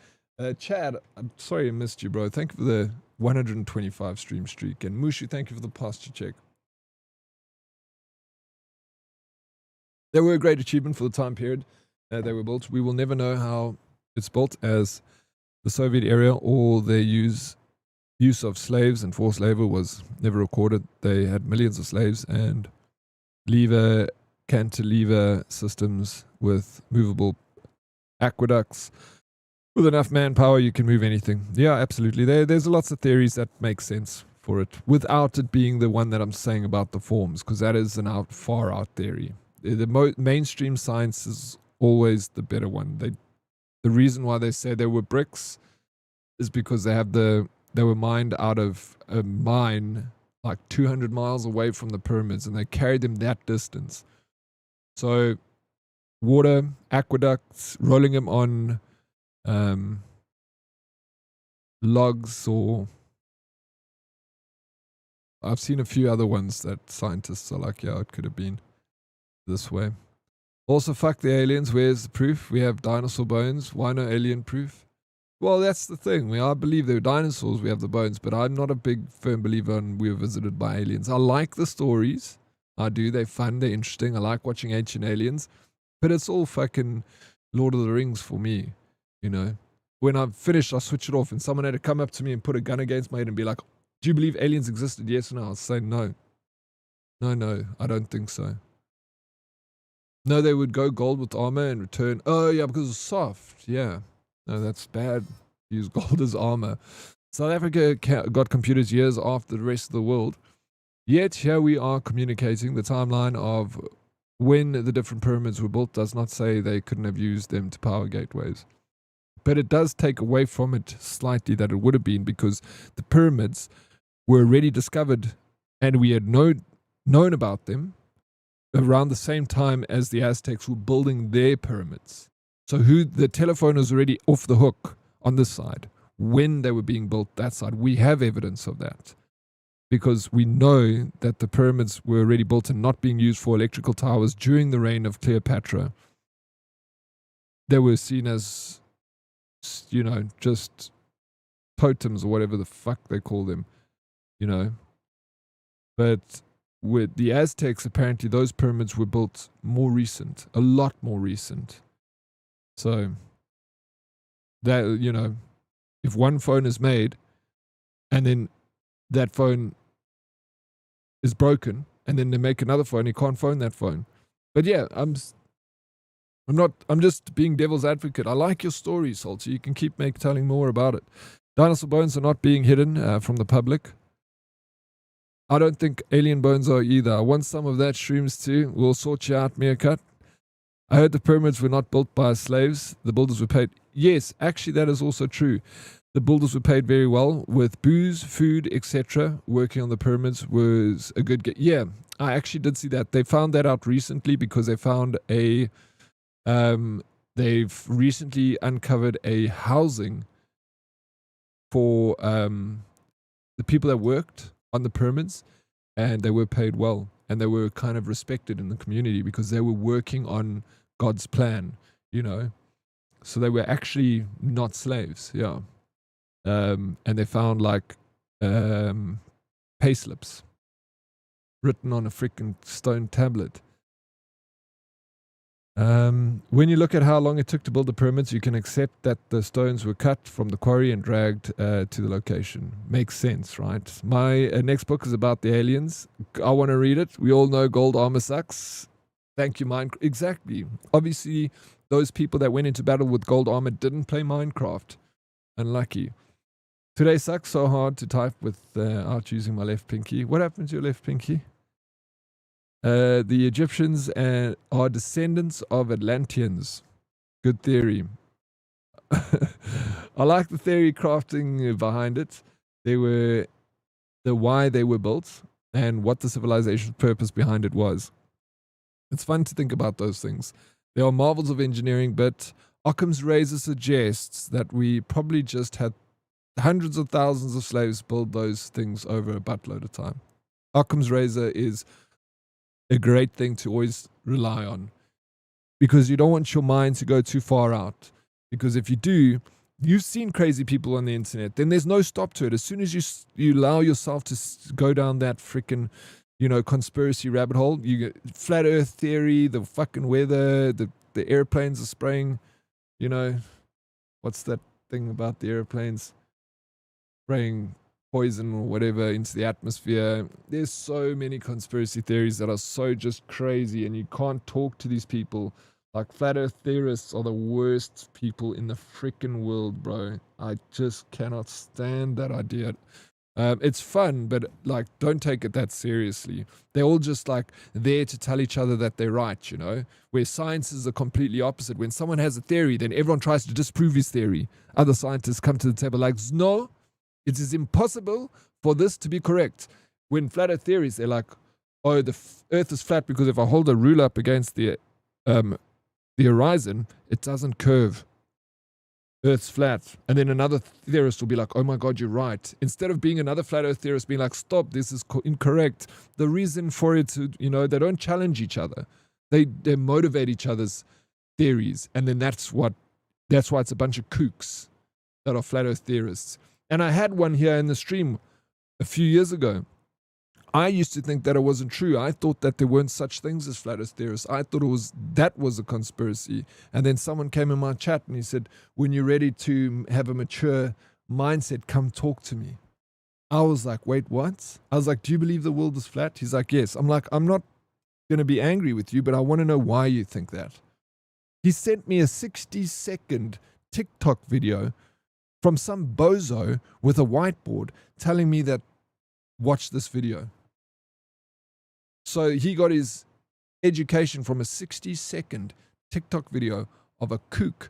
Chad, I'm sorry I missed you, bro. Thank you for the 125 stream streak. And Mushu, thank you for the posture check. They were a great achievement for the time period they were built. We will never know how it's built as the Soviet era or their use of slaves and forced labor was never recorded. They had millions of slaves and cantilever systems with movable aqueducts. With enough manpower, you can move anything. Yeah, absolutely. There's lots of theories that make sense for it without it being the one that I'm saying about the forms, because that is an far out theory. The mainstream science is always the better one. The reason why they say they were bricks is because they were mined out of a mine like 200 miles away from the pyramids, and they carried them that distance. So water, aqueducts, rolling them on logs, or I've seen a few other ones that scientists are like, yeah, it could have been this way. Also, fuck the aliens. Where's the proof? We have dinosaur bones. Why no alien proof? Well, that's the thing. I believe they're dinosaurs. We have the bones, but I'm not a big firm believer in we were visited by aliens. I like the stories. I do. They're fun. They're interesting. I like watching Ancient Aliens, but it's all fucking Lord of the Rings for me. You know, when I've finished, I switch it off, and someone had to come up to me and put a gun against my head and be like, "Do you believe aliens existed? Yes or no?" I'll say no. No, I don't think so. No, they would go gold with armor and return. Oh yeah, because it's soft. Yeah. No, that's bad. Use gold as armor. South Africa got computers years after the rest of the world. Yet here we are communicating. The timeline of when the different pyramids were built does not say they couldn't have used them to power gateways. But it does take away from it slightly that it would have been, because the pyramids were already discovered and we had known about them. around the same time as the Aztecs were building their pyramids. So the telephone was already off the hook on this side when they were being built that side. We have evidence of that because we know that the pyramids were already built and not being used for electrical towers during the reign of Cleopatra. They were seen as, you know, just totems or whatever the fuck they call them, you know. But with the Aztecs, apparently those pyramids were built more recent, a lot more recent. So that, you know, if one phone is made and then that phone is broken and then they make another phone, you can't phone that phone. But yeah, I'm just being devil's advocate. I like your story, Salty. You can keep telling more about it. Dinosaur bones are not being hidden from the public. I don't think alien bones are either. I want some of that shrooms too. We'll sort you out, Meerkat. I heard the pyramids were not built by slaves. The builders were paid. Yes, actually that is also true. The builders were paid very well with booze, food, etc. Working on the pyramids was a good get. Yeah, I actually did see that. They found that out recently because they found they've recently uncovered a housing for the people that worked on the pyramids, and they were paid well, and they were kind of respected in the community because they were working on God's plan, you know. So they were actually not slaves, yeah. And they found like payslips written on a freaking stone tablet. When you look at how long it took to build the pyramids, you can accept that the stones were cut from the quarry and dragged to the location. Makes sense, right? My next book is about the aliens. I want to read it. We all know gold armor sucks. Thank you, Minecraft. Exactly. Obviously, those people that went into battle with gold armor didn't play Minecraft. Unlucky. Today sucks so hard to type without using my left pinky. What happened to your left pinky? The Egyptians are descendants of Atlanteans. Good theory. I like the theory crafting behind it. Why they were built and what the civilization's purpose behind it was. It's fun to think about those things. They are marvels of engineering, but Occam's razor suggests that we probably just had hundreds of thousands of slaves build those things over a buttload of time. Occam's razor is a great thing to always rely on because you don't want your mind to go too far out, because if you do, you've seen crazy people on the internet, then there's no stop to it. As soon as you allow yourself to go down that freaking, you know, conspiracy rabbit hole, you get flat earth theory, the fucking weather, the airplanes are spraying, you know, what's that thing about the airplanes spraying poison or whatever into the atmosphere. There's so many conspiracy theories that are so just crazy, and you can't talk to these people. Like, flat earth theorists are the worst people in the freaking world, bro. I just cannot stand that idea. It's fun, but like, don't take it that seriously. They're all just like there to tell each other that they're right, you know, where science is the completely opposite. When someone has a theory, then everyone tries to disprove his theory. Other scientists come to the table like, no, it is impossible for this to be correct. When flat earth theories, they're like, oh, the earth is flat because if I hold a ruler up against the horizon, it doesn't curve. Earth's flat. And then another theorist will be like, oh my God, you're right. Instead of being another flat earth theorist being like, stop, this is incorrect. The reason for it, you know, they don't challenge each other. They motivate each other's theories. And then that's why it's a bunch of kooks that are flat earth theorists. And I had one here in the stream a few years ago. I used to think that it wasn't true. I thought that there weren't such things as flat earth theorists. I thought that was a conspiracy. And then someone came in my chat and he said, when you're ready to have a mature mindset, come talk to me. I was like, wait, what? I was like, do you believe the world is flat? He's like, yes. I'm like, I'm not going to be angry with you, but I want to know why you think that. He sent me a 60-second TikTok video from some bozo with a whiteboard telling me that, watch this video. So he got his education from a 60-second TikTok video of a kook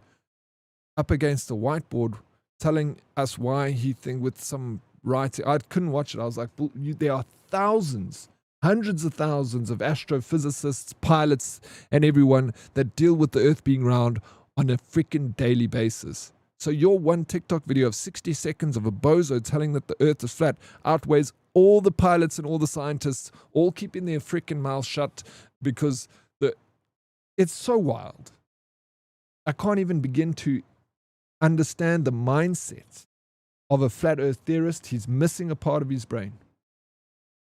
up against a whiteboard telling us why he think with some writing. I couldn't watch it. I was like, there are thousands hundreds of thousands of astrophysicists, pilots, and everyone that deal with the Earth being round on a freaking daily basis. So your one TikTok video of 60 seconds of a bozo telling that the Earth is flat outweighs all the pilots and all the scientists all keeping their freaking mouths shut because it's so wild. I can't even begin to understand the mindset of a flat Earth theorist. He's missing a part of his brain.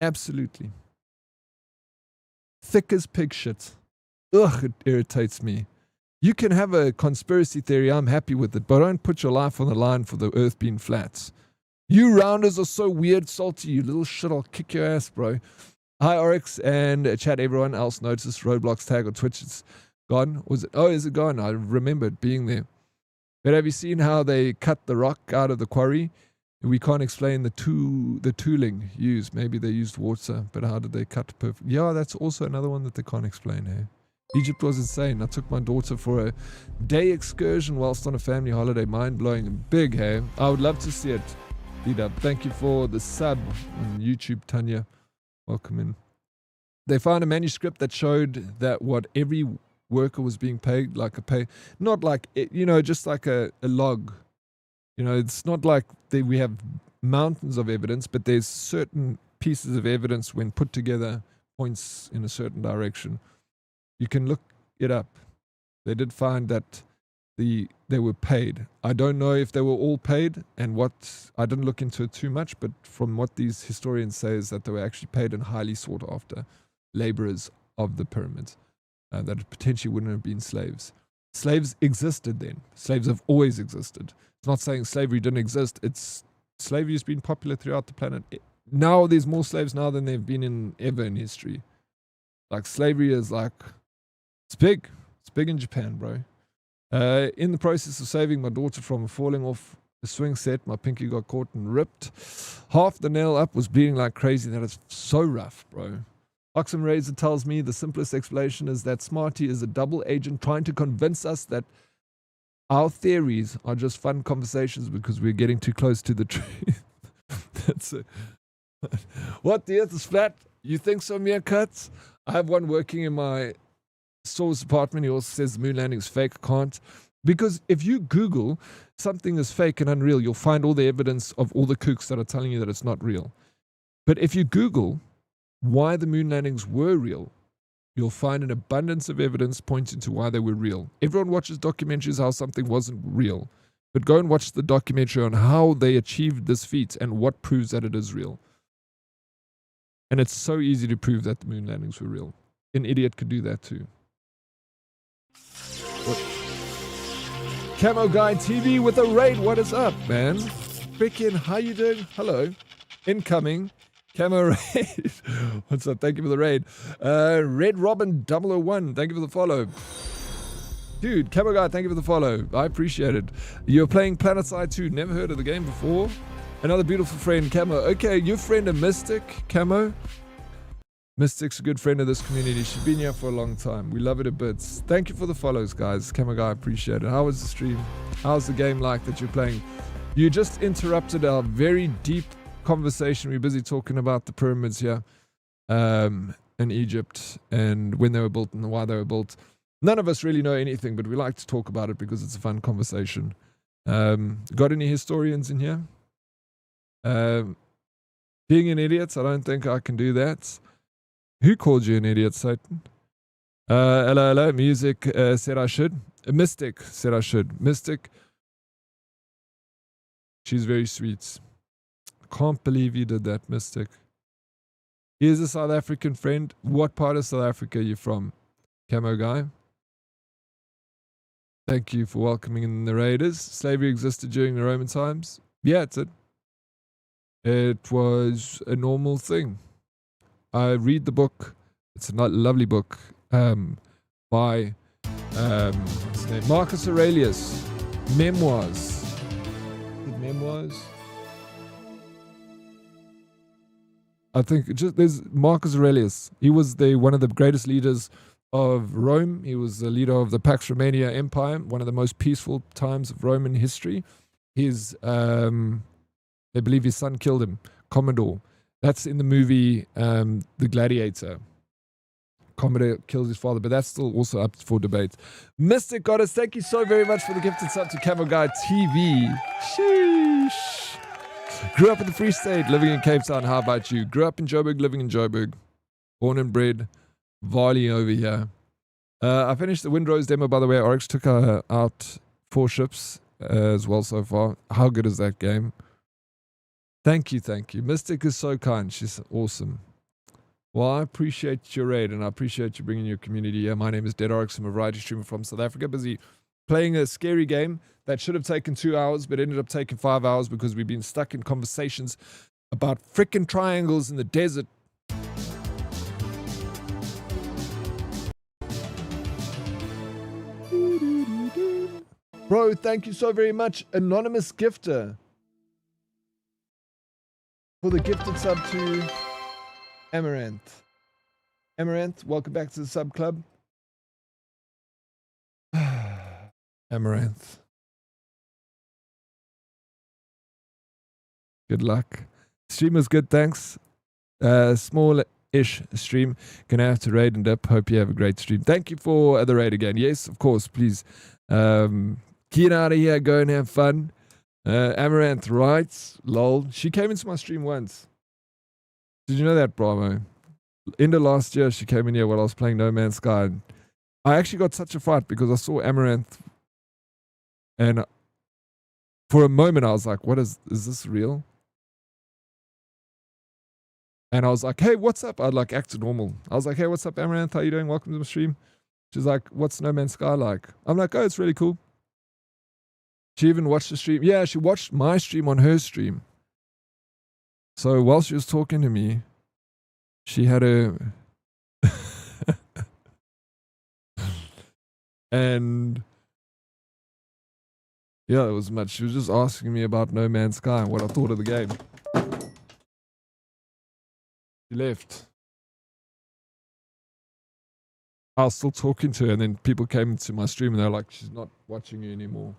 Absolutely. Thick as pig shit. Ugh, it irritates me. You can have a conspiracy theory, I'm happy with it, but don't put your life on the line for the Earth being flat. You rounders are so weird, salty, you little shit, I'll kick your ass, bro. Hi, Oryx, and chat, everyone else noticed Roblox tag on Twitch. It's gone. Was it? Oh, is it gone? I remember it being there. But have you seen how they cut the rock out of the quarry? We can't explain the tooling used. Maybe they used water, but how did they cut perfect? Yeah, that's also another one that they can't explain, eh? Egypt was insane. I took my daughter for a day excursion whilst on a family holiday. Mind-blowing and big, hey? I would love to see it. D-Dub. Thank you for the sub on YouTube, Tanya. Welcome in. They found a manuscript that showed that what every worker was being paid, like a pay, not like, just like a log. It's not like we have mountains of evidence, but there's certain pieces of evidence when put together points in a certain direction. You can look it up. They did find that they were paid. I don't know if they were all paid and I didn't look into it too much, but from what these historians say is that they were actually paid and highly sought after laborers of the pyramids, that potentially wouldn't have been slaves. Slaves existed then. Slaves have always existed. It's not saying slavery didn't exist. Slavery has been popular throughout the planet. Now there's more slaves now than there have been ever in history. Like slavery is like, it's big. It's big in Japan, bro. In the process of saving my daughter from falling off the swing set, my pinky got caught and ripped. Half the nail up was bleeding like crazy. That is so rough, bro. Oxum Razor tells me the simplest explanation is that Smarty is a double agent trying to convince us that our theories are just fun conversations because we're getting too close to the truth. That's it. What? The Earth is flat? You think so, meerkats? I have one working in my store's apartment. He also says the moon landing is fake. I can't. Because if you Google something is fake and unreal, you'll find all the evidence of all the kooks that are telling you that it's not real. But if you Google why the moon landings were real, you'll find an abundance of evidence pointing to why they were real. Everyone watches documentaries how something wasn't real. But go and watch the documentary on how they achieved this feat and what proves that it is real. And it's so easy to prove that the moon landings were real. An idiot could do that too. What? Camo Guy TV with a raid. What is up, man? Freaking, how you doing? Hello. Incoming. Camo raid. What's up? Thank you for the raid. Red Robin 001. Thank you for the follow. Dude, Camo Guy, thank you for the follow. I appreciate it. You're playing PlanetSide 2. Never heard of the game before. Another beautiful friend, Camo. Okay, your friend a Mystic, Camo. Mystic's a good friend of this community. She's been here for a long time. We love it a bit. Thank you for the follows, guys. Camo Guy, I appreciate it. How was the stream? How's the game like that you're playing? You just interrupted our very deep conversation. We're busy talking about the pyramids here in Egypt and when they were built and why they were built. None of us really know anything, but we like to talk about it because it's a fun conversation. Got any historians in here? Being an idiot, I don't think I can do that. Who called you an idiot, Satan? Hello. Music said I should. Mystic said I should. Mystic. She's very sweet. Can't believe you did that, Mystic. Here's a South African friend. What part of South Africa are you from? Camo Guy. Thank you for welcoming in the raiders. Slavery existed during the Roman times. Yeah, it did. It was a normal thing. I read the book. It's a lovely book by what's his name? Marcus Aurelius. Memoirs. Memoirs? I think there's Marcus Aurelius. He was one of the greatest leaders of Rome. He was the leader of the Pax Romana Empire, one of the most peaceful times of Roman history. They believe his son killed him, Commodore. That's in the movie The Gladiator. Commodore kills his father, but that's still also up for debate. Mystic Goddess, thank you so very much for the gifted sub to Camel Guy TV. Sheesh. Grew up in the Free State, living in Cape Town. How about you? Grew up in Joburg, living in Joburg. Born and bred. Varley over here. I finished the Windrose demo, by the way. Oryx took out 4 ships as well so far. How good is that game? Thank you, thank you. Mystic is so kind. She's awesome. Well, I appreciate your raid, and I appreciate you bringing your community here. My name is Dead Oryx. I'm a variety streamer from South Africa, busy playing a scary game that should have taken 2 hours, but ended up taking 5 hours because we've been stuck in conversations about frickin' triangles in the desert. Bro, thank you so very much, Anonymous Gifter, for the gifted sub to Amaranth. Amaranth, welcome back to the sub club. Amaranth. Good luck. Stream was good, thanks. Small-ish stream. Gonna have to raid and dip. Hope you have a great stream. Thank you for the raid again. Yes, of course, please. Get out of here, go and have fun. Amaranth writes, lol. She came into my stream once. Did you know that, Bravo? End of last year, she came in here while I was playing No Man's Sky. And I actually got such a fright because I saw Amaranth, and for a moment I was like, "What is this real?" And I was like, "Hey, what's up?" I'd like acted normal. I was like, "Hey, what's up, Amaranth? How you doing? Welcome to the stream." She's like, "What's No Man's Sky like?" I'm like, "Oh, it's really cool." She even watched the stream. Yeah, she watched my stream on her stream. So while she was talking to me, she had a and yeah, it was much. She was just asking me about No Man's Sky and what I thought of the game. She left. I was still talking to her, and then people came into my stream and they were like, "She's not watching you anymore.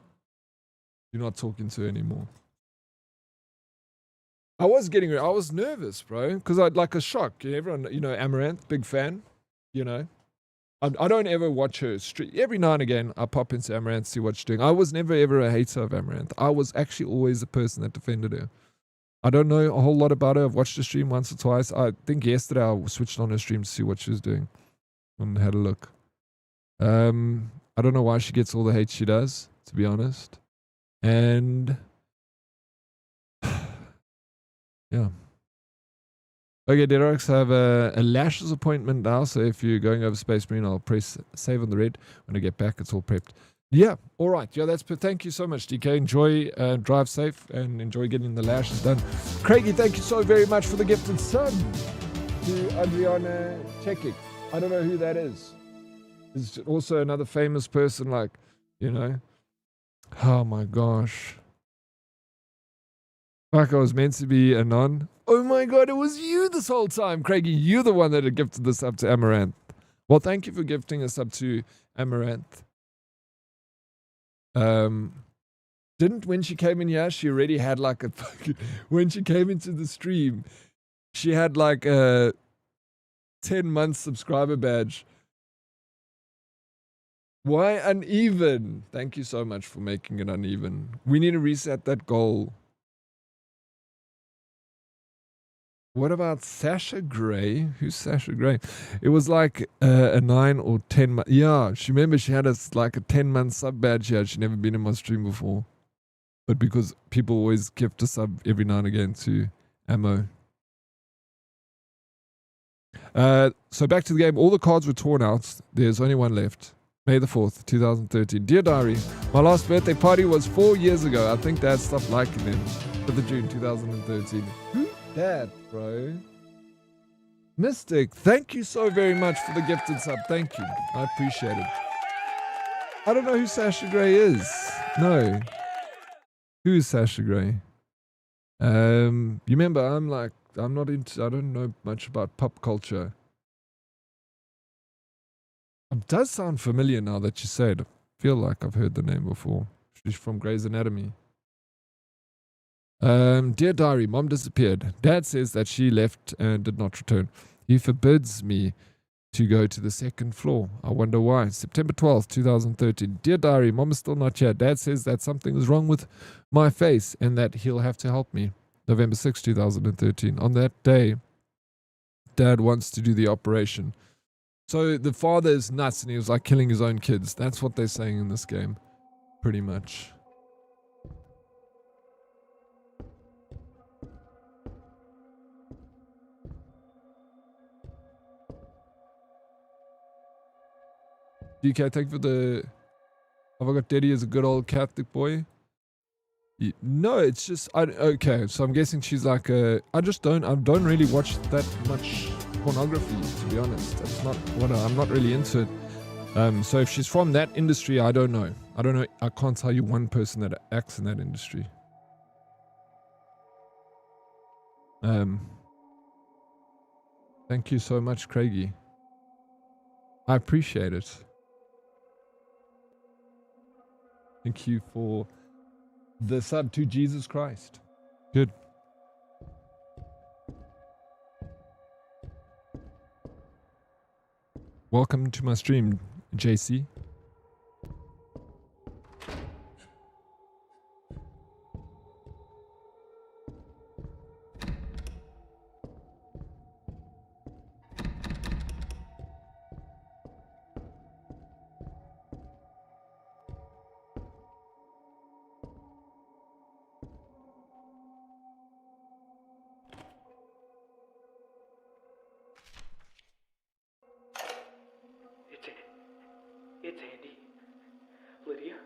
You're not talking to her anymore." I was nervous, bro, because I'd like a shock. Everyone, Amaranth, big fan, I don't ever watch her stream. Every now and again, I pop into Amaranth, see what she's doing. I was never ever a hater of Amaranth. I was actually always the person that defended her. I don't know a whole lot about her. I've watched the stream once or twice. I think yesterday I switched on her stream to see what she was doing and had a look. I don't know why she gets all the hate she does, to be honest. And yeah. Okay, Dead Oryx, I have a Lashes appointment now, so if you're going over Space Marine, I'll press save on the red. When I get back, it's all prepped. Yeah, all right. Yeah, thank you so much, DK. Enjoy, drive safe, and enjoy getting the lashes done. Craigie, thank you so very much for the gifted sub to Adriana Chekic. I don't know who that is. Is also another famous person, Oh my gosh. Fuck, I was meant to be a nun. Oh my god, it was you this whole time, Craigie. You're the one that had gifted this up to Amaranth. Well, thank you for gifting us up to Amaranth. When she came in here, she already had like a fucking... When she came into the stream, she had like a 10-month subscriber badge. Why uneven? Thank you so much for making it uneven. We need to reset that goal. What about Sasha Gray? Who's Sasha Gray? It was like a 9 or 10 month. Yeah, she had like a 10-month sub badge here. She'd never been in my stream before. But because people always gift a sub every now and again to Ammo. So back to the game. All the cards were torn out. There's only one left. May the 4th, 2013. Dear Diary, my last birthday party was 4 years ago. I think Dad stopped liking them. 5th of June, 2013. That, bro. Mystic, thank you so very much for the gifted sub. Thank you. I appreciate it. I don't know who Sasha Gray is. No. Who is Sasha Gray? You remember, I don't know much about pop culture. It does sound familiar now that you say it. I feel like I've heard the name before. She's from Grey's Anatomy. Dear diary, mom disappeared. Dad says that she left and did not return. He forbids me to go to the second floor. I wonder why. September 12th, 2013. Dear diary, mom is still not here. Dad says that something is wrong with my face and that he'll have to help me. November 6th, 2013. On that day, Dad wants to do the operation. So the father is nuts and he was like killing his own kids. That's what they're saying in this game. Pretty much. DK, thank you for the... Have I got Daddy as a good old Catholic boy? No, it's just... okay, so I'm guessing she's like a... I don't really watch that much pornography, to be honest. That's not what I'm not really into it. So if she's from that industry, I don't know. I can't tell you one person that acts in that industry. Thank you so much, Craigie. I appreciate it. Thank you for the sub to Jesus Christ. Good. Welcome to my stream, JC. It's Andy. Lydia.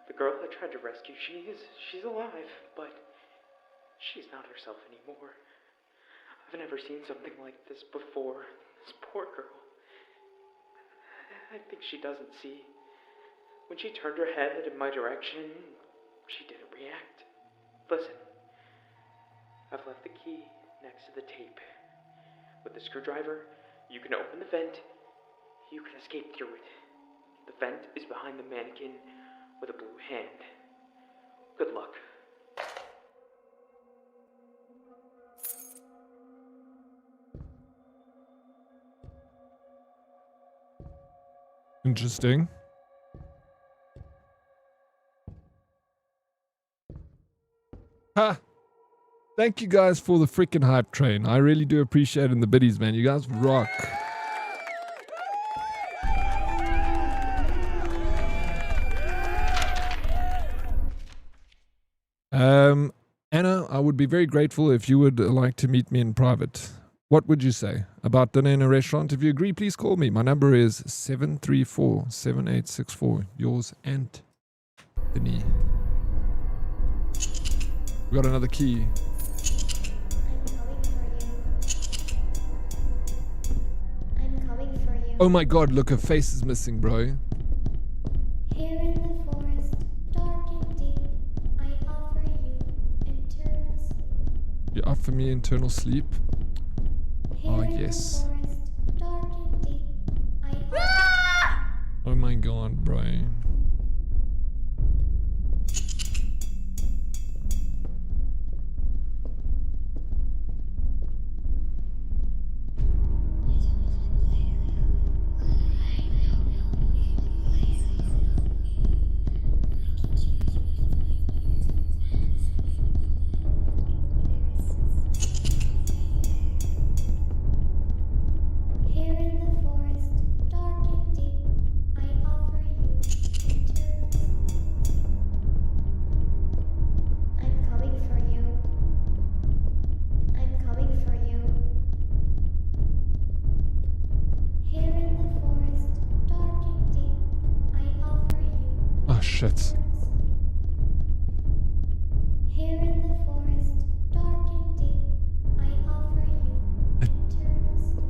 The girl I tried to rescue, she's alive, but she's not herself anymore. I've never seen something like this before. This poor girl. I think she doesn't see. When she turned her head in my direction, she didn't react. Listen. I've left the key next to the tape. With the screwdriver, you can open the vent. You can escape through it. The vent is behind the mannequin with a blue hand. Good luck. Interesting. Ha! Thank you guys for the freaking hype train. I really do appreciate it in the biddies, man. You guys rock. Anna, I would be very grateful if you would like to meet me in private. What would you say? About dinner in a restaurant? If you agree, please call me. My number is 734-7864. Yours, Anthony. We got another key. I'm coming for you. Oh my god, look, her face is missing, bro. Here in the forest, dark and deep, I offer you eternal sleep. You offer me eternal sleep? Oh, yes. Oh my god, bro. Shit. Here in the forest, dark and deep, I offer you eternal sleep.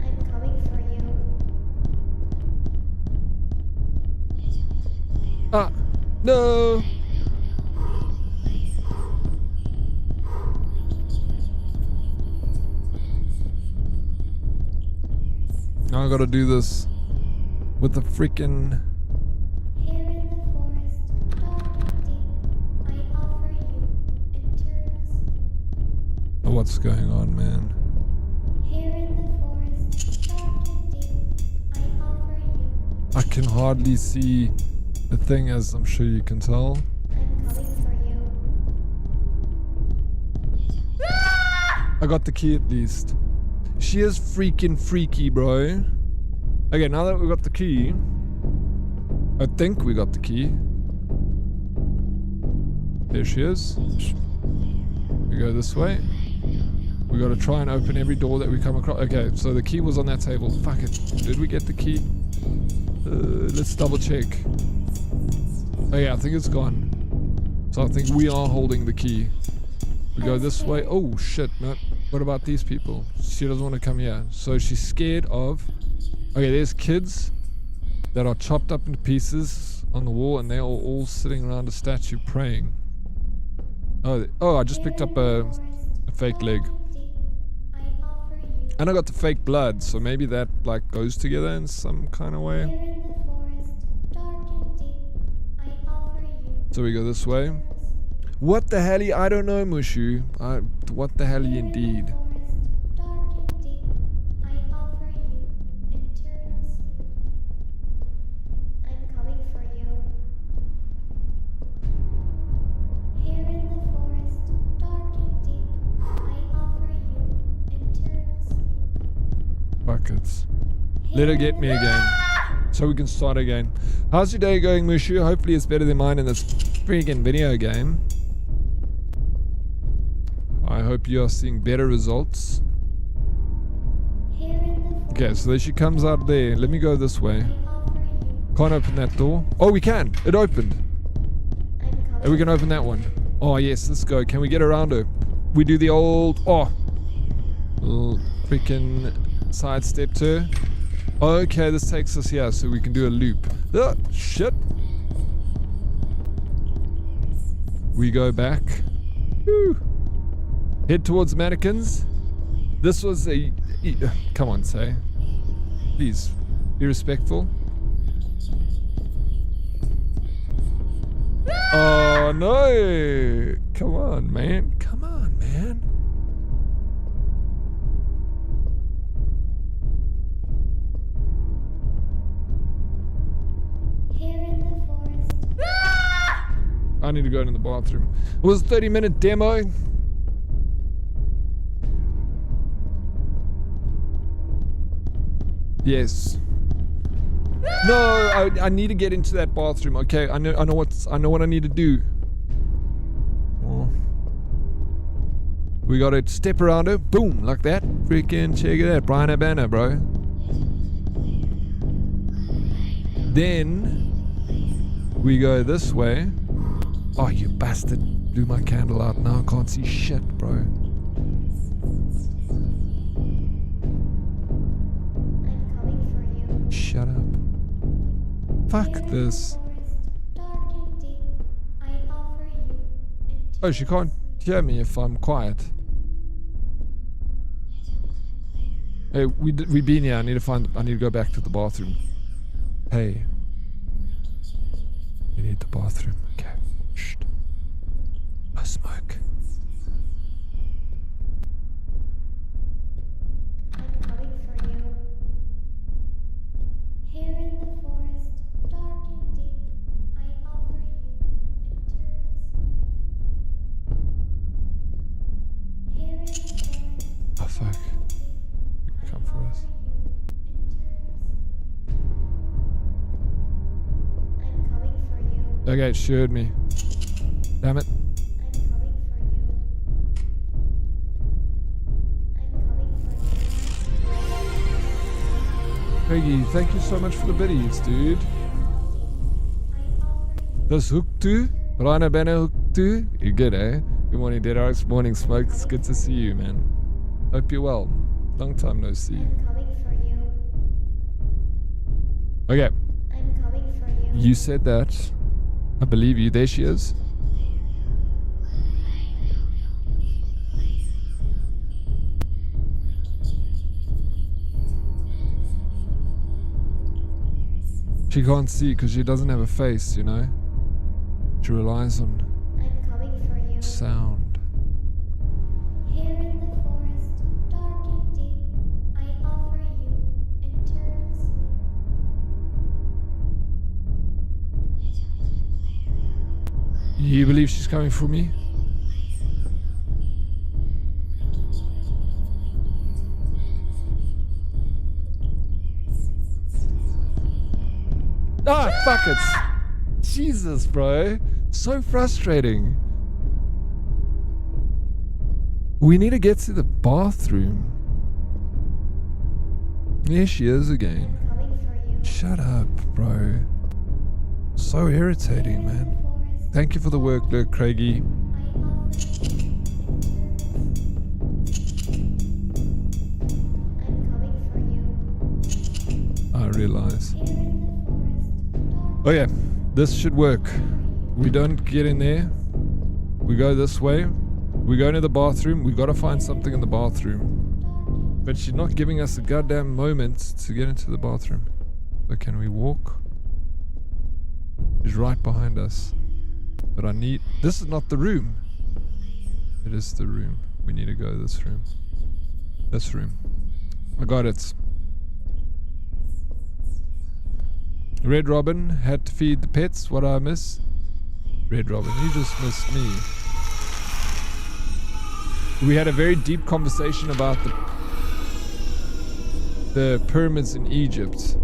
I'm coming for you. Ah, no. Now I gotta do this with the freaking... Here in the forest, dark know what's going on, man. Here in the forest, dark and deep, I offer you. I can hardly see the thing, as I'm sure you can tell. I'm coming for you. I got the key at least. She is freaking freaky, bro. Okay, now that we got the key, I think we got the key. There she is. We go this way. We gotta try and open every door that we come across. Okay, so the key was on that table. Fuck it. Did we get the key? Let's double check. Oh yeah, I think it's gone. So I think we are holding the key. We go this way. Oh shit, no. What about these people? She doesn't want to come here. So she's scared of... Okay, there's kids that are chopped up into pieces on the wall, and they're all sitting around a statue praying. Oh, I just picked up a fake leg. And I got the fake blood, so maybe that like goes together in some kind of way. Here in the forest, dark and deep, I offer you. So we go this way. What the hell? I don't know, Mushu. What the hell indeed. Forest, dark and deep, I offer you eternal sleep. I'm coming for you. Here in the forest, dark and deep, I offer you eternal sleep. Buckets. Let her get me again. So we can start again. How's your day going, Mushu? Hopefully it's better than mine in this freaking video game. I hope you are seeing better results. Here in the forest, Okay, so there she comes out there. Let me go this way. I offer you. Can't open that door. Oh, we can. It opened. I'm coming. And we can open that one. Oh, yes. Let's go. Can we get around her? We do the old... Oh. Freaking sidestep her. Okay, this takes us here, so we can do a loop. Oh, shit. We go back. Woo. Head towards mannequins. This was a... Come on, say. Please, be respectful. Oh, no. Come on, man. Come on, man. Here in the forest, I need to go into the bathroom. It was a 30-minute demo. Yes. No, I need to get into that bathroom. Okay, I know what I need to do. Oh. We gotta step around her, boom, like that. Freaking check it out, Brian Abana, bro. Then we go this way. Oh, you bastard! Blew my candle out. Now I can't see shit, bro. I'm coming for you. Shut up. Fuck this. Dark and deep, I offer you Oh, she can't hear me if I'm quiet. Hey, we've been here. I need to go back to the bathroom. Hey. You need the bathroom. Okay. Shh. No smoke. I'm coming for you. Here in the forest, dark and deep, I offer you eternal sleep. Here in the forest, Oh, fuck. Come for us. I'm coming for you. Okay, she heard me. Damn it. I'm coming for you. I'm coming for you. Peggy, thank you so much for the biddies, dude. This hook too? Rana Banner hook too? You're good, eh? Good morning, Dead Oryx. Morning, Smoke. It's good to see you, man. Hope you're well. Long time no see. I'm coming for you. Okay, I'm coming for you. you said that. I believe you. There she is. She can't see because she doesn't have a face, you know? She relies on I'm coming for you. sound. Here in the you believe she's coming for me? Ah, fuck it. Jesus, bro. So frustrating. We need to get to the bathroom. There she is again. Coming for you. Shut up, bro. So irritating, man. Thank you for the work, look, Craigie. I realize. Oh yeah, this should work. We don't get in there. We go this way. We go into the bathroom. We gotta find something in the bathroom. But she's not giving us a goddamn moment to get into the bathroom. So can we walk? She's right behind us. But I need... This is not the room. It is the room. We need to go this room. This room. I got it. Red Robin had to feed the pets. What do I miss? Red Robin, you just missed me. We had a very deep conversation about the pyramids in Egypt.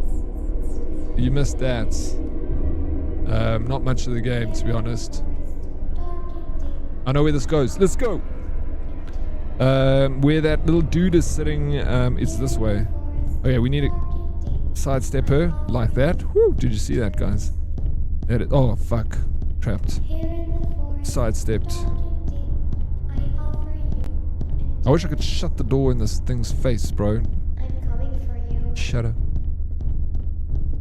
You missed that. Not much of the game, to be honest. I know where this goes. Let's go. Where that little dude is sitting, it's this way. Okay, we need to sidestep her like that. Woo, did you see that, guys? Oh, fuck. Trapped. Sidestepped. I wish I could shut the door in this thing's face, bro. I'm coming for you. Shut up.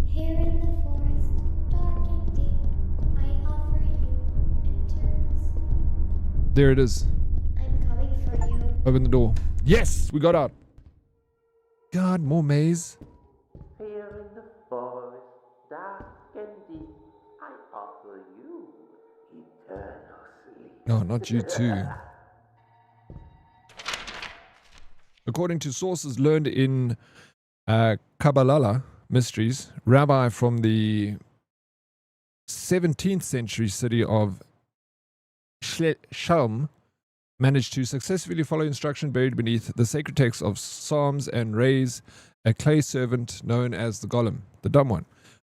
Here in the forest, dark and deep, I offer you eternal sleep. There it is. I'm coming for you. Open the door. Yes, we got out. God, more maze. Here in the forest, dark and deep, I offer you eternal sleep. No, not you too. According to sources learned in Kabbalah mysteries, rabbi from the 17th century city of Shalom managed to successfully follow instruction buried beneath the sacred texts of Psalms and raise a clay servant known as the Golem, the dumb one.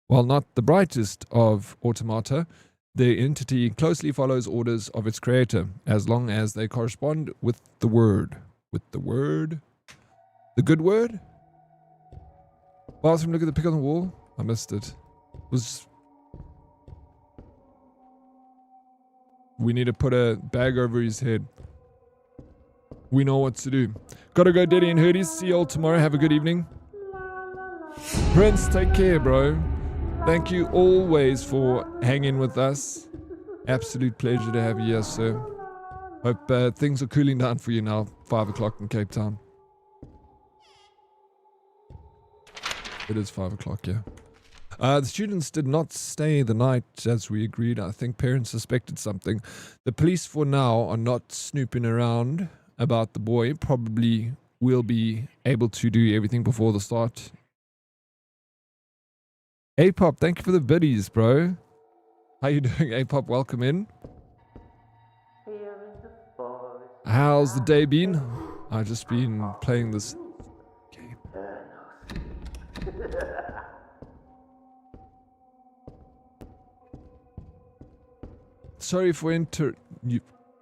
While not the brightest of automata, the entity closely follows orders of its creator, as long as they correspond with the word. With the word? The good word? Bathroom, look at the pic on the wall. I missed it. We need to put a bag over his head. We know what to do. Gotta go, Daddy and Hurdies. See you all tomorrow. Have a good evening. Prince, take care, bro. Thank you always for hanging with us. Absolute pleasure to have you here, sir. Hope things are cooling down for you now. 5 o'clock in Cape Town. It is 5 o'clock, yeah. The students did not stay the night as we agreed. I think parents suspected something. The police for now are not snooping around about the boy. Probably will be able to do everything before the start. A-Pop, thank you for the biddies, bro. How you doing, A-Pop? Welcome in. Here in the forest, How's the day been? I've just been playing this game. Sorry for you.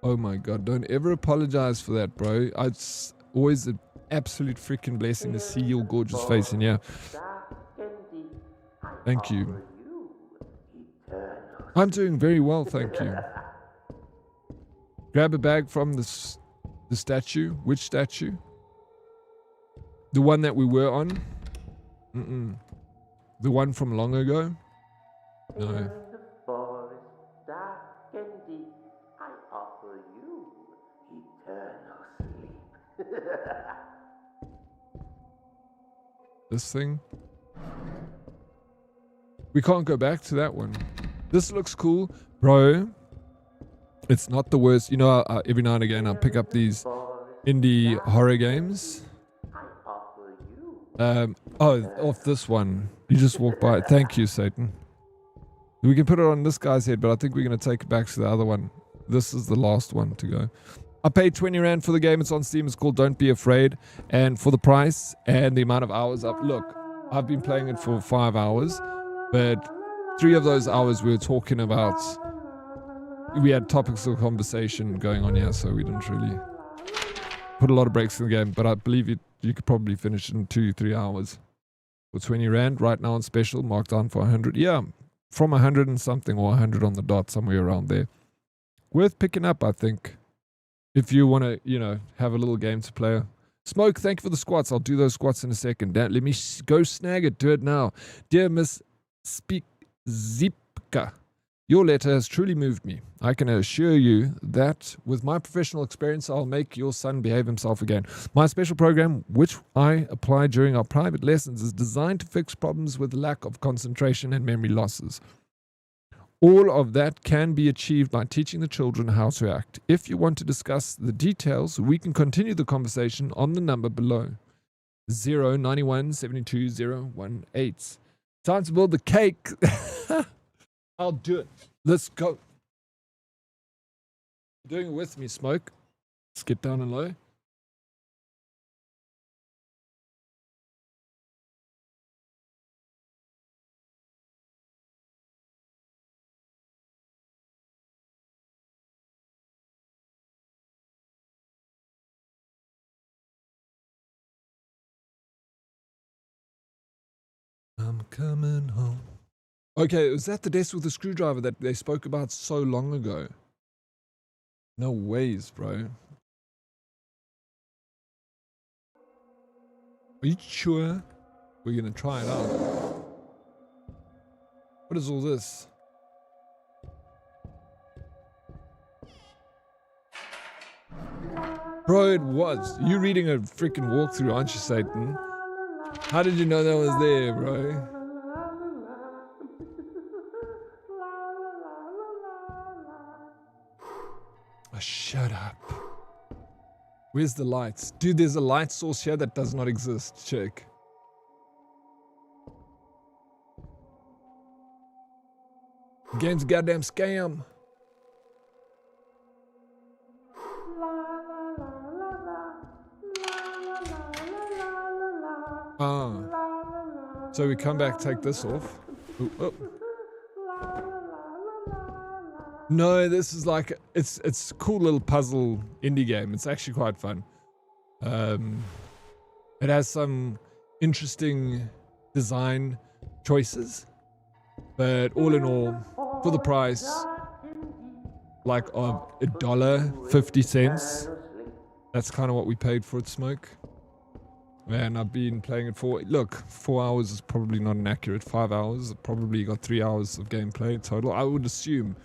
Oh my god, don't ever apologize for that, bro. It's always an absolute freaking blessing to see your gorgeous face in here. dark and deep, I Thank you. offer you eternal I'm doing very well, thank you. Grab a bag from the statue. Which statue? The one that we were on? The one from long ago? No. Here in the forest, dark and deep, I offer you eternal sleep. This thing? We can't go back to that one. This looks cool. Bro, it's not the worst. You know, every now and again I pick up these indie horror games. I offer you Off this one. You just walk by. Thank you, Satan. We can put it on this guy's head, but I think we're going to take it back to the other one. This is the last one to go. I paid 20 Rand for the game. It's on Steam. It's called Don't Be Afraid. And for the price and the amount of hours up, look, I've been playing it for 5 hours, but 3 of those hours we were talking about, we had topics of conversation going on here, so we didn't really put a lot of breaks in the game, but I believe you could probably finish it in 2-3 hours. For 20 Rand, right now on special, marked down for 100. Yeah, from 100 and something, or 100 on the dot, somewhere around there. Worth picking up, I think. If you want to, you know, have a little game to play. Smoke, thank you for the squats. I'll do those squats in a second. Let me go snag it. Do it now. Dear Miss Zipka, your letter has truly moved me. I can assure you that with my professional experience, I'll make your son behave himself again. My special program, which I apply during our private lessons, is designed to fix problems with lack of concentration and memory losses. All of that can be achieved by teaching the children how to act. If you want to discuss the details, we can continue the conversation on the number below. 091 72 018. Time to build the cake. I'll do it. Let's go. You're doing it with me, Smoke. Let's get down and low. I'm coming home. Okay, was that the desk with the screwdriver that they spoke about so long ago? No ways, bro. Are you sure? We're gonna try it out. What is all this? Bro, it was. You reading a freaking walkthrough, aren't you, Satan? How did you know that was there, bro? Oh, shut up. Where's the lights? Dude, there's a light source here that does not exist. Check. The game's a goddamn scam. So we come back, take this off. Ooh, oh. No, this is like, it's a cool little puzzle indie game. It's actually quite fun. It has some interesting design choices, but all in all, for the price, like of $1.50, that's kind of what we paid for it, Smoke. And I've been playing it for, look, 4 hours is probably not inaccurate. 5 hours, probably got 3 hours of gameplay total, I would assume.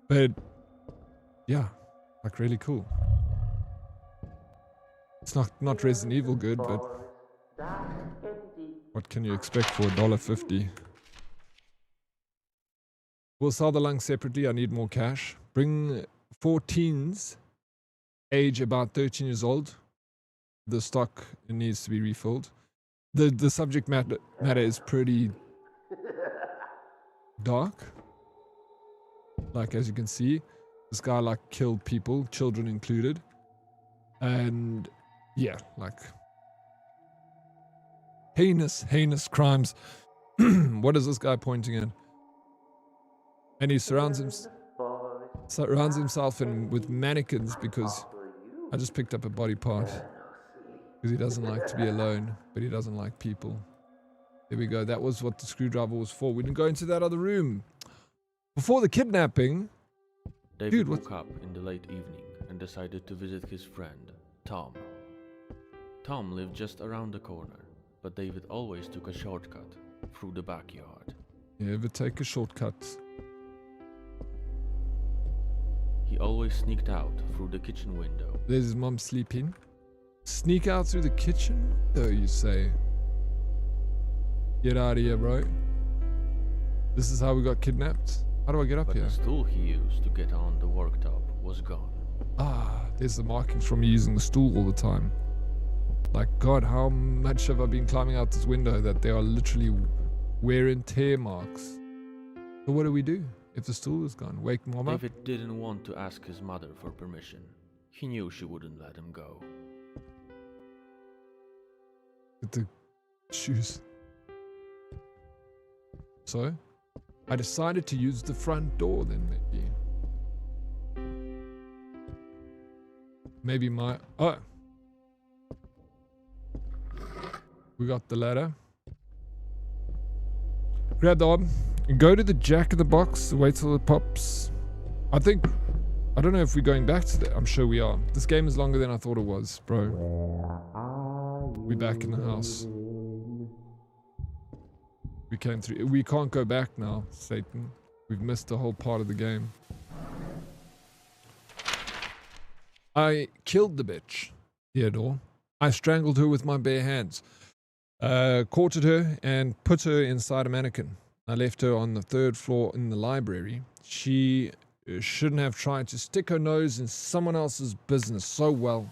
But, yeah, like really cool. It's not Resident Evil good, but what can you expect for $1.50? We'll sell the lungs separately, I need more cash. Bring 4 teens, age about 13 years old. The stock needs to be refilled. The subject matter is pretty dark. Like, as you can see, this guy like killed people, children included. And yeah, like heinous crimes. What is this guy pointing at? And he surrounds himself with mannequins because I just picked up a body part. Because he doesn't like to be alone, but he doesn't like people. There we go. That was what the screwdriver was for. We didn't go into that other room. Before the kidnapping... David woke up in the late evening and decided to visit his friend, Tom. Tom lived just around the corner, but David always took a shortcut through the backyard. You ever take a shortcut? He always sneaked out through the kitchen window. There's his mom sleeping. Sneak out through the kitchen? Oh, you say. Get out of here, bro. This is how we got kidnapped? How do I get up here? The stool he used to get on the worktop was gone. Ah, there's the markings from me using the stool all the time. Like, God, how much have I been climbing out this window that there are literally wear and tear marks? So what do we do if the stool is gone? Wake mom up? David didn't want to ask his mother for permission. He knew she wouldn't let him go. Get the shoes. So, I decided to use the front door then, maybe. Maybe my... Oh! We got the ladder. Grab the arm. Go to the jack of the box. Wait till it pops. I don't know if we're going back to that. I'm sure we are. This game is longer than I thought it was, bro. We're back in the house. We came through. We can't go back now, Satan. We've missed the whole part of the game. I killed the bitch, Theodore. I strangled her with my bare hands. Quartered her and put her inside a mannequin. I left her on the 3rd floor in the library. She shouldn't have tried to stick her nose in someone else's business so well.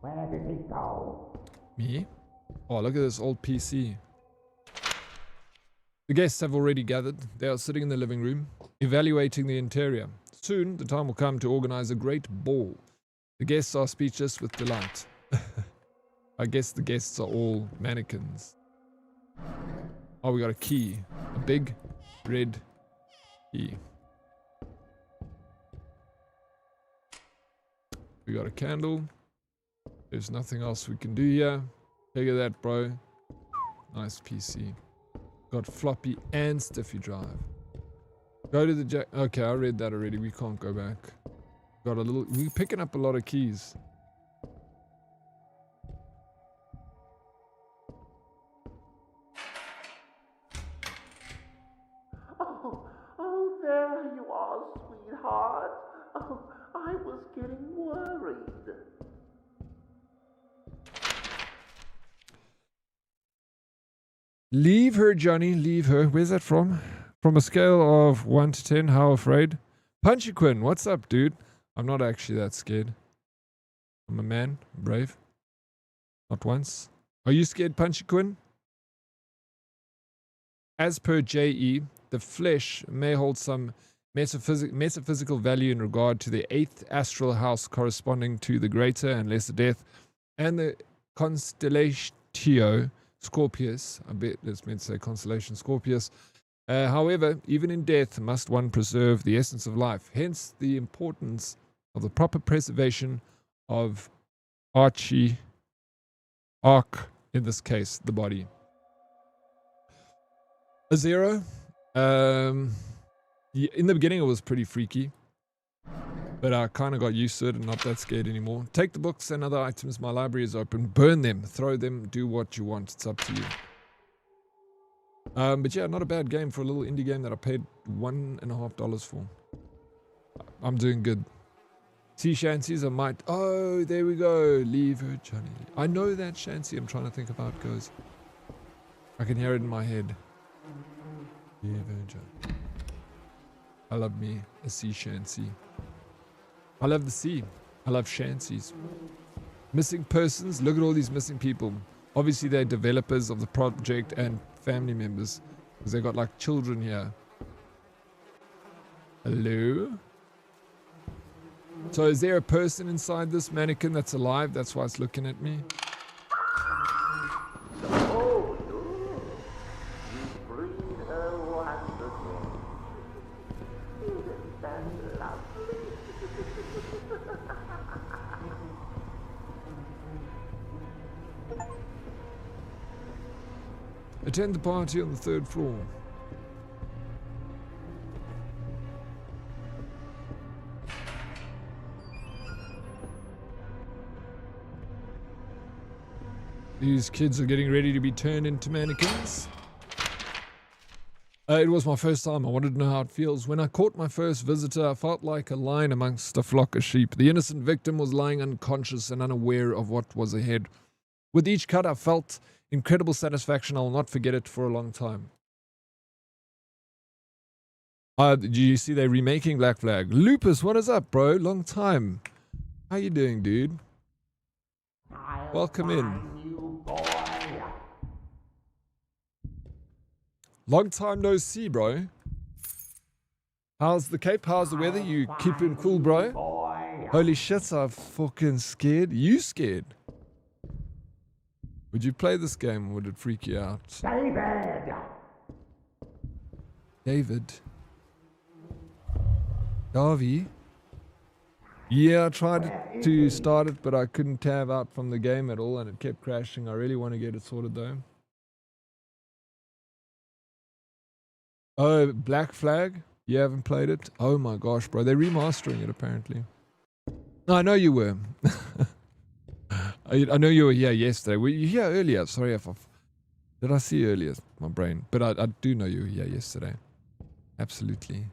Where did he go? Me? Oh, look at this old PC. The guests have already gathered. They are sitting in the living room, evaluating the interior. Soon, the time will come to organize a great ball. The guests are speechless with delight. I guess the guests are all mannequins. Oh, we got a key. A big red key. We got a candle. There's nothing else we can do here. Look at that, bro. Nice PC. Got floppy and stiffy drive. Go to the jack. Okay, I read that already. We can't go back. Got a little. We're picking up a lot of keys. Oh, there you are, sweetheart. Oh, I was getting worried. Leave her, Johnny. Leave her. Where's that from? From a scale of 1 to 10, how afraid? Punchy Quinn, what's up, dude? I'm not actually that scared. I'm a man. Brave. Not once. Are you scared, Punchy Quinn? As per J.E., the flesh may hold some metaphysical value in regard to the 8th astral house corresponding to the greater and lesser death, and the constellatio Scorpius. I bet that's meant to say constellation Scorpius. However, even in death must one preserve the essence of life. Hence the importance of the proper preservation of arc, in this case, the body. A 0. In the beginning it was pretty freaky, but I kind of got used to it and not that scared anymore. Take the books and other items. My library is open. Burn them, throw them, do what you want. It's up to you. But yeah, not a bad game for a little indie game that I paid $1.50 for. I'm doing good. Sea shanties, I might... Oh, there we go. Leave her, Johnny. I know that shanty. I'm trying to think of how it goes. I can hear it in my head. Leave her, Johnny. I love me a sea shanty. I love the sea. I love shanties. Missing persons. Look at all these missing people. Obviously, they're developers of the project and family members, because they got like children here. Hello? So is there a person inside this mannequin that's alive? That's why it's looking at me. Oh, no. You breed her wonderful. Isn't that lovely? Attend the party on the 3rd floor. These kids are getting ready to be turned into mannequins. It was my first time. I wanted to know how it feels. When I caught my first visitor, I felt like a lion amongst a flock of sheep. The innocent victim was lying unconscious and unaware of what was ahead. With each cut, I felt incredible satisfaction. I will not forget it for a long time. Do you see they're remaking Black Flag? Lupus, what is up, bro? Long time. How you doing, dude? Welcome in. You Long time no see, bro. How's the Cape? How's the weather? You keeping cool, bro? Holy shit, I'm fucking scared. You scared? Would you play this game or would it freak you out? David. Darby? Yeah, I tried to start it, but I couldn't tab out from the game at all and it kept crashing. I really want to get it sorted though. Oh, Black Flag? You haven't played it? Oh my gosh, bro. They're remastering it apparently. No, I know you were. I know you were here yesterday. Were you here earlier? Sorry if did I see you earlier? My brain. But I do know you were here yesterday. Absolutely.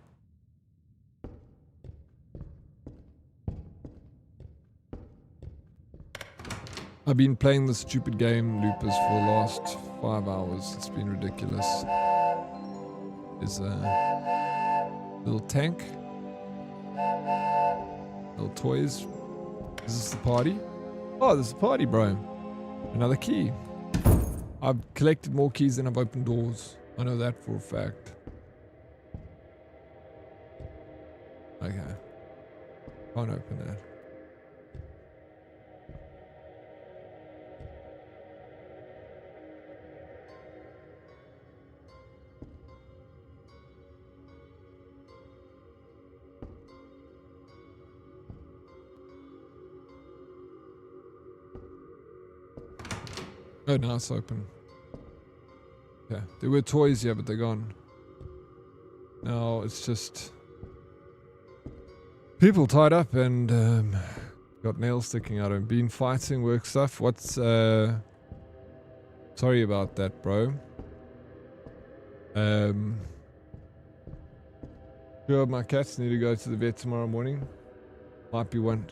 I've been playing this stupid game, Lupus, for the last 5 hours. It's been ridiculous. There's a little tank. Little toys. Is this the party? Oh, this is the party, bro. Another key. I've collected more keys than I've opened doors. I know that for a fact. Okay. Can't open that. Oh, now it's open. Yeah, there were toys here, but they're gone. Now it's just people tied up and got nails sticking out of them. Been fighting, work stuff. What's sorry about that, bro. Two of my cats need to go to the vet tomorrow morning. Might be one.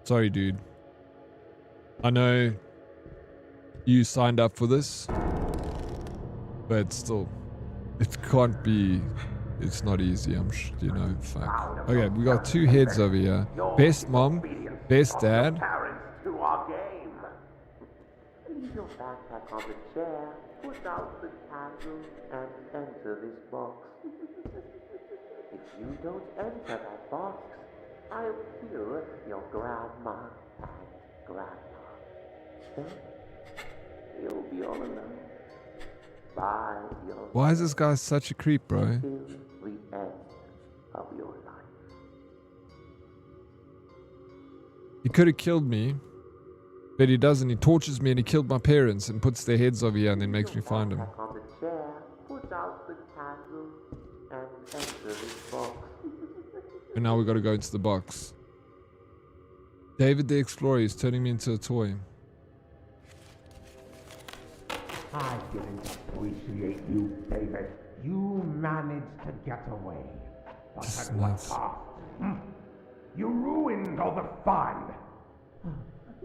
Sorry, dude. I know you signed up for this, but still, it can't be, it's not easy, you know, fuck. Okay, we got two heads over here. Best mom, best dad. Leave your backpack on the chair, put out the candle, and enter this box. If you don't enter that box, I'll kill your grandma and grandpa. Then you'll be all alone. By your Why is this guy such a creep, bro? till the end of your life. He could have killed me, but he doesn't. He tortures me and he killed my parents and puts their heads over here and then makes me find them. Back on the chair, put out the candle, and enter this box. And now we got to go into the box. David the Explorer is turning me into a toy. I didn't appreciate you, David. You managed to get away. But This is at what nuts. cost? You ruined all the fun.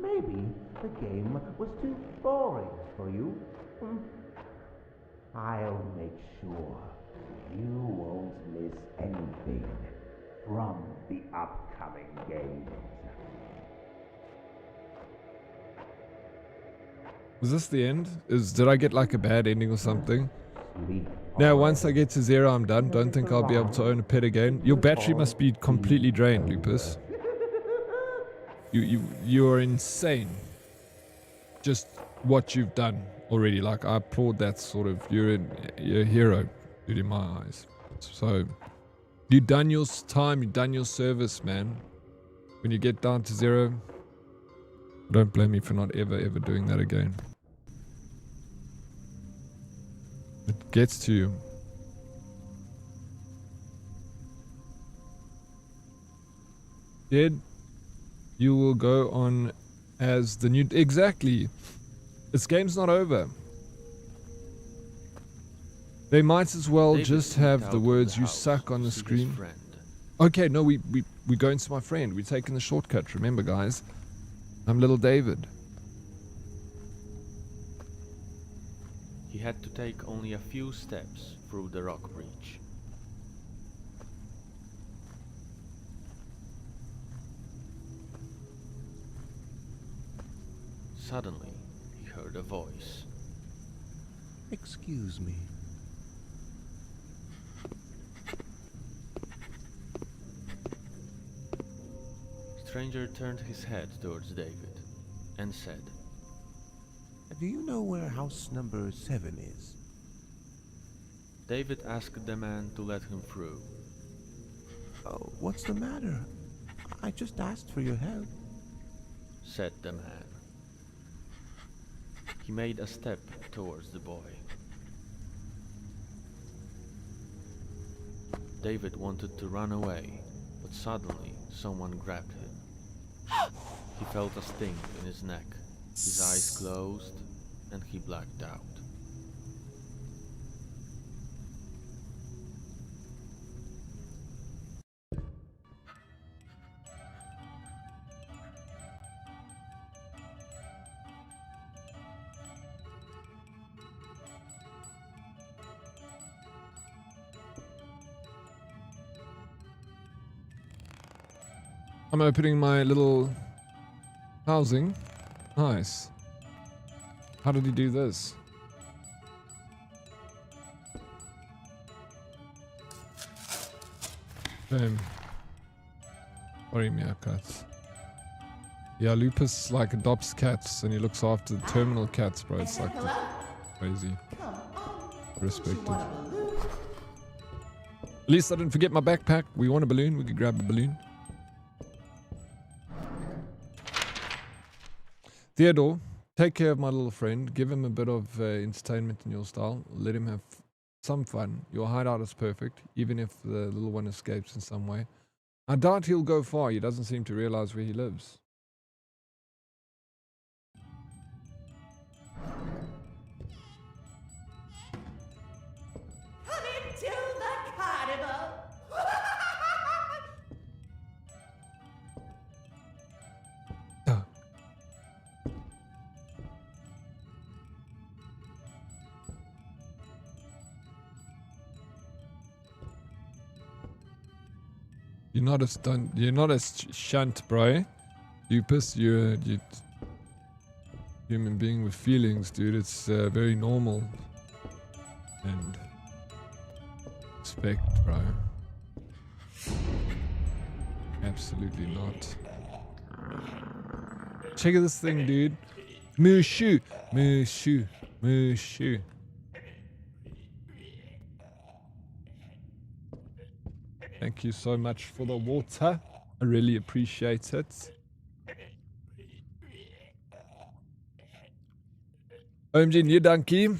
Maybe the game was too boring for you. I'll make sure you won't miss anything from the upcoming games. Was this the end? Did I get like a bad ending or something? Sleep. Now, once I get to 0, I'm done. Don't think I'll be able to own a pet again. Your battery must be completely drained, Lupus. You are insane. Just what you've done already. Like, I applaud that sort of. You're a hero, dude, in my eyes. So, you've done your time. You've done your service, man. When you get down to 0, don't blame me for not ever doing that again. It gets to you. Dead, you will go on as the new... Exactly. This game's not over. They might as well David just sneaked have out the of words "you house suck" on to the see his screen. friend. Okay, no, we're going to my friend. We're taking the shortcut. Remember, guys. I'm little David. He had to take only a few steps through the rock breach. Suddenly, he heard a voice. Excuse me. Stranger turned his head towards David and said, Do you know where house number 7 is? David asked the man to let him through. Oh, what's the matter? I just asked for your help. Said the man. He made a step towards the boy. David wanted to run away, but suddenly someone grabbed him. He felt a sting in his neck, his eyes closed, and he blacked out. I'm opening my little housing. Nice. How did he do this? Boom. Sorry, meerkats. Yeah, Lupus like adopts cats and he looks after the terminal cats, bro. It's like crazy. Respected. At least I didn't forget my backpack. We want a balloon. We could grab a balloon. Theodore, take care of my little friend. Give him a bit of entertainment in your style. Let him have some fun. Your hideout is perfect, even if the little one escapes in some way. I doubt he'll go far. He doesn't seem to realize where he lives. Coming to the carnival! You're not a shunt, bro. Lupus, you're a human being with feelings, dude. It's very normal. And respect, bro. Absolutely not. Check out this thing, dude. Mushu, mushu, mushu. Thank you so much for the water. I really appreciate it. OMG, nee dankie.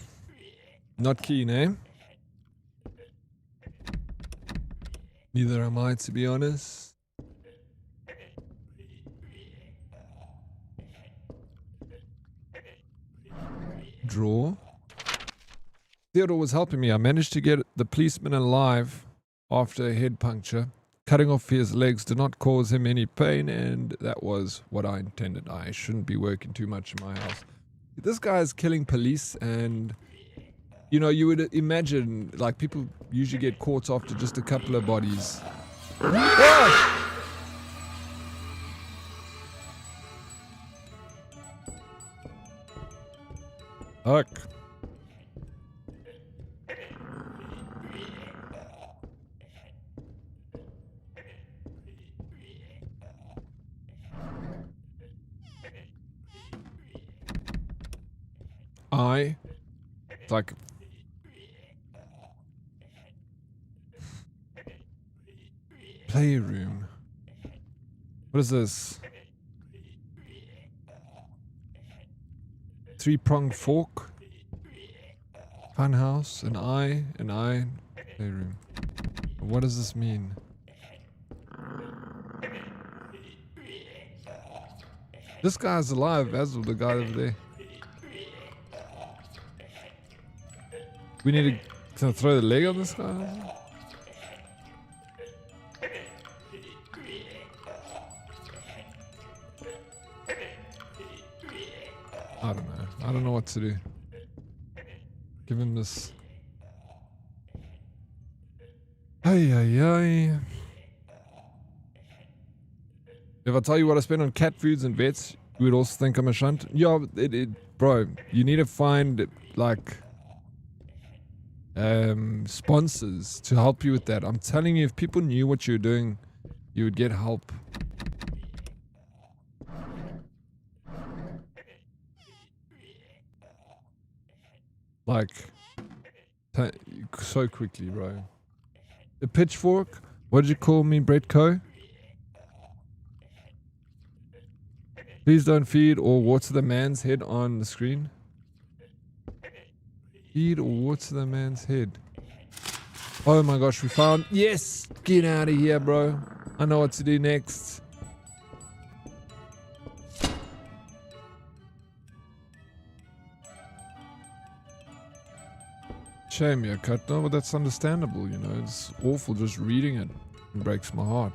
Not keen, eh? Neither am I, to be honest. Draw. Theodore was helping me. I managed to get the policeman alive after a head puncture. Cutting off his legs did not cause him any pain, and that was what I intended. I shouldn't be working too much in my house. This guy is killing police, and you know, you would imagine like people usually get caught after just a couple of bodies. Ah! Fuck. It's like playroom. What is this? 3-pronged fork. Funhouse, an eye, playroom. What does this mean? This guy's alive, as of the guy over there. We need to throw the leg on this guy? I don't know. I don't know what to do. Give him this. Ay, ay, ay. If I tell you what I spent on cat foods and vets, You would also think I'm a shunt. Yeah, bro, you need to find like sponsors to help you with that. I'm telling you, if people knew what you're doing, you would get help. Like, so quickly, bro. The pitchfork? What did you call me, Brett Co? Please don't feed or water the man's head on the screen. Feed or water the man's head. Oh my gosh, we found... Yes! Get out of here, bro. I know what to do next. Shame you cut. No, but that's understandable, you know. It's awful just reading it. It breaks my heart.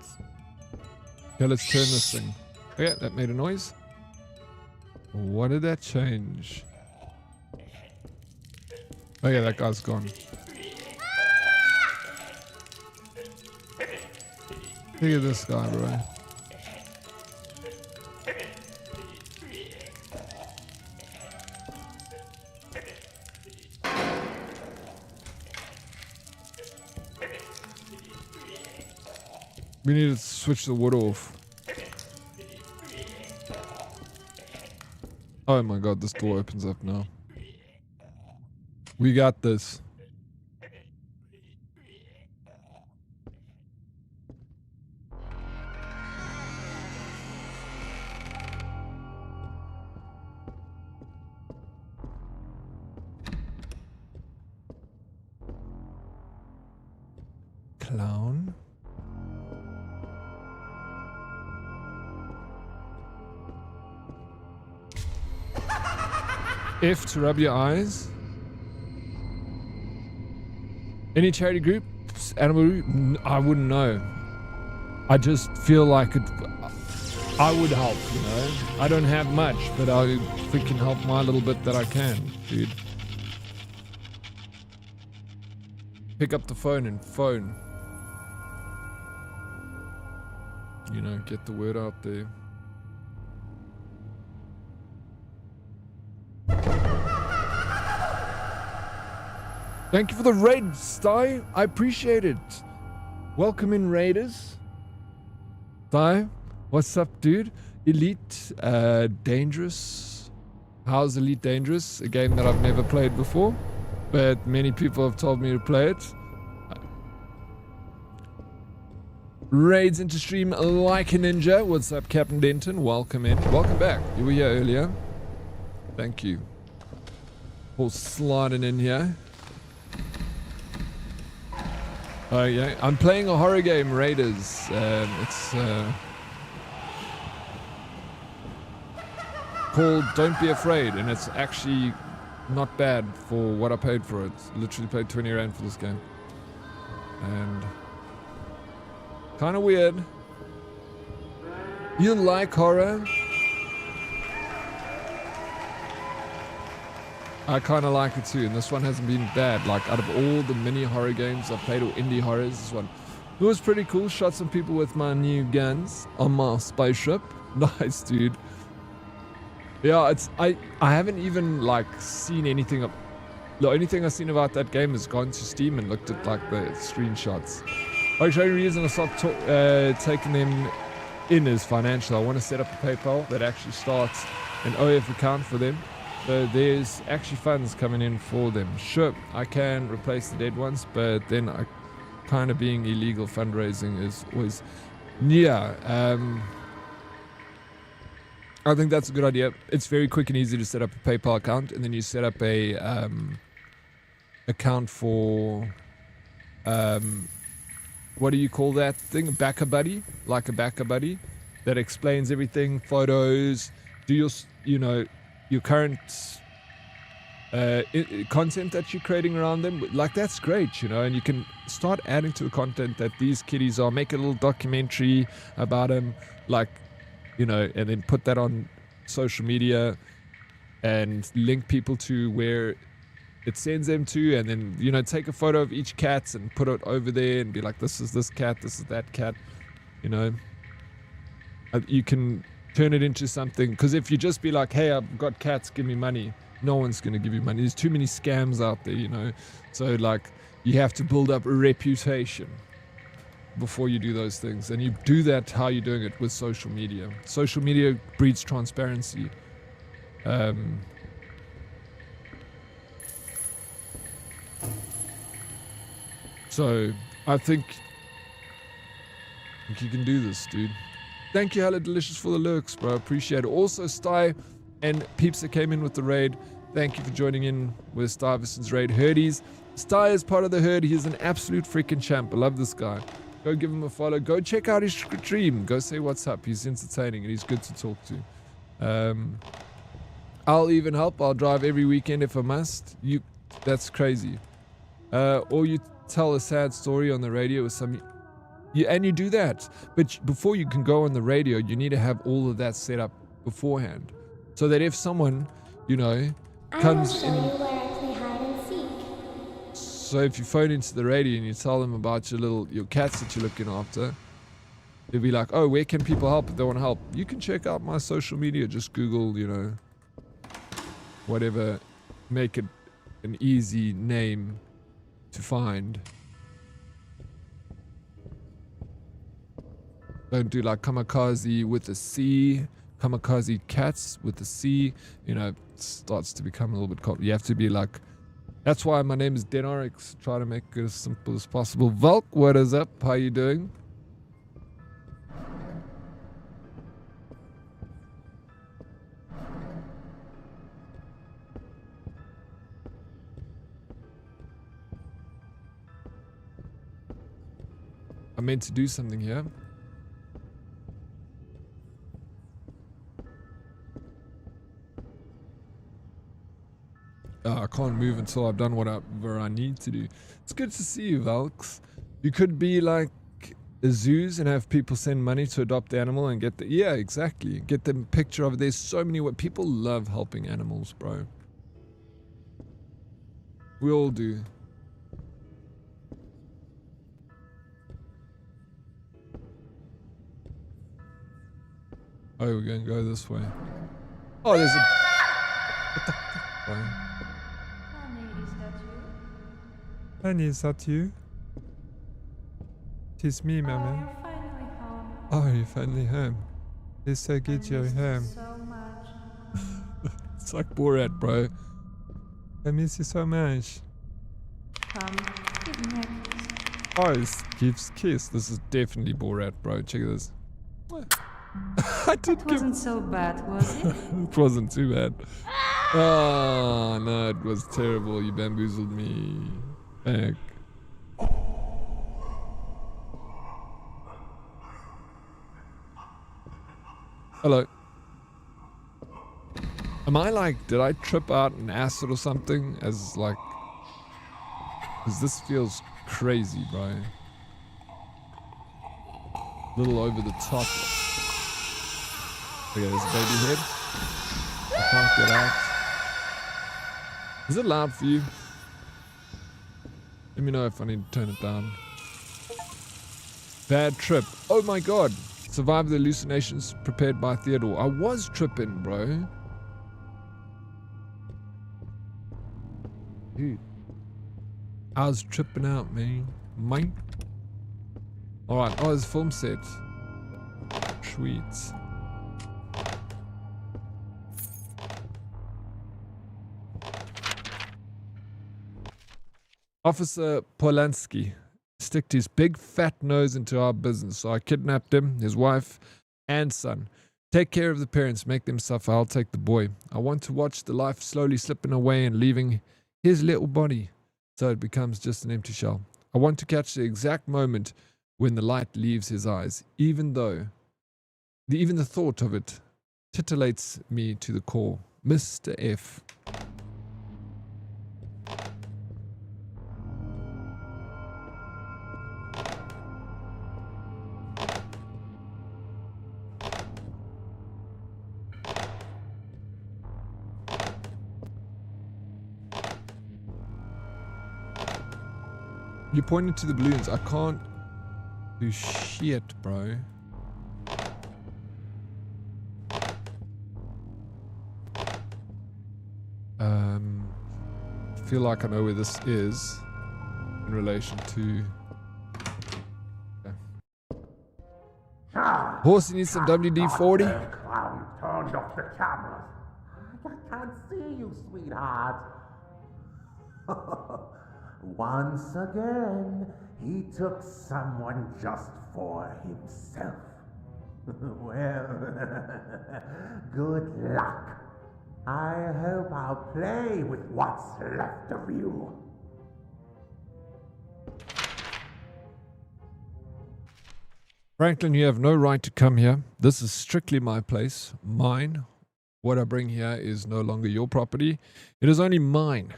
Okay, let's turn this thing. Oh yeah, that made a noise. What did that change? Oh yeah, that guy's gone. Look at this guy, bro. We need to switch the wood off. Oh my god, this door opens up now. We got this. Clown? F to rub your eyes. Any charity group? Animal group? I wouldn't know. I just feel like I would help, you know? I don't have much, but I freaking help my little bit that I can, dude. Pick up the phone and phone. You know, get the word out there. Thank you for the raid, Sty. I appreciate it. Welcome in, raiders. Sty, what's up, dude? Elite Dangerous. How's Elite Dangerous? A game that I've never played before, but many people have told me to play it. Raids into stream like a ninja. What's up, Captain Denton? Welcome in. Welcome back. You were here earlier. Thank you for sliding in here. Oh yeah, I'm playing a horror game, Raiders. It's called Don't Be Afraid, and it's actually not bad for what I paid for it. Literally paid 20 rand for this game. And kind of weird. You like horror? I kind of like it too, and this one hasn't been bad. Like, out of all the mini horror games I've played, or indie horrors, this one, it was pretty cool. Shot some people with my new guns on my spaceship. Nice, dude. Yeah, I haven't even like seen anything of. The only thing I've seen about that game is gone to Steam and looked at like the screenshots. Like, the only reason I stopped taking them in is financial. I want to set up a PayPal that actually starts an OF account for them. So there's actually funds coming in for them. Sure, I can replace the dead ones, but then I kind of being illegal fundraising is always, yeah. I think that's a good idea. It's very quick and easy to set up a PayPal account, and then you set up a account for what do you call that thing? A backer buddy, like a backer buddy that explains everything, photos, do your, you know, your current content that you're creating around them. Like, that's great, you know, and you can start adding to the content that these kiddies are. Make a little documentary about them, like, you know, and then put that on social media and link people to where it sends them to, and then, you know, take a photo of each cat and put it over there and be like, this is this cat, this is that cat, you know. You can turn it into something. Because if you just be like, hey, I've got cats, give me money, no one's going to give you money. There's too many scams out there, you know. So like you have to build up a reputation before you do those things. And you do that how you're doing it with social media. Social media breeds transparency. So I think you can do this, dude. Thank you, Hella Delicious, for the lurks, bro. Appreciate it. Also, Sty and peeps that came in with the raid, thank you for joining in with Stuyvesant's raid. Herdies. Sty is part of the herd. He's an absolute freaking champ. I love this guy. Go give him a follow. Go check out his stream. Go say what's up. He's entertaining and he's good to talk to. I'll even help. I'll drive every weekend if I must. That's crazy. Or you tell a sad story on the radio with some... and you do that. But before you can go on the radio, you need to have all of that set up beforehand. So that if someone, you know, comes in... So if you phone into the radio and you tell them about your cats that you're looking after, they'll be like, oh, where can people help if they want to help? You can check out my social media. Just Google, you know, whatever. Make it an easy name to find. Don't do like kamikaze with a C, kamikaze cats with a C. You know, it starts to become a little bit complicated. You have to be like, that's why my name is Dead Oryx. Try to make it as simple as possible. Volk, what is up? How you doing? I meant to do something here. I can't move until I've done whatever I need to do. It's good to see you, Valks. You could be like a zoos and have people send money to adopt the animal and get the... Yeah, exactly. Get them a picture of it. There's so many... People love helping animals, bro. We all do. Oh, we're going to go this way. Oh, there's a... What the fuck, bro? Honey, is that you? It's me, Mama. You're finally home. Oh, you're finally home. It's so good you're home. So much. It's like Borat, bro. I miss you so much. Come, give me a kiss. Oh, it's Gibbs Kiss. This is definitely Borat, bro. Check this. I did It wasn't so bad, was it? It wasn't too bad. Oh, no, it was terrible. You bamboozled me. Heck. Hello. Am I like, did I trip out an acid or something? As like, because this feels crazy, bro. Little over the top. Okay, there's a baby head. I can't get out. Is it loud for you? Let me know if I need to turn it down. Bad trip. Oh my god. Survived the hallucinations prepared by Theodore. I was tripping, bro. Dude. I was tripping out, man. Mine. Alright. Oh, there's a film set. Sweet. Officer Polanski sticked his big fat nose into our business, so I kidnapped him, his wife, and son. Take care of the parents, make them suffer, I'll take the boy. I want to watch the life slowly slipping away and leaving his little body, so it becomes just an empty shell. I want to catch the exact moment when the light leaves his eyes, even the thought of it titillates me to the core. Mr. F. You pointed to the balloons. I can't do shit, bro. Feel like I know where this is in relation to. Horsey needs some WD-40. Clown turned off the cameras. I can't see you, sweetheart. Once again, he took someone just for himself. Well, good luck. I hope I'll play with what's left of you. Franklin, you have no right to come here. This is strictly my place, mine. What I bring here is no longer your property. It is only mine.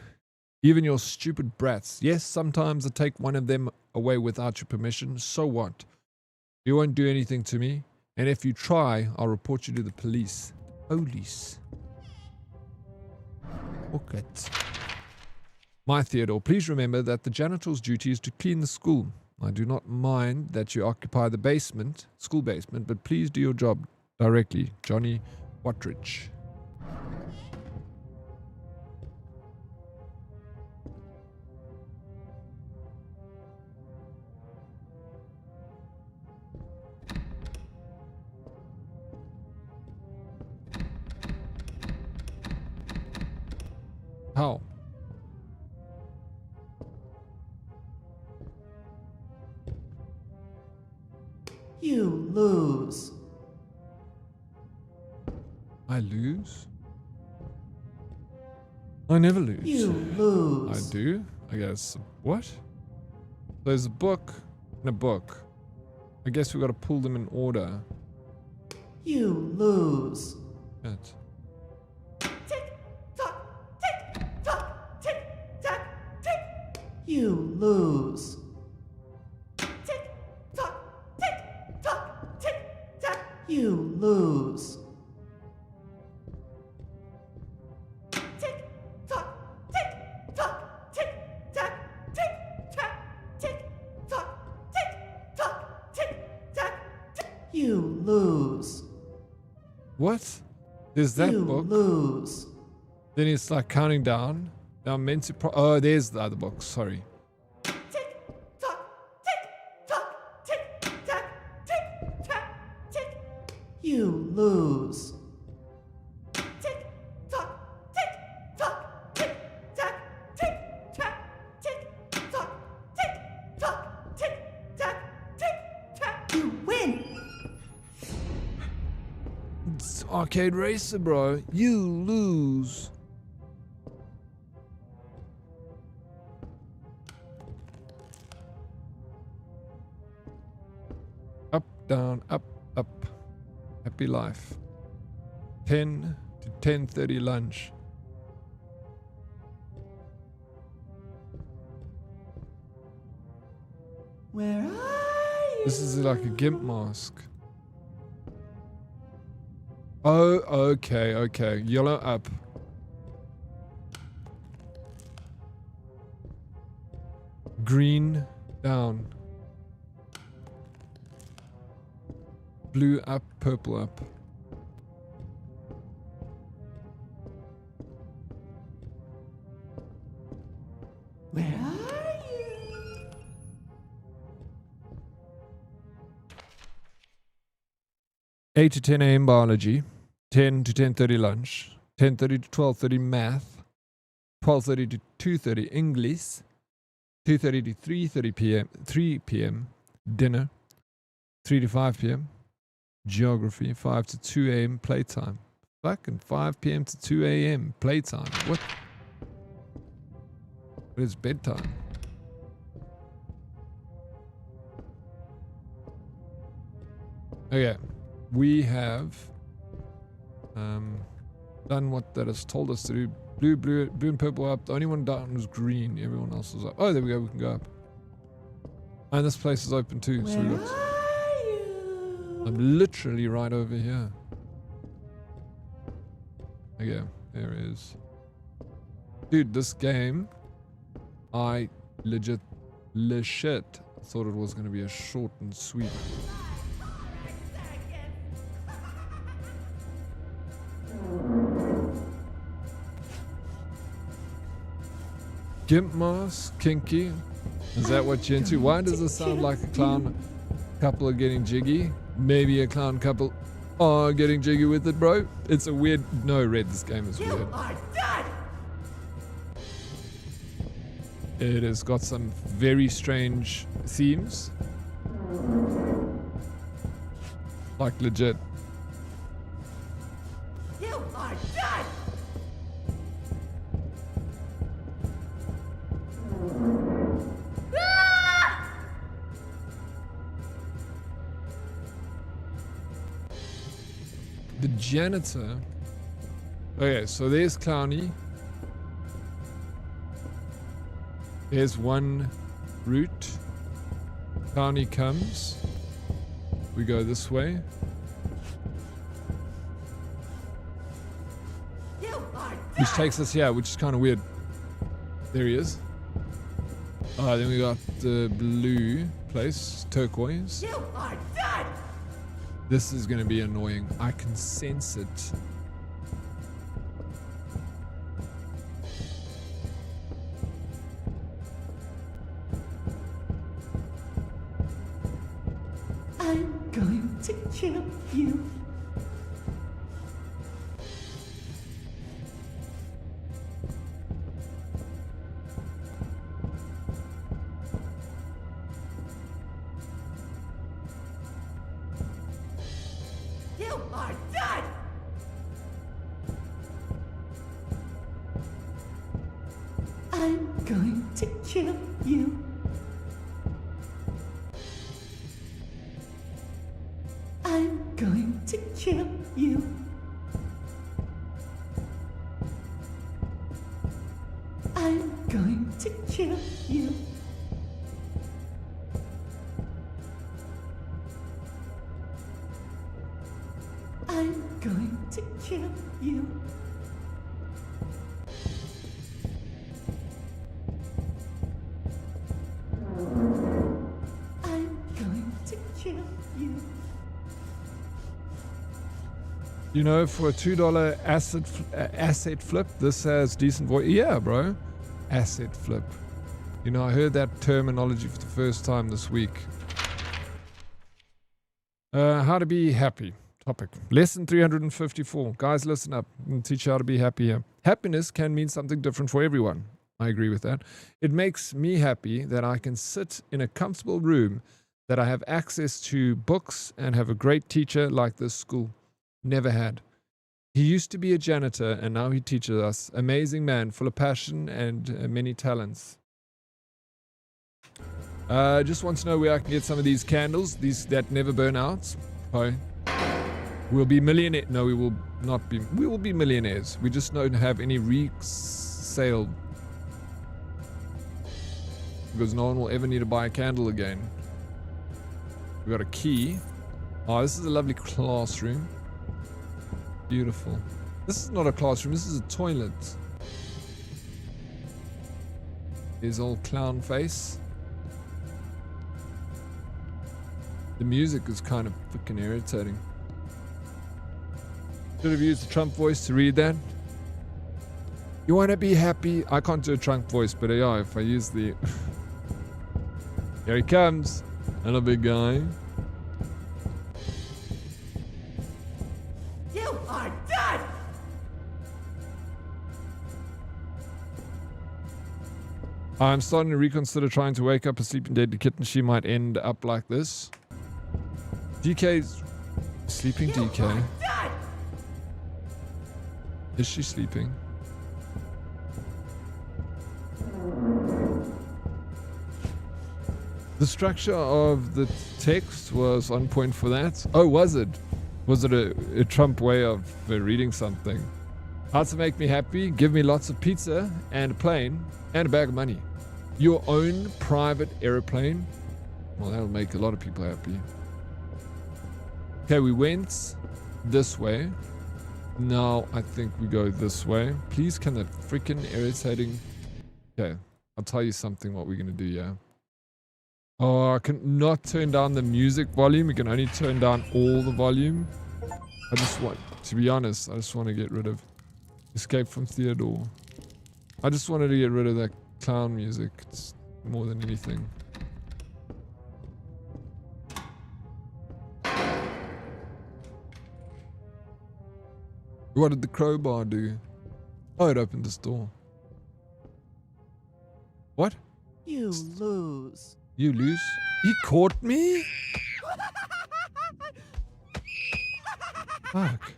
Even your stupid brats. Yes, sometimes I take one of them away without your permission. So what? You won't do anything to me. And if you try, I'll report you to the police. Police. Okay. My Theodore, please remember that the janitor's duty is to clean the school. I do not mind that you occupy the basement, school basement, but please do your job directly. Johnny Wattridge. How? You lose. I lose? I never lose. You lose. I do? I guess. What? There's a book and a book. I guess we've got to pull them in order. You lose. Shit. Tick tock, tick tock, tick tock, tick. You lose. Tick tock, tick tock, tick tock. You lose. Tick tock, tick tock, tick tock, tick tock, tick tock, tick tock, tick tock, tick. You lose. What? There's that You book. lose. Then it's like counting down. Now I'm meant to oh, there's the other book. Sorry. Tick tock, tick tock, tick tock, tick tock, tick. You lose. Tick tock, tick tock, tick tock, tick tock, tick tock, tick tock, tick tock, tick tock. You win. It's Arcade Racer, bro. You lose. Up, down, up, up. Happy life. 10 to 10:30 lunch. Where are you? This is like a gimp mask. Oh, okay, okay. Yellow up. Green down. Blue up, purple up. Where are you? Eight to 10 a.m. biology. 10 to 10:30 lunch. 10:30 to 12:30 math. 12:30 to 2:30 English. 2:30 to 3:30 p.m. 3 p.m. dinner. 3 to 5 p.m. geography. 5 to 2 a.m. playtime. Fucking 5 p.m. to 2 a.m. playtime. What? What is bedtime? Okay. We have done what that has told us to do. Blue and purple up. The only one down was green. Everyone else was up. Oh, there we go. We can go up. And this place is open too. So we got. I'm literally right over here. Okay, there it is. Dude, this game, I legit thought it was going to be a short and sweet. Gimp mask, kinky. Is that what you're into? Why does this sound like a clown couple are getting jiggy? Maybe a clown couple are getting jiggy with it, bro. It's a weird... No, Red, this game is weird. It has got some very strange themes. Like legit. You are dead! The janitor. Okay, so there's Clowny. There's one route. Clowny comes. We go this way. Which takes us here, which is kind of weird. There he is. Then we got the blue place, turquoise. You are dead! This is going to be annoying. I can sense it. I'm going to kill you. You are dead! I'm going to kill you. I'm going to kill you. I'm going to kill you. I'm going to kill you. I'm going to kill you. You know, for a $2 asset flip, this has decent voice. Yeah, bro. Asset flip. You know, I heard that terminology for the first time this week. How to be happy. Topic. Lesson 354. Guys, listen up. I'll teach you how to be happy here. Happiness can mean something different for everyone. I agree with that. It makes me happy that I can sit in a comfortable room, that I have access to books and have a great teacher like this school. Never had. He used to be a janitor and now he teaches us. Amazing man, full of passion and many talents. Just want to know where I can get some of these candles, these that never burn out. Okay. We'll be millionaires. No, we will not be. We will be millionaires. We just don't have any resale. Because no one will ever need to buy a candle again. We got a key. Oh, this is a lovely classroom. Beautiful. This is not a classroom, this is a toilet. His old clown face. The music is kind of freaking irritating. Should have used the Trump voice to read that. You want to be happy? I can't do a Trump voice, but yeah, if I use the... Here he comes. Hello, big guy. You are dead! I'm starting to reconsider trying to wake up a sleeping dead kitten. She might end up like this. DK's... Sleeping DK. Is she sleeping? The structure of the text was on point for that. Oh, was it? Was it a Trump way of reading something? How to make me happy? Give me lots of pizza and a plane and a bag of money. Your own private aeroplane? Well, that'll make a lot of people happy. Okay, we went this way. Now I think we go this way. Please, can the freaking irritating... Okay, I'll tell you something what we're going to do, yeah. Oh, I can not turn down the music volume. We can only turn down all the volume. I just want, to be honest, I just want to get rid of Escape from Theodore. I just wanted to get rid of that clown music. It's more than anything. What did the crowbar do? Oh, it opened this door. What? You lose. You lose? He caught me? Fuck.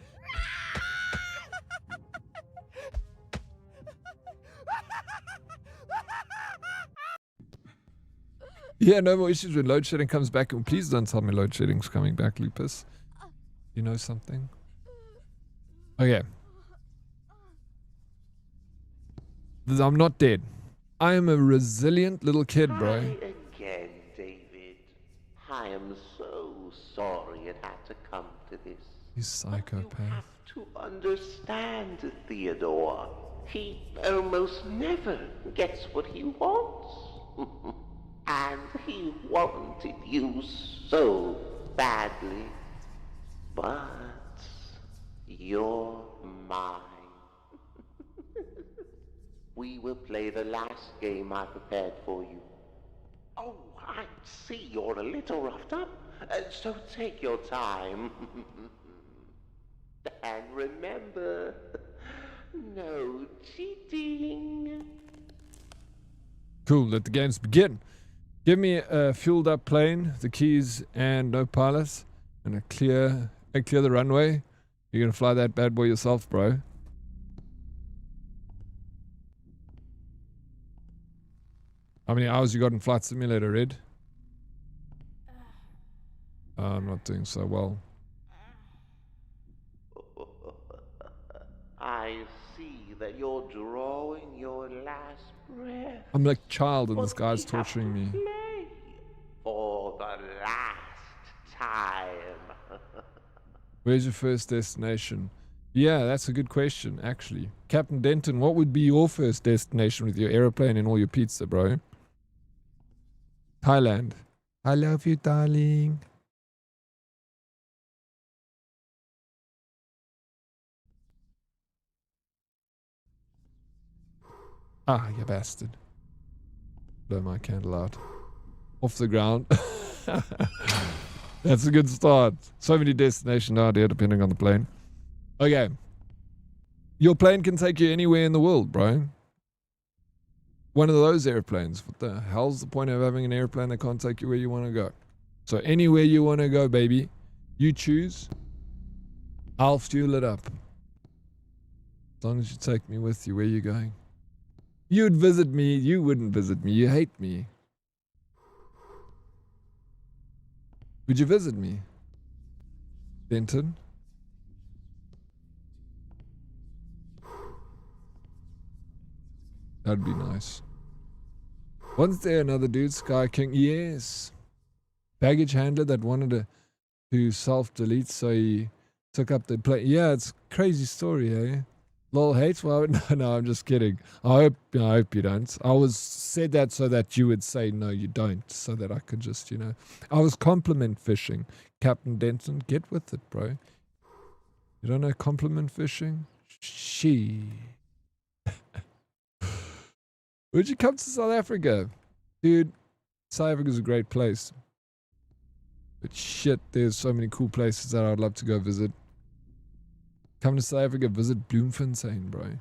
Yeah, no more issues when load shedding comes back. And please don't tell me load shedding's coming back, Lupus. You know something? Okay. I'm not dead. I am a resilient little kid, bro. Hi again, David. I am so sorry it had to come to this. You psychopath. You have to understand, Theodore. He almost never gets what he wants. And he wanted you so badly. But you're mine. We will play the last game I prepared for you. Oh, I see you're a little roughed up, so take your time. And remember, no cheating. Cool, let the games begin. Give me a fueled up plane, the keys, and no pilots, and clear the runway. You're gonna fly that bad boy yourself, bro. How many hours you got in Flight Simulator, Red? I'm not doing so well. I see that you're drawing your last breath. I'm like a child and this guy's torturing me. Play for the last time. Where's your first destination? Yeah, that's a good question, actually. Captain Denton, what would be your first destination with your aeroplane and all your pizza, bro? Thailand. I love you, darling. Ah, you bastard. Blow my candle out. Off the ground. That's a good start. So many destinations out here depending on the plane. Okay. Your plane can take you anywhere in the world, bro. One of those airplanes. What the hell's the point of having an airplane that can't take you where you want to go? So anywhere you want to go, baby, you choose. I'll fuel it up. As long as you take me with you, where you going? You'd visit me. You wouldn't visit me. You hate me. Would you visit me? Denton? That'd be nice. Wasn't there another dude, Sky King? Yes. Baggage handler that wanted to self-delete, so he took up the plane. Yeah, it's a crazy story, eh? Lol hates? Well, no, I'm just kidding. I hope you don't. I was said that so that you would say no, you don't, so that I could just, you know. I was compliment fishing. Captain Denton, get with it, bro. You don't know compliment fishing? She. Would you come to South Africa? Dude, South Africa's a great place. But shit, there's so many cool places that I'd love to go visit. Come to South Africa, visit Bloemfontein, bro.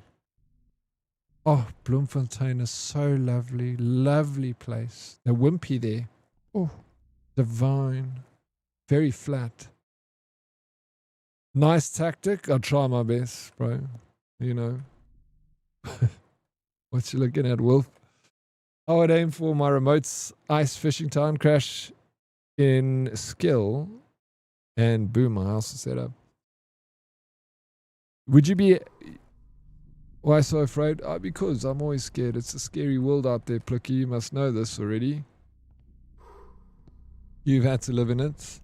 Oh, Bloemfontein is so lovely. Lovely place. The wimpy there. Oh, divine. Very flat. Nice tactic. I'll try my best, bro. You know. What you looking at, Wolf? I would aim for my remote's ice fishing town crash in skill. And boom, my house is set up. Would you be... Why so afraid? Because I'm always scared. It's a scary world out there, Plucky. You must know this already. You've had to live in it.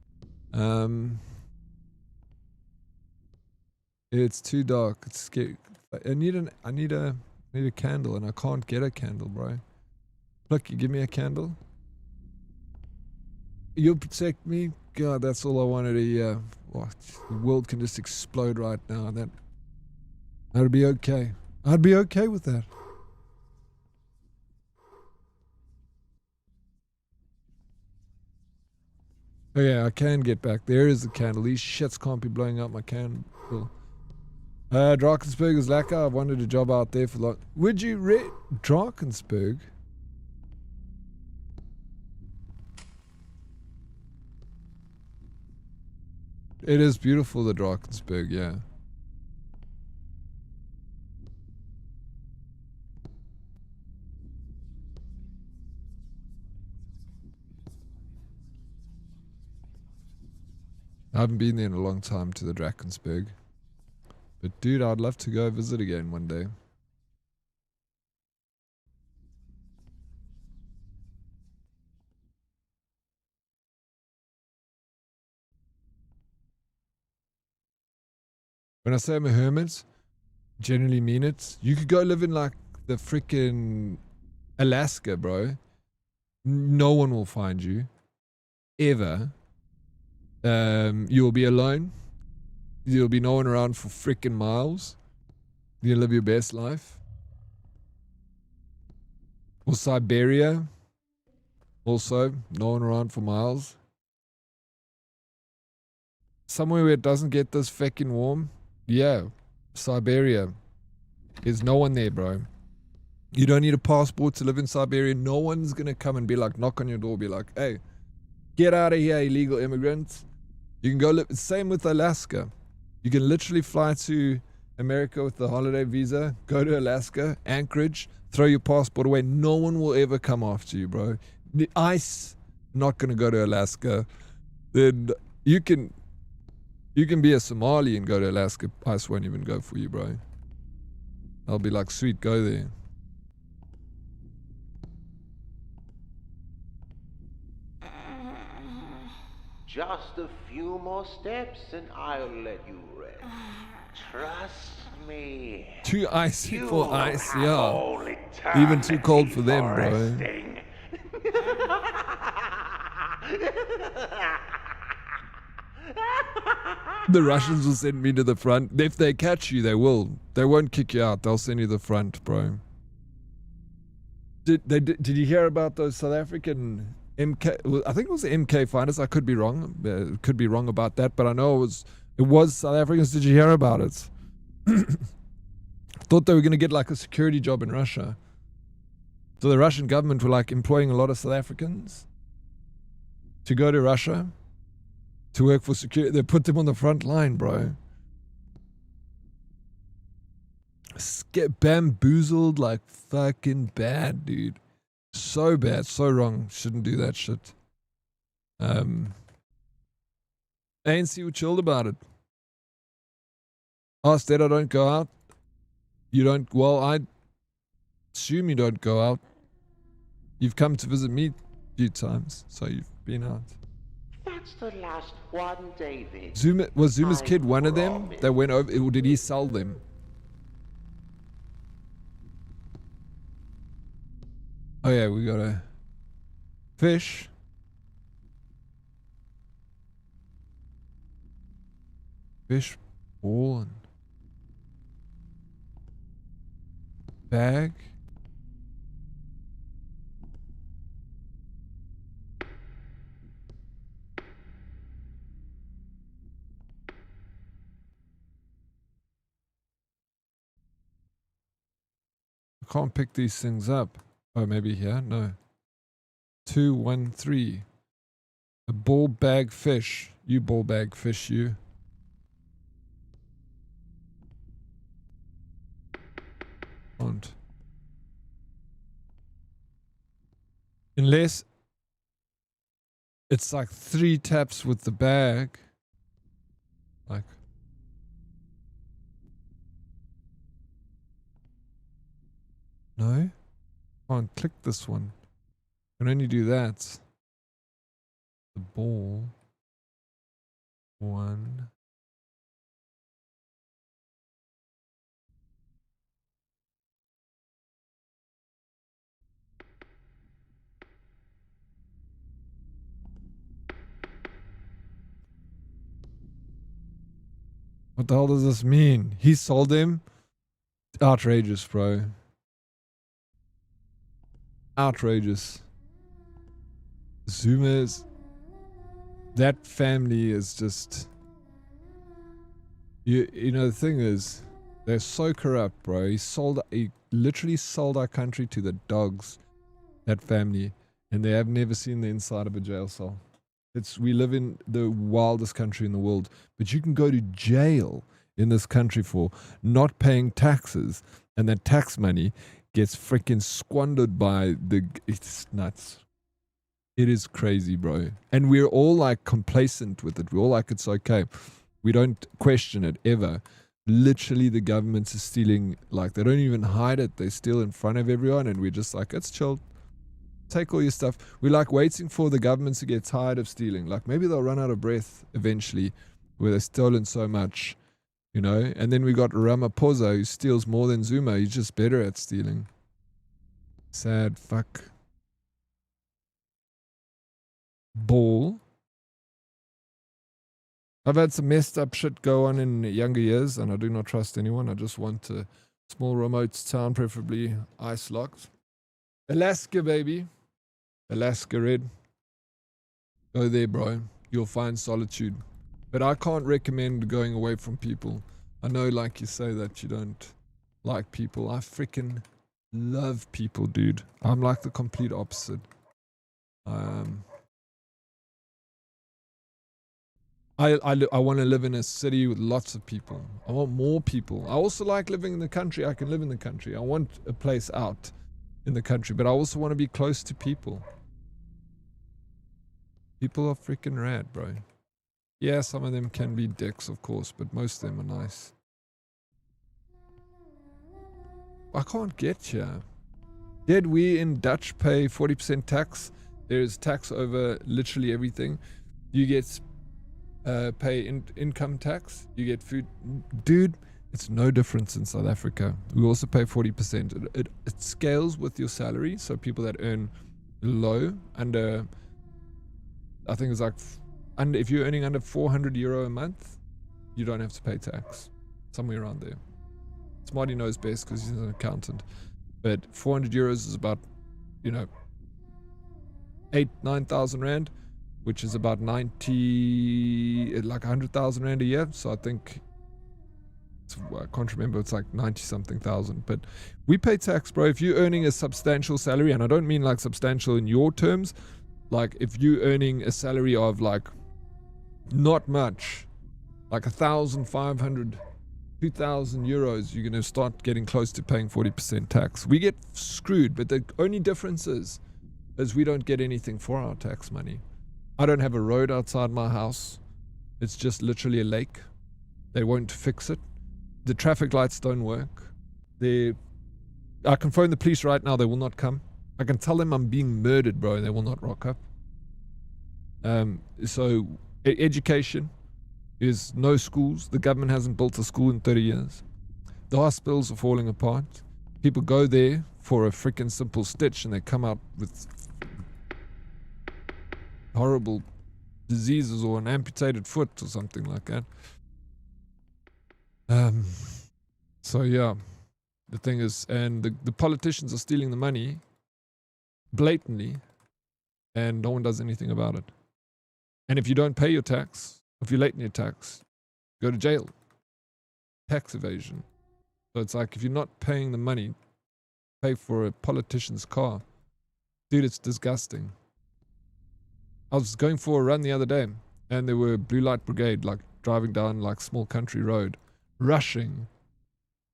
It's too dark. It's scary. I need a candle, and I can't get a candle, bro. Plucky, give me a candle. You'll protect me? God, that's all I wanted to hear. What? The world can just explode right now. That'd be okay. I'd be okay with that. Oh yeah, I can get back. There is the candle. These shits can't be blowing up my candle. Drakensberg is lacquer. I've wanted a job out there for long. Would you Drakensberg? It is beautiful, the Drakensberg, yeah. I haven't been there in a long time to the Drakensberg. But dude, I'd love to go visit again one day. When I say I'm a hermit, generally mean it. You could go live in like the freaking Alaska, bro. No one will find you. Ever. You'll be alone. There'll be no one around for freaking miles. You'll live your best life. Or Siberia. Also, no one around for miles. Somewhere where it doesn't get this fucking warm. Yeah, Siberia. There's no one there, bro. You don't need a passport to live in Siberia. No one's gonna come and be like, knock on your door, be like, hey, get out of here, illegal immigrants. You can go live. Same with Alaska. You can literally fly to America with the holiday visa, go to Alaska, Anchorage, throw your passport away. No one will ever come after you, bro. The ICE not gonna go to Alaska. Then you can be a Somali and go to Alaska. ICE won't even go for you, bro. I'll be like, sweet, go there. Just a few more steps and I'll let you rest. Trust me. Too icy for ice, have yeah. all Even too cold for them, eternity bro. resting. The Russians will send me to the front. If they catch you, they will. They won't kick you out. They'll send you to the front, bro. Did you hear about those South African MK? I think it was the MK fighters. I could be wrong. Could be wrong about that, but I know it was South Africans. Did you hear about it? Thought they were going to get like a security job in Russia. So the Russian government were like employing a lot of South Africans to go to Russia to work for security. They put them on the front line, bro. Get bamboozled like fucking bad, dude. So bad, so wrong. Shouldn't do that shit. ANC were chilled about it. Oh, instead I don't go out. You don't, well, I assume you don't go out. You've come to visit me a few times, so you've been out. That's the last one, David. Was Zuma's I kid one of them promise. that went over, or did he sell them? Oh yeah, we got a fish. Fish ball and bag. I can't pick these things up. Oh, maybe here? No. 213. A ball bag fish. You ball bag fish, you. Can't. Unless it's like 3 taps with the bag. Like. No? Can't click this one. Can only do that. The ball. 1. What the hell does this mean? He sold him? Outrageous, bro. Outrageous. Zoomers. that family is just, you know, the thing is, they're so corrupt, bro. He literally sold our country to the dogs, that family, and they have never seen the inside of a jail cell. We live in the wildest country in the world, but you can go to jail in this country for not paying taxes, and that tax money gets freaking squandered by it's nuts. It is crazy, bro. And we're all like complacent with it. We're all like, it's okay. We don't question it ever. Literally, the government is stealing, like, they don't even hide it. They steal in front of everyone, and we're just like, it's chill. Take all your stuff. We're like waiting for the government to get tired of stealing. Like, maybe they'll run out of breath eventually, where they've stolen so much, you know? And then we got Ramaphosa, who steals more than Zuma. He's just better at stealing. Sad fuck. Ball. I've had some messed up shit go on in younger years, and I do not trust anyone. I just want a small remote town, preferably ice locked. Alaska, baby. Alaska Red. Go there, bro. You'll find solitude. But I can't recommend going away from people. I know, like you say, that you don't like people. I freaking love people, dude. I'm like the complete opposite. I want to live in a city with lots of people. I want more people. I also like living in the country. I can live in the country. I want a place out in the country, but I also want to be close to people. People are freaking rad, bro. Yeah, some of them can be dicks, of course, but most of them are nice. I can't get here. Did we in Dutch pay 40% tax? There is tax over literally everything. You get pay income tax, you get food. Dude, it's no difference in South Africa. We also pay 40%. It scales with your salary, so people that earn low, under, I think it's like, if you're earning under 400 euro a month, you don't have to pay tax. Somewhere around there. Smarty knows best because he's an accountant. But 400 euros is about, 9,000 rand. Which is about 100,000 rand a year. So I think, I can't remember, it's like 90 something thousand. But we pay tax, bro. If you're earning a substantial salary, and I don't mean like substantial in your terms, like if you're earning a salary of like not much, like 1,500, 2,000 euros, you're going to start getting close to paying 40% tax. We get screwed, but the only difference is we don't get anything for our tax money. I don't have a road outside my house. It's just literally a lake. They won't fix it. The traffic lights don't work. I can phone the police right now. They will not come. I can tell them I'm being murdered, bro, and they will not rock up. So education is no schools. The government hasn't built a school in 30 years. The hospitals are falling apart. People go there for a freaking simple stitch and they come out with horrible diseases or an amputated foot or something like that. So yeah, the thing is, and the politicians are stealing the money blatantly, and no one does anything about it. And if you don't pay your tax, if you're late in your tax, go to jail. Tax evasion. So it's like, if you're not paying the money, pay for a politician's car. Dude, it's disgusting. I was going for a run the other day, and there were blue light brigade, like driving down like small country road, rushing,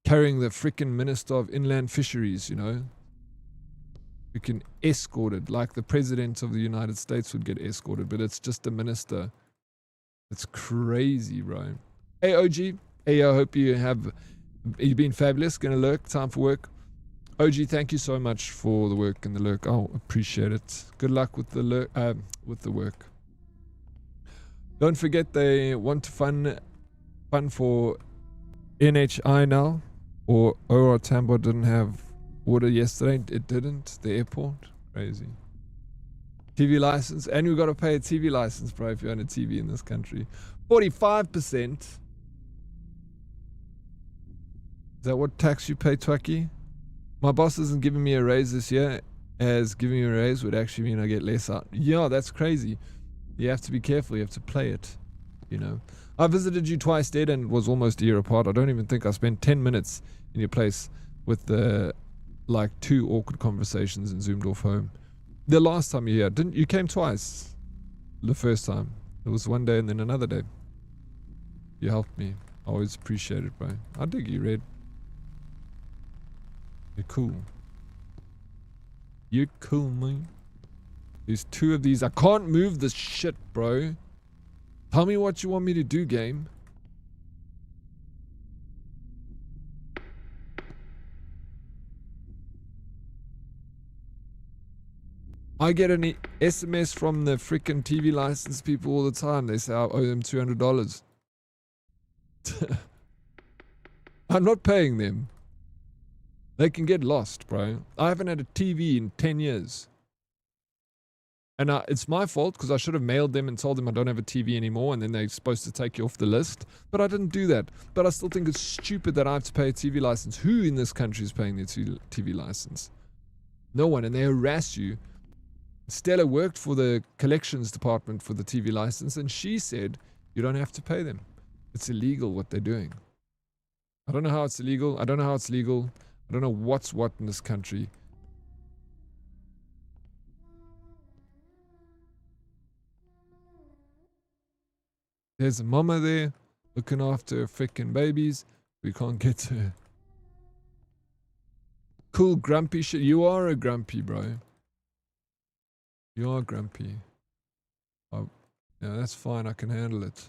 carrying the freaking Minister of Inland Fisheries, freaking escorted, like the President of the United States would get escorted, but it's just a minister. It's crazy, bro. Hey, OG. Hey, I hope you've been fabulous. Gonna lurk. Time for work. OG, thank you so much for the work and the lurk. Oh, appreciate it. Good luck with the lurk, with the work. Don't forget they want to fund for NHI now, or OR Tambo didn't have water yesterday. It didn't. The airport, crazy. TV license, and we've got to pay a TV license, bro. If you own a TV in this country, 45%. Is that what tax you pay, Twaki? My boss isn't giving me a raise this year, as giving me a raise would actually mean I get less out. Yeah, that's crazy. You have to be careful. You have to play it, you know. I visited you twice, Dead, and it was almost a year apart. I don't even think I spent 10 minutes in your place with the, like, 2 awkward conversations and zoomed off home. The last time you were here, you came twice. The first time. It was one day and then another day. You helped me. I always appreciate it, bro. I dig you, Red. You're cool. You're cool, man. There's 2 of these. I can't move this shit, bro. Tell me what you want me to do, game. I get an SMS from the freaking TV license people all the time. They say I owe them $200. I'm not paying them. They can get lost, bro. I haven't had a TV in 10 years. And it's my fault because I should have mailed them and told them I don't have a TV anymore, and then they're supposed to take you off the list. But I didn't do that. But I still think it's stupid that I have to pay a TV license. Who in this country is paying their TV license? No one. And they harass you. Stella worked for the collections department for the TV license, and she said you don't have to pay them. It's illegal what they're doing. I don't know how it's illegal. I don't know how it's legal. I don't know what's what in this country. There's a mama there looking after her freaking babies. We can't get to her. Cool grumpy shit. You are a grumpy, bro. You are grumpy. Oh, yeah, that's fine. I can handle it.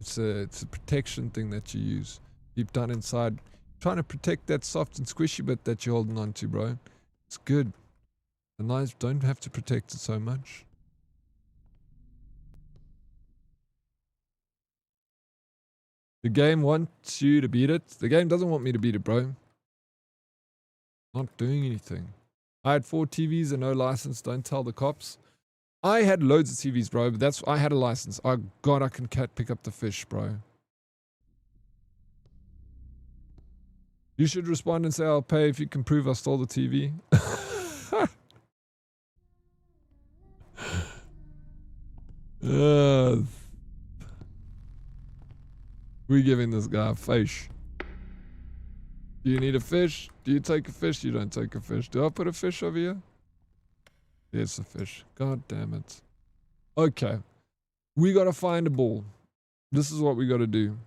It's a protection thing that you use deep down inside, trying to protect that soft and squishy bit that you're holding on to, bro. It's good. The knives don't have to protect it so much. The game wants you to beat it. The game doesn't want me to beat it, bro. Not doing anything. I had 4 TVs and no license. Don't tell the cops. I had loads of TVs, bro, but I had a license. Oh, God, I can pick up the fish, bro. You should respond and say, I'll pay if you can prove I stole the TV. We're giving this guy a fish. Do you need a fish? Do you take a fish? You don't take a fish. Do I put a fish over here? There's a fish. God damn it. Okay. We gotta find a ball. This is what we gotta do.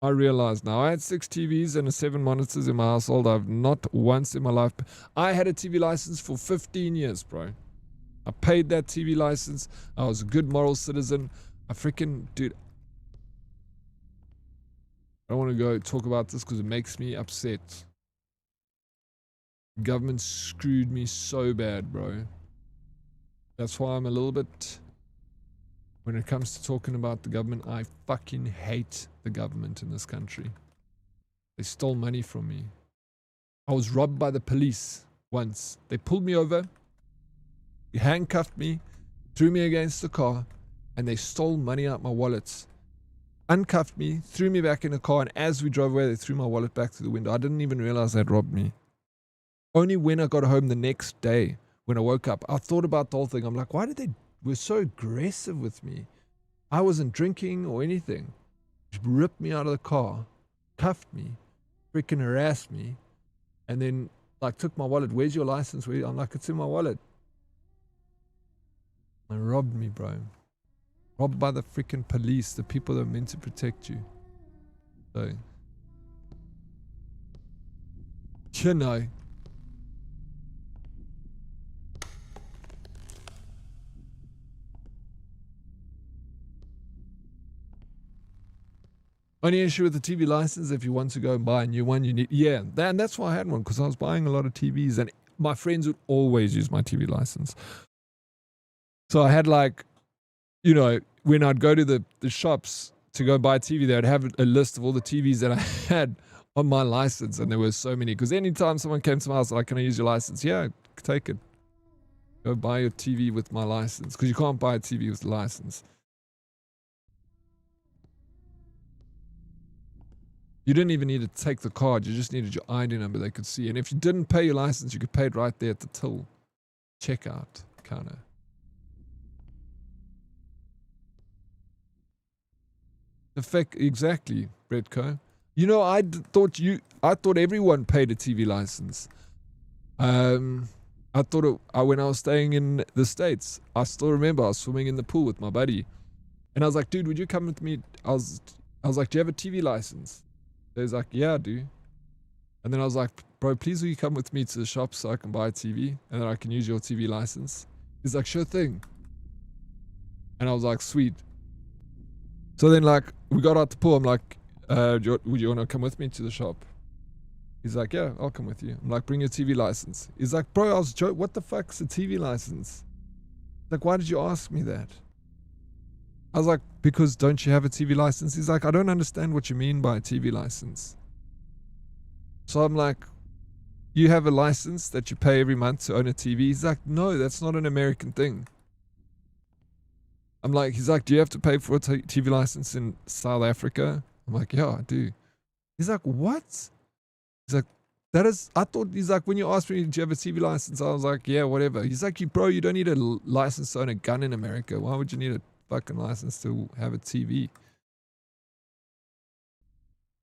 I realize now. I had 6 TVs and 7 monitors in my household. I've not once in my life. I had a TV license for 15 years, bro. I paid that TV license. I was a good moral citizen. I freaking, dude. I don't want to go talk about this because it makes me upset. The government screwed me so bad, bro. That's why I'm a little bit... When it comes to talking about the government, I fucking hate the government in this country. They stole money from me. I was robbed by the police once. They pulled me over, handcuffed me, threw me against the car, and they stole money out my wallets. Uncuffed me, threw me back in the car, and as we drove away, they threw my wallet back through the window. I didn't even realize they'd robbed me. Only when I got home the next day, when I woke up, I thought about the whole thing. I'm like, why did they were so aggressive with me? I wasn't drinking or anything. Just ripped me out of the car, cuffed me, freaking harassed me, and then like took my wallet. Where's your license? I'm like, it's in my wallet. And robbed me, bro. Robbed by the freaking police, the people that are meant to protect you. So, you know. Only issue with the TV license, if you want to go and buy a new one, you need... Yeah, and that's why I had one, because I was buying a lot of TVs, and my friends would always use my TV license. So I had like, you know, when I'd go to the shops to go buy a TV, they'd have a list of all the TVs that I had on my license, and there were so many. Because anytime someone came to my house, like, can I use your license? Yeah, take it. Go buy your TV with my license, because you can't buy a TV with a license. You didn't even need to take the card. You just needed your ID number they could see. And if you didn't pay your license, you could pay it right there at the till checkout counter. Exactly, Bretco. You know, I thought everyone paid a TV license. I thought when I was staying in the States, I still remember I was swimming in the pool with my buddy. And I was like, dude, would you come with me? I was like, do you have a TV license? He was like, yeah, I do. And then I was like, bro, please will you come with me to the shop so I can buy a TV and then I can use your TV license? He's like, sure thing. And I was like, sweet. So then like, we got out the pool. I'm like, would you want to come with me to the shop? He's like, yeah, I'll come with you. I'm like, bring your TV license. He's like, bro, I was joking. What the fuck's a TV license? Like, why did you ask me that? I was like, because don't you have a TV license? He's like, I don't understand what you mean by a TV license. So I'm like, you have a license that you pay every month to own a TV? He's like, no, that's not an American thing. I'm like, he's like, do you have to pay for a TV license in South Africa? I'm like, yeah, I do. He's like, what? He's like, he's like, when you asked me, do you have a TV license? I was like, yeah, whatever. He's like, bro, you don't need a license to own a gun in America. Why would you need a fucking license to have a TV?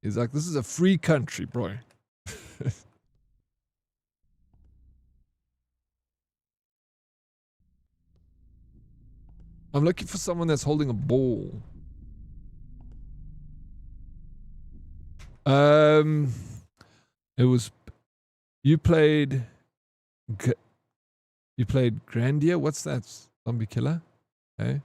He's like, this is a free country, bro. I'm looking for someone that's holding a ball. It was you played Grandia. What's that? Zombie killer. Okay.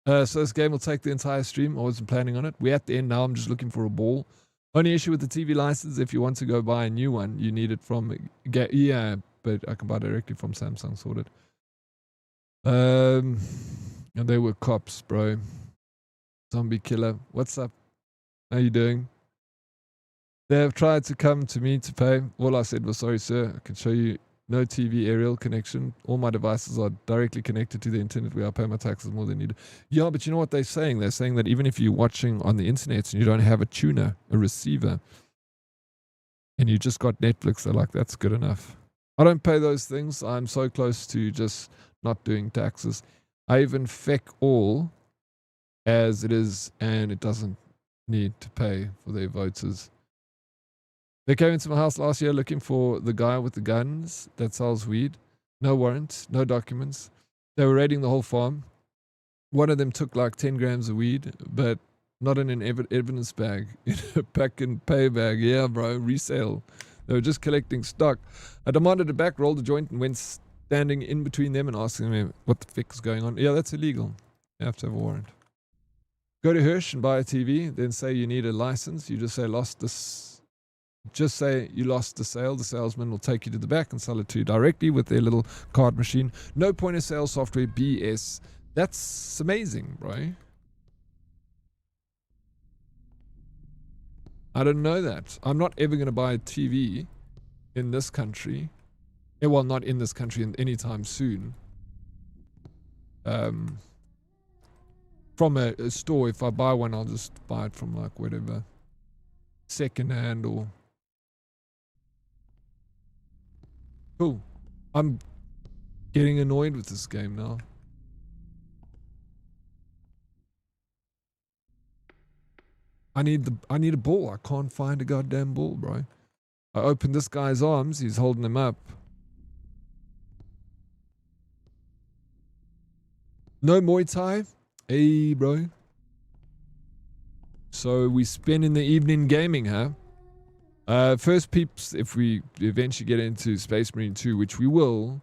So this game will take the entire stream. I wasn't planning on it. We're at the end now. I'm just looking for a ball. Only issue with the TV license, if you want to go buy a new one, you need it from yeah, but I can buy directly from Samsung. Sorted. And they were cops, bro. Zombie killer. What's up? How you doing? They have tried to come to me to pay. All I said was, sorry, sir. I can show you no TV aerial connection. All my devices are directly connected to the internet where I pay my taxes more than needed. Yeah, but you know what they're saying? They're saying that even if you're watching on the internet and you don't have a tuner, a receiver, and you just got Netflix, they're like, that's good enough. I don't pay those things. I'm so close to just not doing taxes. I even feck all as it is, and it doesn't need to pay for their voters. They came into my house last year looking for the guy with the guns that sells weed. No warrant, no documents. They were raiding the whole farm. One of them took like 10 grams of weed, but not in an evidence bag, in a pack and pay bag. Yeah, bro, resale. They were just collecting stock. I demanded it back, rolled a joint, and went standing in between them and asking them what the fuck is going on. Yeah, that's illegal. You have to have a warrant. Go to Hirsch and buy a TV, then say you need a license. You just say just say you lost the sale. The salesman will take you to the back and sell it to you directly with their little card machine. No point of sale software, BS. That's amazing, bro. I didn't know that. I'm not ever going to buy a TV in this country. Well, not in this country anytime soon. From a store. If I buy one, I'll just buy it from like whatever. Second hand or... Cool. I'm getting annoyed with this game now. I need a ball. I can't find a goddamn ball, bro. I opened this guy's arms. He's holding them up. No Muay Thai? Hey, bro. So we spend in the evening gaming, huh? First peeps, if we eventually get into Space Marine 2, which we will,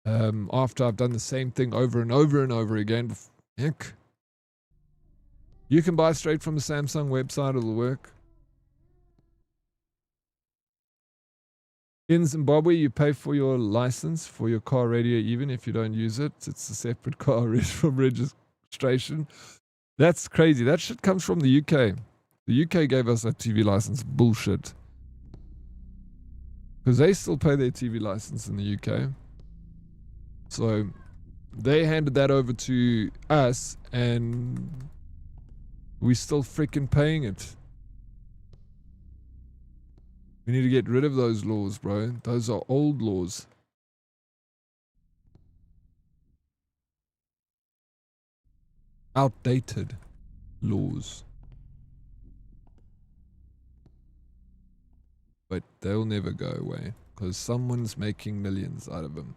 after I've done the same thing over and over and over again. Heck. You can buy straight from the Samsung website, it'll work. In Zimbabwe, you pay for your license for your car radio, even if you don't use it. It's a separate car from registration. That's crazy. That shit comes from the UK. The UK gave us that TV license bullshit. Because they still pay their TV license in the UK. So they handed that over to us and we still freaking paying it. We need to get rid of those laws, bro. Those are old laws. outdated laws. But they'll never go away because someone's making millions out of them.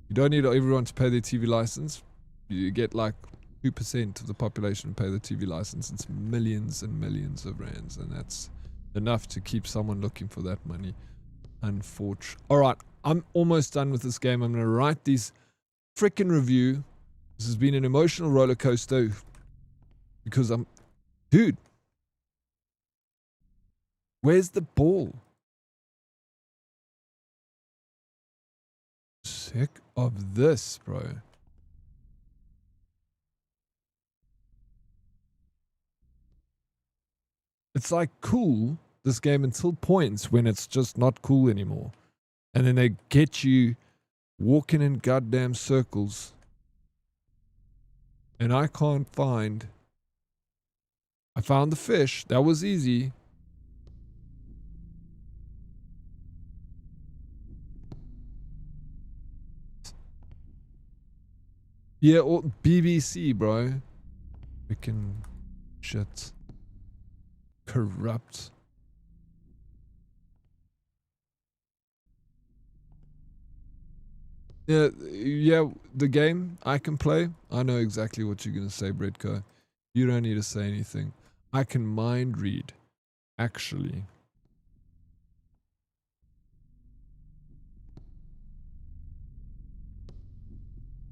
You don't need everyone to pay their TV license. You get like 2% of the population pay the TV license. It's millions and millions of rands, and that's enough to keep someone looking for that money. Unfortunately. Alright, I'm almost done with this game. I'm going to write these freaking review. This has been an emotional roller coaster because dude, where's the ball? Sick of this, bro. It's like cool, this game, until points when it's just not cool anymore. And then they get you walking in goddamn circles. And I can't find... I found the fish. That was easy. Yeah, or BBC, bro. Freaking shit. Corrupt. Yeah, the game I can play. I know exactly what you're gonna say, Bredco. You don't need to say anything. I can mind read, actually.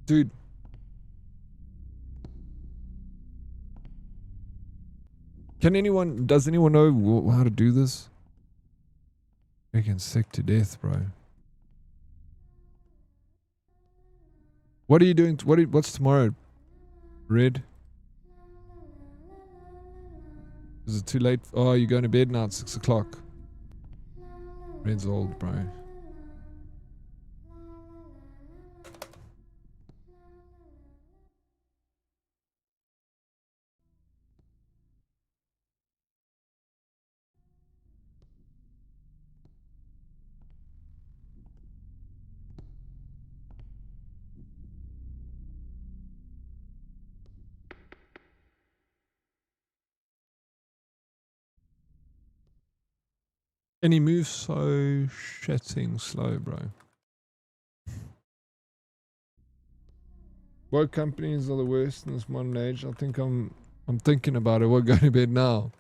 Dude. Does anyone know how to do this? Freaking sick to death, bro. What are you doing? What's tomorrow? Red? Is it too late? Oh, you're going to bed now at 6 o'clock. Red's old, bro. And he moves so shitting slow, bro. Woke companies are the worst in this modern age. I think I'm thinking about it. We're going to bed now.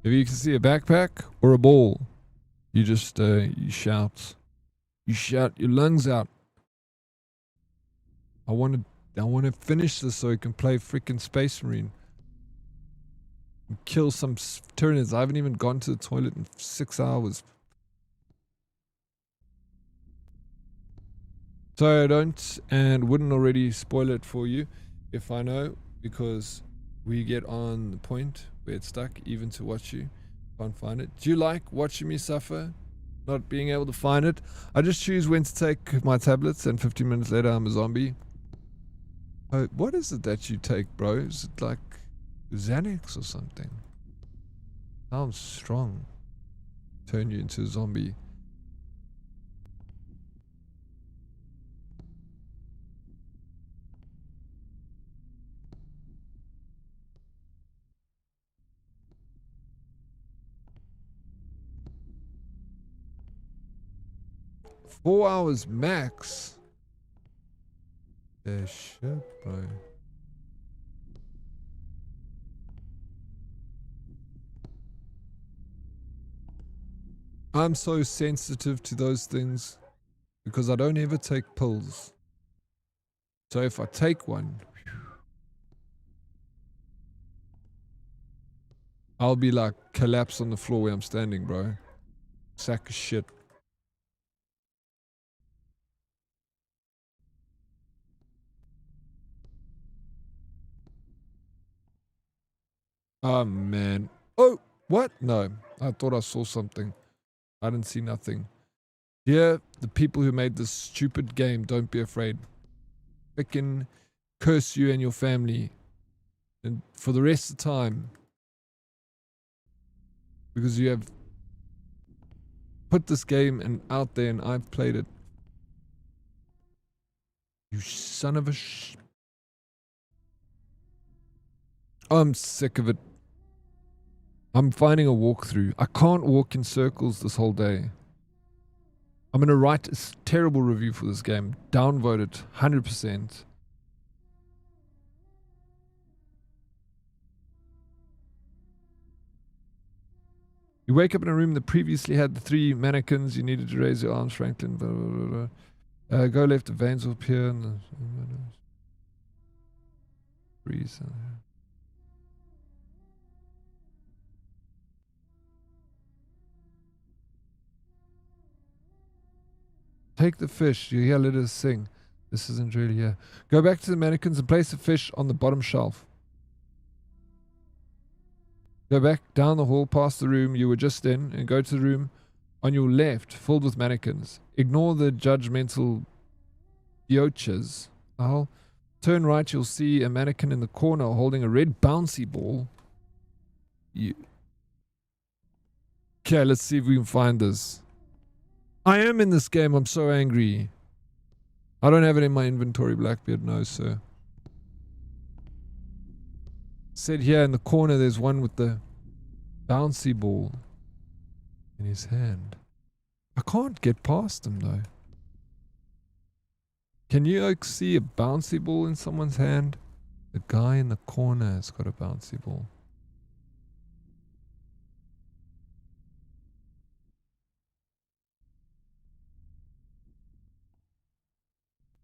If you can see a backpack or a ball, you just you shout. You shout your lungs out. I want to finish this so I can play freaking Space Marine. Kill some Tyranids. I haven't even gone to the toilet in 6 hours. So I don't and wouldn't already spoil it for you if I know, because we get on the point where it's stuck even to watch you. Can't find it. Do you like watching me suffer? Not being able to find it? I just choose when to take my tablets and 15 minutes later I'm a zombie. Oh, what is it that you take, bro? Is it like Xanax or something? Sounds strong. Turn you into a zombie. Four hours max? Yeah, shit, bro. I'm so sensitive to those things because I don't ever take pills. So if I take one, I'll be like collapse on the floor where I'm standing, bro. Sack of shit. Oh man. Oh, what? No, I thought I saw something. I didn't see nothing. Yeah, the people who made this stupid game, don't be afraid. Frickin' curse you and your family. And for the rest of the time. Because you have put this game out there and I've played it. You son of a I'm sick of it. I'm finding a walkthrough. I can't walk in circles this whole day. I'm going to write a terrible review for this game. Downvote it 100%. You wake up in a room that previously had the 3 mannequins. You needed to raise your arms, Franklin. Blah, blah, blah, blah. Go left, the veins will appear. And breeze. Take the fish. You hear, let us sing. This isn't really here. Go back to the mannequins and place the fish on the bottom shelf. Go back down the hall past the room you were just in and go to the room on your left filled with mannequins. Ignore the judgmental biochas. Turn right, you'll see a mannequin in the corner holding a red bouncy ball. Okay, let's see if we can find this. I am in this game. I'm so angry. I don't have it in my inventory, Blackbeard. No, sir. Said here in the corner there's one with the bouncy ball in his hand. I can't get past him though. Can you like see a bouncy ball in someone's hand? The guy in the corner has got a bouncy ball.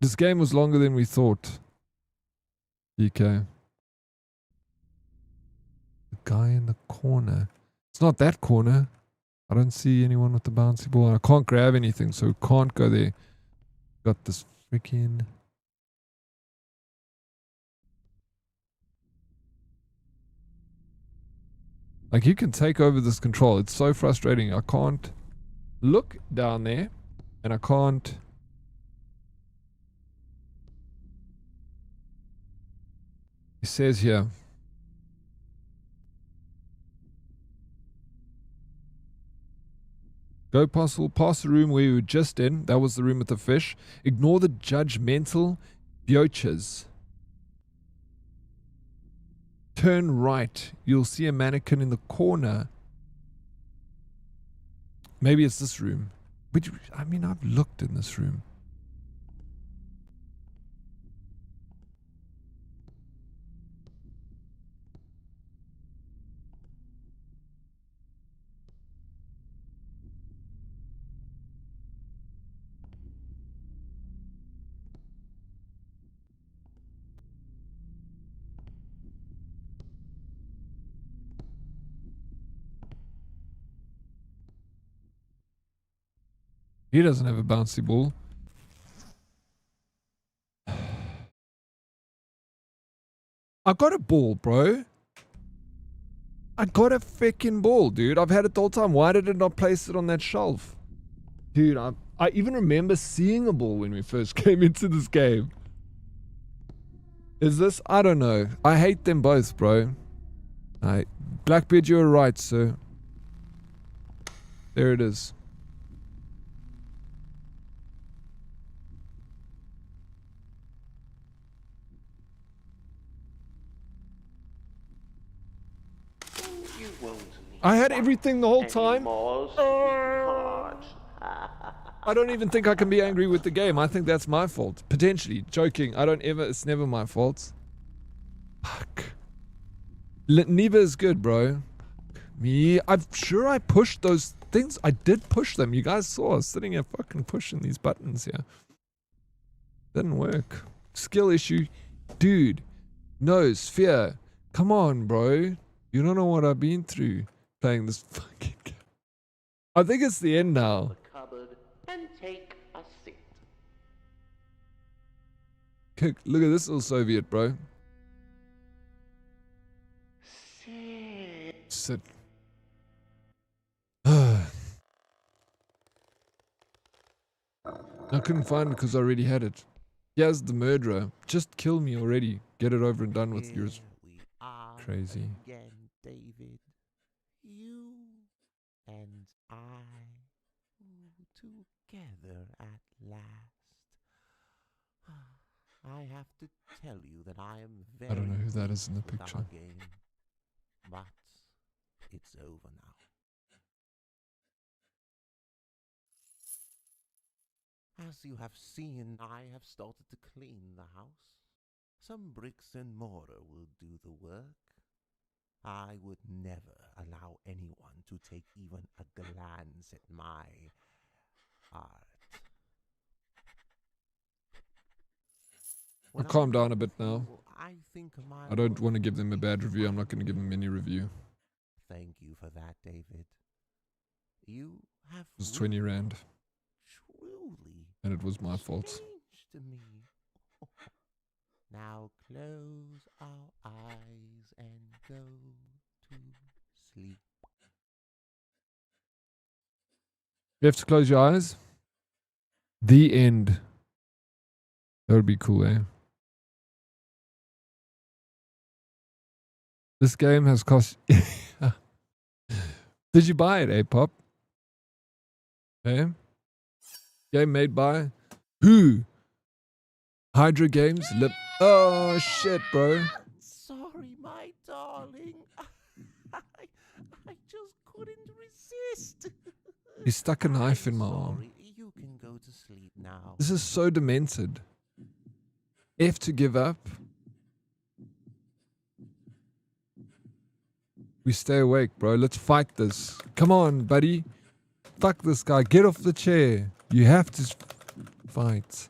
This game was longer than we thought. DK. The guy in the corner. It's not that corner. I don't see anyone with the bouncy ball. And I can't grab anything, so we can't go there. Got this freaking... Like, you can take over this control. It's so frustrating. I can't look down there. And I can't... It says here... Go past the room where you were just in. That was the room with the fish. Ignore the judgmental biochas. Turn right. You'll see a mannequin in the corner. Maybe it's this room. Which, I mean, I've looked in this room. He doesn't have a bouncy ball. I got a ball, bro. I got a freaking ball, dude. I've had it the whole time. Why did it not place it on that shelf? Dude, I even remember seeing a ball when we first came into this game. Is this? I don't know. I hate them both, bro. Blackbeard, you were right, sir. There it is. I had everything the whole time. I don't even think I can be angry with the game. I think that's my fault. Potentially. Joking. It's never my fault. Fuck. Neither is good, bro. I'm sure I pushed those things. I did push them. You guys saw us sitting here fucking pushing these buttons here. Didn't work. Skill issue. Dude. No, Sphere. Come on, bro. You don't know what I've been through playing this fucking game. I think it's the end now. And take a seat. Look at this little Soviet, bro. Sit. I couldn't find it because I already had it. Here's the murderer. Just kill me already. Get it over and done with. Yours. Crazy. Again, David. You and I together at last. I have to tell you that I am very I don't know who that is in the pleased with picture. our game, but it's over now. As you have seen, I have started to clean the house. Some bricks and mortar will do the work. I would never allow anyone to take even a glance at my art. I'll calm down a bit now. I think my I don't want to work give them a is bad review. I'm not going to give them any review. Thank you for that, David. You have It was 20 rand, truly and it was my fault. changed to me. Now close our eyes and go to sleep. You have to close your eyes. The end. That would be cool, eh? This game has cost... Did you buy it, eh, Pop? Eh? Game made by... Who? Hydra Games? Oh, shit, bro. Sorry, my darling. I just couldn't resist. He stuck a knife in my I'm arm. sorry. You can go to sleep now. This is so demented. F to give up. We stay awake, bro. Let's fight this. Come on, buddy. Fuck this guy. Get off the chair. You have to fight.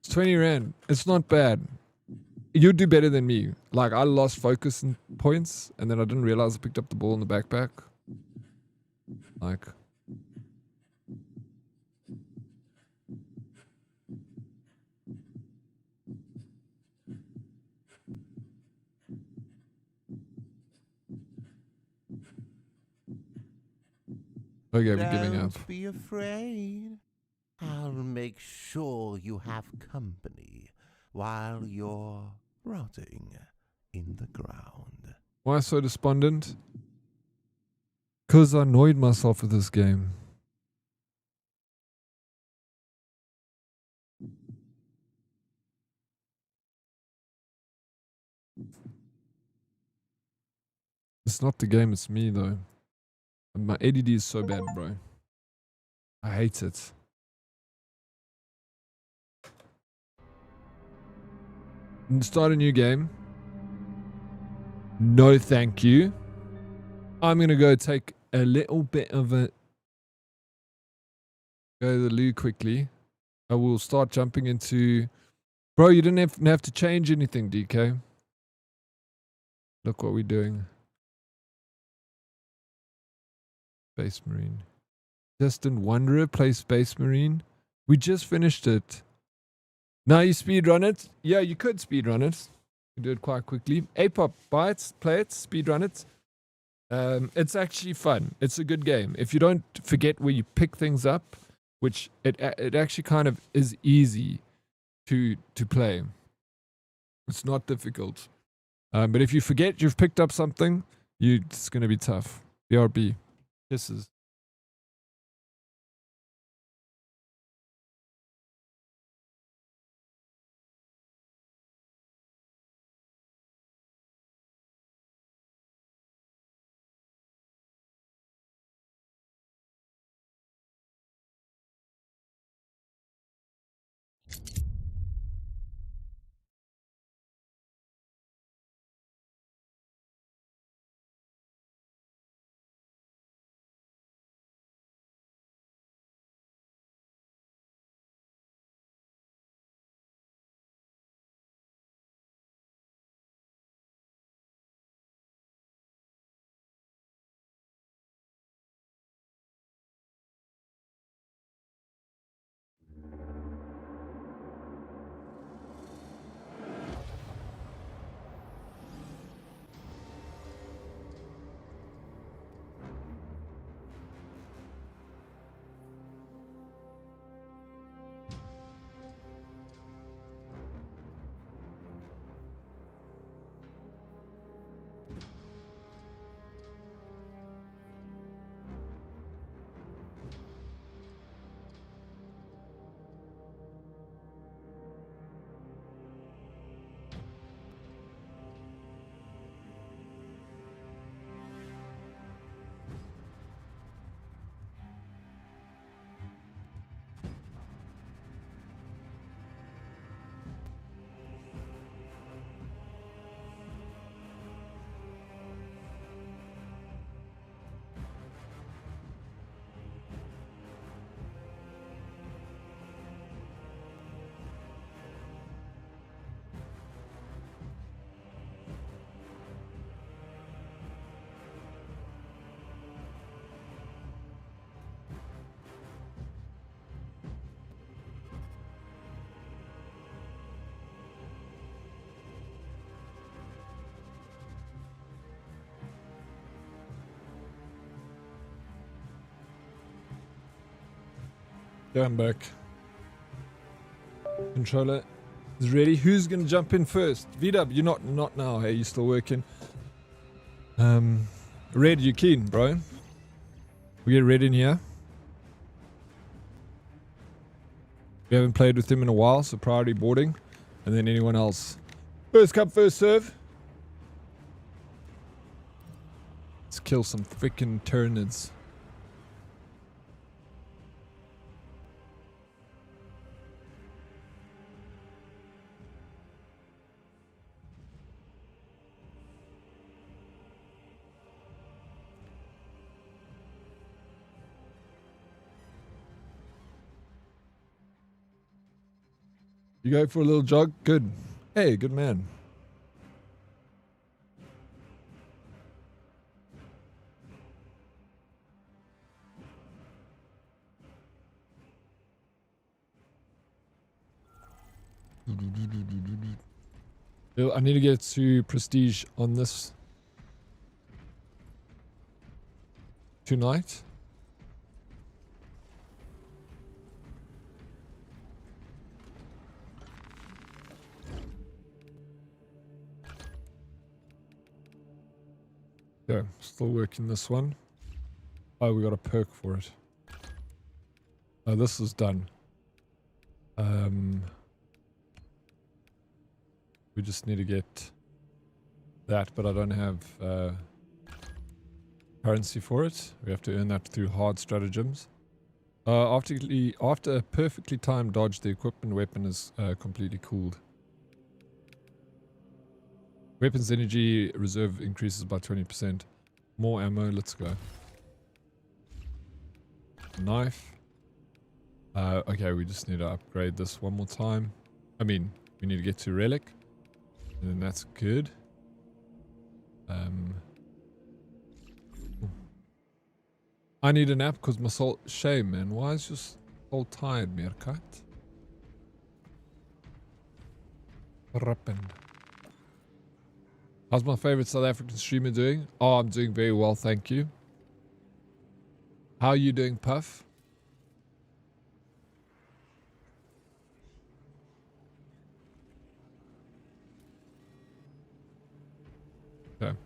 It's 20 rand. It's not bad. You do better than me. Like, I lost focus and points, and then I didn't realize I picked up the ball in the backpack. Like... Okay, we're giving up. Don't be afraid. I'll make sure you have company while you're rotting in the ground. Why so despondent? Because I annoyed myself with this game. It's not the game, it's me though. My ADD is so bad, bro. I hate it. Start a new game. No, thank you. I'm gonna go take a little bit of a... Go to the loo quickly. I will start jumping into... Bro, you didn't have to change anything, DK. Look what we're doing. Space Marine. Distant Wanderer play Space Marine. We just finished it. Now you speedrun it. Yeah, you could speedrun it. You do it quite quickly. A-pop, buy it, play it, speedrun it. It's actually fun. It's a good game. If you don't forget where you pick things up, which it actually kind of is easy to play. It's not difficult. But if you forget you've picked up something, it's going to be tough. BRB. Kisses. Yeah, I'm back. Controller is ready. Who's gonna jump in first? VW, you're not now. Hey, you still working? Red, you keen, bro? We get Red in here. We haven't played with him in a while, so priority boarding, and then anyone else. First come, first serve. Let's kill some freaking Tyranids. You go for a little jog? Good. Hey, good man. I need to get to prestige on this tonight. Okay, still working this one. Oh, we got a perk for it. Oh, this is done. We just need to get that, but I don't have currency for it. We have to earn that through hard stratagems. After a perfectly timed dodge, the equipment weapon is completely cooled. Weapons energy reserve increases by 20%. More ammo, let's go. Knife. Okay, we just need to upgrade this one more time. I mean, we need to get to relic. And then that's good. I need a nap because my soul... Shame, man. Why is your soul tired, Meerkat? What happened? How's my favorite South African streamer doing? Oh, I'm doing very well, thank you. How are you doing, Puff? Okay.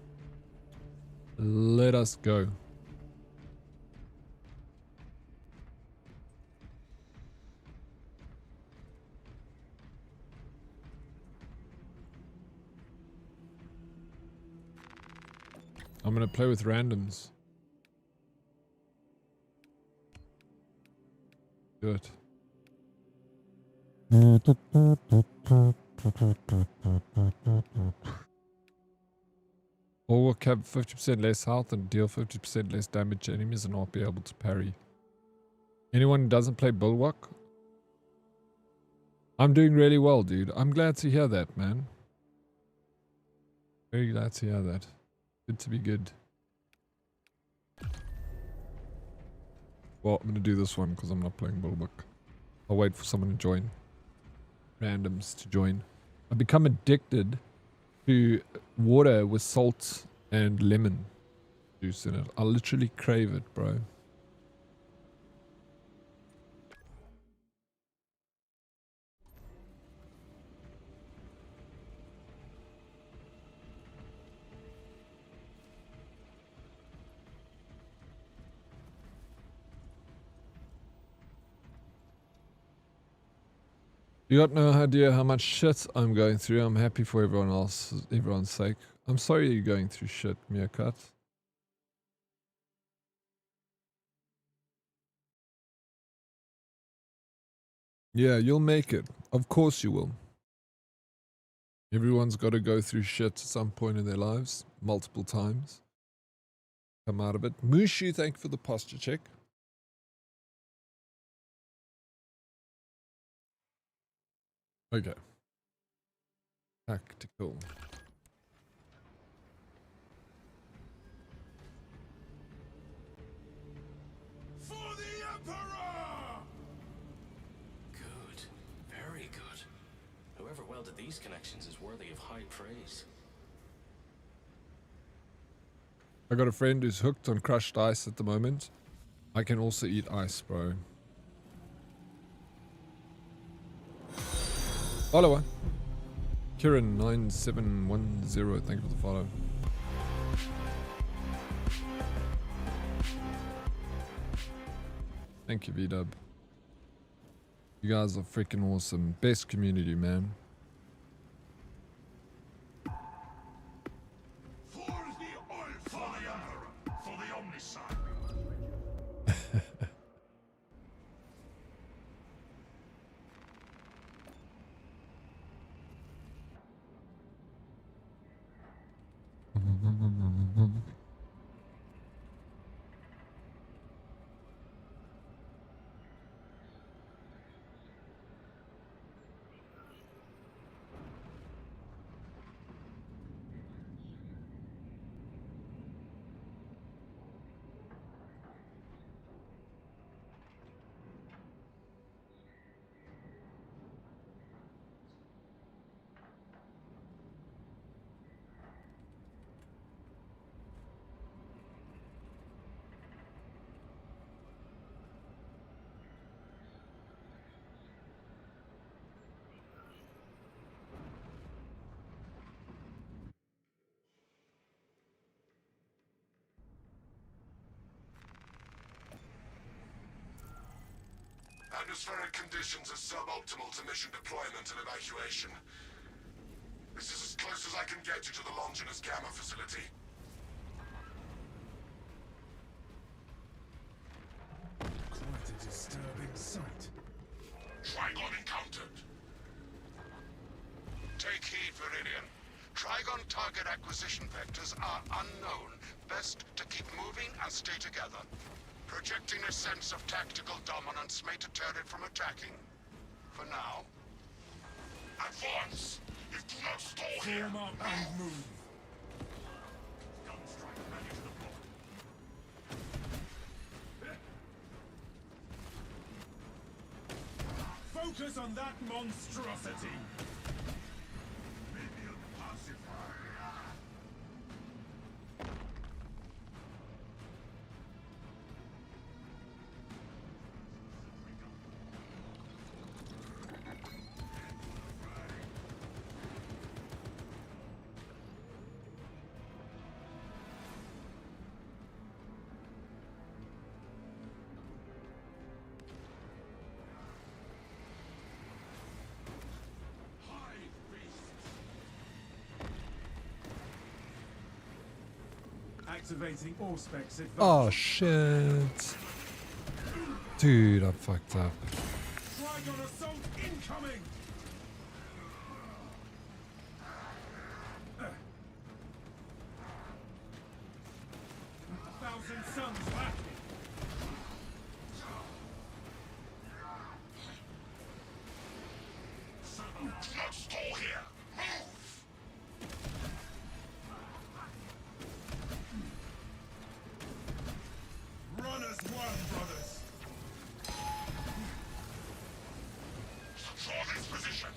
Let us go. I'm gonna play with randoms. Good. Or will cap 50% less health and deal 50% less damage to enemies and not be able to parry. Anyone who doesn't play Bulwark? I'm doing really well, dude. I'm glad to hear that, man. Very glad to hear that. Good to be good. Well, I'm gonna do this one because I'm not playing Bulwark. I'll wait for someone to join. Randoms to join. I've become addicted to water with salt and lemon juice in it. I literally crave it, bro. You got no idea how much shit I'm going through. I'm happy for everyone's sake. I'm sorry you're going through shit, Meerkat. Yeah, you'll make it. Of course you will. Everyone's got to go through shit at some point in their lives. Multiple times. Come out of it. Mushu, thank you for the posture check. Okay. Tactical. For the Emperor! Good. Very good. Whoever welded these connections is worthy of high praise. I got a friend who's hooked on crushed ice at the moment. I can also eat ice, bro. Follower. Kieran9710, thank you for the follow. Thank you, V-Dub. You guys are freaking awesome. Best community, man. For the Emperor, for the Omniscient. Atmospheric conditions are suboptimal to mission deployment and evacuation. This is as close as I can get you to the Longinus Gamma facility. Quite a disturbing sight. Trigon encountered. Take heed, Viridian. Trigon target acquisition vectors are unknown. Best to keep moving and stay together. Projecting a sense of tactical dominance may deter it from attacking. For now. Advance! If do not stall here! Form up and move. Gunstrike ready to deploy. Focus on that monstrosity. Minion pacified. Activating all specs advanced. Oh shit. Dude, I fucked up. Trigon assault incoming! Thousand Suns lacking. Do not stall here! Move! Run as one, brothers. Secure this position!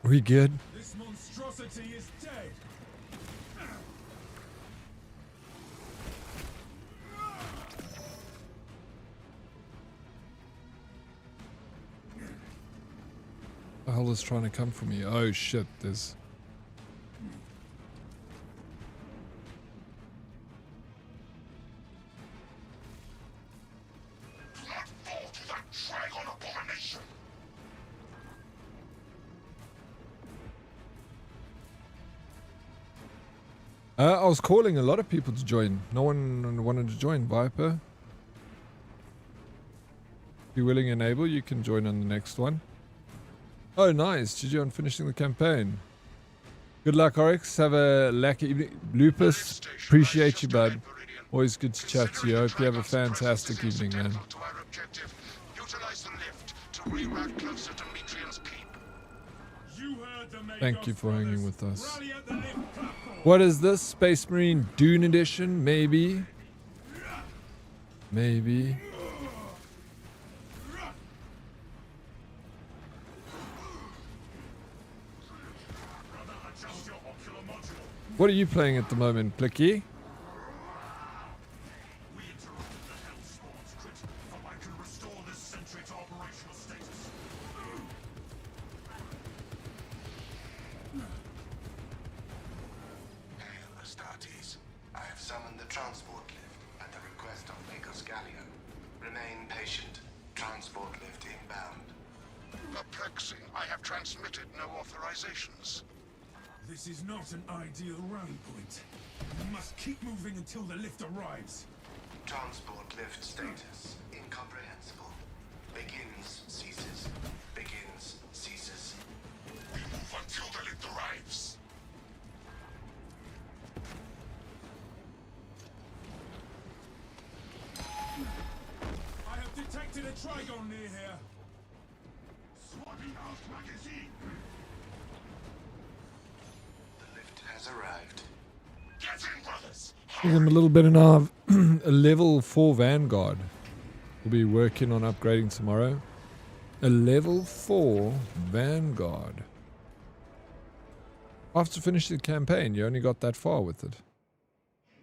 We good? This monstrosity is dead. The hell is trying to come for me? Oh shit, there's... Do not fall to that Trigon abomination! I was calling a lot of people to join. No one wanted to join. Viper. If you're willing and able, you can join on the next one. Oh, nice. GG on finishing the campaign. Good luck, Oryx. Have a lucky evening. Lupus, appreciate you, bud. Always good to chat to you. I hope you have a fantastic evening, man. Utilize the lift to reroute closer to Metrian's Keep. Thank you for hanging with us. What is this? Space Marine Dune Edition? Maybe. Maybe. What are you playing at the moment, Plicky? transport lift at the request of Pecos Gallio. Remain patient. Transport lift inbound. Perplexing. I have transmitted no authorizations. This is not an ideal rally point. You must keep moving until the lift arrives. Transport lift status incomprehensible. Begins, ceases. Begins, ceases. We move until the lift arrives. I have detected a Trigon near here. Swapping out magazine. The lift has arrived. Get in, brothers. Give them a little bit of a level 4 Vanguard. We'll be working on upgrading tomorrow. A level 4 Vanguard. After finishing the campaign, you only got that far with it.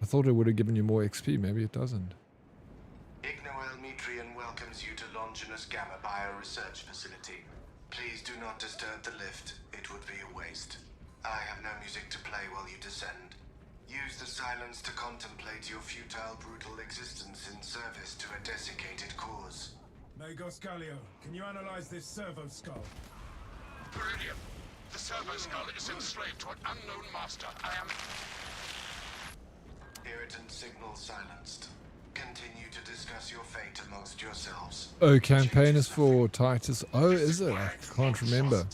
I thought it would have given you more XP. Maybe it doesn't. Ignoel Metrian welcomes you to Longinus Gamma Bio-Research Facility. Please do not disturb the lift. It would be a waste. I have no music to play while you descend. Use the silence to contemplate your futile, brutal existence in service to a desiccated cause. Magos Gallio, can you analyze this servo skull? Brilliant. The servo skull is enslaved to an unknown master. I am... Irritant signal silenced. Continue to discuss your fate amongst yourselves. Oh, campaign is for Titus. Oh, is it? I can't remember.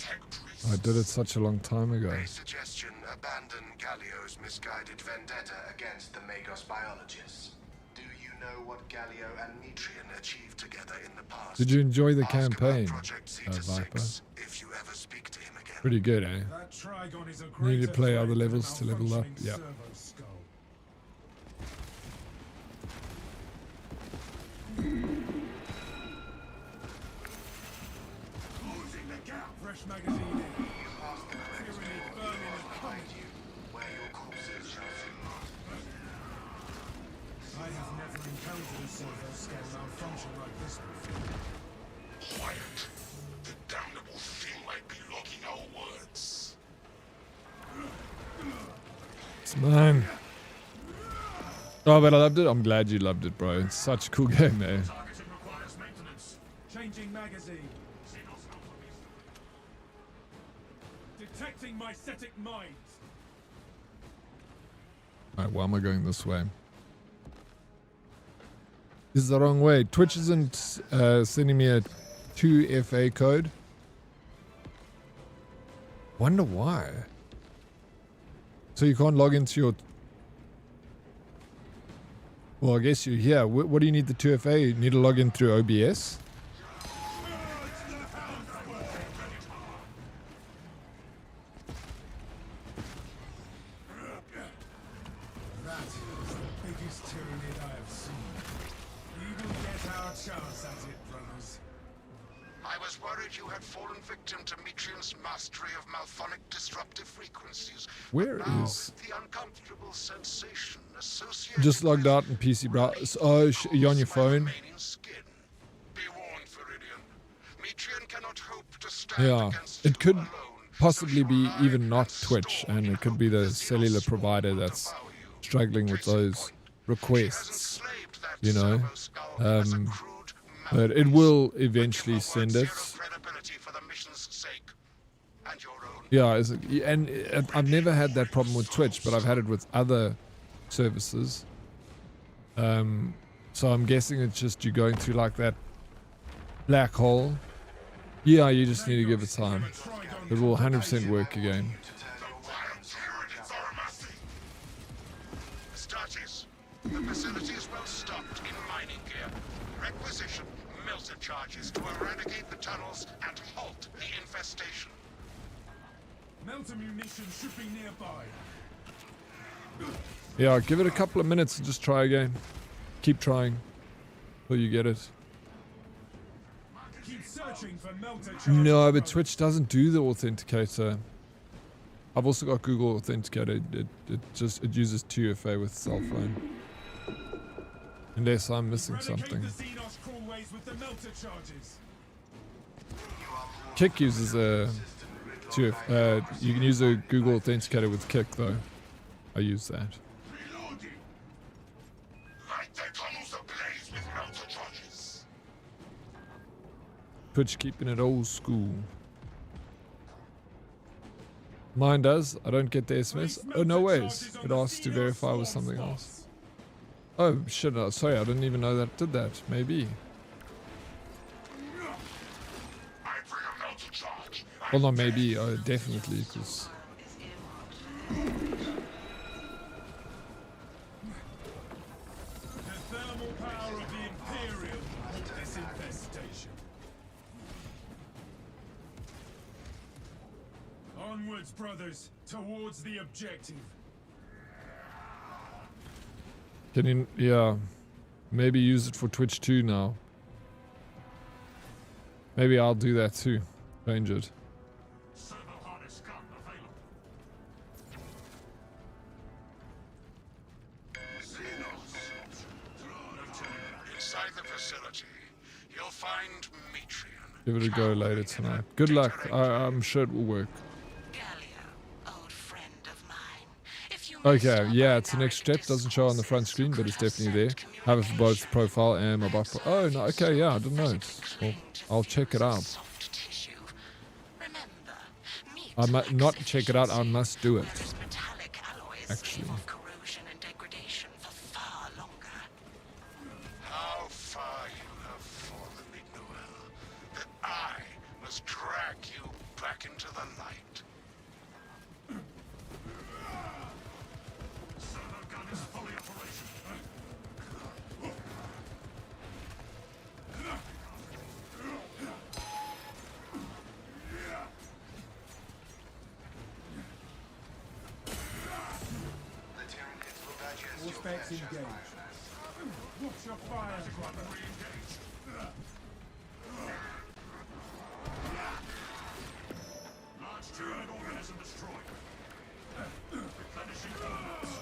I did it such a long time ago. A suggestion: abandon Gallio's misguided vendetta against the Magos biologists. Do you know what Gallio and Metrian achieved together in the past? Did you enjoy the Ask campaign, about Project Zeta-6 Viper? if you ever speak to him again. Pretty good, eh? That Trigon is a Need to greater play threat other than a levels to level up. malfunctioning Yeah. servo skull. Closing the gap. Fresh magazine in. You pass the correct Tyranid door burning is behind coming. you, where your corpses shall soon rot. I have never encountered a servo skull malfunction like this before. Quiet. The damnable thing might be logging our words. It's mine. Oh, but I loved it. I'm glad you loved it, bro. It's such a cool game, eh? Targeting requires maintenance. Changing magazine. Signals confirmation. Detecting mycetic mines. Alright, why am I going this way? This is the wrong way. Twitch isn't sending me a 2FA code. Wonder why. So you can't log into your... Well, I guess you're here. What do you need the 2FA? You need to log in through OBS? That is the biggest Tyranid I have seen. We will get our chance at it, brothers. I was worried you had fallen victim to Metrian's mastery of malphonic disruptive frequencies. Where But now, is... the uncomfortable sensation associated Just logged with out in PC browser. Oh, you're on your my phone? remaining skin. Be warned, Viridian. Metrian cannot hope to stand Yeah. against It you could alone, possibly so be she'll even hide not and Twitch, stalk and in it could be the hope cellular Xenos provider will that's devour you. struggling with Case in those point, she has requests, enslaved that you know. servo skull as a crude But it mouthpiece. will But eventually you send afford it. zero credibility for the mission's sake and your own. Yeah, and I've never had that problem with Twitch, but I've had it with other services. So I'm guessing it's just you going through like that black hole. Yeah, you just need to give it time. It will 100% work again. Astartes, the facility is well stocked in mining gear. Requisition melter charges to eradicate the tunnels and halt the infestation. Melter munition should be nearby. Yeah, give it a couple of minutes and just try again. Keep trying till you get it. Keep searching for melter charges. No, but Twitch doesn't do the authenticator. I've also got Google Authenticator. It uses 2FA with cell phone. Unless I'm missing something. The Xenos crawlways with the melter charges. Kick uses a 2F. You can use a Google Authenticator with Kick though. I use that. Twitch keeping it old school. Mine does. I don't get the SMS. Oh, no ways. It asks to verify with something else. Oh, shit. Sorry, I didn't even know that did that. Maybe. Well, not maybe. Definitely, because... The thermal power of the Imperium brought this infestation. Onwards, brothers, towards the objective. Can you... Yeah. Maybe use it for Twitch too now. Maybe I'll do that too. Change it. Inside the facility, you'll find Metrian. Give it a go later tonight. Good luck. I'm sure it will work. Okay, yeah, it's the next step. Doesn't show on the front screen, but it's definitely there. Have it for both profile and mobile. Oh, no, okay, yeah, I didn't know it. Well, I'll check it out. I might not check it out, I must do it. Actually. How far you have fallen, Ignoel, that I must drag you back into the light. Force engaged. Watch your fire, brother. Large Tyranid organism destroyed. Replenishing ordnance.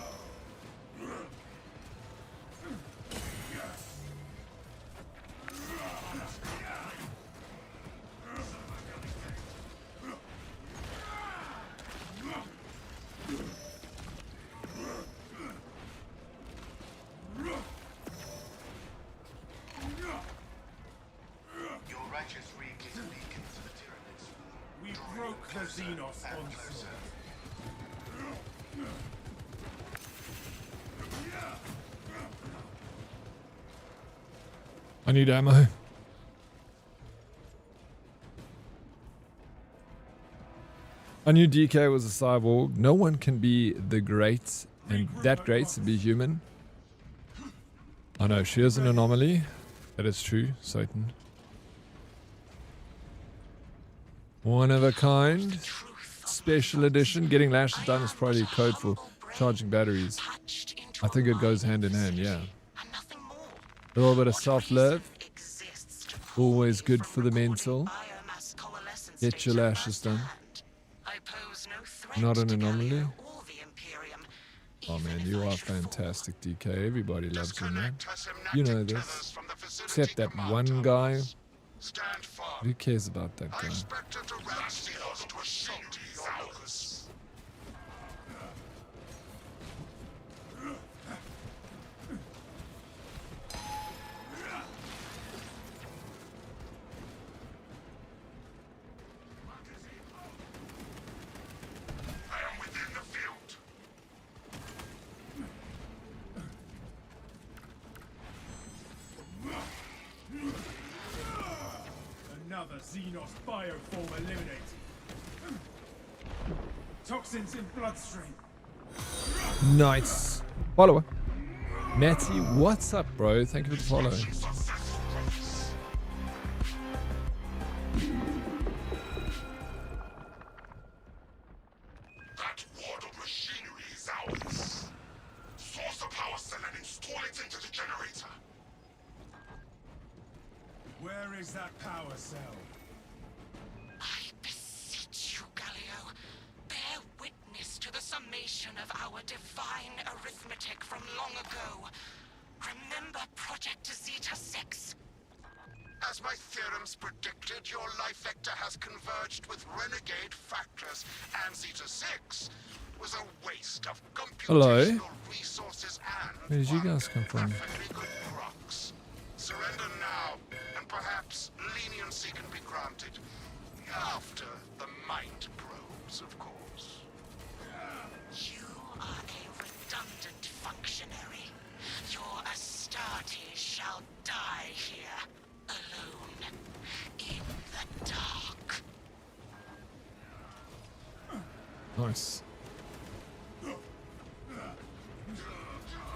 The Xenos onslaught. I need ammo. I knew DK was a cyborg. No one can be the great and that great to be human. I know, she is an anomaly. That is true, Satan. One of a kind. Special edition. Getting lashes done is probably code for charging batteries. I think it goes hand in hand, yeah. A little bit of self-love. Always good for the mental. Get your lashes done. Not an anomaly. Oh man, you are fantastic, DK. Everybody loves you, man. You know this. Except that one guy. Who cares about that guy? Another Xenos bioform eliminated. Toxins in bloodstream. Nice. Follower. Matty, what's up, bro? Thank you for the follow. That ward of machinery is ours. Source the power cell and install it into the generator. Where is that power cell? I beseech you, Galio. Bear witness to the summation of our divine arithmetic from long ago. Remember Project Zeta 6? As my theorems predicted, your life vector has converged with renegade factors, and Zeta 6 was a waste of computational resources and where did you guys come from? perfectly good procs. Surrender now, and perhaps leniency can be granted. After the mind probes, of course. You are a redundant functionary. Your Astarte shall die here, alone, in the dark. Nice.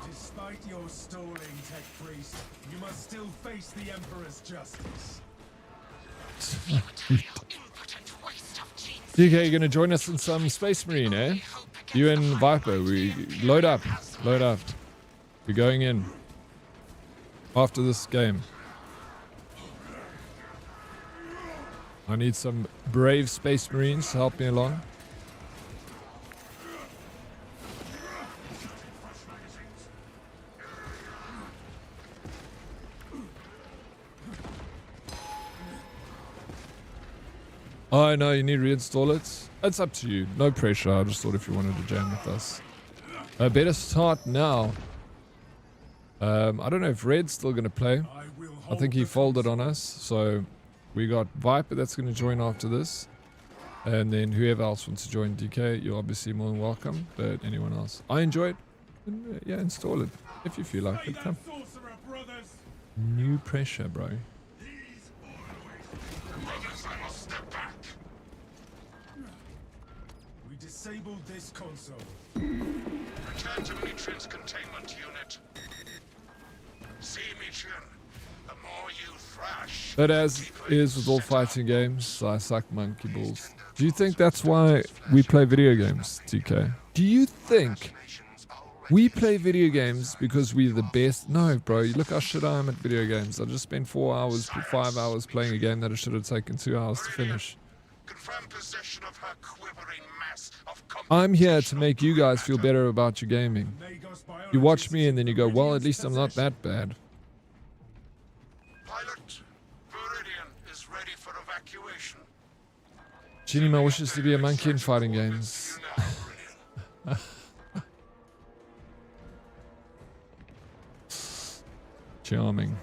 Despite your stalling, Tech Priest, you must still face the Emperor's justice. DK, you're gonna join us in some Space Marine, eh? You and Viper, we load up. We're going in after this game. I need some brave Space Marines to help me along. Oh no, you need to reinstall it. It's up to you. No pressure. I just thought if you wanted to jam with us. Better start now. I don't know if Red's still going to play. I think he folded on us. So we got Viper that's going to join after this. And then whoever else wants to join DK, you're obviously more than welcome. But anyone else. I enjoy it. And, yeah, install it. If you feel like it. Come. New pressure, bro. Disabled this console. Return to Metrian's containment unit. See, Metrian, the more you thrash... But as is with all fighting games, I suck monkey balls. Do you think that's why we play video games, TK? Do you think we play video games because we're the best? No, bro, you look how shit I am at video games. I just spent 4 hours, 5 hours playing a game that it should have taken 2 hours to finish. Confirm possession of her quivering mass of I'm here to make you guys feel better about your gaming. You watch me and then you go, well, at least I'm not that bad. Pilot, Viridian is ready for evacuation. Jinima wishes to be a monkey in fighting games. Charming.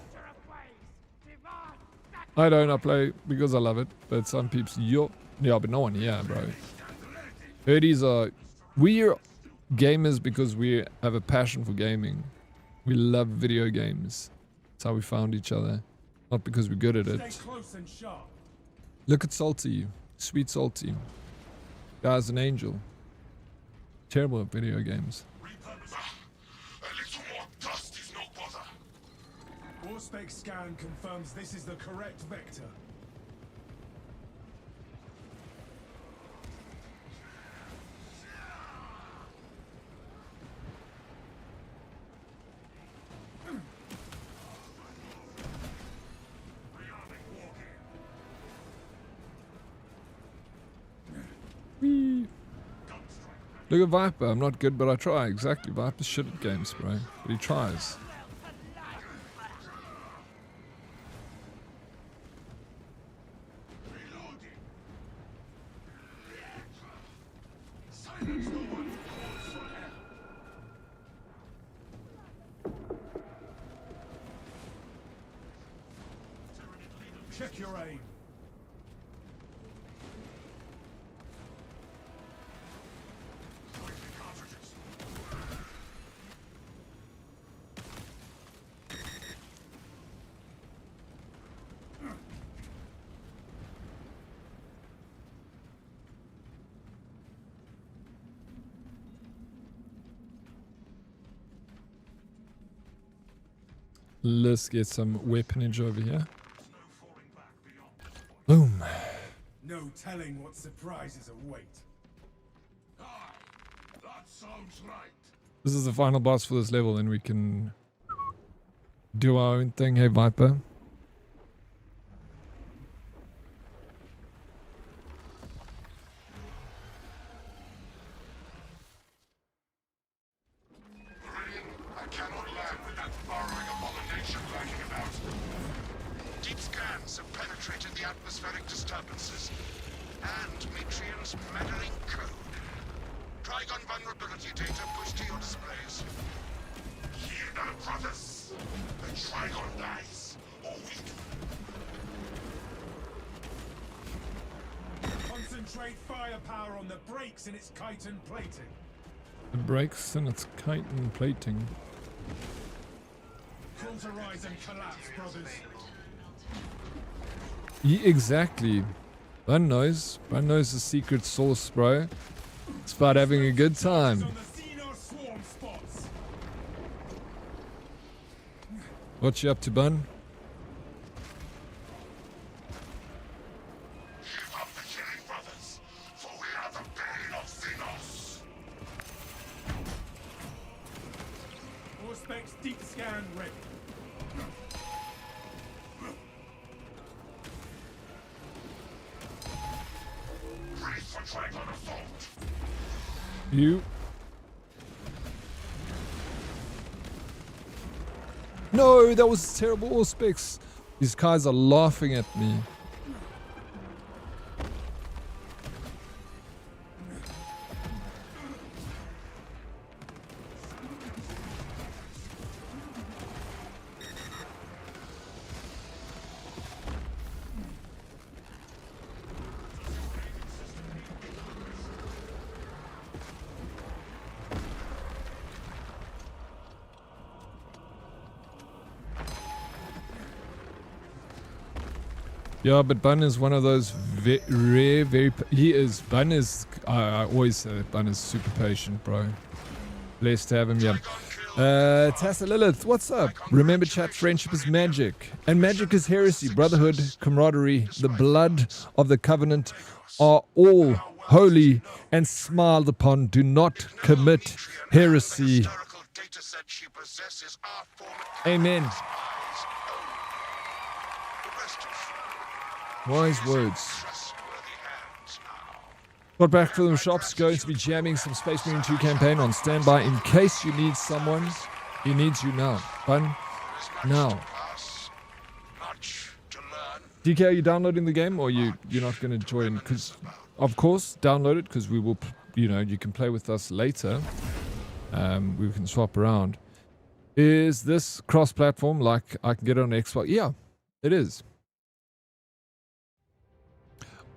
I don't, I play because I love it, but some peeps, yeah, but no one here, bro. Herdies are, we're gamers because we have a passion for gaming. We love video games. That's how we found each other, not because we're good at it. Look at Salty, sweet Salty. Guy's an angel. Terrible at video games. Warspec scan confirms this is the correct vector. Whee. Look at Viper. I'm not good, but I try. Exactly. Viper's shit at games, bro. But he tries. Check your aim. Let's get some weaponage over here. Boom. No telling what surprises await. That sounds right. This is the final boss for this level, and we can do our own thing. Hey, Viper. Concentrate firepower on the brakes in its chitin plating. The brakes and its chitin plating. Cauterize and collapse, brothers. Yeah, exactly. Bun knows. Bun knows the secret sauce, bro. It's about having a good time. What you up to, Bun? Keep up the killing, brothers, for we are the bane of Thanos. All specs deep scan ready. Brace for Dragon assault. You. No, that was terrible Auspex. These guys are laughing at me. Yeah, but Bun is one of those rare, Bun is, I always say that Bun is super patient, bro. Blessed to have him, yeah. Tassa Lilith, what's up? Remember chat, friendship is magic. And magic is heresy, brotherhood, camaraderie. The blood of the covenant are all holy and smiled upon. Do not commit heresy. Amen. Wise words. Got back from the shops, going to be jamming some Space Marine 2 campaign on standby in case you need someone. He needs you now. Bun, now. DK, are you downloading the game or you're not going to join? Because, of course, download it because we will, you can play with us later. We can swap around. Is this cross-platform like I can get it on Xbox? Yeah, it is.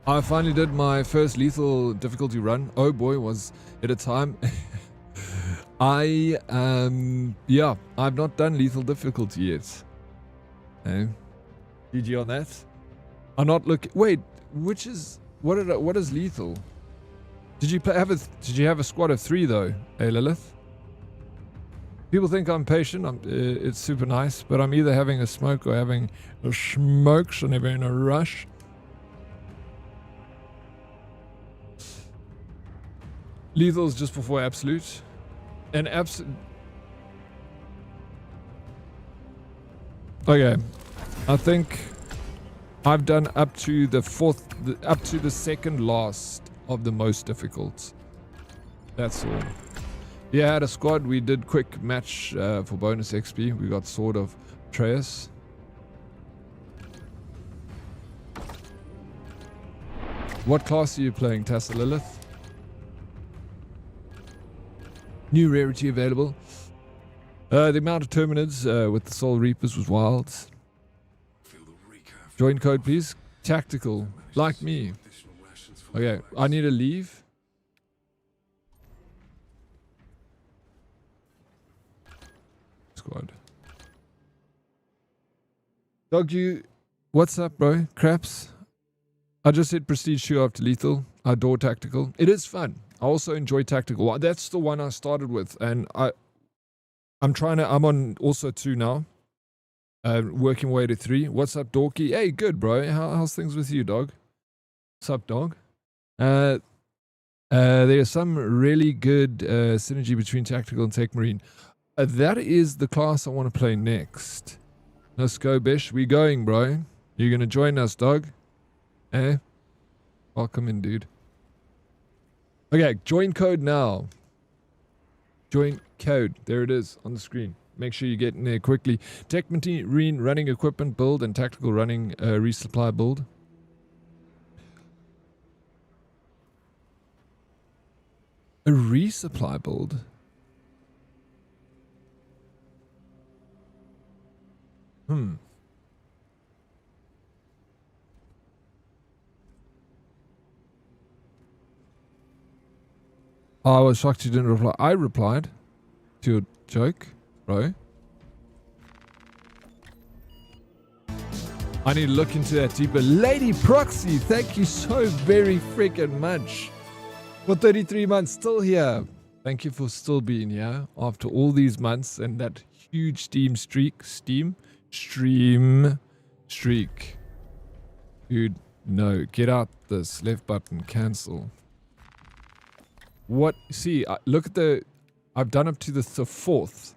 I finally did my first lethal difficulty run. Oh boy, was it a time. I've not done lethal difficulty yet. GG on that. I'm not looking. Wait, what is lethal? Did you have a squad of 3 though? Hey Lilith. People think I'm patient. It's super nice, but I'm either having a smoke or having a smoke, so never in a rush. Lethal is just before absolute. And absolute. Okay. I think I've done up to the second last of the most difficult. That's all. Yeah, I had a squad. We did quick match for bonus XP. We got Sword of Atreus. What class are you playing, Tassa Lilith? New rarity available. The amount of Tyranids with the Soul Reapers was wild. Join code, please. Tactical, like me. Okay, I need to leave. Squad. Dog, what's up, bro? Craps. I just hit Prestige 2 after Lethal. I adore Tactical. It is fun. I also enjoy Tactical. That's the one I started with, and I'm on also 2 now. Working way to 3. What's up, Dorky? Hey, good, bro. How's things with you, dog? What's up, dog? There's some really good synergy between Tactical and Tech Marine. That is the class I want to play next. Let's go, Bish. We going, bro. You gonna join us, dog? Welcome in, dude. Okay, join code now. Join code. There it is on the screen. Make sure you get in there quickly. Tech Marine running equipment build and Tactical running resupply build. A resupply build? I was shocked you didn't reply. I replied to your joke, bro. I need to look into that deeper. Lady Proxy, thank you so very freaking much. For 33 months, still here. Thank you for still being here after all these months and that huge stream streak. Dude, no. Get out this. Left button. Cancel. What? See, look at the... I've done up to the 4th.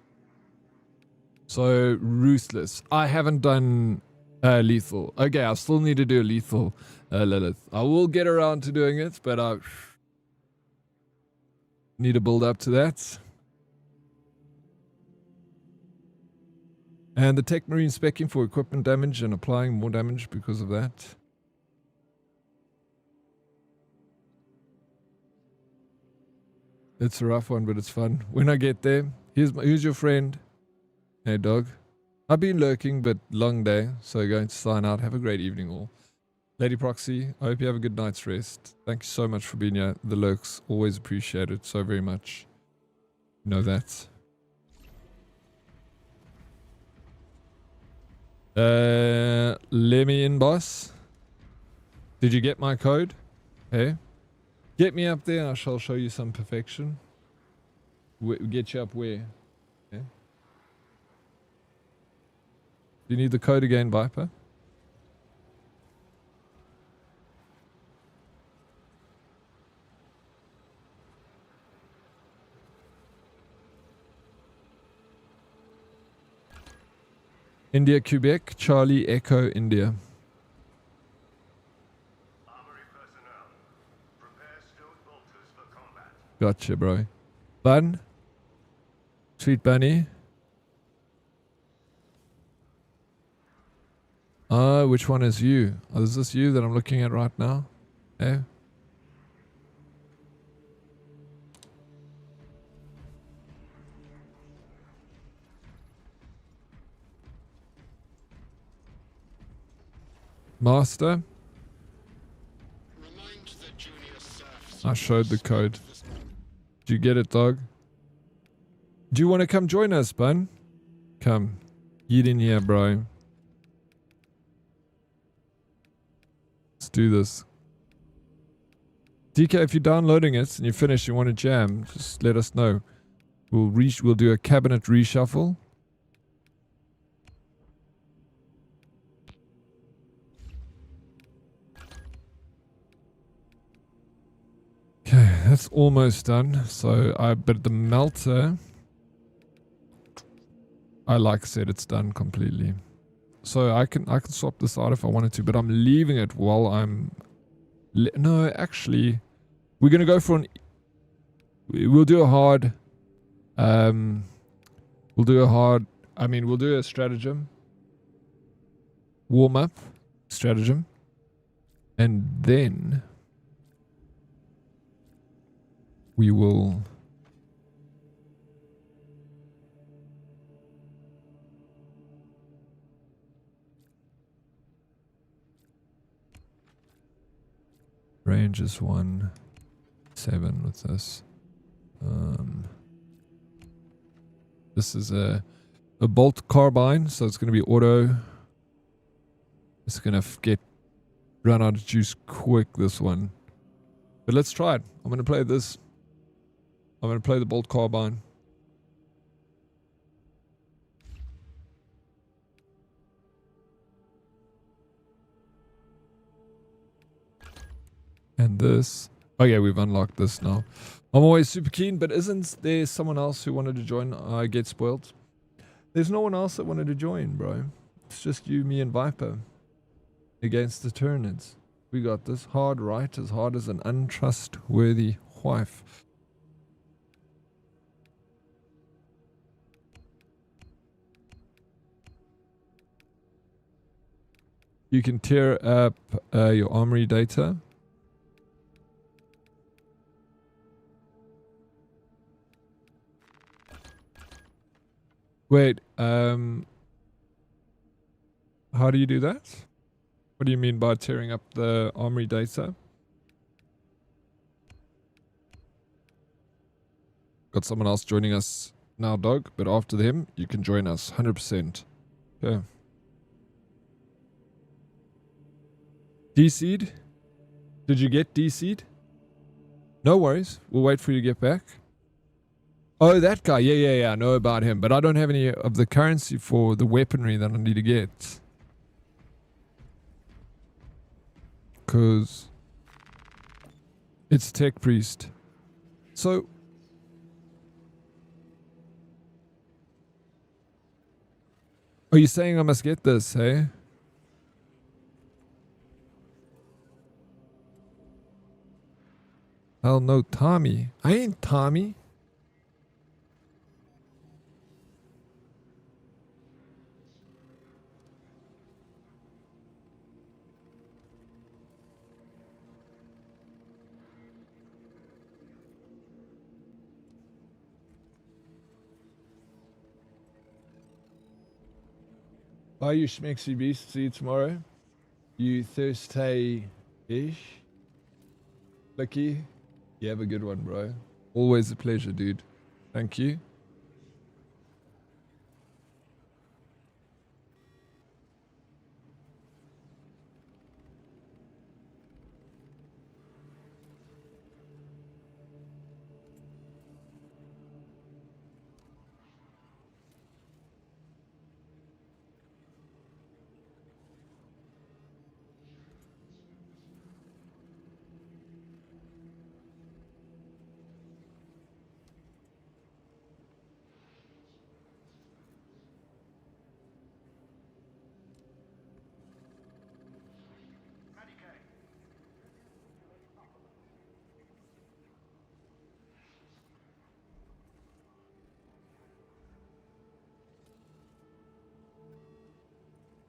So, Ruthless. I haven't done... lethal. Okay, I still need to do a lethal Lilith. I will get around to doing it, but I need to build up to that. And the Tech Marine specking for equipment damage and applying more damage because of that. It's a rough one, but it's fun. When I get there, who's your friend? Hey, dog. I've been lurking, but long day, so going to sign out. Have a great evening all. Lady Proxy, I hope you have a good night's rest. Thank you so much for being here. The lurks, always appreciated so very much. You know that. Let me in, boss. Did you get my code? Hey? Get me up there, I shall show you some perfection. Get you up where? Okay. Do you need the code again, Viper? India, Quebec, Charlie, Echo, India. Gotcha, bro. Bun? Sweet bunny? Which one is you? Oh, is this you that I'm looking at right now? Eh? Master? I showed the code. Did you get it, dog? Do you want to come join us, Bun? Come. Get in here, bro. Let's do this. DK, if you're downloading it and you finish, you want to jam, just let us know. We'll do a cabinet reshuffle. Okay, that's almost done. So but the melter, like I said, it's done completely. So I can swap this out if I wanted to, but I'm leaving it while I'm... No, actually, we're going to go for we'll do a hard... we'll do a stratagem. Warm up. Stratagem. And then... we will... range is 1.7 with this. This is a bolt carbine, so it's going to be auto. It's going to run out of juice quick, this one. But let's try it. I'm going to play this. I'm going to play the bolt carbine. And this. Oh yeah, we've unlocked this now. I'm always super keen, but isn't there someone else who wanted to join? I get spoiled. There's no one else that wanted to join, bro. It's just you, me, and Viper. Against the Tyranids. We got this. Hard right, as hard as an untrustworthy wife. You can tear up your armory data. Wait, how do you do that? What do you mean by tearing up the armory data? Got someone else joining us now, dog. But after them, you can join us 100%. Okay. D-Seed? Did you get D-Seed? No worries. We'll wait for you to get back. Oh, that guy. Yeah. I know about him. But I don't have any of the currency for the weaponry that I need to get. Because it's Tech Priest. So... Are you saying I must get this, hey? Hell no, Tommy. I ain't Tommy. Bye, you schmexy beast. See you tomorrow. You thirsty-ish. Lucky. You have a good one, bro. Always a pleasure, dude. Thank you.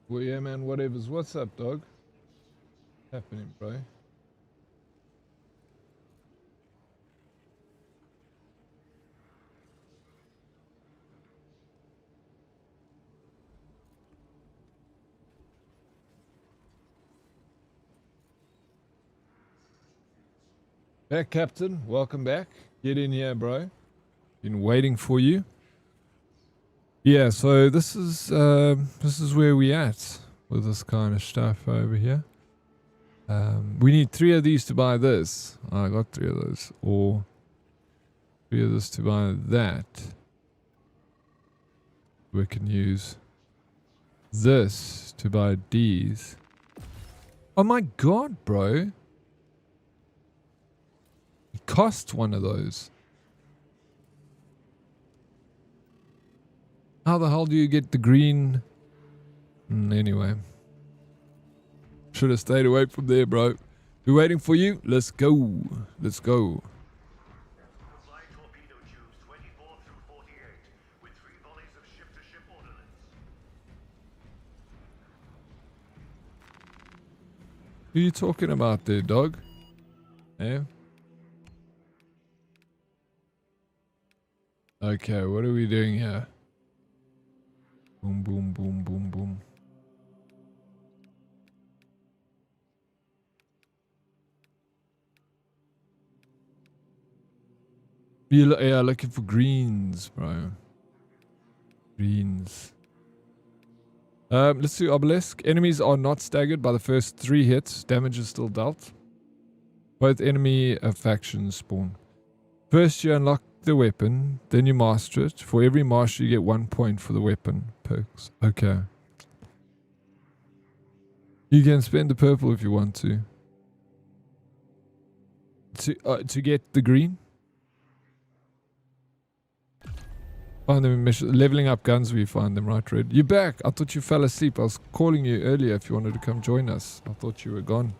Well, yeah, man, whatever's. What's up, dog? Happening, bro? Back, Captain. Welcome back. Get in here, bro. Been waiting for you. Yeah, so this is where we at with this kind of stuff over here. We need 3 of these to buy this. I got 3 of those. Or 3 of this to buy that. We can use this to buy these. Oh my god, bro. It costs one of those. How the hell do you get the green? Anyway. Should have stayed away from there, bro. We're waiting for you. Let's go. Let's go. Who are you talking about there, dog? Eh? Okay, what are we doing here? Boom, boom, boom, boom, boom. Yeah, looking for greens, bro. Greens. Let's do obelisk. Enemies are not staggered by the first 3 hits. Damage is still dealt. Both enemy factions spawn. First you unlock the weapon, then you master it. For every master you get 1 point for the weapon perks. Okay. You can spend the purple if you want to. To get the green. Find them in mission. Leveling up guns we find them, right, Red? You're back. I thought you fell asleep. I was calling you earlier if you wanted to come join us. I thought you were gone.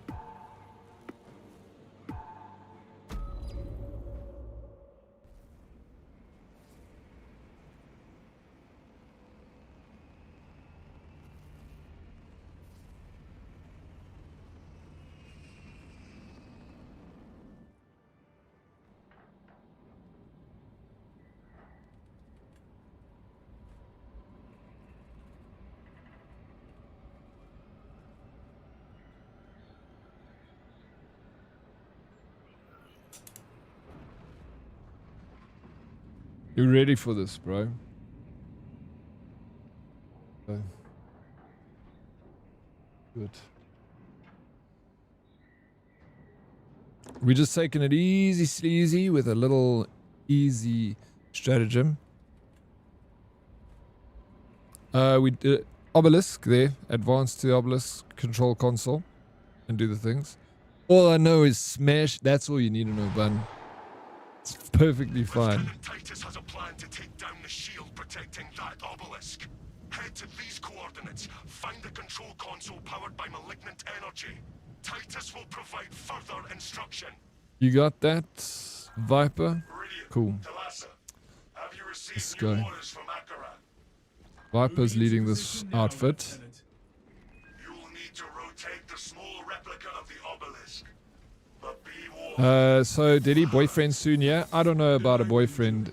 You ready for this, bro? Okay. Good. We're just taking it easy sleazy with a little easy stratagem. We did obelisk there. Advance to the obelisk control console and do the things. All I know is smash. That's all you need to know, bun. It's perfectly fine. Lieutenant Titus has a plan to take down the shield protecting that obelisk. Head to these coordinates. Find the control console powered by malignant energy. Titus will provide further instruction. You got that, Viper? Cool. Have you received Let's new go. orders from Akara? Viper's leading this outfit. You'll need to rotate the small replica of the obelisk. But be warned. So did he boyfriend soon? Yeah, I don't know about a boyfriend,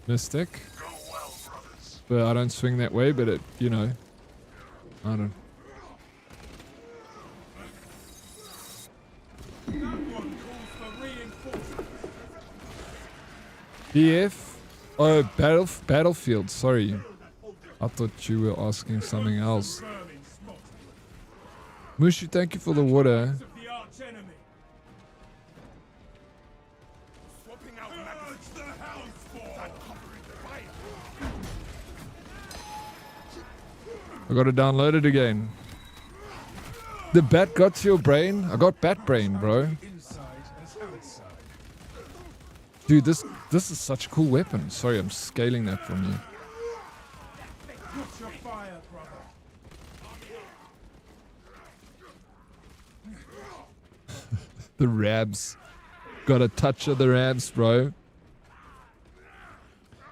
Mystic. But I don't swing that way, but it, you know, I don't. BF? Oh, Battlefield, sorry. I thought you were asking something else. Mushu, thank you for the water. I gotta download it again. The bat got to your brain? I got bat brain, bro. Dude, this is such a cool weapon. Sorry, I'm scaling that from you. The rabs. Got a touch of the rabs, bro.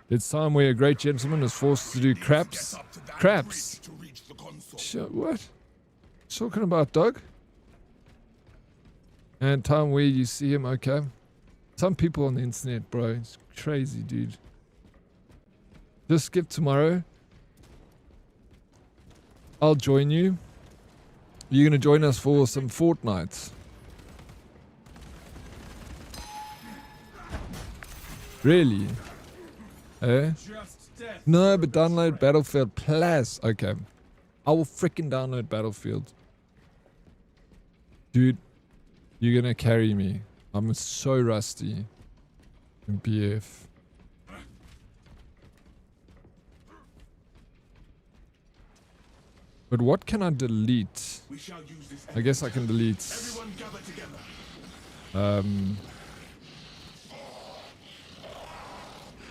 It's time where a great gentleman is forced to do craps. Craps? Sure, what? Talking about Doug? And time where you see him, okay. Some people on the internet, bro. It's crazy, dude. Just skip tomorrow. I'll join you. You're gonna join us for some Fortnite. Really? Eh? No, but download Battlefield Plus. Okay. I will freaking download Battlefield. Dude, you're gonna carry me. I'm so rusty in BF. But what can I delete? I guess I can delete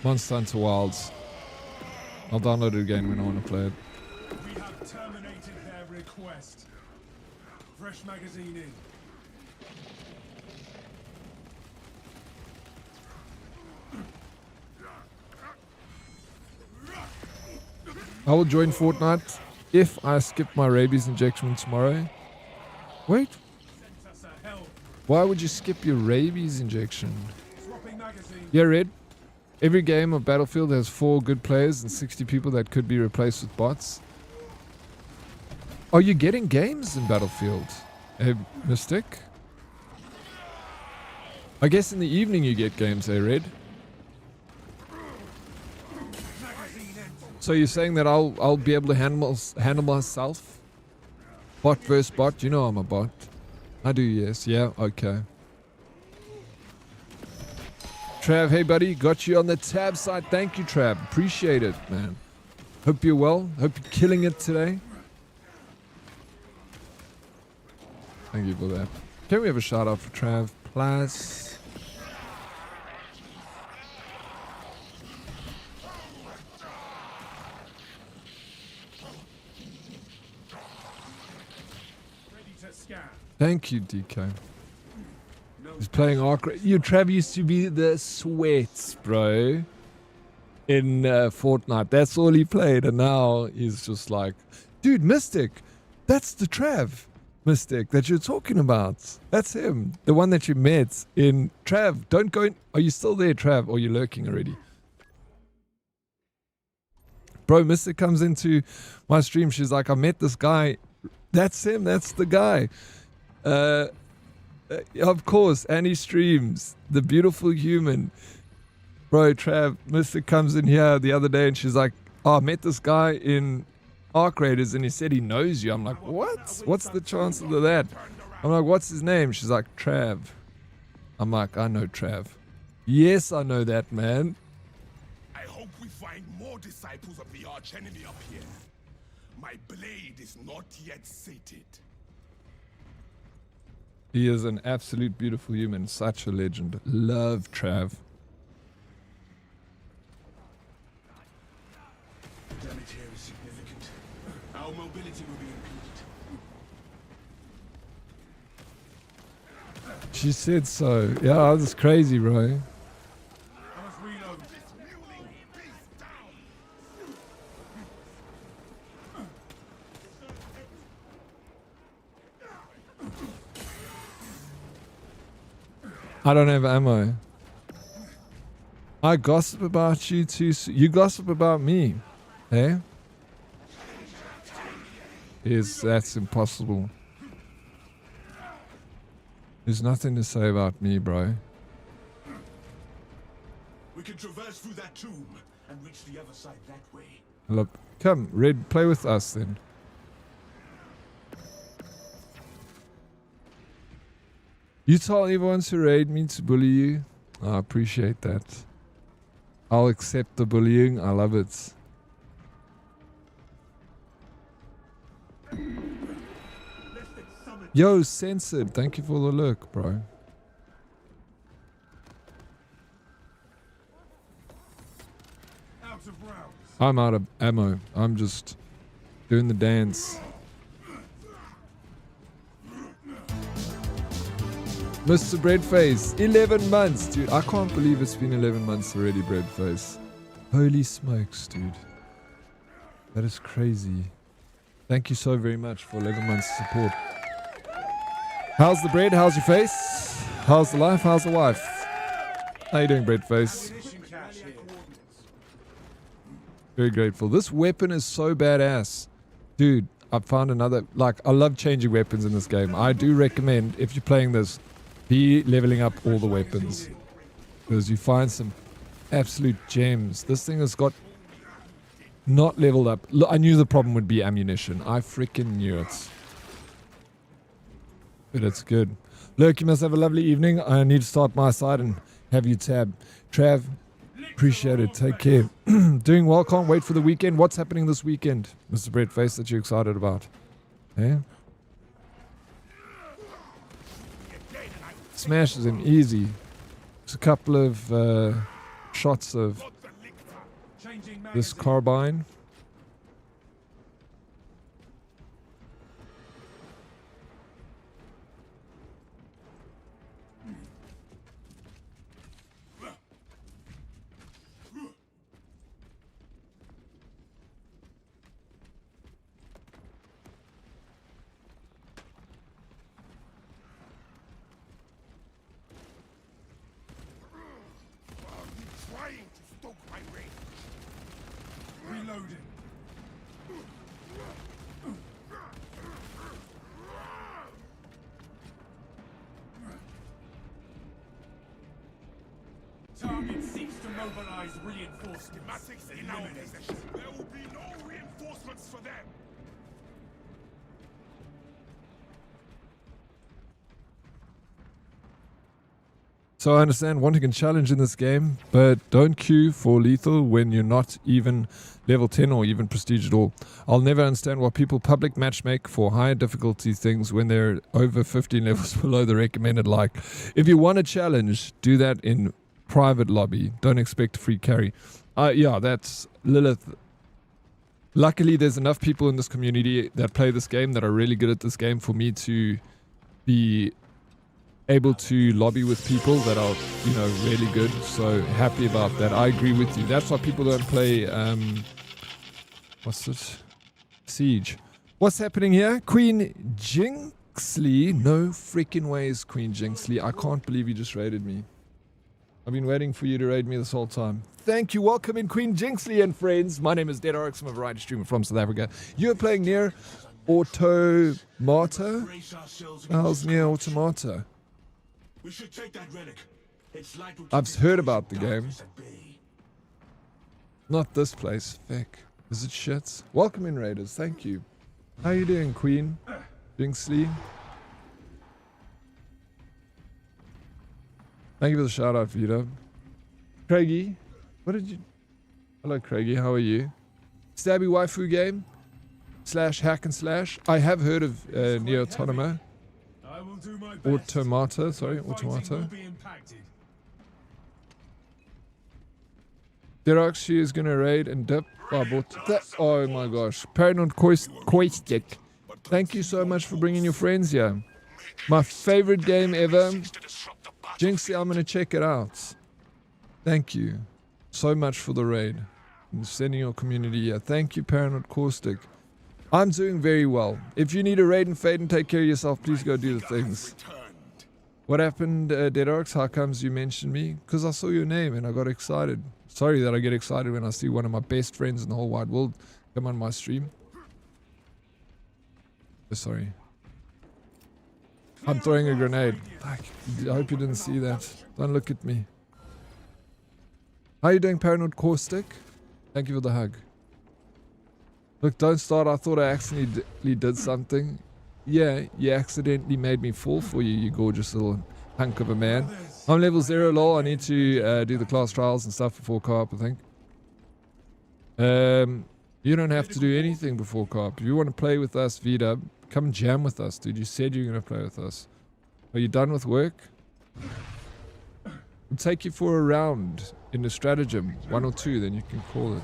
Monster Hunter Wilds. I'll download it again when I want to play it. We have terminated their request. Fresh magazine in. I will join Fortnite if I skip my rabies injection tomorrow. Wait. Why would you skip your rabies injection? Yeah, Red. Every game of Battlefield has 4 good players and 60 people that could be replaced with bots. Are you getting games in Battlefield? Mystic? I guess in the evening you get games, Red? So you're saying that I'll be able to handle myself? Bot versus bot? You know I'm a bot. I do, yes. Yeah, okay. Trav, hey buddy, got you on the tab side. Thank you, Trav. Appreciate it, man. Hope you're well. Hope you're killing it today. Thank you for that. Can we have a shout out for Trav, please? Thank you, DK. He's playing Ark. You, Trav, used to be the sweats, bro. In Fortnite. That's all he played. And now he's just like, dude, Mystic. That's the Trav, Mystic, that you're talking about. That's him. The one that you met in Trav. Don't go in. Are you still there, Trav? Or are you lurking already? Bro, Mystic comes into my stream. She's like, I met this guy. That's him. That's the guy. Of course, and he streams. The beautiful human. Bro, Trav, Mystic comes in here the other day and she's like, oh, I met this guy in Arc Raiders and he said he knows you. I'm like, what? What's the chances of that? I'm like, what's his name? She's like, Trav. I'm like, I know Trav. Yes, I know that, man. I hope we find more disciples of the archenemy up here. My blade is not yet sated. He is an absolute beautiful human. Such a legend. Love Trav. Damage here is significant. Our mobility will be impeded. She said so. Yeah, that's crazy, bro. I don't have ammo. I gossip about you too. You gossip about me. Eh? Yes, that's impossible. There's nothing to say about me, bro. We can traverse through that tomb and reach the other side that way. Look, come, Red, play with us then. You tell everyone to raid me to bully you. I appreciate that. I'll accept the bullying. I love it. Yo, Censored, thank you for the look, bro. I'm out of ammo. I'm just doing the dance. Mr. Breadface, 11 months, dude. I can't believe it's been 11 months already, Breadface. Holy smokes, dude. That is crazy. Thank you so very much for 11 months of support. How's the bread? How's your face? How's the life? How's the wife? How you doing, Breadface? Very grateful. This weapon is so badass. Dude, I found another... Like, I love changing weapons in this game. I do recommend, if you're playing this, be leveling up all the weapons. Because you find some absolute gems. This thing has got... Not leveled up. Look, I knew the problem would be ammunition. I freaking knew it. But it's good. Look, you must have a lovely evening. I need to start my side and have you tab. Trav, appreciate it. Take care. Doing well. Can't wait for the weekend. What's happening this weekend, Mr. Breadface, that you're excited about? Eh? Smash is an easy. Just a couple of shots of this carbine. Target seeks to mobilize reinforcements. In our possession. There will be no reinforcements for them. So I understand wanting a challenge in this game, but don't queue for lethal when you're not even level 10 or even prestige at all. I'll never understand why people public matchmake for higher difficulty things when they're over 15 levels below the recommended. Like, if you want a challenge, do that in private lobby. Don't expect a free carry. Yeah, that's Lilith. Luckily, there's enough people in this community that play this game that are really good at this game for me to be able to lobby with people that are, you know, really good. So happy about that. I agree with you. That's why people don't play, what's it? Siege. What's happening here? Queen Jinxley. No freaking ways, Queen Jinxley. I can't believe you just raided me. I've been waiting for you to raid me this whole time. Thank you. Welcome in, Queen Jinxley and friends. My name is Dead Oryx. I'm a variety streamer from South Africa. You're playing Nier Automata? How's Nier Automata? We should take that relic. I've heard about the game. Not this place. Feck. Is it shit? Welcome in, Raiders. Thank you. How you doing, Queen? Jinxley? Thank you for the shout out, Vito. Craigie? What did you... Hello, Craigie. How are you? Stabby waifu game? / hack and slash? I have heard of Neo Automata. Automata, sorry. Automata. Dead Oryx, she is gonna raid and dip. Oh my gosh. Paranoid Koistik. Thank you so much for bringing your friends here. My favorite game ever. Jinxie, I'm gonna check it out. Thank you so much for the raid and sending your community here. Thank you, Paranoid Caustic. I'm doing very well. If you need a raid and fade and take care of yourself, please go do the things. What happened, Dead Oryx? How comes you mentioned me? Because I saw your name and I got excited. Sorry that I get excited when I see one of my best friends in the whole wide world come on my stream. Oh, sorry. I'm throwing a grenade. I hope you didn't see that. Don't look at me. How are you doing, Paranoid Caustic? Thank you for the hug. Look, don't start. I thought I accidentally did something. Yeah, you accidentally made me fall for you, you gorgeous little hunk of a man. I'm level 0, lol. I need to do the class trials and stuff before co-op, I think. You don't have to do anything before co-op. If you want to play with us, VDub, come jam with us, dude. You said you were going to play with us. Are you done with work? We'll take you for a round in the stratagem. 1 or 2, then you can call it.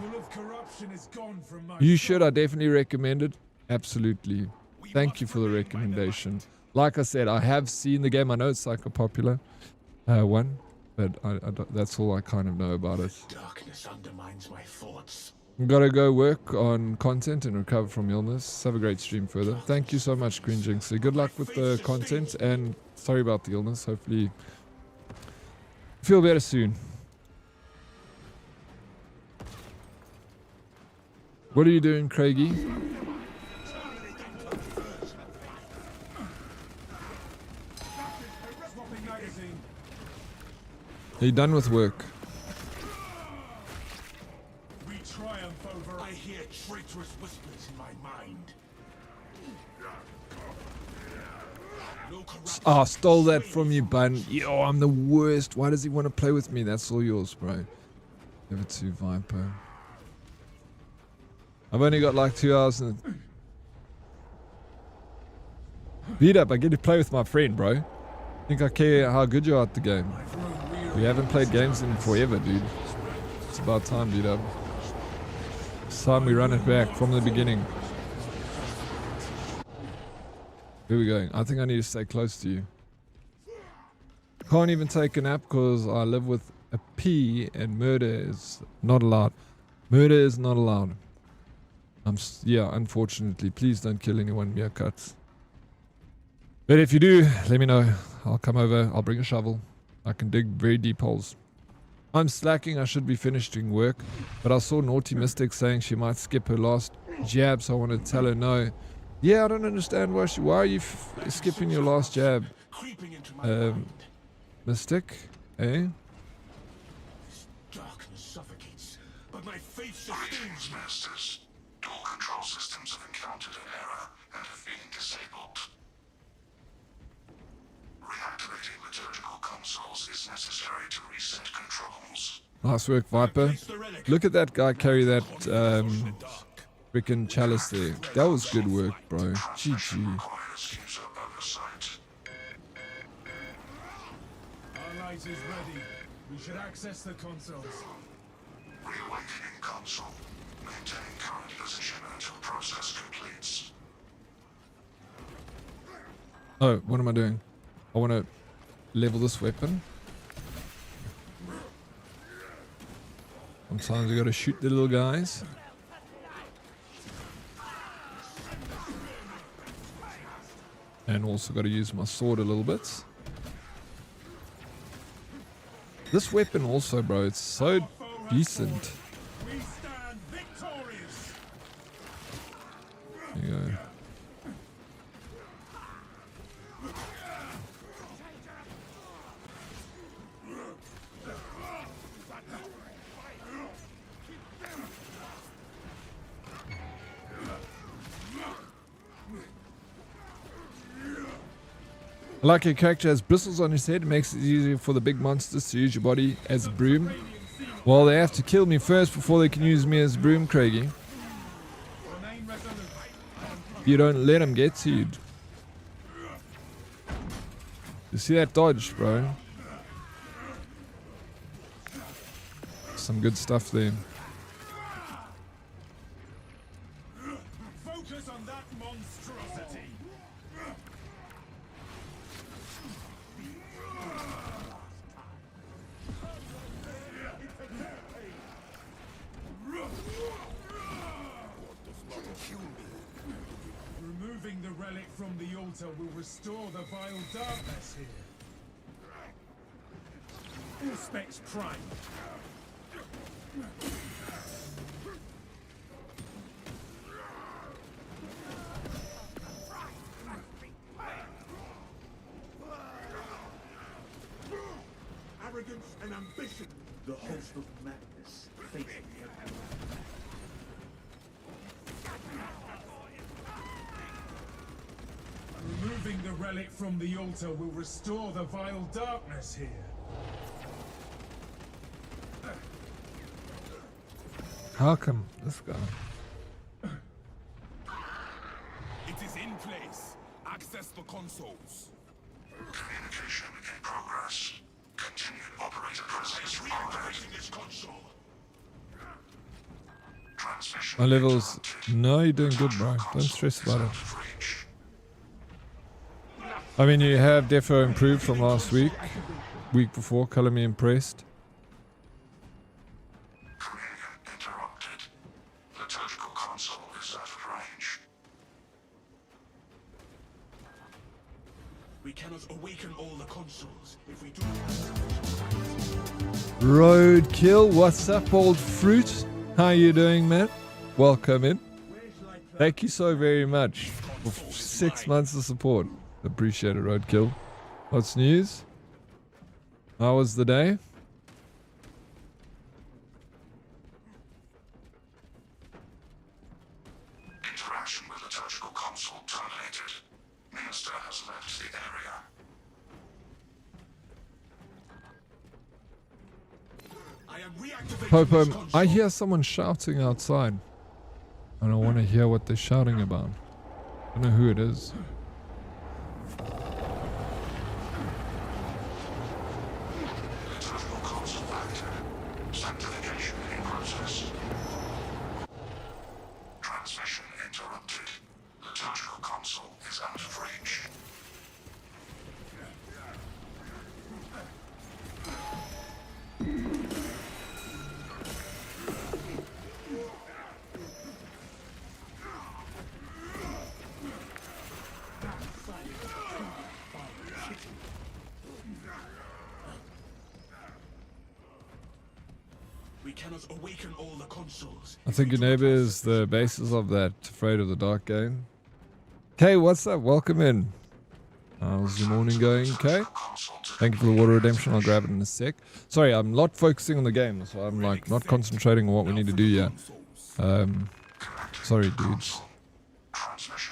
You should. I definitely recommend it. Absolutely. Thank you for the recommendation. Like I said, I have seen the game. I know it's like a popular one, but that's all I kind of know about it. Darkness undermines my thoughts. Gotta go work on content and recover from illness. Have a great stream further. Thank you so much, Queen Jinxie. Good luck with the content, and sorry about the illness. Hopefully feel better soon. What are you doing, Craigie? Are you done with work? We triumph over. I hear traitorous whispers in my mind. Oh, stole that from you, bun. Yo, I'm the worst. Why does he want to play with me? That's all yours, bro. Give it to Viper. I've only got like 2 hours and... Beat up, I get to play with my friend, bro. Think I care how good you are at the game. We haven't played games in forever, dude. It's about time, beat up. It's time we run it back from the beginning. Here we go. I think I need to stay close to you. Can't even take a nap because I live with a P and murder is not allowed. Murder is not allowed. Yeah, unfortunately. Please don't kill anyone, mere cuts. But if you do, let me know. I'll come over. I'll bring a shovel. I can dig very deep holes. I'm slacking. I should be finishing work. But I saw Naughty Mystic saying she might skip her last jab, so I want to tell her no. Yeah, I don't understand why are you skipping your last jab? Mystic? Eh? Darkness suffocates, but my faith sustains. Masters, all control systems have encountered an error and have been disabled. Reactivating liturgical consoles is necessary to reset controls. Nice work, Viper. Look at that guy carry that freaking chalice there. That was good work, bro. GG. Our light is ready. We should access the consoles. Reawakening console. Maintaining current position until process completes. Oh, what am I doing? I want to level this weapon. Sometimes you gotta shoot the little guys. And also got to use my sword a little bit. This weapon also, bro, it's so decent. There you go. I like your character has bristles on his head. It makes it easier for the big monsters to use your body as a broom. Well, they have to kill me first before they can use me as a broom, Craigie. You don't let them get to you. You see that dodge, bro? Some good stuff there. Focus on that monstrosity. Removing the relic from the altar will restore the vile darkness here. Inspect Prime. Arrogance and ambition. The host of madness facing him. Removing the relic from the altar will restore the vile darkness here. How come this guy? It is in place. Access the consoles. Communication in progress. Continue operator process. Reactivating this console. Transmission. My levels. No, you're doing good, bro. Don't stress about it. I mean, you have defo improved from last week. Week before, color me impressed. Interrupted. Liturgical console is out of range. We cannot awaken all the consoles if we do. Roadkill, what's up, old fruit? How you doing, man? Welcome in. Thank you so very much for 6 months of support. Appreciate it, Roadkill. What's news? How was the day? Interaction with liturgical console terminated. Minister has left the area. I am reactivating Popo, this console. I hear someone shouting outside. I don't want to hear what they're shouting about. I don't know who it is. Liturgical console active. Sanctification in process. Transmission interrupted. Liturgical console is out of range. We cannot awaken all the consoles. I think your neighbor is the basis of that Afraid of the Dark game. Kay, what's up? Welcome in. How's your morning going, Kay? Thank you for the water redemption. I'll grab it in a sec. Sorry, I'm not focusing on the game, so I'm like not concentrating on what we need to do yet. Sorry, dudes.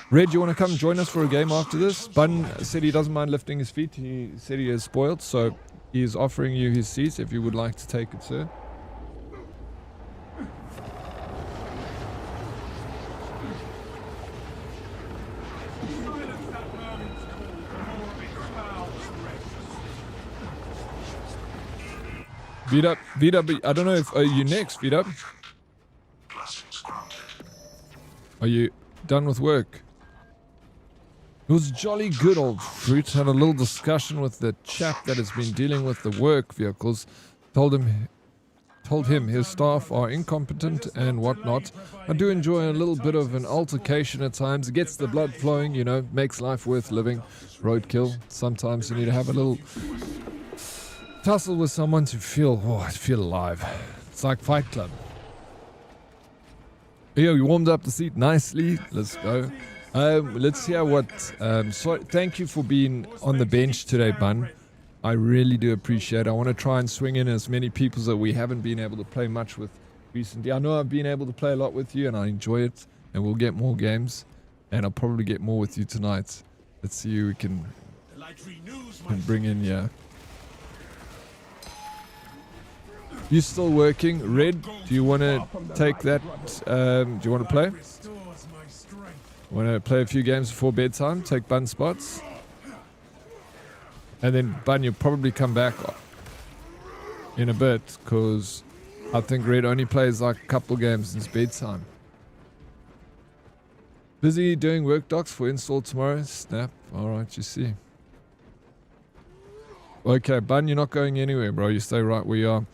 Red, you want to come join us for a game after this? Bun said he doesn't mind lifting his feet. He said he is spoiled, so he is offering you his seat if you would like to take it, sir. VW, I don't know if, are you next, VW? Are you done with work? It was jolly good, old fruit. Had a little discussion with the chap that has been dealing with the work vehicles. Told him his staff are incompetent and whatnot. I do enjoy a little bit of an altercation at times. It gets the blood flowing, you know, makes life worth living. Roadkill. Sometimes you need to have a little tussle with someone to feel alive. It's like Fight Club. Yo, you warmed up the seat nicely. Let's go. Let's hear what. So thank you for being on the bench today, Bun. I really do appreciate it. I want to try and swing in as many people that we haven't been able to play much with recently. I know I've been able to play a lot with you, and I enjoy it. And we'll get more games, and I'll probably get more with you tonight. Let's see who we can Like renews my And bring in, yeah. You still working? Red, do you want to take that? Do you want to play? restores my strength. Want to play a few games before bedtime? Take Bun spots? And then Bun, you'll probably come back in a bit, because I think Red only plays like a couple games since bedtime. Busy doing work docs for install tomorrow? Snap. Alright, you see. Okay, Bun, you're not going anywhere, bro. You stay right where you are.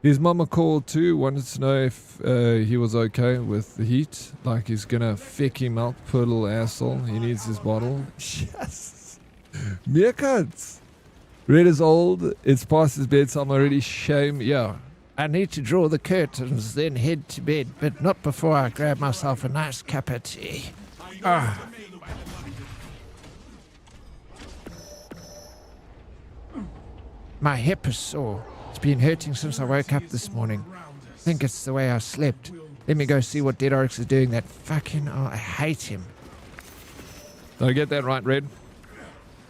His mama called too, wanted to know if he was okay with the heat. Like he's gonna feck him out, poor little asshole. He needs his bottle. Yes. Meerkats. Red is old. It's past his bedtime already. Shame. Yeah. I need to draw the curtains, then head to bed, but not before I grab myself a nice cup of tea. Ah. My hip is sore. It's been hurting since I woke up this morning. I think it's the way I slept. Let me go see what Dead Oryx is doing. That fucking... Oh, I hate him. Did I get that right, Red?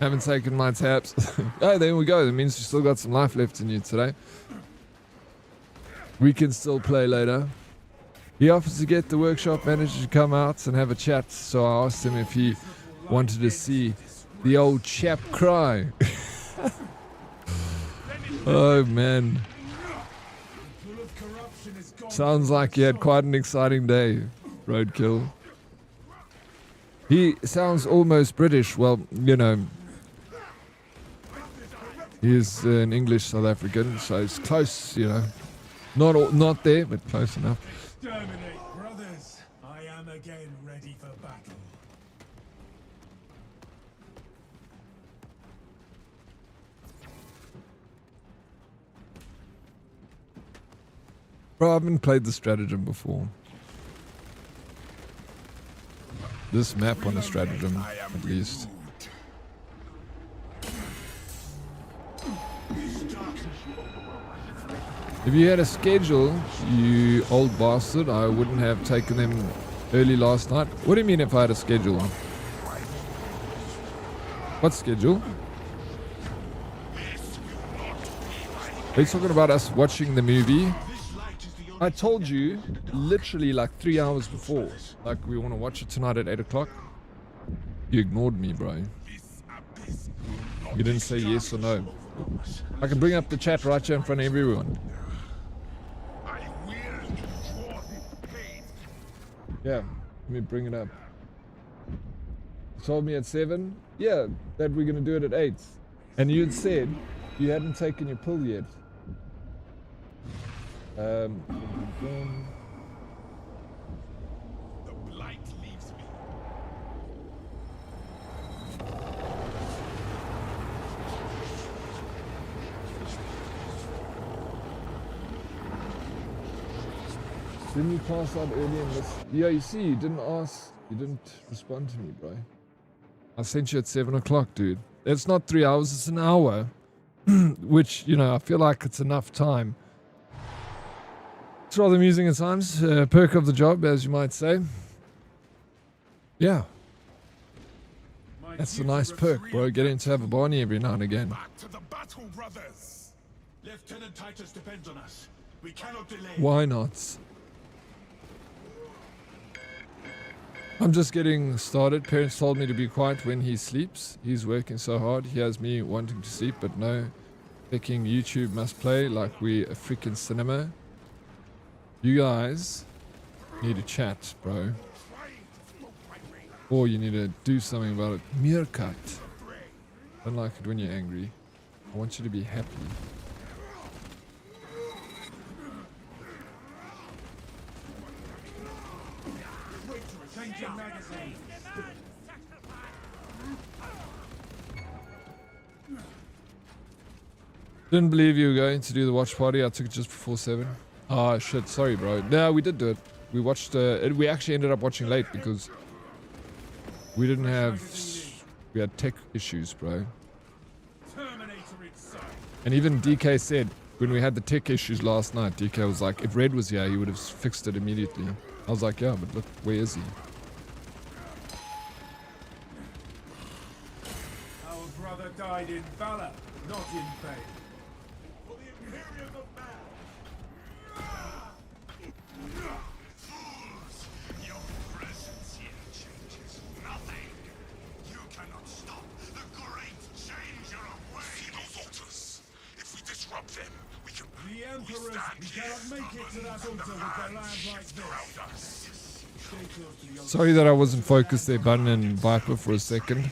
Haven't taken my taps. Oh, there we go. That means you still got some life left in you today. We can still play later. He offers to get the workshop manager to come out and have a chat, so I asked him if he wanted to see the old chap cry. Oh man. Sounds like he had quite an exciting day, Roadkill. He sounds almost British. Well, you know, he's an English South African, so it's close, you know. Not there, but close enough. Exterminate, brothers. I am again ready for battle. Bro, I haven't played the stratagem before. This map on a stratagem, at least. If you had a schedule, you old bastard, I wouldn't have taken them early last night. What do you mean if I had a schedule? What schedule? Are you talking about us watching the movie? I told you literally like 3 hours before, like we want to watch it tonight at 8 o'clock. You ignored me, bro. You didn't say yes or no. I can bring up the chat right here in front of everyone. Yeah, let me bring it up. You told me at 7? Yeah, that we're going to do it at 8. And you had said you hadn't taken your pill yet. The blight leaves me. Didn't you pass out early in this? Yeah, you see, you didn't ask. You didn't respond to me, bro. I sent you at 7 o'clock, dude. It's not 3 hours, it's an hour. Which, you know, I feel like it's enough time. It's rather amusing at times. Perk of the job, as you might say. Yeah. That's a nice perk, bro. Getting to have a Barney every now and again. Back to the battle, brothers. Lieutenant Titus depends on us. We cannot delay. Why not? I'm just getting started. Parents told me to be quiet when he sleeps. He's working so hard. He has me wanting to sleep, but no. Thinking YouTube must play like we a freaking cinema. You guys need to chat, bro. Or you need to do something about it. Meerkat. I don't like it when you're angry. I want you to be happy. Didn't believe you were going to do the watch party. I took it just before 7. Oh shit, sorry bro. No, we did do it. We watched, we actually ended up watching late because we didn't have, we had tech issues, bro. And even DK said, when we had the tech issues last night, DK was like, if Red was here, he would have fixed it immediately. I was like, yeah, but look, where is he? Our brother died died in valor, not in vain. For the Imperium of Man. Fools! Your presence here changes nothing. You cannot stop the great changer of ways. Those altars. If we disrupt them, we can. The Emperors cannot make it to that altar with their land like this. Stay close to the altar. Sorry that I wasn't focused there, Button and Viper, for a second.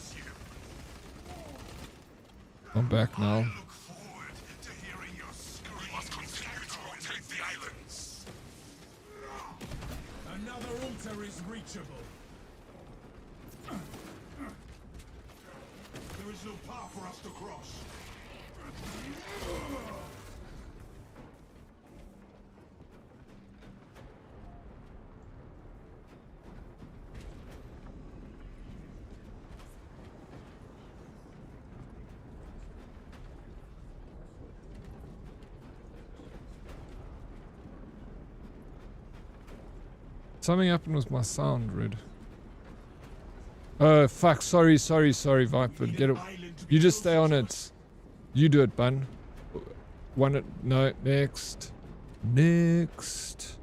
I'm back now. Another altar is reachable. There is no path for us to cross. Something happened with my sound, Red. Oh, fuck. Sorry, Viper. Get it. You just stay on it. You do it, Bun. No, next. Next.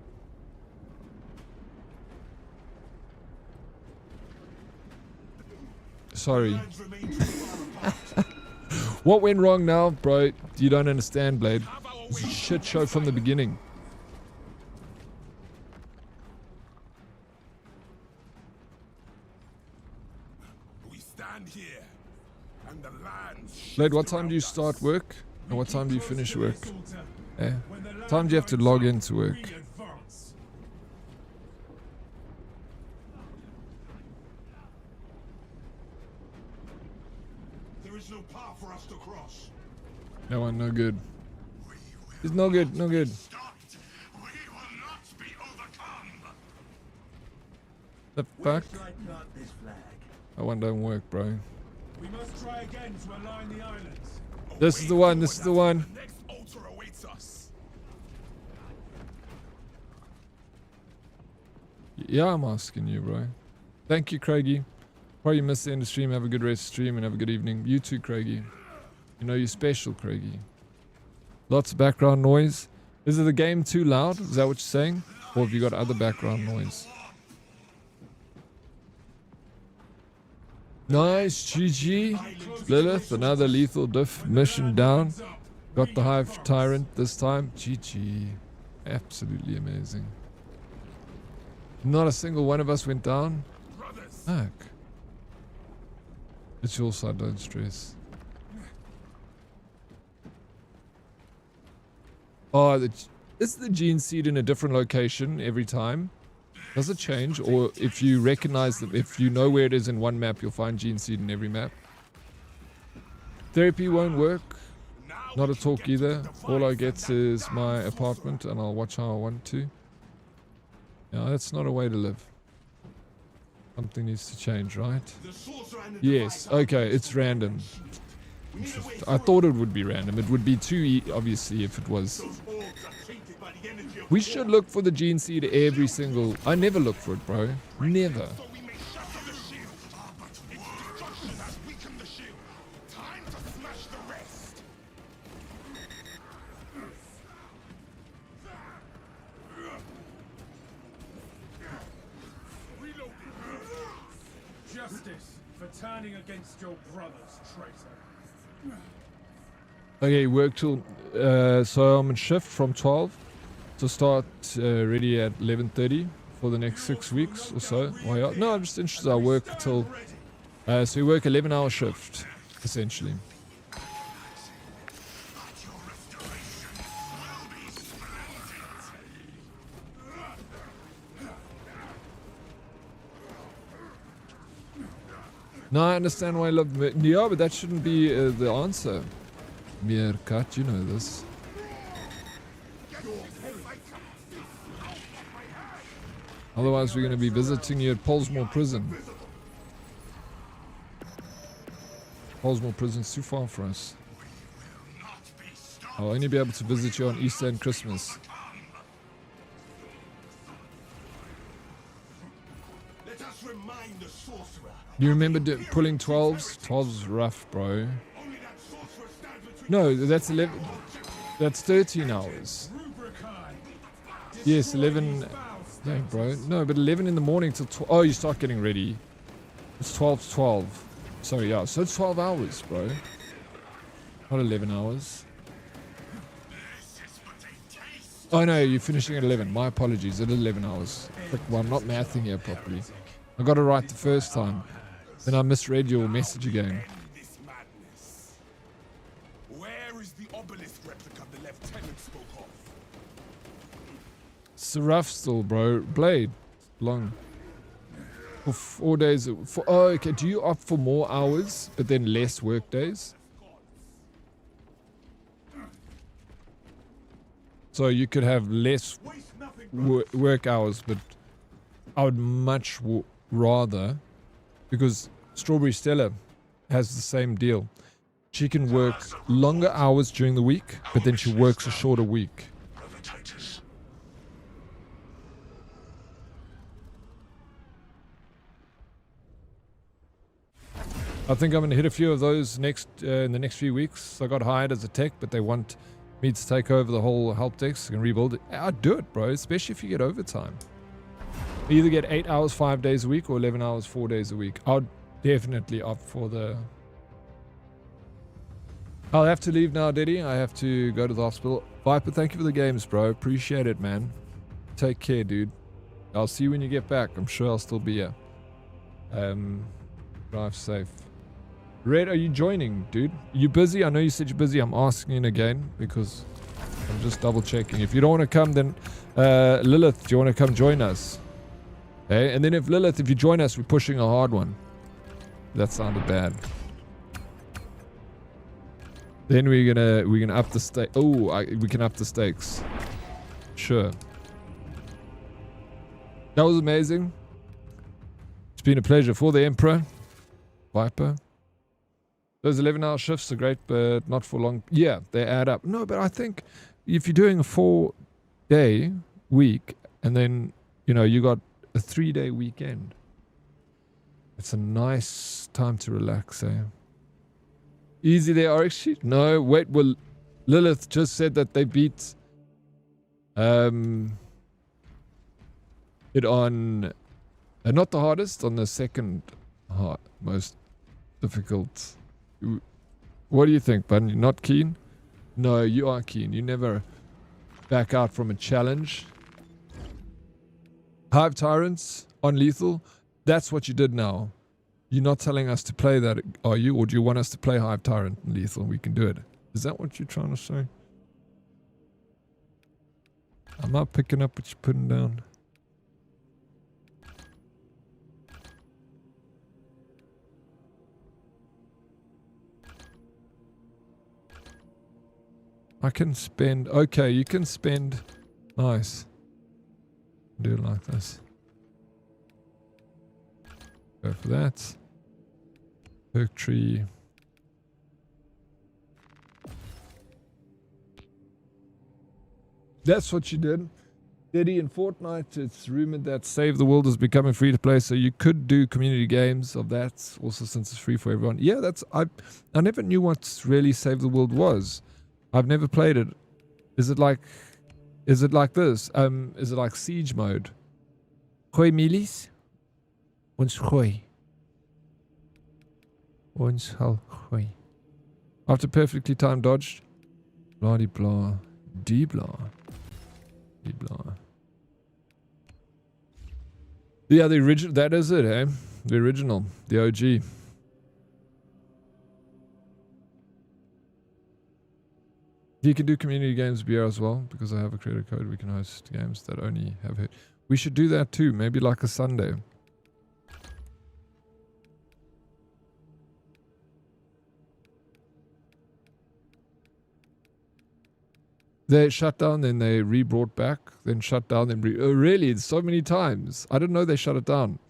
Sorry. What went wrong now, bro? You don't understand, Blade. It's a shit show from the beginning. Here, and the lands Blade, what time do you start work? And what time do you finish work? Eh? What time do you have to log into work? There is no path for us to cross. No one, no good. It's no good, no good. The fuck? That one don't work, bro. We must try again to align the islands. This is the one, this is the one. The next altar awaits us. Yeah, I'm asking you, bro. Thank you, Craigie. Probably missed the end of stream. Have a good rest of stream and have a good evening. You too, Craigie. You know you're special, Craigie. Lots of background noise. Is it the game too loud? Is that what you're saying? Or have you got other background noise? Nice, GG. Lilith, another lethal diff mission down. Got the Hive Tyrant this time. GG. Absolutely amazing. Not a single one of us went down. Fuck. It's your side, don't stress. Oh, is the gene seed in a different location every time? Does it change? Or if you recognize that, if you know where it is in one map, you'll find gene seed in every map? Therapy won't work. Not a talk either. All I get is my apartment and I'll watch how I want to. Yeah, that's not a way to live. Something needs to change, right? Yes, okay, it's random. I thought it would be random. It would be too obviously if it was. We should look for the gene seed every single... I never look for it, bro. Never. Justice for turning against your brothers, traitor. Okay, work till... so I'm on shift from 12. To start ready at 11:30 for the next 6 weeks or so. Why? No, I'm just interested. I work till... so we work 11-hour shift, essentially. No, I understand why I love... Yeah, but that shouldn't be the answer. Meerkat, you know this. Otherwise, we're going to be visiting you at Polesmore Prison. Polesmore Prison's too far for us. I'll only be able to visit you on Easter and Christmas. Do you remember pulling 12s? 12s rough, bro. No, that's 11. That's 13 hours. Yes, 11. Dang, bro. No, but 11 in the morning till 12. Oh, you start getting ready. It's 12 to 12. Sorry, yeah. So it's 12 hours, bro. Not 11 hours. Oh, no, you're finishing at 11. My apologies. It is 11 hours. Well, I'm not mathing here properly. I got it right the first time. Then I misread your message again. Where is the obelisk replica the lieutenant spoke of? It's rough still, bro. Blade. Long. For 4 days. Oh, okay. Do you opt for more hours, but then less work days? So you could have less work hours, but I would much rather, because Strawberry Stella has the same deal. She can work longer hours during the week, but then she works a shorter week. I think I'm going to hit a few of those in the next few weeks. I got hired as a tech, but they want me to take over the whole help desk and rebuild it. I'd do it, bro, especially if you get overtime. You either get 8 hours 5 days a week or 11 hours 4 days a week. I'd definitely opt for the... I'll have to leave now, Diddy. I have to go to the hospital. Viper, thank you for the games, bro. Appreciate it, man. Take care, dude. I'll see you when you get back. I'm sure I'll still be here. Drive safe. Red, are you joining, dude? Are you busy? I know you said you're busy. I'm asking you again because I'm just double checking. If you don't want to come, then Lilith, do you want to come join us? Okay, and then if Lilith, if you join us, we're pushing a hard one. That sounded bad. Then we're gonna up the stake. Oh, we can up the stakes. Sure. That was amazing. It's been a pleasure for the Emperor. Viper. Those 11-hour shifts are great, but not for long. Yeah, they add up. No, but I think if you're doing a 4-day week and then, you know, you got a 3-day weekend, it's a nice time to relax, eh? Easy there, Oryx. No, wait, well, Lilith just said that they beat it on, not the hardest, on the second most difficult. What do you think, bud? You're not keen? No, you are keen. You never back out from a challenge. Hive Tyrants on lethal. That's what you did now. You're not telling us to play that, are you? Or do you want us to play Hive Tyrant and lethal and we can do it? Is that what you're trying to say? I'm not picking up what you're putting down. I can spend... Okay, you can spend... Nice. Do it like this. Go for that. Perk tree. That's what you did. Eddie, in Fortnite, it's rumored that Save the World is becoming free to play, so you could do community games of that, also since it's free for everyone. Yeah, that's... I never knew what really Save the World was. I've never played it. Is it like this? Is it like siege mode? Gooi milies? Ons gooi. Ons sal gooi. After perfectly timed dodge. Blah de blah. De blah. De blah. Yeah, the original. That is it, eh? The original. The OG. You can do community games BR as well, because I have a creator code. We can host games that only have hit. We should do that too, maybe like a Sunday. They shut down, then they re-brought back, then shut down, then oh really? So many times. I didn't know they shut it down.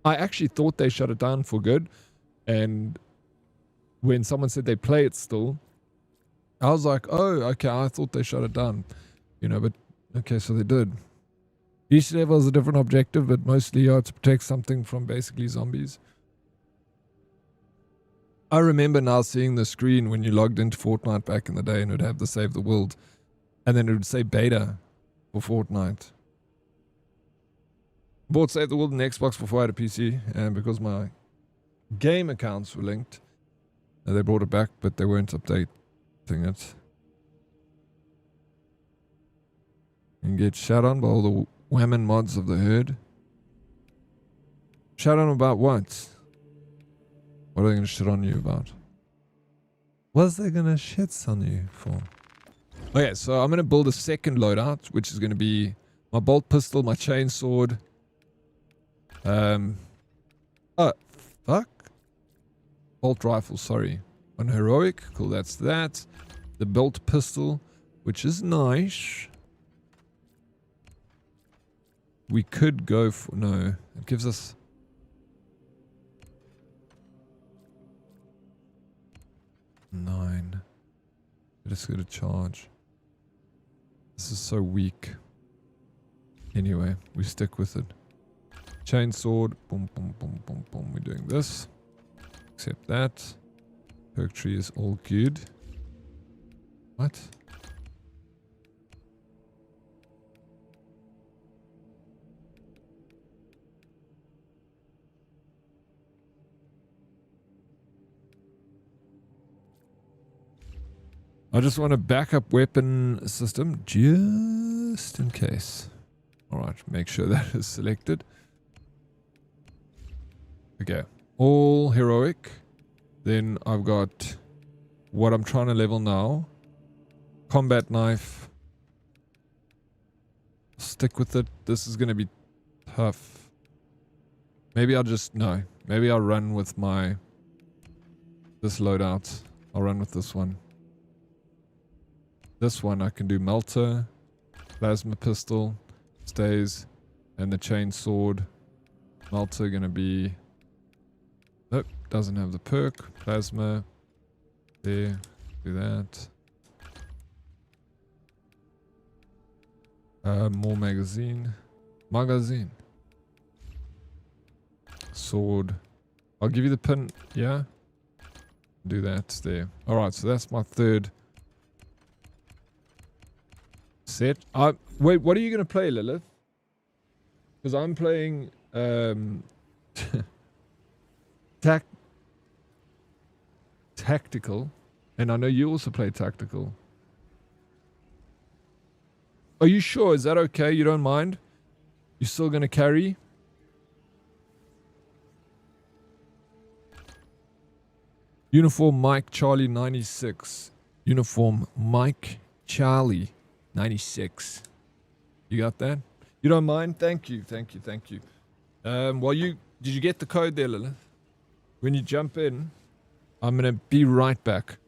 I actually thought they shut it down for good. And when someone said they play it still, I was like, oh, okay, I thought they shut it down. You know, but okay, so they did. Each level has a different objective, but mostly to protect something from basically zombies. I remember now seeing the screen when you logged into Fortnite back in the day and it would have the Save the World. And then it would say beta for Fortnite. Bought Save the World and Xbox before I had a PC. And because my game accounts were linked, they brought it back, but they weren't updating it. You can get shut on by all the whammon mods of the herd. Shut on about what? What are they going to shit on you about? What's they going to shit on you for? Okay, so I'm going to build a second loadout, which is going to be my bolt pistol, my chainsword. Oh, fuck. Bolt rifle, sorry. On heroic, cool, that's that. The bolt pistol, which is nice. We could go for, no, it gives us 9. Let's get a charge. This is so weak. Anyway, we stick with it. Chainsword. Boom, boom, boom, boom, boom. We're doing this. Except that. Perk tree is all good. What? I just want a backup weapon system just in case. Alright, make sure that is selected. Okay, all heroic. Then I've got what I'm trying to level now. Combat knife. Stick with it. This is going to be tough. Maybe I'll just, no. Maybe I'll run with this loadout. I'll run with this one. This one I can do melter, plasma pistol, stays, and the chain sword. Melter gonna be, nope, doesn't have the perk. Plasma, there, do that. More magazine, sword. I'll give you the pin, yeah. Do that there. All right, so that's my third set. Wait, what are you going to play, Lilith? Because I'm playing tactical, and I know you also play tactical. Are you sure? Is that okay? You don't mind? You're still going to carry? Uniform Mike Charlie 96. Uniform Mike Charlie 96. You got that? You don't mind? Thank you, thank you, thank you. Did you get the code there, Lilith? When you jump in, I'm gonna be right back.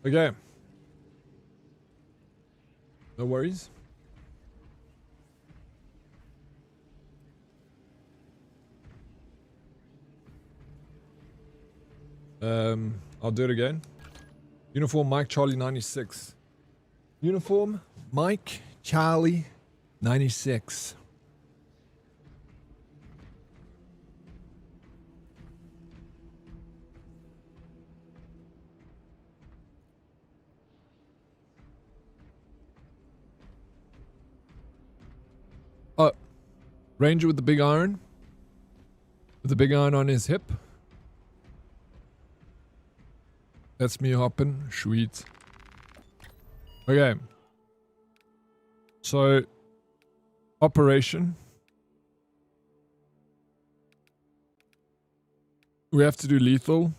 Okay. No worries. I'll do it again. Uniform Mike Charlie 96. Uniform Mike Charlie 96. Ranger with the big iron. With the big iron on his hip. That's me hopping. Sweet. Okay. So, operation. We have to do lethal.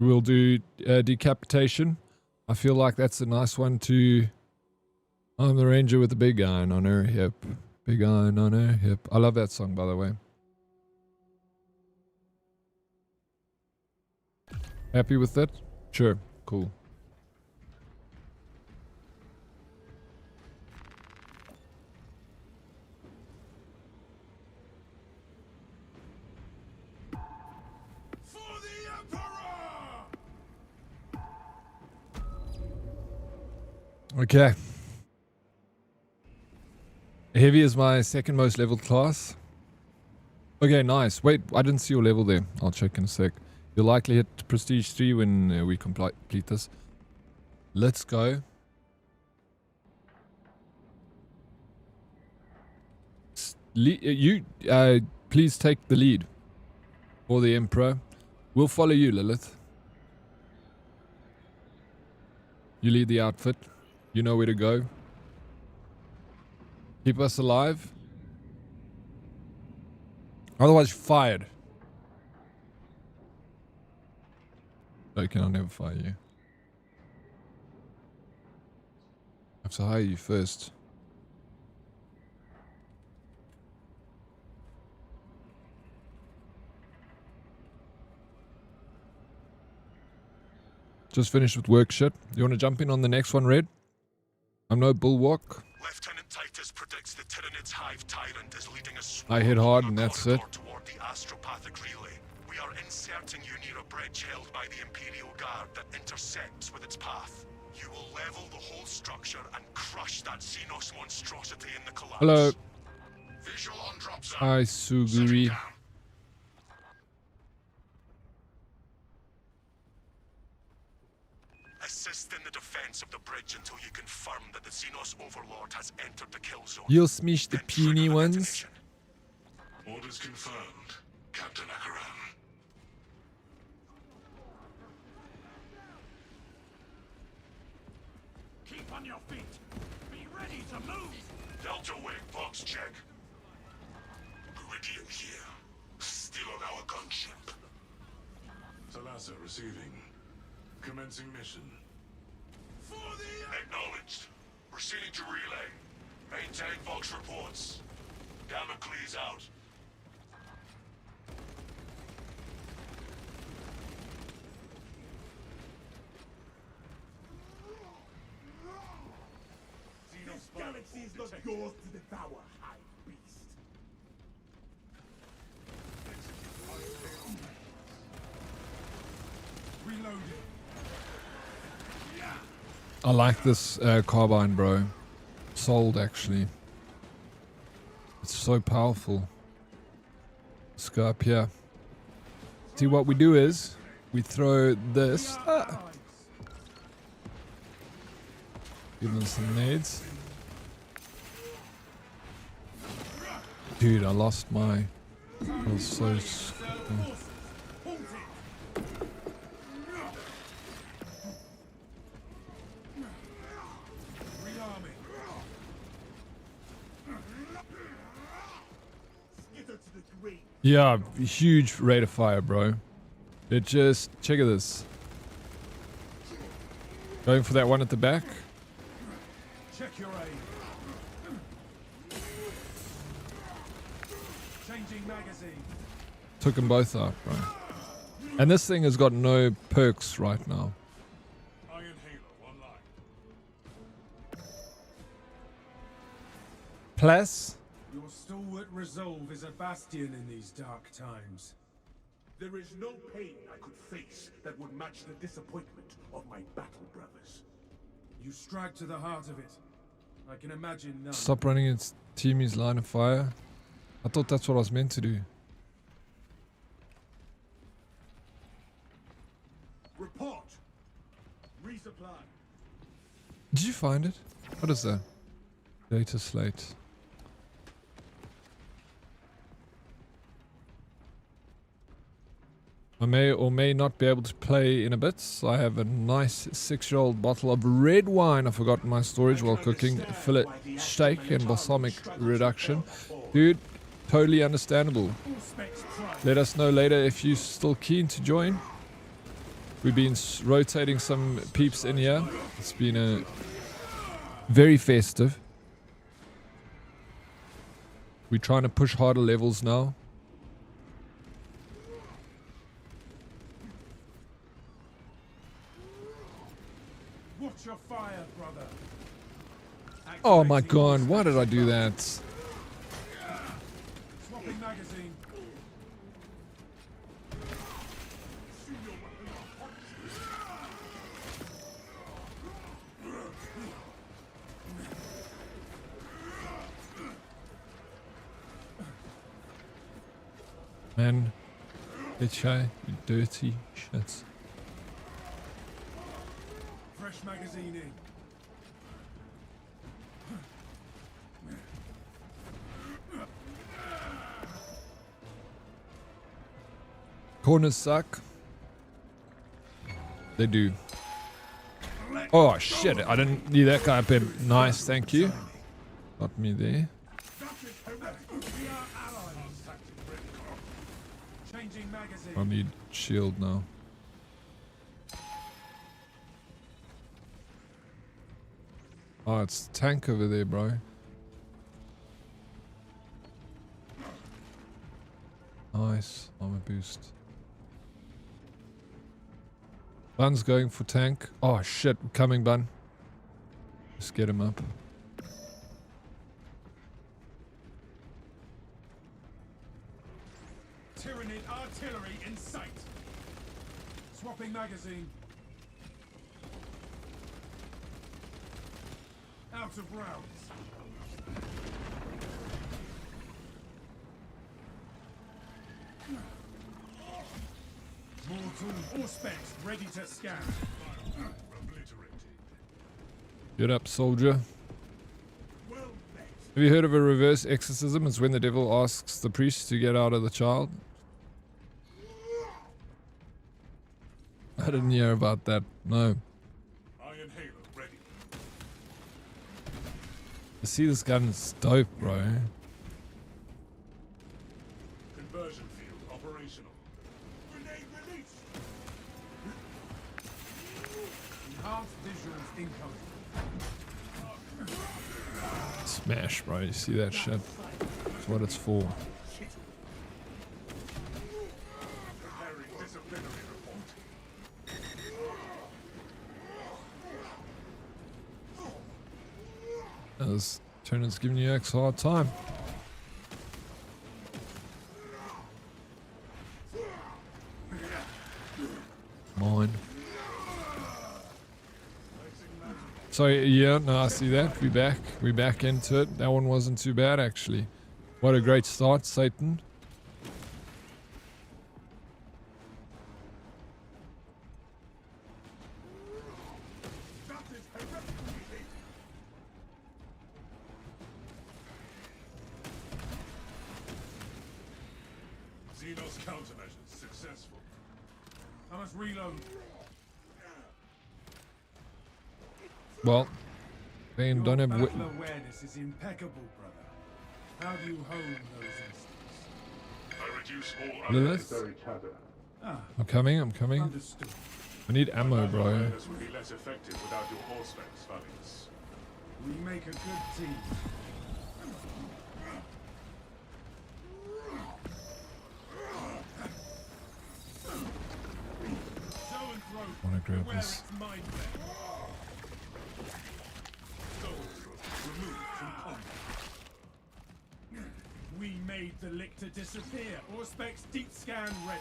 We'll do decapitation. I feel like that's a nice one to... I'm the ranger with the big iron on her hip. Big iron on her hip. I love that song, by the way. Happy with that? Sure. Cool. Okay. Heavy is my second most leveled class. Okay, nice. Wait, I didn't see your level there. I'll check in a sec. You'll likely hit Prestige 3 when we complete this. Let's go. Please take the lead. For the Emperor. We'll follow you, Lilith. You lead the outfit. You know where to go. Keep us alive. Otherwise, fired. Okay, I'll never fire you. I have to hire you first. Just finished with work shit. You want to jump in on the next one, Red? I'm no bulwark. Lieutenant Titus predicts the Tyranids hive Tyrant is leading a I hit hard and that's it. toward the astropathic relay. We are inserting you near a bridge held by the Imperial Guard that intersects with its path. You will level the whole structure and crush that Xenos monstrosity in the collapse. Hello. Visual on drop zone. Hi, Suguri. Assist in the defense of the bridge until you confirm that the Xenos Overlord has entered the kill zone. You'll smash the puny ones. Orders confirmed, Captain Akaram. Keep on your feet. Be ready to move. Delta Wing, box check. Meridian here. Still on our gunship. Talassa receiving. Commencing mission. Acknowledged. Proceeding to relay. Maintain Vox reports. Damocles out. This galaxy is not yours to devour, high beast. Reloading. I like this carbine, bro. Sold, actually. It's so powerful. Let's go up here. See, what we do is we throw this. Give them some nades. Dude, I lost my... I was so... Yeah, huge rate of fire, bro. It just... Check out this. Going for that one at the back. Check your aim. Changing magazine. Took them both out, bro. And this thing has got no perks right now. Iron Halo online. Plus... Your stalwart resolve is a bastion in these dark times. There is no pain I could face that would match the disappointment of my battle brothers. You strike to the heart of it. I can imagine none. Stop running its team's line of fire. I thought that's what I was meant to do. Report. Resupply. Did you find it? What is that? Data slate. I may or may not be able to play in a bit. I have a nice 6-year-old bottle of red wine I forgot in my storage while cooking fillet steak and balsamic reduction. Dude, totally understandable. Let us know later if you're still keen to join. We've been rotating some peeps in here. It's been a very festive. We're trying to push harder levels now. Watch your fire, brother. Oh my god, why did I do that? Swapping magazine. Man, bitch, you dirty shits. Fresh magazine in. Corners suck. They do. Oh shit, I didn't need that guy up in. Nice, thank you. Got me there. I need shield now. Oh, it's the tank over there, bro. Nice. Armor boost. Bun's going for tank. Oh shit, coming Bun. Just get him up. Tyranid artillery in sight. Swapping magazine. Out of rounds. Mortal Auspex ready to scan. Get up, soldier. Have you heard of a reverse exorcism? It's when the devil asks the priest to get out of the child. I didn't hear about that. No. Iron Halo ready. I see this gun is dope, bro. Conversion field operational. Grenade release. Enhanced visuals incoming. Smash, bro. You see that shit? That's what it's for. Preparing disciplinary report. This Tyranids giving you X a hard time. Mine. So yeah, no, I see that. We're back into it. That one wasn't too bad actually. What a great start, Satan. Xenos countermeasures successful. I must reload. Well, they don't have battle awareness is impeccable, brother. How do you hone those instincts? I reduce all Lilith? unnecessary chatter. I'm coming, I'm coming. Understood. I need ammo, bro. Awareness would be less effective without your Auspex, Valius. We make a good team. I want to grab this. We made the lictor disappear. Auspex deep scan ready.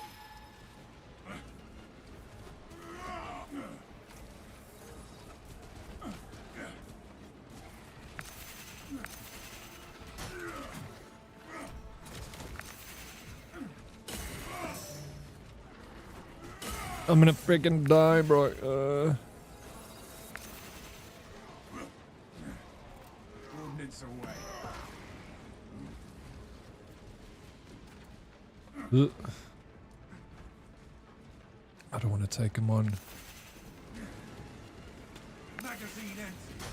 I'm gonna freaking die, bro. sense away. I don't want to take him on. Magazine empty.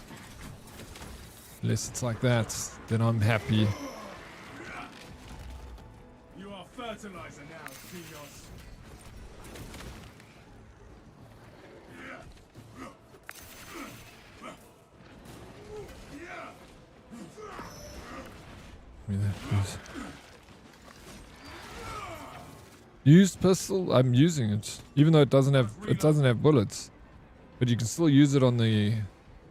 Unless it's like that, then I'm happy. You are fertilizer now, Dios. Give me that, please. Used pistol. I'm using it, even though it doesn't have bullets. But you can still use it on the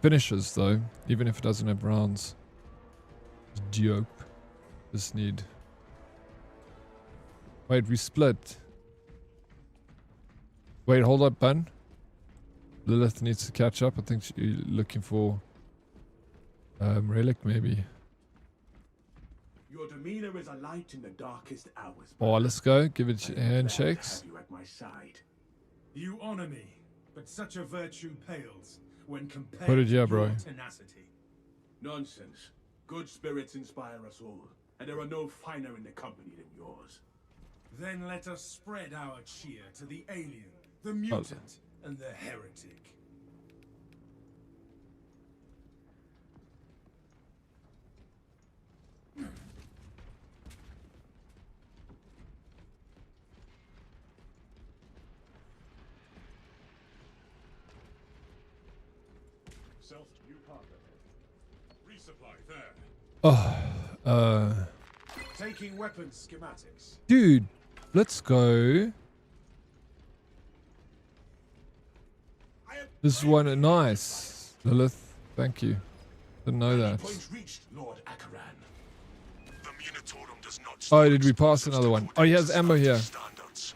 finishes, though, even if it doesn't have rounds. Dope. Just need. Wait, we split. Wait, hold up, Bun. Lilith needs to catch up. I think she's looking for relic, maybe. Your demeanor is a light in the darkest hours. Oh, let's go. Give it handshakes. You at my side. You honor me, but such a virtue pales when compared Put it here, to bro. your tenacity. Nonsense. Good spirits inspire us all, and there are no finer in the company than yours. Then let us spread our cheer to the alien, the mutant, and the heretic. New cargo. Resupply there. Oh, Taking weapons schematics. dude, let's go. This is one nice, Lilith. Thank you. Didn't know that. Reached, Lord Akaran. The Munitorum does not. Oh, did we pass another one? Oh, he has ammo here. Standards.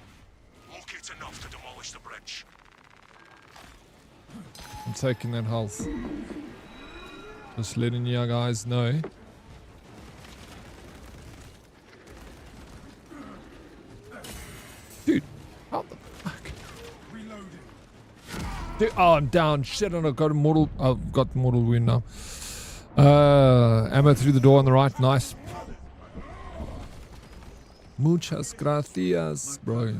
Locate enough to demolish the bridge. I'm taking that health. Just letting you guys know. Dude, how the fuck? Dude, oh, I'm down. Shit, and I've got a mortal. I've got mortal wound now. Ammo through the door on the right. Nice. Muchas gracias, bro.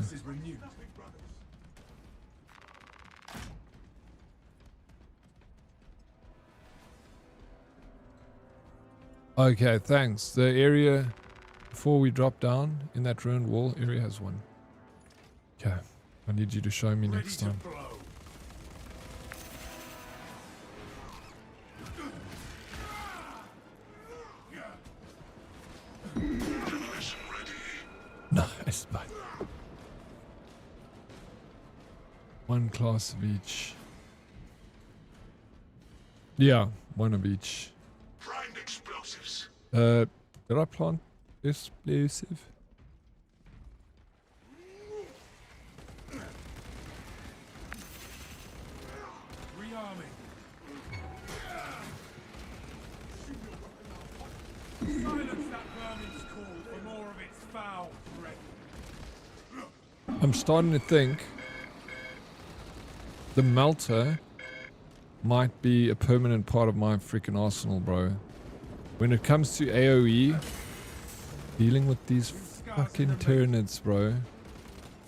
Okay, thanks. The area before we drop down in that ruined wall area has one. Okay, I need you to show me next time. Nice, bud. One class of each. Yeah, one of each. Primed explosives. Did I plant explosive? Rearming. Silence that vermin's call for more of its foul breath. I'm starting to think the melter might be a permanent part of my freaking arsenal, bro. When it comes to AoE, dealing with these fucking Tyranids, bro.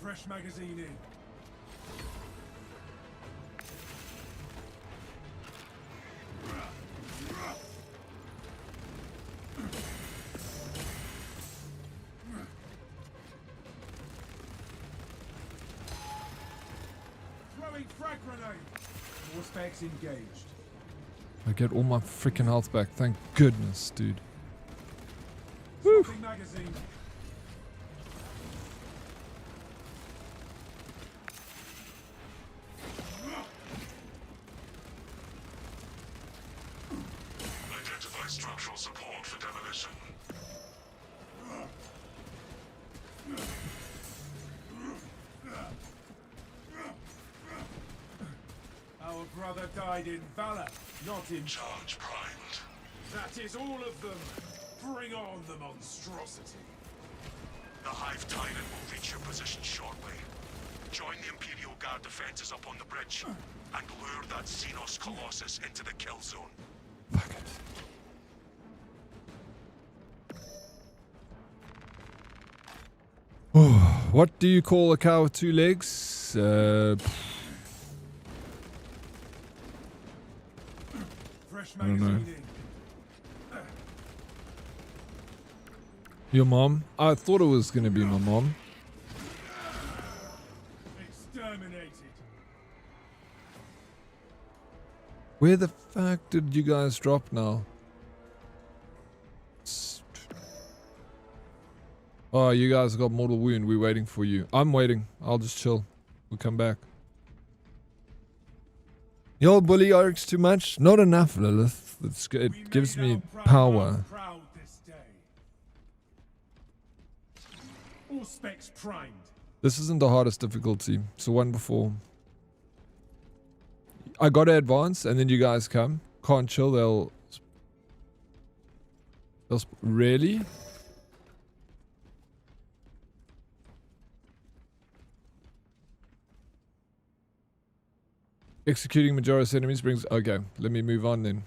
Fresh magazine in. Throwing frag grenade. More specs engaged. I get all my freaking health back. Thank goodness, dude. Swapping magazine. Identify structural support for demolition. Our brother died in valor, not in charge primed. That is all of them. Bring on the monstrosity. The Hive Tyranid will reach your position shortly. Join the Imperial Guard defenses up on the bridge and lure that Xenos Colossus into the kill zone. Fuck it. What do you call a cow with 2 legs? I don't know. Your mom? I thought it was going to be my mom. Exterminated. Where the fuck did you guys drop now? Oh, you guys got mortal wound. We're waiting for you. I'm waiting. I'll just chill. We'll come back. Y'all bully Oryx too much? Not enough, Lilith. It gives me power. All specs primed. This isn't the hardest difficulty. It's the one before. I gotta advance and then you guys come. Can't chill. They'll really? Executing majority of enemies brings... Okay, let me move on then.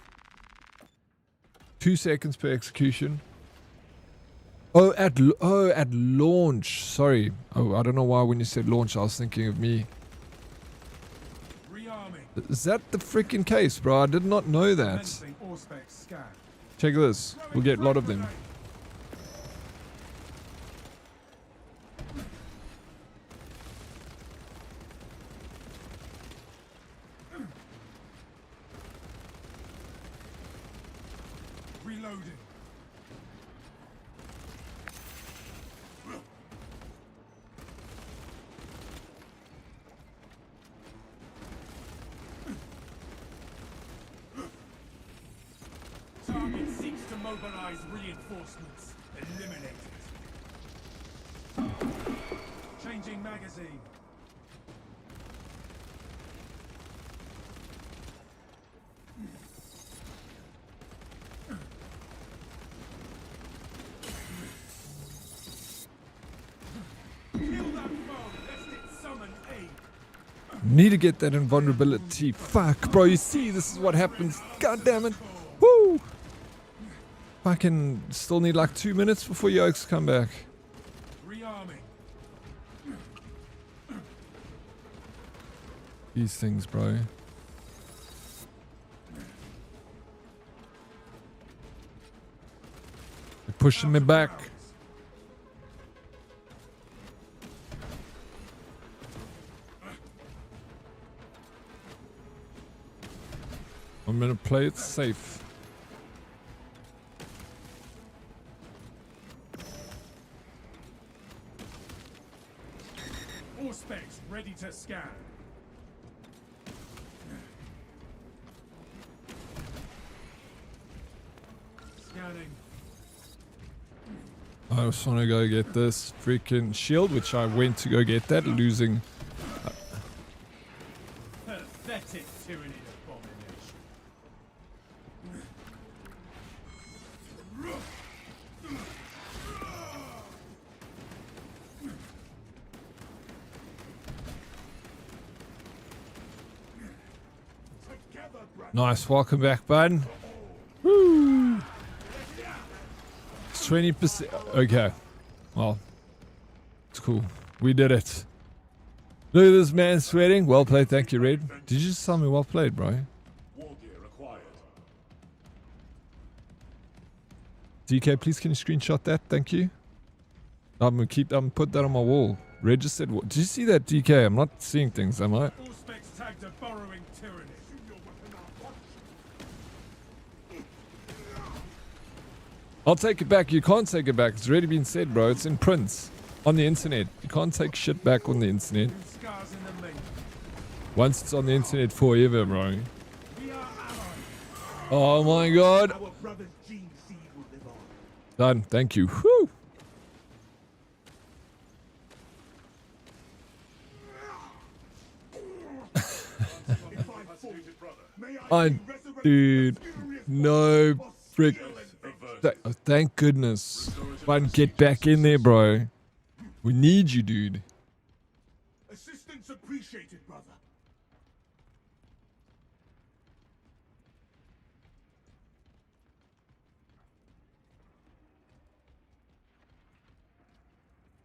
2 seconds per execution. Oh, at launch. Sorry. Oh, I don't know why when you said launch I was thinking of me. Is that the freaking case, bro? I did not know that. Check this. We'll get a lot of them. Reloading. Target seeks to mobilize reinforcements. Eliminate it. Changing magazine. Need to get that invulnerability. Fuck, bro. You see, this is what happens. God damn it. Woo! Fucking still need like 2 minutes before Yokes come back. Rearming. These things, bro. They're pushing me back. I'm gonna play it safe. All specs ready to scan. Scanning. I just want to go get this freaking shield, which I went to go get that, losing. Pathetic Tyranid abomination. Nice, welcome back, bud. Woo! It's 20%. Okay. Well, it's cool. We did it. Look at this man sweating. Well played, thank you, Red. Did you just tell me well played, bro? DK, please can you screenshot that? Thank you. I'm gonna put that on my wall. Red just said, did you see that, DK? I'm not seeing things, am I? All specs tagged a burrowing Tyranid. I'll take it back. You can't take it back. It's already been said, bro. It's in print. On the internet. You can't take shit back on the internet. Once it's on the internet, forever, bro. Oh my god. Done. Thank you. Whew. Dude. No frick. Thank goodness. Fine, get back in there, bro. We need you, dude. Assistance appreciated, brother.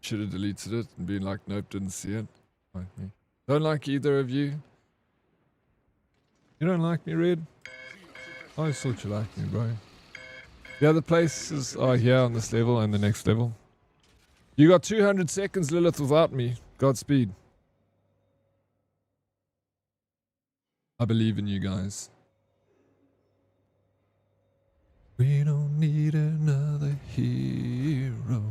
Should have deleted it and been like, nope, didn't see it. Like me. Don't like either of you. You don't like me, Red? I always thought you liked me, bro. The other places are here on this level and the next level. You got 200 seconds, Lilith, without me. Godspeed. I believe in you guys. We don't need another hero.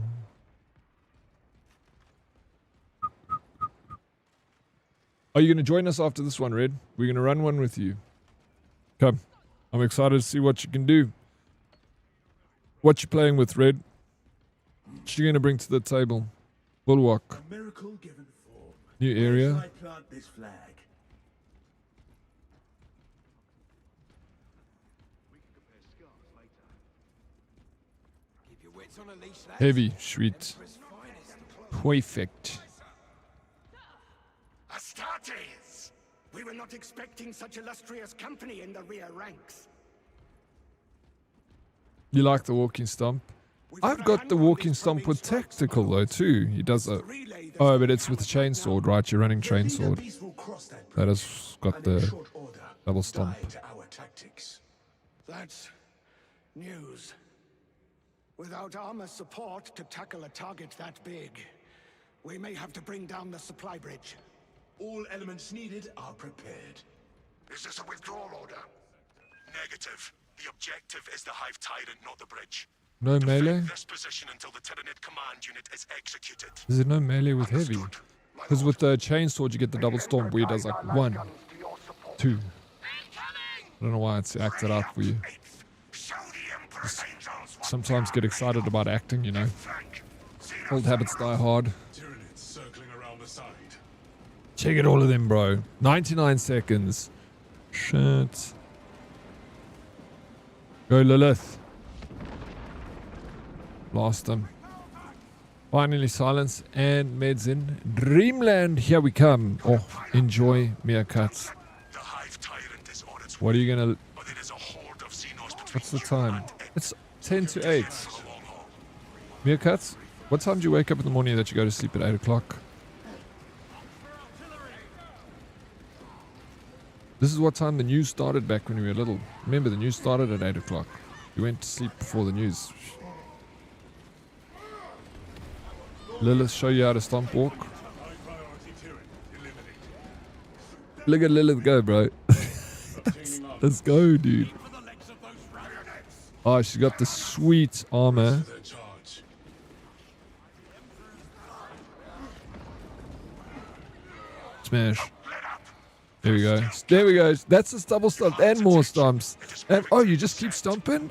Are you going to join us after this one, Red? We're going to run one with you. Come. I'm excited to see what you can do. What you playing with, Red? What you going to bring to the table? Bulwark. A miracle given form. New area. Where shall I plant this flag? Heavy, sweet. Perfect. Astartes! We were not expecting such illustrious company in the rear ranks. You like the walking stomp? I've got the walking stomp with tactical though too. He does a... Oh, but it's with the chainsword, right? You're running chainsword. That has got the double stomp. That's news. Without armor support to tackle a target that big, we may have to bring down the supply bridge. All elements needed are prepared. Is this a withdrawal order? Negative. The objective is the Hive Tyrant, not the bridge. No melee? This position until the Tyranid command unit is executed. Is there no melee with heavy? Because with the chainsword you get the double stomp where he does like 1, 2. I don't know why it's acted out for you. Just sometimes get excited about acting, you know. Old habits die hard. Tyranids circling around the side. Check it, all of them, bro. 99 seconds. Shit. Go, Lilith. Blast them. Finally, silence and meds in. Dreamland, here we come. Oh, enjoy meerkats. What are you gonna... What's the time? It's 10 to 8. Meerkats? What time do you wake up in the morning that you go to sleep at 8 o'clock? This is what time the news started back when we were little. Remember, the news started at 8 o'clock. You went to sleep before the news. Lilith, show you how to stomp walk. Look at Lilith go, bro. Let's go, dude. Oh, she's got the sweet armor. Smash. There we go. There we go. That's a double stomp and more stomps. And, oh, you just keep stomping?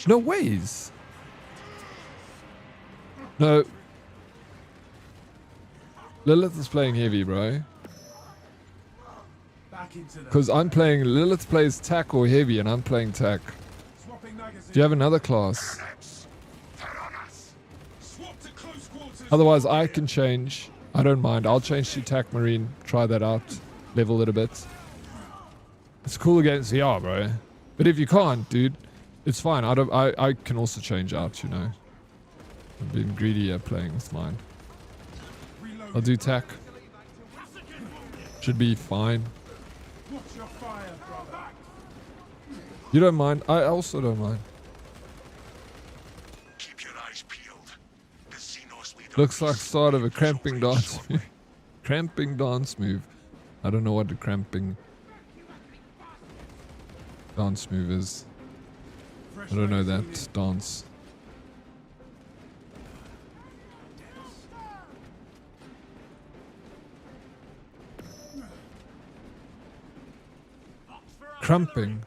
No ways. No. Lilith is playing heavy, bro. Because I'm playing... Lilith plays tack or heavy and I'm playing tack. Do you have another class? Otherwise, I can change. I don't mind. I'll change to tack marine. Try that out. Level it a bit. It's cool against CR, bro. But if you can't, dude, it's fine. I can also change out, you know. I'm being greedy at playing with mine. I'll do tack. Should be fine. You don't mind? I also don't mind. Looks like start of a cramping dance move. Cramping dance move. I don't know what the cramping dance move is. I don't know that dance. Cramping.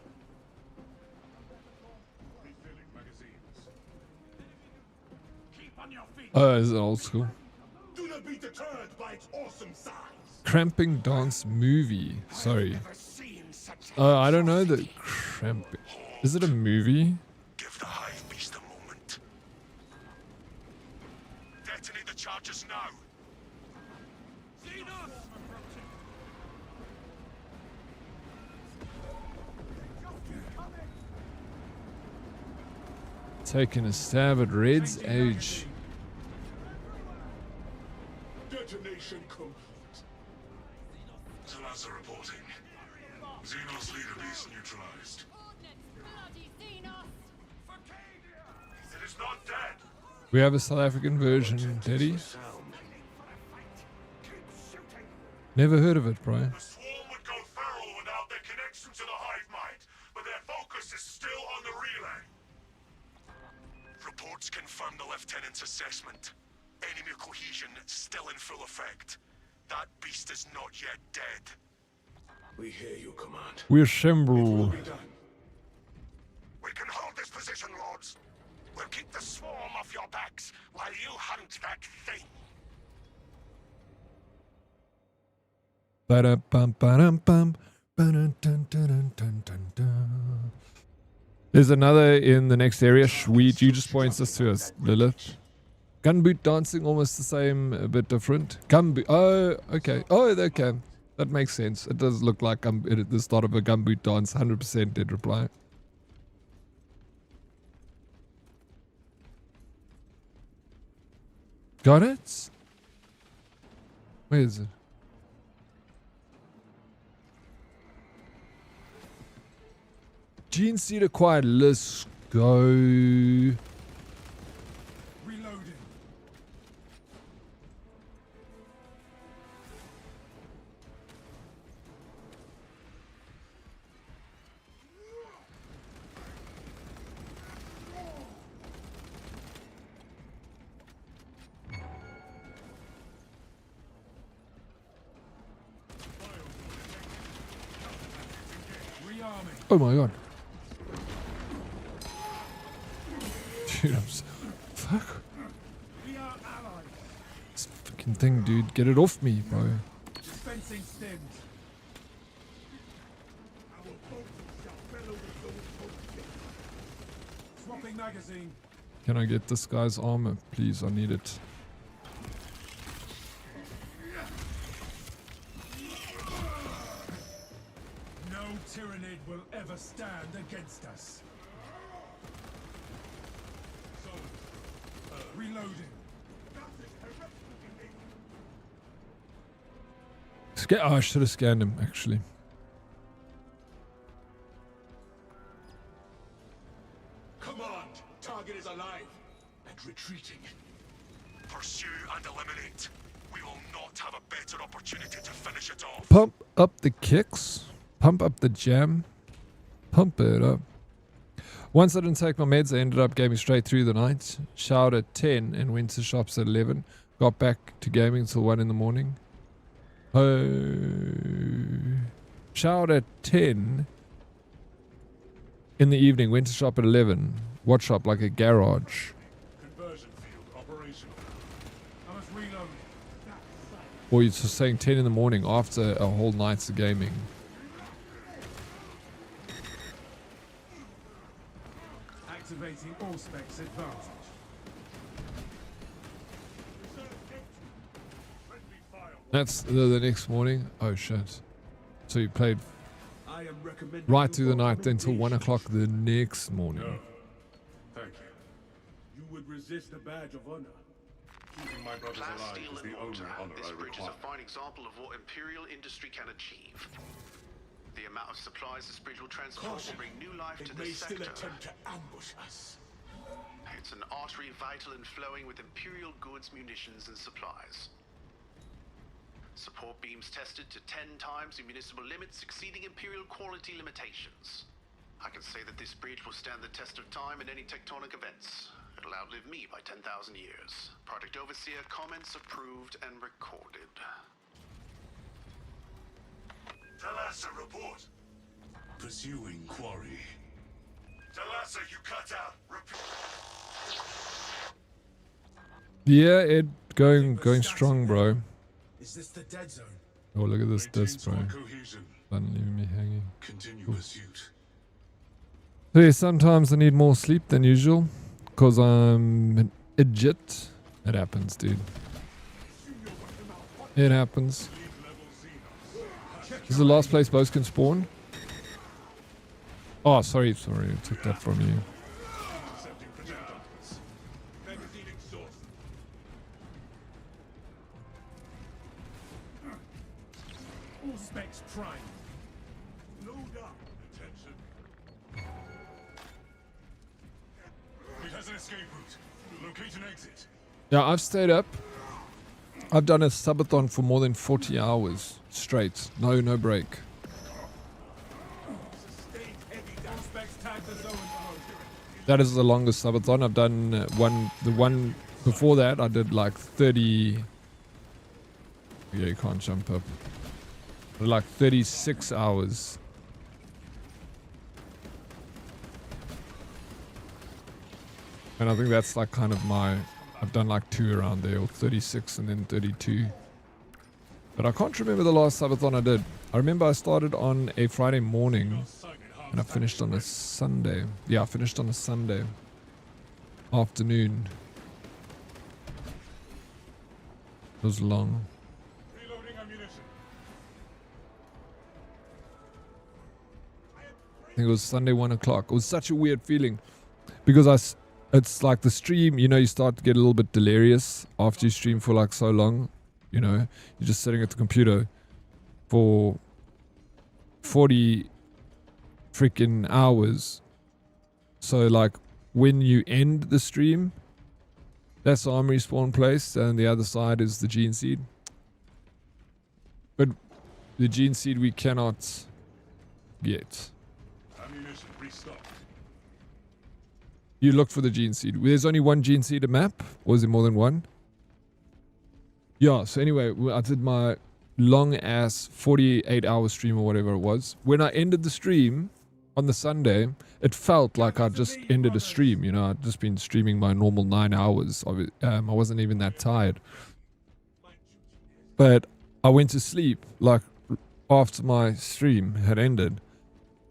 Oh, is it old school? Do not be deterred by its awesome size. Cramping dance movie. Sorry. I don't know the cramping. Is it a movie? Give the Hive Beast a moment. Detonate the charges now. Taking a stab at Red's age. Xenos leader beast neutralized. It is not dead. We have a South African version, Daddy. Never heard of it, bro. The swarm would go feral without their connection to the hive mind, but their focus is still on the relay. Reports confirm the lieutenant's assessment. Enemy cohesion still in full effect. That beast is not yet dead. We hear you, Command. We assemble. We can hold this position, Lords. We'll keep the swarm off your backs while you hunt that thing. Ba-da-bum-ba-dum-bum. Ba-dun-dun-dun-dun-dun-dun. There's another in the next area. Sweet, you just points us to us, Lilith. Gunboot dancing, almost the same, a bit different. Gunboot. Oh, okay. Oh, okay. That makes sense. It does look like the start of a gunboot dance. 100% did reply. Got it? Where is it? Gene seed acquired. Let's go. Reloading. Oh my god. Dude, I'm so... Fuck. This fucking thing, dude. Get it off me, bro. Dispensing stims. Swapping magazine. Can I get this guy's armor, please? I need it. No Tyranid will ever stand against us. Reloading. Oh, I should have scanned him, actually. Command, target is alive and retreating. Pursue and eliminate. We will not have a better opportunity to finish it off. Pump up the kicks. Pump up the jam. Pump it up. Once I didn't take my meds, I ended up gaming straight through the night. Showered at 10 and went to shops at 11. Got back to gaming till 1 in the morning. Showered at 10 in the evening. Went to shop at 11. What shop? Like a garage. Conversion field operational. I must reload. Or you're just saying 10 in the morning after a whole night's of gaming. Activating all specs advantage. That's the next morning. Oh shit. So you played right through the night until 1 o'clock the next morning. No. Thank you. You would resist a badge of honor. Keeping my brothers alive is the only honor This I bridge is require. a fine example of what Imperial industry can achieve. The amount of supplies this bridge will transport will bring new life to this sector. Still attempt to ambush us. It's an artery vital and flowing with Imperial goods, munitions, and supplies. Support beams tested to 10 times the municipal limits, exceeding Imperial quality limitations. I can say that this bridge will stand the test of time in any tectonic events. It'll outlive me by 10,000 years. Project Overseer comments approved and recorded. Talassa, report. Pursuing quarry. Talassa, you cut out. Repeat. Yeah, it going strong, bro. Is this the dead zone? Oh, look at this disc, bro. Cohesion. Fun leaving me hanging. Continue Cool. pursuit. So yeah, sometimes I need more sleep than usual. Because I'm an idiot. It happens, dude. It happens. This is the last place boats can spawn. Oh, sorry. I took that from you. All specs prime. It has an escape route. Locate an exit. Yeah, I've stayed up. I've done a subathon for more than 40 hours straight. No break. That is the longest subathon. I've done the one before that I did like 30. Yeah, you can't jump up. Like 36 hours. And I think that's like kind of my, I've done like 2 around there, or 36 and then 32. But I can't remember the last subathon I did. I remember I started on a Friday morning and I finished on a Sunday. Yeah, I finished on a Sunday afternoon. It was long. I think it was Sunday 1 o'clock. It was such a weird feeling because it's like the stream, you know, you start to get a little bit delirious after you stream for like so long. You know, you're just sitting at the computer for 40 freaking hours. So like when you end the stream, that's the armory spawn place and the other side is the gene seed. But the gene seed we cannot get. You look for the gene seed. There's only one gene seed a map, or is it more than one? Yeah, so anyway, I did my long ass 48-hour stream or whatever it was. When I ended the stream on the Sunday, it felt like I just ended a stream, you know. I'd just been streaming my normal 9 hours of it. I wasn't even that tired. But I went to sleep like after my stream had ended,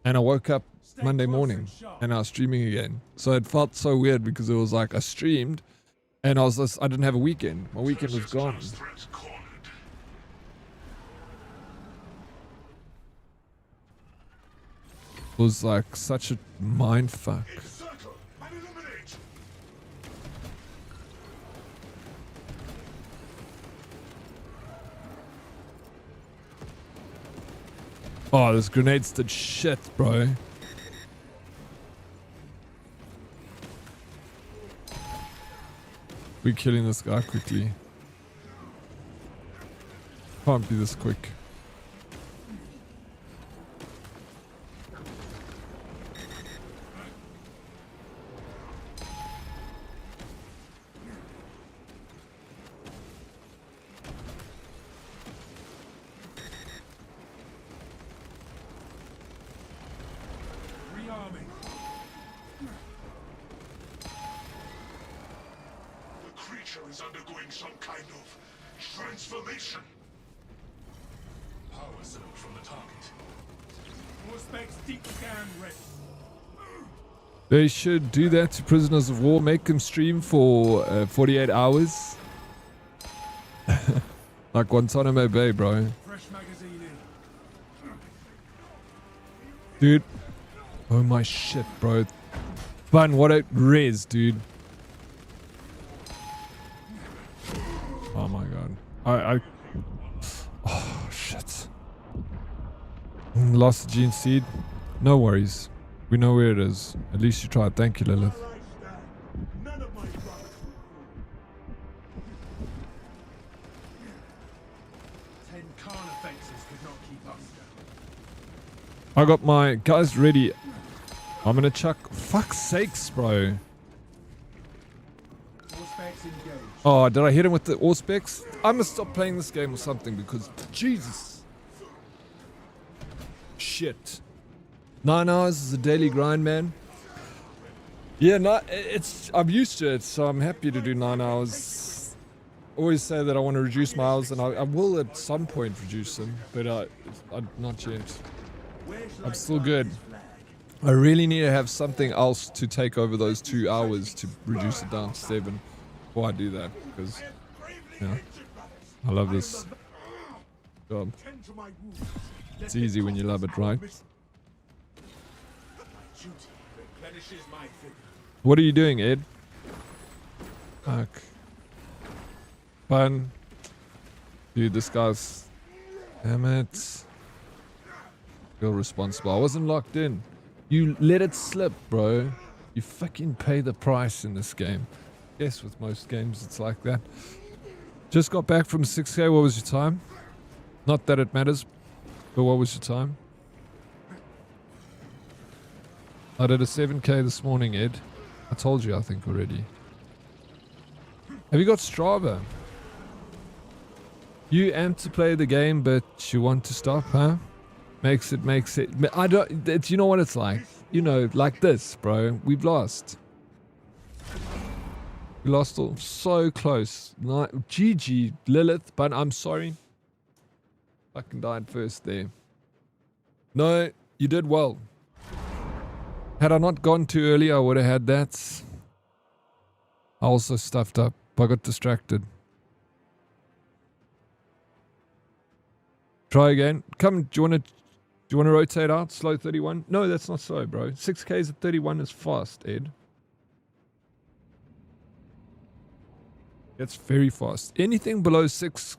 and I woke up Monday morning and I was streaming again. So it felt so weird because it was like I streamed and I didn't have a weekend. My weekend was gone. It was like such a mind fuck. Oh, those grenades did shit, bro. We're killing this guy quickly. Can't be this quick. Is undergoing some kind of transformation. Power surge from the target. More specs deep scan ready. They should do that to prisoners of war. Make them stream for 48 hours. Like Guantanamo Bay, bro. Fresh magazine in. Dude. Oh my shit, bro. Fun, what a res, dude. Oh my god. Oh shit. Lost the gene seed. No worries. We know where it is. At least you tried. Thank you, Lilith. I got my guys ready. I'm gonna chuck. Fuck's sakes, bro. Oh, did I hit him with the Auspex? I must stop playing this game or something because Jesus. Shit. 9 hours is a daily grind, man. Yeah, no, I'm used to it, so I'm happy to do 9 hours. Always say that I want to reduce my hours, and I will at some point reduce them, but not yet. I'm still good. I really need to have something else to take over those 2 hours to reduce it down to 7 before I do that, because, you know, I love this job. It's easy when you love it, right? What are you doing, Ed? Fuck. Fun. Dude, this guy's... Damn it. feel responsible. I wasn't locked in. You let it slip, bro. You fucking pay the price in this game. Yes, with most games it's like that. Just got back from 6K. What was your time? Not that it matters, but what was your time? I did a 7K this morning, Ed. I told you, I think, already. Have you got Strava? You amped to play the game, but you want to stop, huh? Makes it. I don't. You know what it's like? You know, like this, bro. We've lost. We lost all so close. GG, Lilith, but I'm sorry. Fucking died first there. No, you did well. Had I not gone too early, I would have had that. I also stuffed up. I got distracted. Try again. Come, do you want to rotate out? Slow 31? No, that's not slow, bro. 6Ks at 31 is fast, Ed. It's very fast. Anything below 6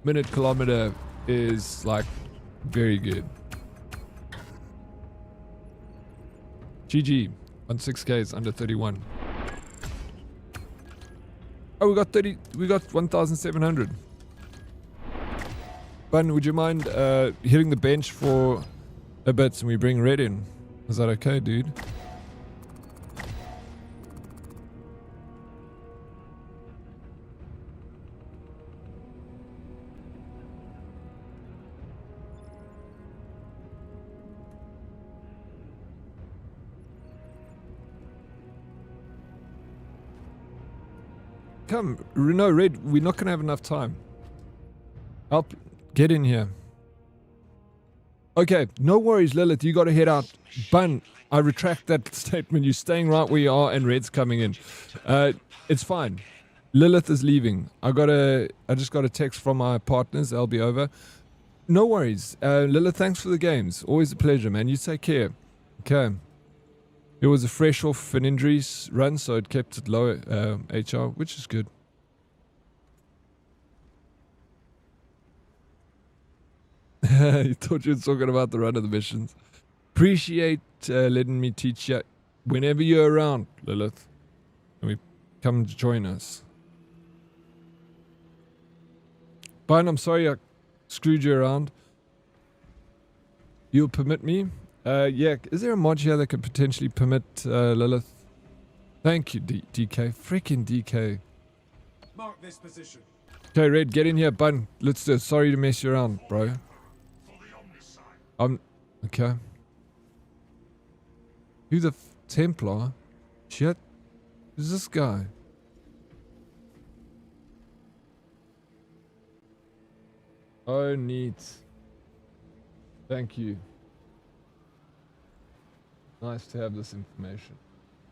minute kilometer is like very good. GG on 6Ks under 31. Oh, we got 1,700. Bun, would you mind hitting the bench for a bit and we bring Red in? Is that okay, dude? Come, no, Red, we're not going to have enough time. Help, get in here. Okay, no worries, Lilith, you got to head out. Bun, I retract that statement. You're staying right where you are and Red's coming in. It's fine. Lilith is leaving. I just got a text from my partners. They'll be over. No worries. Lilith, thanks for the games. Always a pleasure, man. You take care. Okay. It was a fresh off an injuries run, so it kept it low HR, which is good. You thought you were talking about the run of the missions. Appreciate letting me teach you whenever you're around, Lilith. And we come join us. But I'm sorry I screwed you around. You'll permit me? Yeah, is there a mod here that could potentially permit Lilith? Thank you, DK. Freaking DK. Mark this position. Okay, Red, get in here, bun. Let's do it. Sorry to mess you around, bro. Okay. Who the Templar? Shit. Who's this guy? Oh, neat. Thank you. Nice to have this information.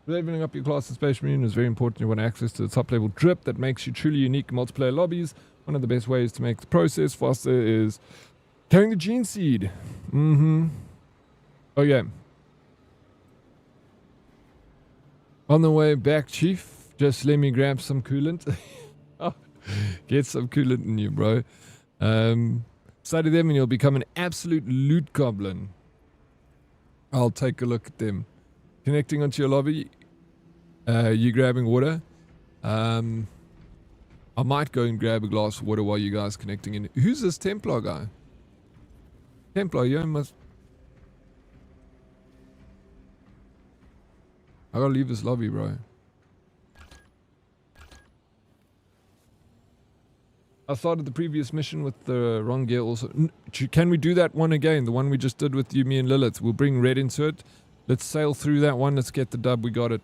Leveling up your class in Space Marine is very important. You want access to the top level drip that makes you truly unique in multiplayer lobbies. One of the best ways to make the process faster is carrying the gene seed. Okay. On the way back, Chief, just let me grab some coolant. Oh, get some coolant in you, bro. Study them and you'll become an absolute loot goblin. I'll take a look at them. Connecting onto your lobby. You grabbing water. I might go and grab a glass of water while you guys connecting in. Who's this Templar guy? Templar, you must... I gotta leave this lobby, bro. I started the previous mission with the wrong gear also. Can we do that one again? The one we just did with you, me and Lilith. We'll bring Red into it. Let's sail through that one. Let's get the dub. We got it.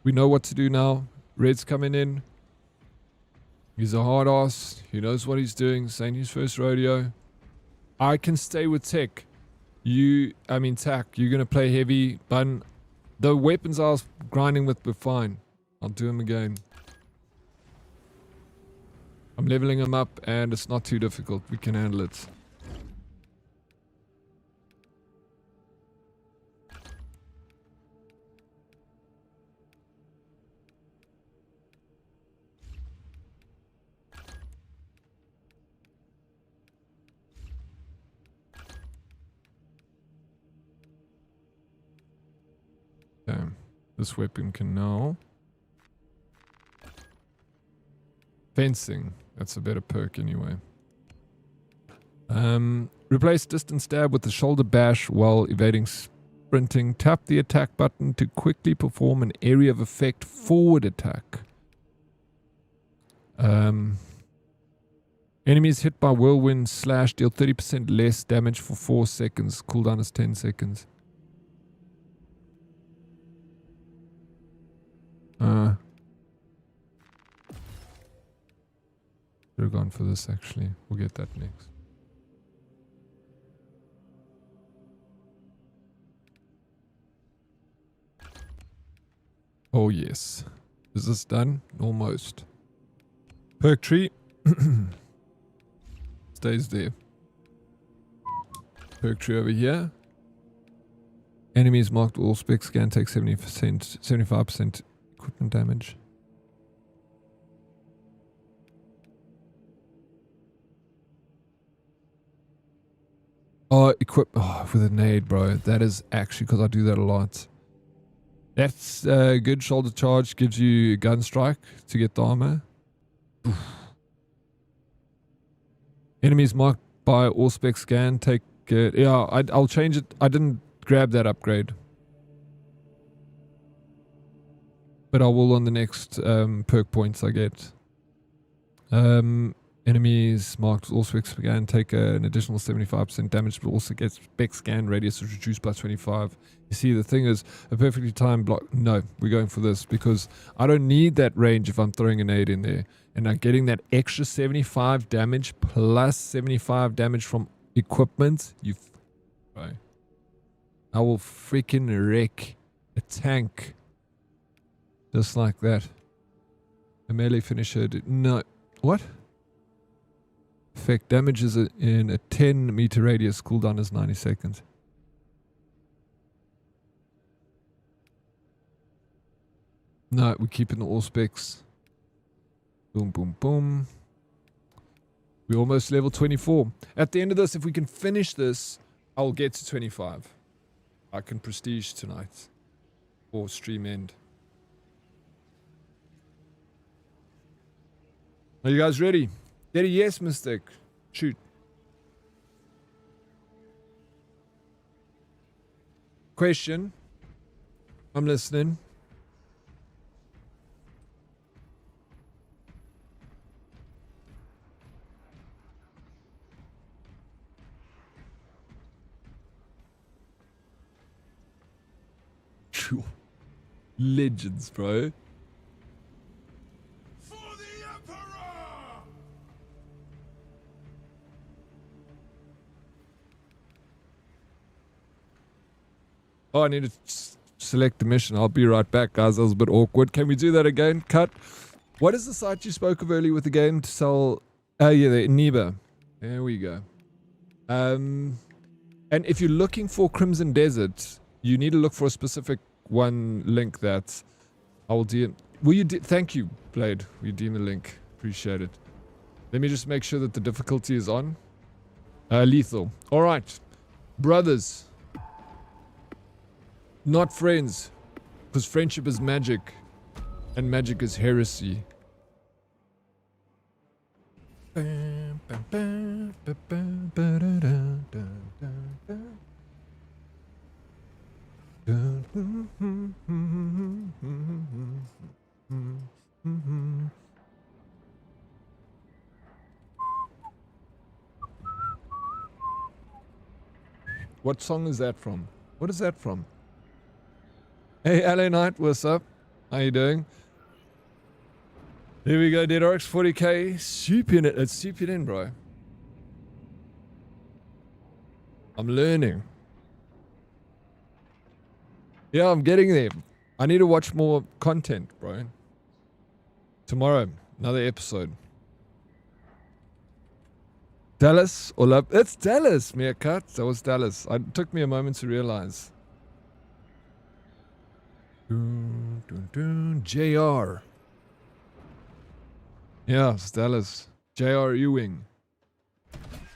We know what to do now. Red's coming in. He's a hard ass. He knows what he's doing. Saying his first rodeo. I can stay with Tech. Tack. You're going to play heavy. Bun. The weapons I was grinding with were fine. I'll do them again. I'm leveling them up and it's not too difficult. We can handle it. This weapon can now. Fencing. That's a better perk anyway. Replace distance stab with the shoulder bash while evading sprinting. Tap the attack button to quickly perform an area of effect forward attack. Enemies hit by whirlwind slash deal 30% less damage for 4 seconds. Cooldown is 10 seconds. Should have gone for this actually. We'll get that next. Oh yes. Is this done? Almost. Perk tree. Stays there. Perk tree over here. Enemies marked all specs scan take 70%, 75% equipment damage. Oh, with a nade, bro. That is actually because I do that a lot. That's good. Shoulder charge gives you gun strike to get the armor. Oof. Enemies marked by all spec scan take. Yeah, I'll change it. I didn't grab that upgrade, but I will on the next perk points I get. Enemies marked with all spec scan take an additional 75% damage, but also gets spec scan radius is reduced by 25. You see, the thing is, a perfectly timed block. No, we're going for this because I don't need that range if I'm throwing a nade in there. And I'm getting that extra 75 damage plus 75 damage from equipment. Right. I will freaking wreck a tank. Just like that. A melee finisher. No. What? Effect damages in a 10 meter radius. Cooldown is 90 seconds. No, we're keeping the all specs. Boom, boom, boom. We're almost level 24. At the end of this, if we can finish this, I'll get to 25. I can prestige tonight. Or stream end. Are you guys ready? Ready? Yes, Mystic. Shoot. Question. I'm listening. Legends, bro. For the Emperor! Oh, I need to select the mission. I'll be right back, guys. That was a bit awkward. Can we do that again? Cut. What is the site you spoke of earlier with the game to sell? Oh, yeah, the Niba. There we go. And if you're looking for Crimson Desert, you need to look for a specific one link that I will DM. Will you? Thank you, Blade. Will you DM the link? Appreciate it. Let me just make sure that the difficulty is on. Lethal. All right, brothers. Not friends, because friendship is magic, and magic is heresy. What song is that from? What is that from? Hey, LA Knight, what's up? How you doing? Here we go, Dead Oryx, 40k. Soup in it. It's soup it in, bro. I'm learning. Yeah, I'm getting there. I need to watch more content, bro. Tomorrow, another episode. Dallas or love? It's Dallas, Meerkat. That was Dallas. It took me a moment to realize. JR. Yeah, it's Dallas. JR Ewing.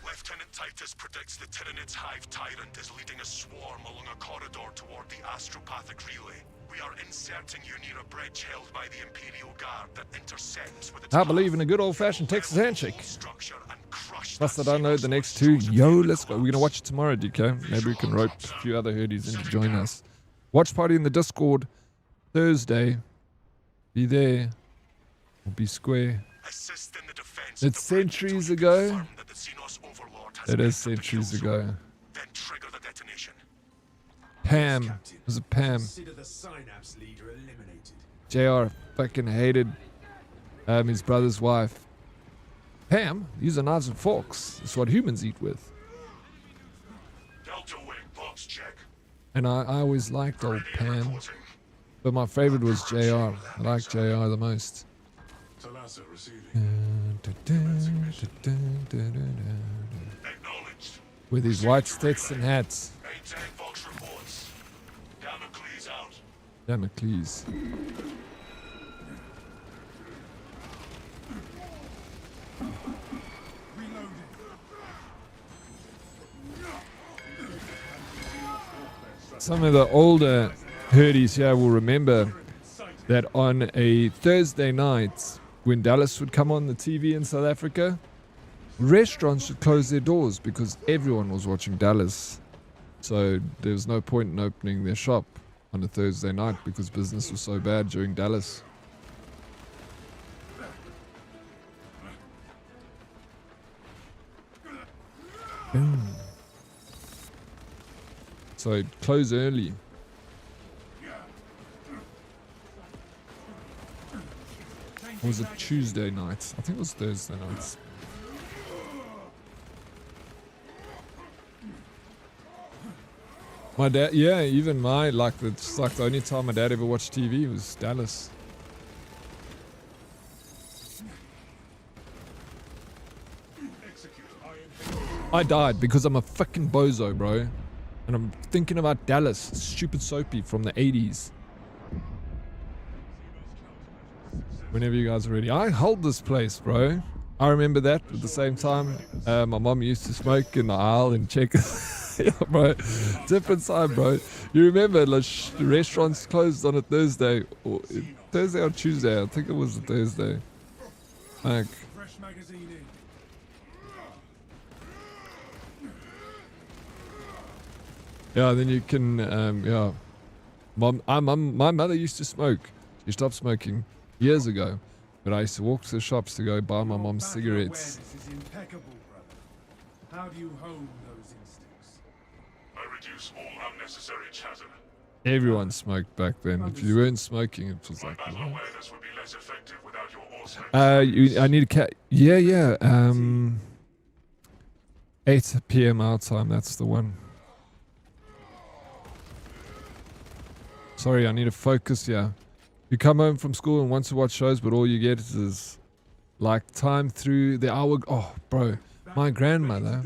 Lieutenant Titus predicts the Tyranid's hive tyrant is leading a swarm along a corridor toward the astropathic relay. We are inserting you near a bridge held by the Imperial Guard that intersects with its I believe in a good old-fashioned Texas handshake. Plus, I download the next two. Yo, let's go. We're going to watch it tomorrow, DK. Maybe we can rope a few other herdies in to join us. Watch party in the Discord Thursday. Be there. Or be square. It's centuries ago. It is centuries ago. Pam. Was it Pam? JR fucking hated his brother's wife. Pam, these are knives and forks. It's what humans eat with. And I always liked old Pam. But my favorite was JR. I like JR the most. With his white Stetson hats. Damocles. Some of the older herdies here will remember that on a Thursday night, when Dallas would come on the TV in South Africa, restaurants would close their doors because everyone was watching Dallas. So there was no point in opening their shop on a Thursday night because business was so bad during Dallas. So close early. Or was it Tuesday night? I think it was Thursday nights. My dad, yeah, even it's like the only time my dad ever watched TV was Dallas. I died because I'm a fucking bozo, bro. And I'm thinking about Dallas, stupid soapy from the 80s. Whenever you guys are ready. I hold this place, bro. I remember that at the same time. My mom used to smoke in the aisle and check. Yeah, bro. Different side, bro. You remember the restaurants closed on a Thursday or Tuesday. I think it was a Thursday. Like, yeah, then you can, yeah. My mother used to smoke. She stopped smoking years ago. But I used to walk to the shops to go buy my mom's cigarettes. Is impeccable, brother. How do you hone those instincts? I reduce all unnecessary chatter. Everyone smoked back then. If you weren't smoking, it was like... Battle awareness would be less effective without your awesome... I need a cat. Yeah. 8 p.m. our time, that's the one. Sorry, I need to focus here. You come home from school and want to watch shows, but all you get is like time through the hour. Oh, bro, my grandmother.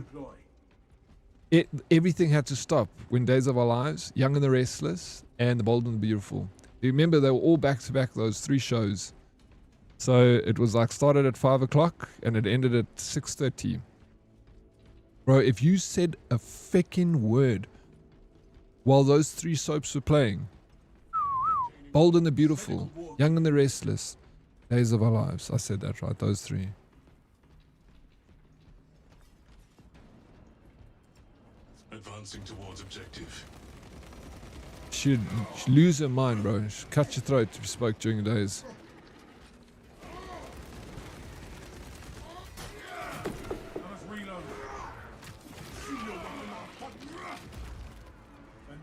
Everything had to stop when Days of Our Lives, Young and the Restless, and The Bold and the Beautiful. You remember they were all back to back, those 3 shows. So it was like started at 5 o'clock and it ended at 6:30. Bro, if you said a feckin' word while those 3 soaps were playing, Bold and the Beautiful, Young and the Restless, Days of Our Lives. I said that right, those 3. Advancing towards objective. She'd lose her mind, bro. She'd cut your throat if you spoke during the days.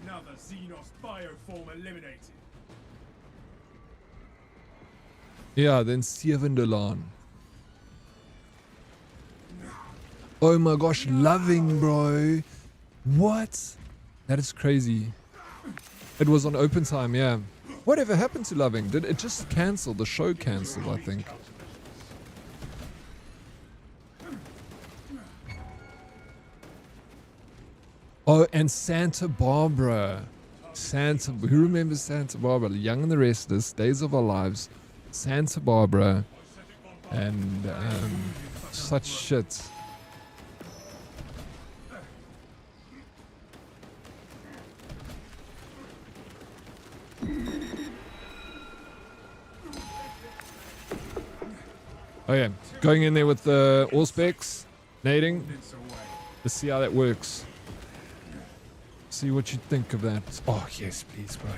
Another Xenos bioform eliminated. Yeah, then Sevendelaan. Oh my gosh, Loving, bro. What? That is crazy. It was on open time, yeah. Whatever happened to Loving? Did it just cancel? The show cancelled, I think. Oh, and Santa Barbara. Who remembers Santa Barbara? Young and the Restless, Days of Our Lives, Santa Barbara, and such shit. Oh yeah, going in there with the Allspecs, nading. Let's see how that works. See what you think of that. Oh yes, please, bro.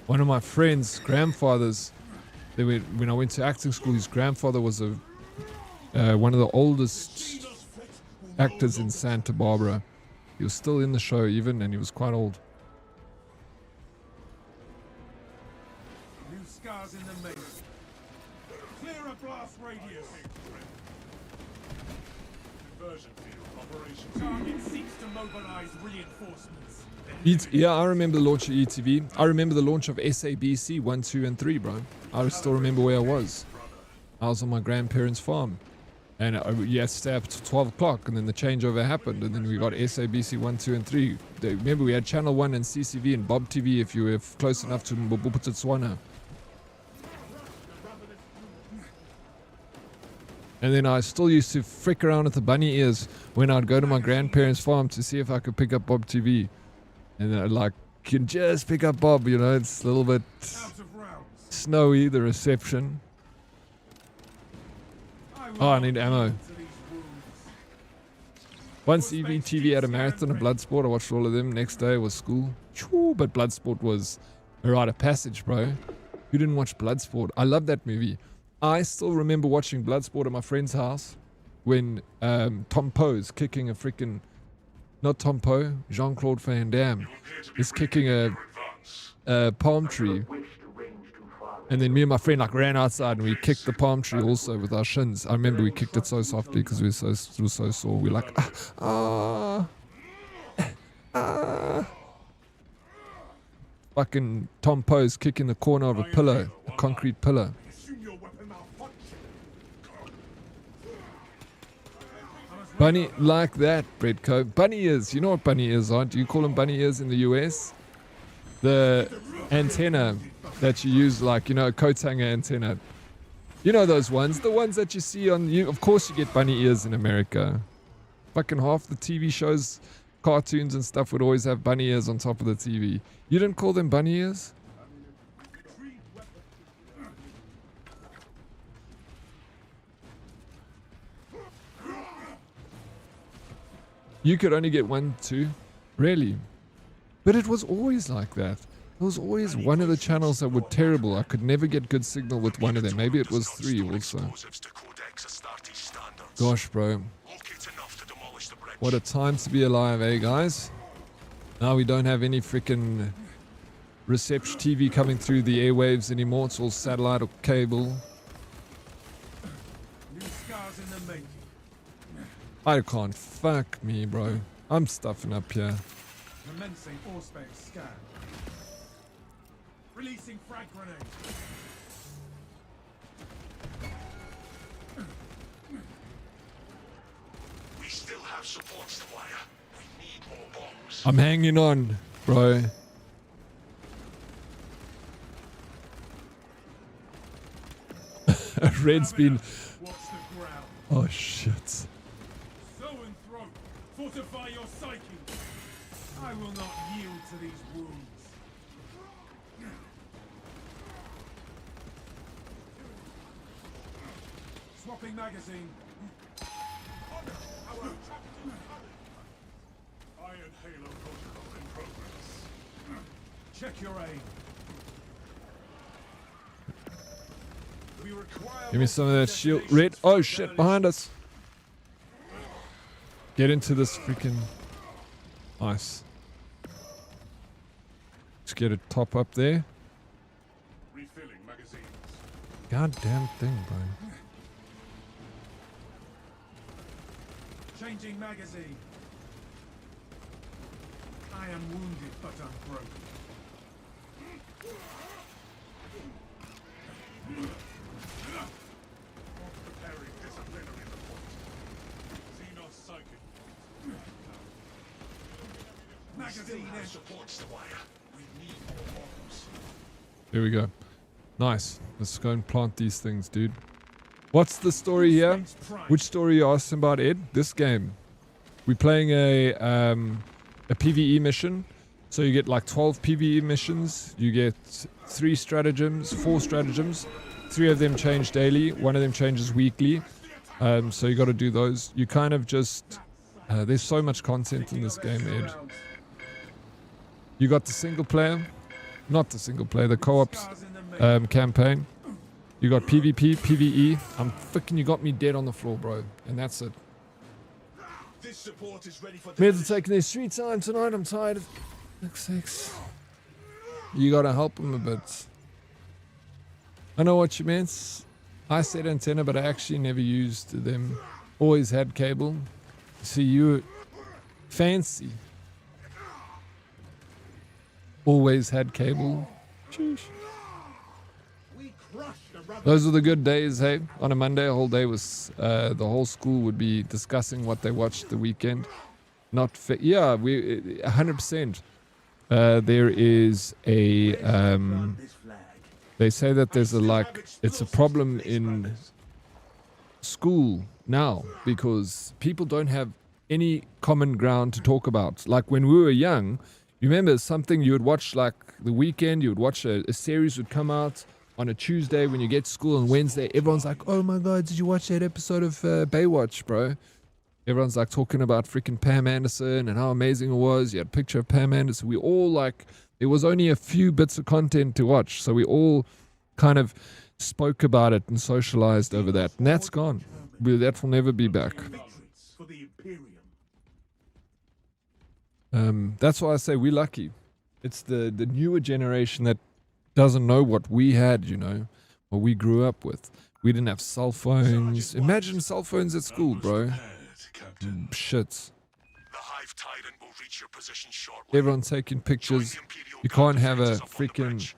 One of my friend's grandfathers, when I went to acting school, his grandfather was one of the oldest actors in Santa Barbara. He was still in the show even, and he was quite old. New scars in the main. Clear a blast radius. Diversion field operation. Target seeks to mobilize reinforcements. Yeah, I remember the launch of ETV. I remember the launch of SABC 1, 2, and 3, bro. I still remember where I was. I was on my grandparents' farm. And you had to stay up to 12 o'clock, and then the changeover happened, and then we got SABC 1, 2, and 3. Remember, we had Channel 1 and CCV and Bob TV if you were close enough to Mboputswana. And then I still used to frick around with the bunny ears when I'd go to my grandparents' farm to see if I could pick up Bob TV. And then like, you can just pick up Bob, you know, it's a little bit snowy, the reception. Oh, I need ammo. Once EBTV had a marathon of Bloodsport, I watched all of them. Next day was school. But Bloodsport was a rite of passage, bro. You didn't watch Bloodsport. I love that movie. I still remember watching Bloodsport at my friend's house when Tom Poe's kicking a freaking... Not Tom Poe, Jean-Claude Van Damme is kicking a palm tree. And then me and my friend like ran outside and we kicked the palm tree also with our shins. I remember we kicked it so softly because we were so sore. We were like, Fucking Tom Poe's kicking the corner of a pillar, a concrete pillar. Bunny, like that, Breadco. Bunny ears. You know what bunny ears are? Do you call them bunny ears in the US? The antenna that you use, like, you know, a coat hanger antenna. You know those ones? The ones that you see on... Of course you get bunny ears in America. Fucking half the TV shows, cartoons and stuff would always have bunny ears on top of the TV. You didn't call them bunny ears? You could only get 1, 2. Really? But it was always like that. There was always one of the channels that were terrible. I could never get good signal with one of them. Maybe it was 3 also. Gosh, bro. What a time to be alive, eh, guys? Now we don't have any freaking reception TV coming through the airwaves anymore. It's all satellite or cable. I can't. Fuck me, bro. I'm stuffing up here. Commencing Allspecs scan. Releasing frag grenade. We still have supports to wire. We need more bombs. I'm hanging on, bro. Red's been... Oh, shit. Fortify your psyche. I will not yield to these wounds. Swapping magazine. Iron Halo protocol in progress. Check your aim. We require... Give me some of that shield. Red. Oh shit, behind us. Get into this freaking... Nice. Let's get a top up there. Refilling magazines. Goddamn thing, bro. Changing magazine. I am wounded but unbroken. Preparing disciplinary report. Xenos psychic. Magazine and supports the wire. We need Here we go. Nice. Let's go and plant these things, dude. What's the story here? Which story you asking about, Ed? This game. We're playing a PvE mission. So you get like 12 PvE missions. You get 4 stratagems. 3 of them change daily. 1 of them changes weekly. So you got to do those. You kind of just... there's so much content in this game, Ed. You got the single player. Not the single player. The co-op campaign. You got PvP, PvE. You got me dead on the floor, bro. And that's it. Meds are taking their sweet time tonight. I'm tired of... X6. You gotta help them a bit. I know what you meant. I said antenna, but I actually never used them. Always had cable. See, you fancy. Always had cable. Sheesh. Those were the good days, hey? On a Monday, a whole day was... the whole school would be discussing what they watched the weekend. Not fit. Yeah, 100%. There is a... they say that there's it's a problem in school now because people don't have any common ground to talk about. Like when we were young, you remember something you would watch like the weekend, you would watch a series would come out on a Tuesday when you get to school on Wednesday. Everyone's like, oh my God, did you watch that episode of Baywatch, bro? Everyone's like talking about freaking Pam Anderson and how amazing it was. You had a picture of Pam Anderson. We all like, there was only a few bits of content to watch. So we all kind of spoke about it and socialized over that. And that's gone. That will never be back. That's why I say we're lucky. It's the newer generation that doesn't know what we had, you know, what we grew up with. We didn't have cell phones. Imagine cell phones at school, bro. Shit. Everyone's taking pictures. You can't have a freaking,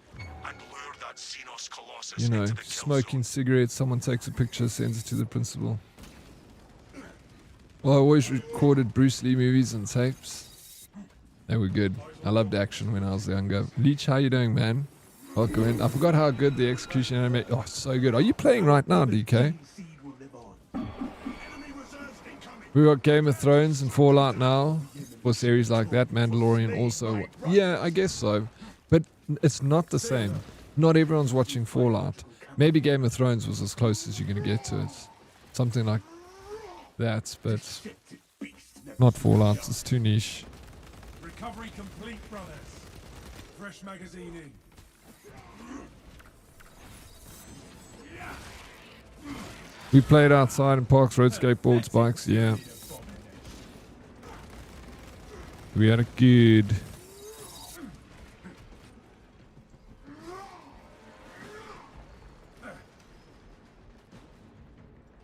you know, smoking cigarettes. Someone takes a picture, sends it to the principal. Well, I always recorded Bruce Lee movies and tapes. They were good. I loved action when I was younger. Leech, how you doing, man? Welcome in. I forgot how good the execution anime. Oh, so good. Are you playing right now, DK? We got Game of Thrones and Fallout now for series like that. Mandalorian also. Yeah, I guess so. But it's not the same. Not everyone's watching Fallout. Maybe Game of Thrones was as close as you're going to get to it. Something like that, but not Fallout. It's too niche. Recovery complete, brothers. Fresh magazine in. We played outside in parks, rode skateboards, bikes, yeah. We had a good...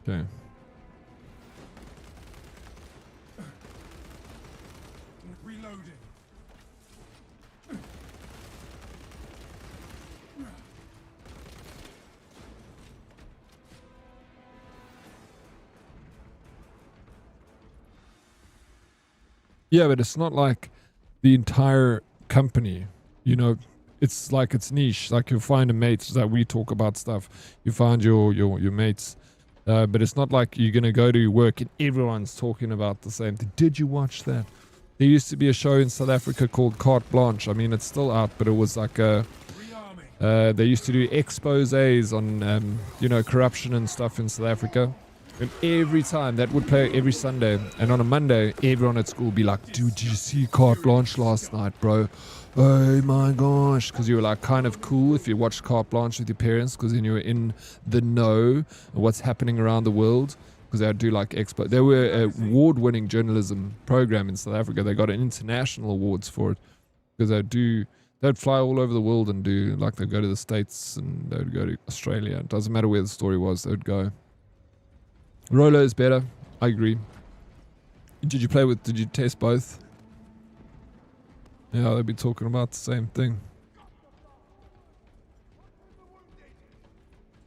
Okay. Reloading. Yeah, but it's not like the entire company, you know, it's like it's niche. Like you find a mate that we talk about stuff. You find your mates. But it's not like you're going to go to work and everyone's talking about the same thing. Did you watch that? There used to be a show in South Africa called Carte Blanche. I mean, it's still out, but it was like a... they used to do exposés on, you know, corruption and stuff in South Africa. And every time, that would play every Sunday. And on a Monday, everyone at school would be like, dude, did you see Carte Blanche last night, bro? Oh my gosh. Because you were like kind of cool if you watched Carte Blanche with your parents, because then you were in the know of what's happening around the world. Because they would do like expo. They were an award-winning journalism program in South Africa. They got international awards for it. Because they'd fly all over the world and do, like they'd go to the States and they would go to Australia. It doesn't matter where the story was, they would go. Rolo is better. I agree. Did you test both? Yeah, they'd be talking about the same thing.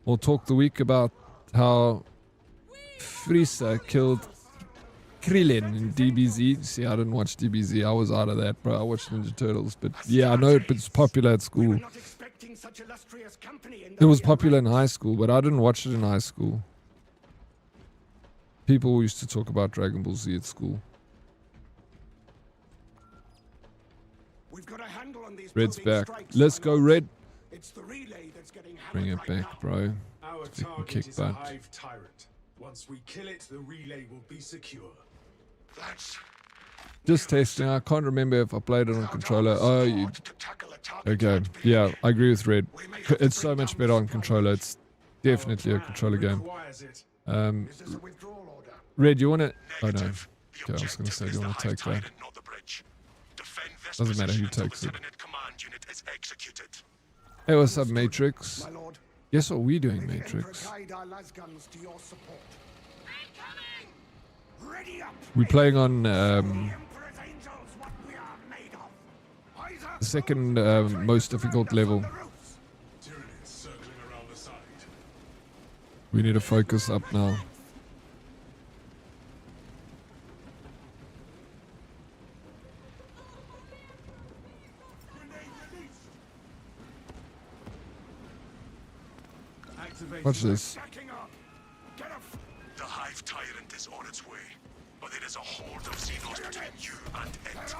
We'll talk the week about how Frieza killed Krillin in DBZ. See, I didn't watch DBZ. I was out of that, bro. I watched Ninja Turtles. But yeah, I know it's popular at school. inviting such illustrious company in It was popular in high school, but I didn't watch it in high school. People used to talk about Dragon Ball Z at school. We've got a handle on these Red's probing back. strikes, Let's my go, lords. Red. It's the relay that's getting Bring it hammered right back, bro. Our So we can target kick is a butt. hive tyrant. Once we kill it, the relay will be secure. That's Just testing. I can't remember if I played it on controller. Oh, you. Okay. Yeah, I agree with Red. It's so much better on controller. It's definitely a controller game. Red, you want to? Oh no. Okay, I was going to say, do you want to take that? Doesn't matter who takes it. Hey, what's up, Matrix? Guess what we're doing, Matrix? We're playing on the second most difficult level. We need to focus up now. Watch this. the hive tyrant is on its way, but it is a horde of Xenos between you and it.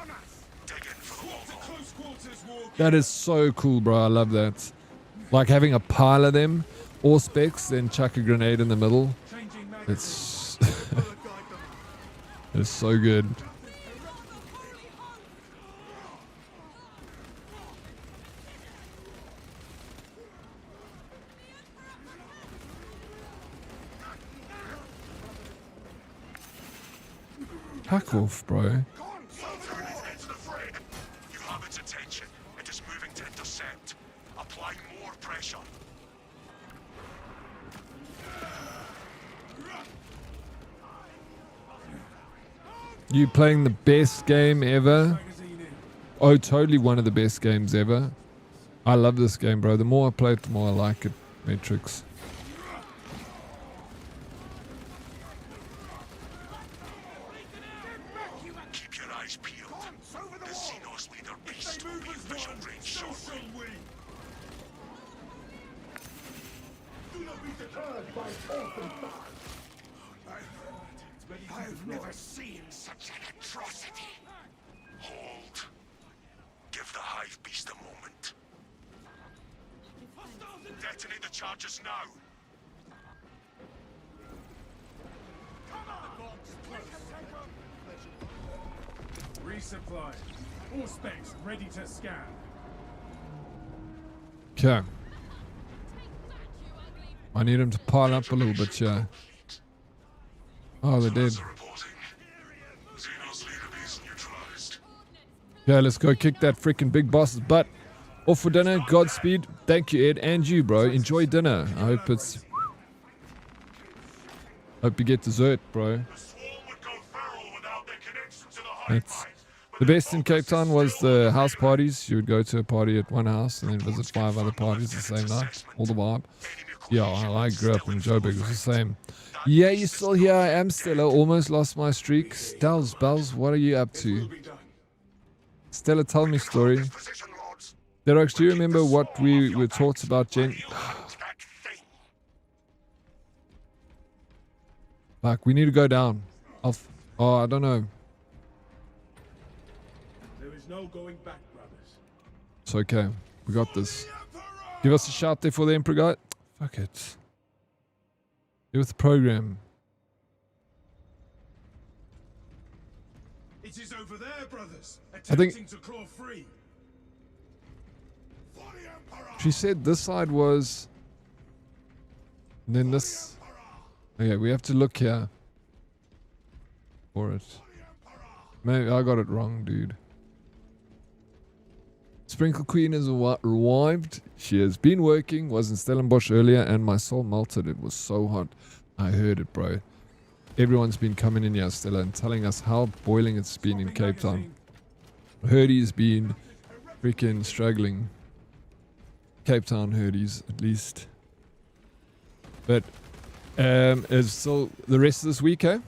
Dig in for the long haul. That is so cool, bro. I love that. Like having a pile of them, all specs, then chuck a grenade in the middle. It's it's so good. Fuck off, bro. You have its attention. It is moving to intercept. Apply more pressure. You playing the best game ever? Oh, totally one of the best games ever. I love this game, bro. The more I play it, the more I like it. Matrix. Keep your eyes peeled. The Xenos leader beast will be in visual range shortly. Do not be deterred by orphan thought. I've never seen such an atrocity. Hold. Give the hive beast a moment. Detonate the charges now. Resupply. All specs ready to scan. Okay. I need him to pile up a little bit, yeah. Oh, they're dead. Yeah, let's go kick that freaking big boss's butt. Off for dinner. Godspeed. Thank you, Ed. And you, bro. Enjoy dinner. I hope it's... Hope you get dessert, bro. It's... The best in Cape Town was the house parties. You would go to a party at one house and then visit 5 other parties the same night. All the vibe. Yeah, I grew up in Joburg. It was the same. Yeah, you still here? I am Stella. Almost lost my streak. Stells, Bells, what are you up to? Stella, tell me story. Dead Oryx, do you remember what we were taught about Jen? Fuck, we need to go down. Oh, I don't know. There is no going back, brothers. It's okay. We got this. Give us a shout there for the Emperor guy. Fuck it. Get with the program. It is over there, brothers. I think- Attempting to claw free. She said this side was... And then this... Okay, we have to look here. For it. Maybe I got it wrong, dude. Sprinkle Queen has arrived. She has been working, was in Stellenbosch earlier, and my soul melted. It was so hot. I heard it, bro. Everyone's been coming in here, Stella, and telling us how boiling it's been in Cape Town. Hurdy's been freaking struggling. Cape Town Hurdy's, at least. But, it's still the rest of this week, eh?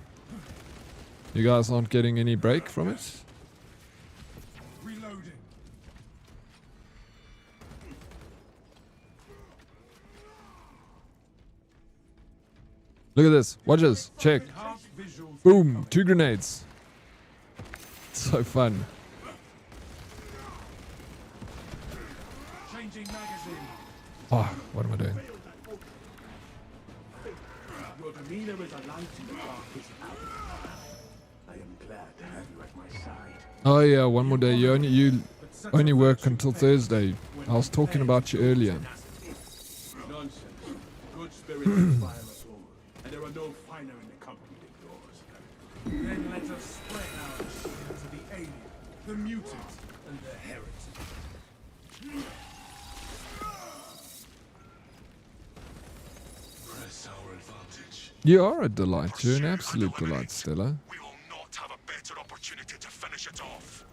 You guys aren't getting any break from it? Look at this. Watch this. Check. Boom. 2 grenades. So fun. Oh, what am I doing? Your demeanor is a light in the darkest hour. I am glad to have you at my side. Oh yeah, one more day. You only work until Thursday. I was talking about you earlier. Nonsense. Good spirits inspire us all, and there are no finer in the company than yours. Then let us spread our cheer to the alien, the mutant, and the heretic. Press our advantage. You are a delight. You're an absolute delight, Stella. We will not have a better opportunity to finish it off.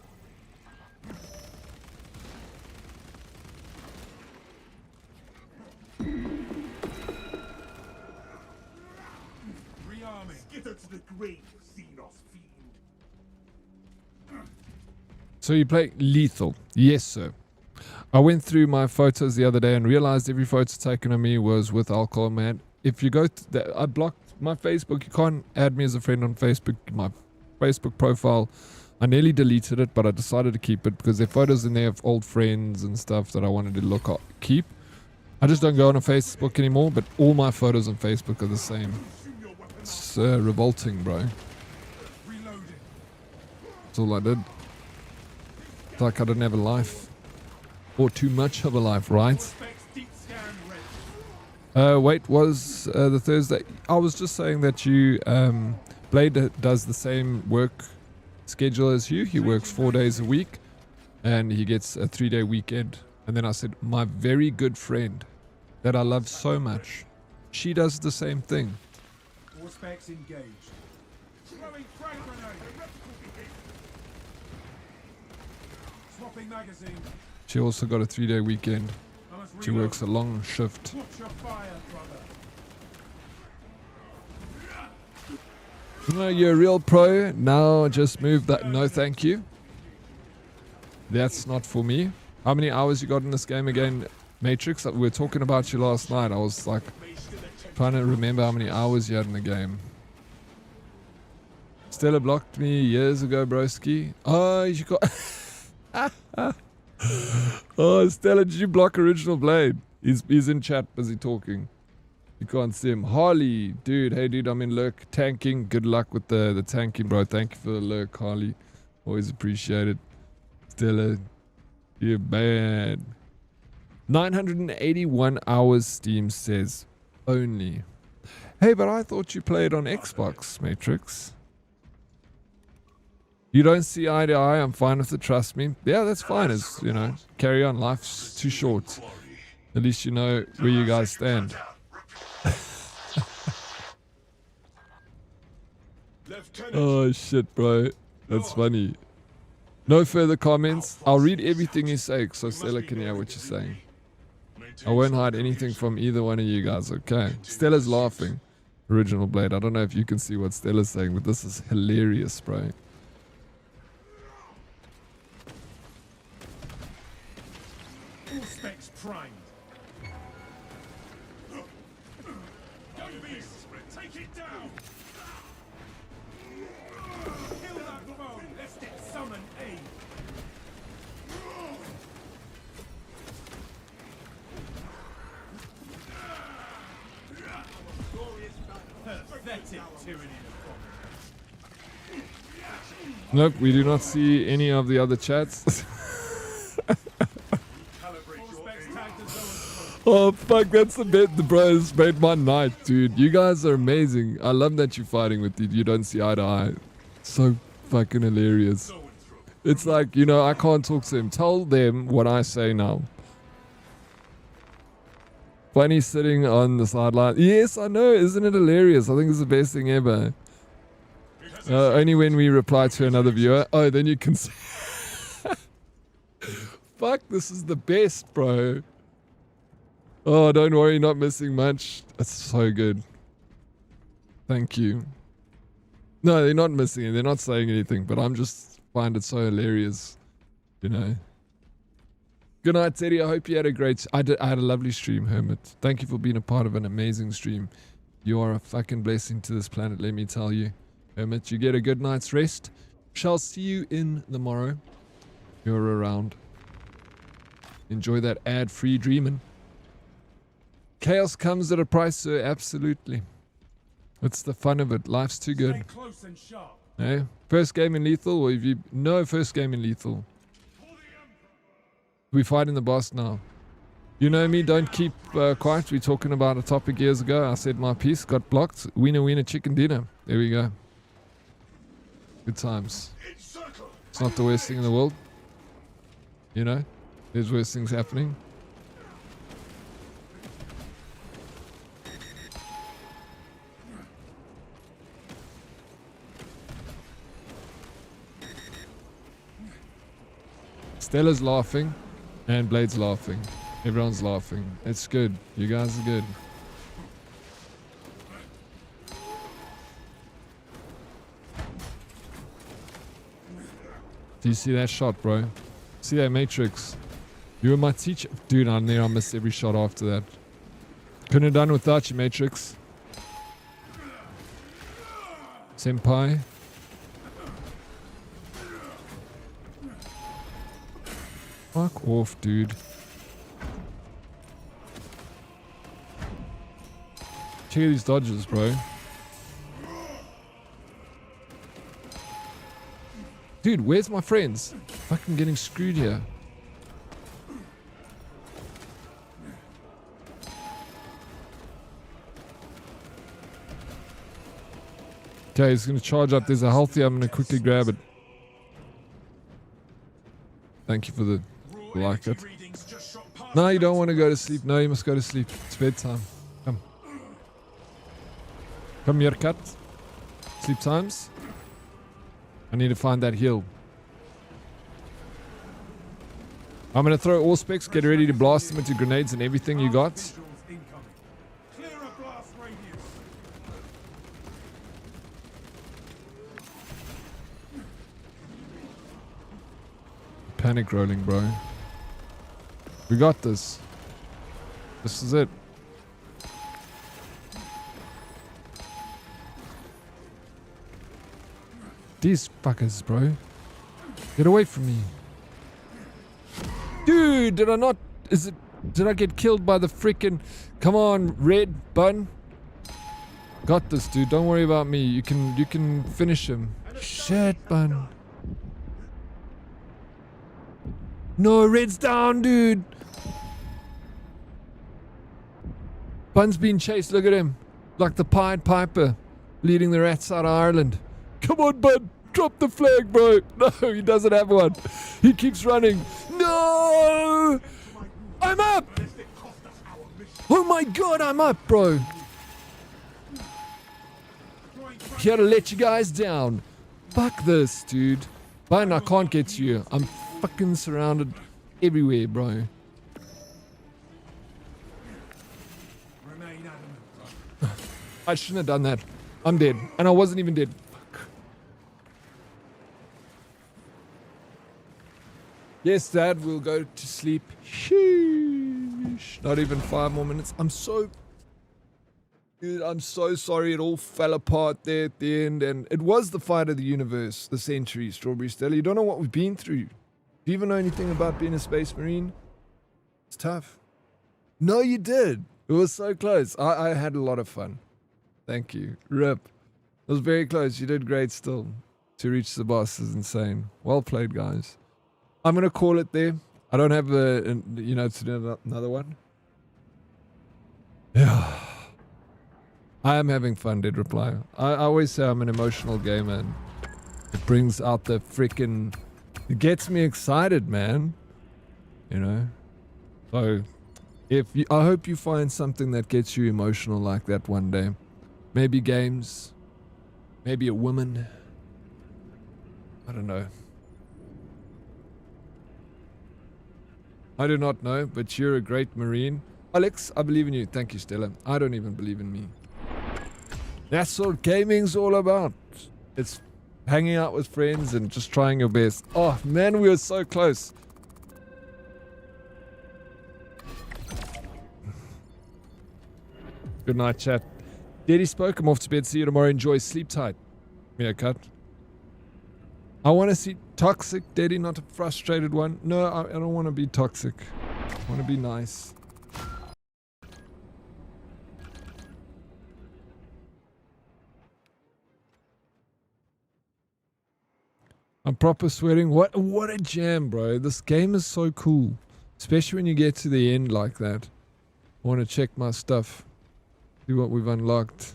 Rearming. Get her to the grave, Xenos fiend. So you play Lethal. Yes, sir. I went through my photos the other day and realized every photo taken of me was with alcohol, man. If you go to I blocked my Facebook. You can't add me as a friend on Facebook. My Facebook profile, I nearly deleted it, but I decided to keep it because there are photos in there of old friends and stuff that I wanted to keep. I just don't go on a Facebook anymore, but all my photos on Facebook are the same. It's revolting, bro. That's all I did. It's like I didn't have a life. Or too much of a life, right? Wait, was the Thursday? I was just saying that you, Blade does the same work schedule as you. He works 4 days a week and he gets a 3-day weekend. And then I said, my very good friend that I love so much, she does the same thing. All specs engaged. Throwing frag grenade. Swapping magazine. She also got a 3-day weekend. She works a long shift. Watch your fire, brother. No, you're a real pro. Now just move that. No, thank you. That's not for me. How many hours you got in this game again, Matrix? We were talking about you last night. I was like trying to remember how many hours you had in the game. Stella blocked me years ago, broski. Oh, you got... Oh, Stella, did you block Original Blade? He's in chat, busy talking. You can't see him. Harley, dude. Hey, dude, I'm in lurk tanking. Good luck with the tanking, bro. Thank you for the lurk, Harley. Always appreciate it. Stella, you're bad. 981 hours, Steam says. Only. Hey, but I thought you played on Xbox, Matrix. You don't see eye to eye, I'm fine with it, trust me. Yeah, that's fine, as you know, carry on, life's too short. At least you know where you guys stand. Oh shit, bro. That's funny. No further comments. I'll read everything you say so Stella can hear what you're saying. I won't hide anything from either one of you guys, okay? Stella's laughing. Original Blade. I don't know if you can see what Stella's saying, but this is hilarious, bro. All specs primed. Go beast! Take it down! Kill that foe, lest it summon aid! Pathetic tyranny. Nope, we do not see any of the other chats. Oh fuck, that's the bit the bros made my night, dude. You guys are amazing. I love that you're fighting with you. You don't see eye to eye. So fucking hilarious. It's like, you know, I can't talk to him. Tell them what I say now. Funny sitting on the sideline. Yes, I know. Isn't it hilarious? I think it's the best thing ever. Only when we reply to another viewer. Oh, then you can say... Fuck, this is the best, bro. Oh, don't worry, not missing much. That's so good. Thank you. No, they're not missing it. They're not saying anything, but I'm just find it so hilarious. You know. Good night, Teddy. I hope you had a great... I had a lovely stream, Hermit. Thank you for being a part of an amazing stream. You are a fucking blessing to this planet, let me tell you. Hermit, you get a good night's rest. Shall see you in the morrow. You're around. Enjoy that ad-free dreaming. Chaos comes at a price, sir. Absolutely. It's the fun of it. Life's too good. Stay close and sharp. Hey, first game in Lethal, or have you... No, first game in Lethal. We fighting the boss now. You know me, don't keep quiet. We're talking about a topic years ago. I said my piece, got blocked. Wiener chicken dinner. There we go. Good times. It's not the worst thing in the world. You know, there's worse things happening. Stella's laughing and Blade's laughing. Everyone's laughing. It's good. You guys are good. Do you see that shot, bro? See that matrix? You were my teacher. Dude, I missed every shot after that. Couldn't have done without you, Matrix. Senpai. Fuck off, dude. Check these dodges, bro. Dude, where's my friends? Fucking getting screwed here. Okay, he's gonna charge up. There's a healthy. I'm gonna quickly grab it. Thank you for the like it. No, you don't want to go to sleep. No, you must go to sleep. It's bedtime. Come. Come here, cat. Sleep times. I need to find that hill. I'm gonna throw all specs. Get ready to blast them into grenades and everything you got. Panic rolling, bro. We got this. This is it. These fuckers, bro. Get away from me. Dude, did I not... Did I get killed by the freaking... Come on, red bun. Got this, dude. Don't worry about me. You can finish him. Shit, bun. No, red's down, dude. Bun's being chased. Look at him. Like the Pied Piper leading the rats out of Ireland. Come on, Bun. Drop the flag, bro. No, he doesn't have one. He keeps running. No! I'm up! Oh my god, I'm up, bro. Here to let you guys down. Fuck this, dude. Bun, I can't get to you. I'm fucking surrounded everywhere, bro. I shouldn't have done that. I'm dead. And I wasn't even dead. Fuck. Yes, Dad, we'll go to sleep. Sheesh. Not even 5 more minutes. Dude, I'm so sorry it all fell apart there at the end. And it was the fight of the universe, the century, Strawberry Stella. You don't know what we've been through. Do you even know anything about being a space marine? It's tough. No, you did. It was so close. I had a lot of fun. Thank you. Rip. It was very close. You did great still. To reach the boss is insane. Well played, guys. I'm going to call it there. I don't have to do another one. Yeah. I am having fun, Dead Reply. I always say I'm an emotional gamer. And it brings out the freaking... It gets me excited, man. You know? So, I hope you find something that gets you emotional like that one day. Maybe games. Maybe a woman. I don't know. I do not know, but you're a great Marine. Alex, I believe in you. Thank you, Stella. I don't even believe in me. That's what gaming's all about. It's hanging out with friends and just trying your best. Oh, man, we were so close. Good night, chat. Daddy spoke. I'm off to bed. See you tomorrow. Enjoy. Sleep tight. Yeah, cut. I want to see toxic Daddy, not a frustrated one. No, I don't want to be toxic. I want to be nice. I'm proper sweating. What a jam, bro. This game is so cool. Especially when you get to the end like that. I want to check my stuff. See what we've unlocked.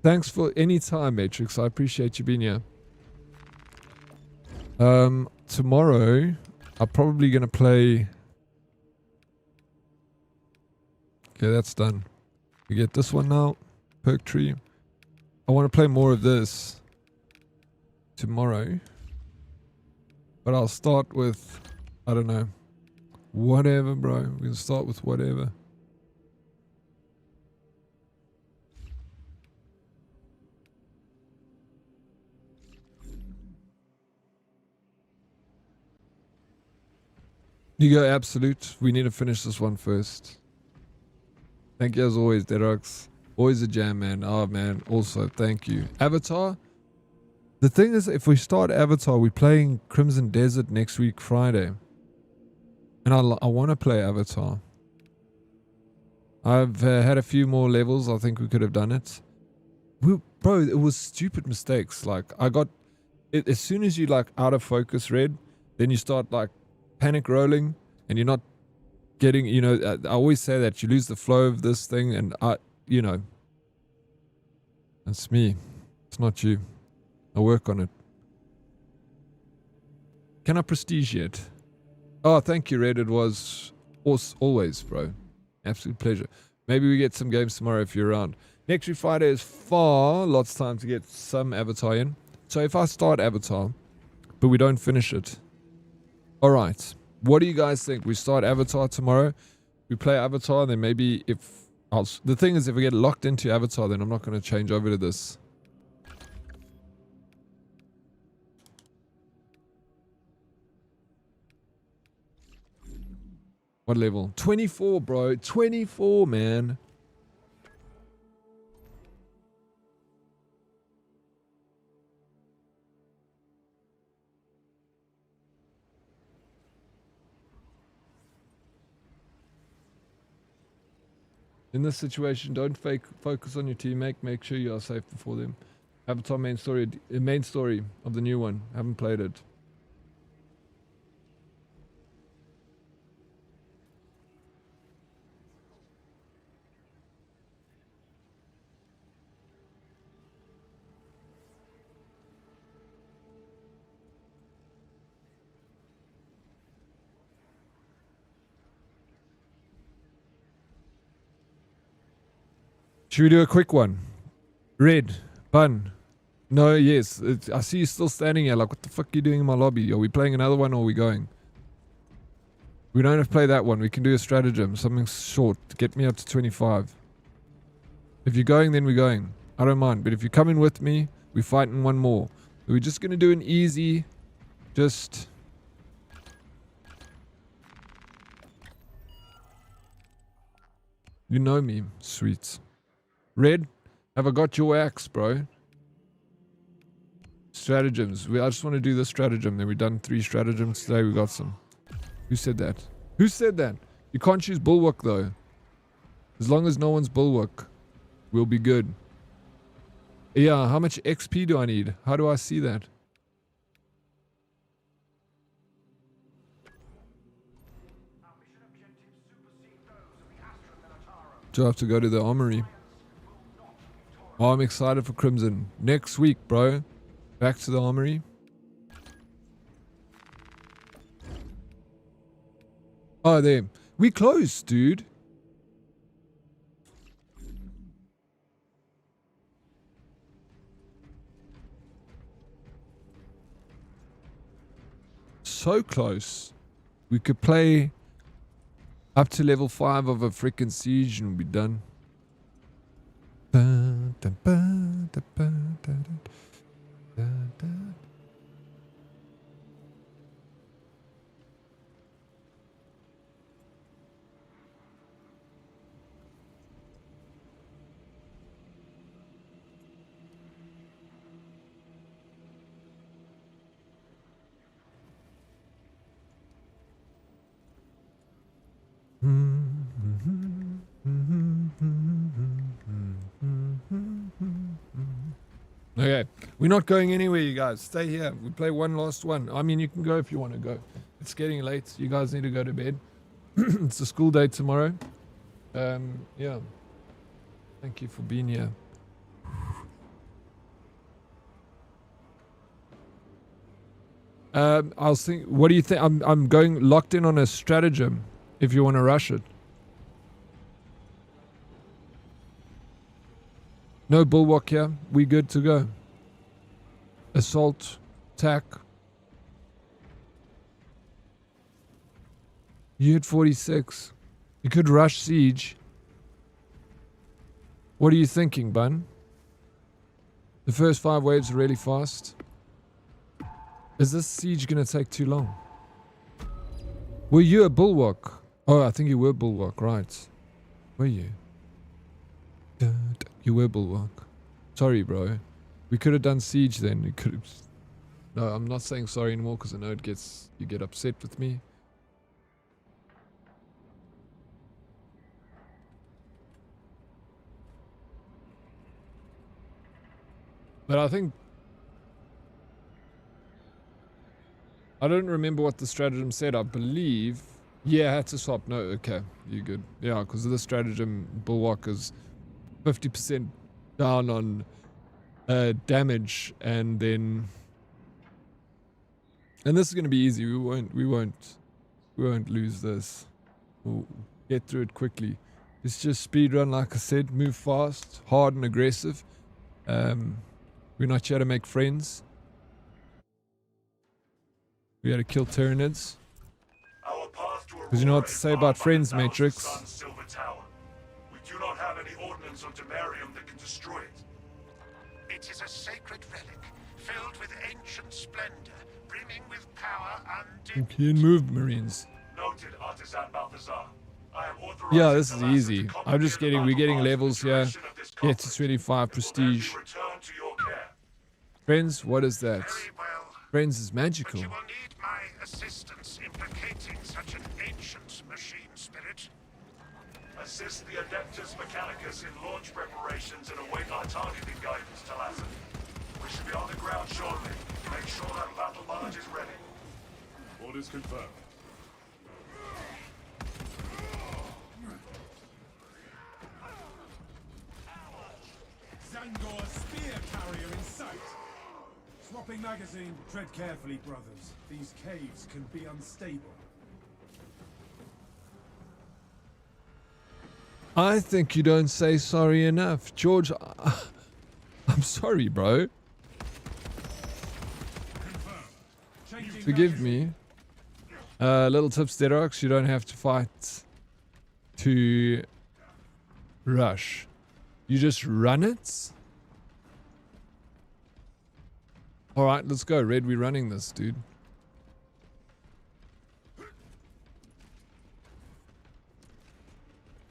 Thanks for any time, Matrix. I appreciate you being here. Tomorrow, I'm probably going to play... Okay, that's done. We get this one now. Perk tree. I want to play more of this tomorrow. But I'll start with... I don't know. Whatever, bro. We can start with whatever. You go absolute. We need to finish this one first. Thank you as always, Dead Oryx. Always a jam, man. Oh, man. Also, thank you. Avatar. The thing is, if we start Avatar, we're playing Crimson Desert next week, Friday. And I want to play Avatar. I've had a few more levels. I think we could have done it. Bro, it was stupid mistakes. Like, I got... as soon as you, like, out of focus, Red, then you start, like, panic rolling, and you're not getting, you know, I always say that you lose the flow of this thing, and you know, it's me, it's not you. I work on it. Can I prestige yet? Oh, thank you, Red. It was always, bro. Absolute pleasure. Maybe we get some games tomorrow if you're around. Next week Friday is far, lots of time to get some Avatar in. So if I start Avatar, but we don't finish it, alright, what do you guys think? We start Avatar tomorrow, we play Avatar, then maybe if... the thing is, if we get locked into Avatar, then I'm not going to change over to this. What level? 24, bro. 24, man. In this situation, don't focus on your teammate. Make sure you are safe before them. Avatar main story of the new one. Haven't played it. Should we do a quick one? Red, Bun. No, yes. I see you still standing here. Like, what the fuck are you doing in my lobby? Are we playing another one or are we going? We don't have to play that one. We can do a stratagem. Something short to get me up to 25. If you're going, then we're going. I don't mind. But if you're coming with me, we're fighting one more. We're just going to do an easy, just... You know me, sweets. Red, have I got your axe, bro? Stratagems. I just want to do this stratagem. Then we've done 3 stratagems today. We got some. Who said that? Who said that? You can't choose Bulwark, though. As long as no one's Bulwark, we'll be good. Yeah, how much XP do I need? How do I see that? Do I have to go to the armory? Oh, I'm excited for Crimson. Next week, bro. Back to the armory. Oh, there. We closed, dude. So close. We could play up to level 5 of a freaking siege and we'll be done. Okay, we're not going anywhere, you guys. Stay here. We play one last one. I mean, you can go if you want to go. It's getting late. You guys need to go to bed. It's a school day tomorrow. Yeah. Thank you for being here. I'll think. What do you think? I'm going locked in on a stratagem. If you want to rush it. No bulwark here. We good to go. Assault, attack. You hit 46. You could rush siege. What are you thinking, Bun? The first 5 waves are really fast. Is this siege gonna take too long? Were you a bulwark? Oh, I think you were bulwark, right? Were you? You were bulwark. Sorry, bro. We could have done siege then. We could have. No, I'm not saying sorry anymore because I know you get upset with me. But I think I don't remember what the stratagem said. I believe. Yeah, I had to swap. No, okay. You good. Yeah, because of the stratagem, bulwark is 50% down on damage, and then. And this is going to be easy. We won't lose this. We'll get through it quickly. It's just speedrun, like I said. Move fast, hard and aggressive. We're not here to make friends. We got to kill Tyranids. Because you know what to say about friends, Matrix. We do not have any ordnance on Temerium that can destroy it. It is a sacred relic, filled with ancient splendor, brimming with power and... Okay, and move, Marines. Noted, Artisan Balthazar. I am authorized. Yeah, this is easy. We're getting levels here. Get to 25 prestige. Friends, what is that? Friends is magical. You will need my assistance in placating such an ancient machine spirit. Assist the Adeptus Mechanicus in launch preparations and await our targeting guidance, Talassa. We should be on the ground shortly. Make sure that battle barge is ready. Orders confirmed. Zangor spear carrier in sight. Swapping magazine. Tread carefully, brothers. These caves can be unstable. I think you don't say sorry enough. George, I'm sorry, bro. Forgive me. Little tips, Dead Oryx, you don't have to fight to rush. You just run it? Alright, let's go. Red, we're running this, dude.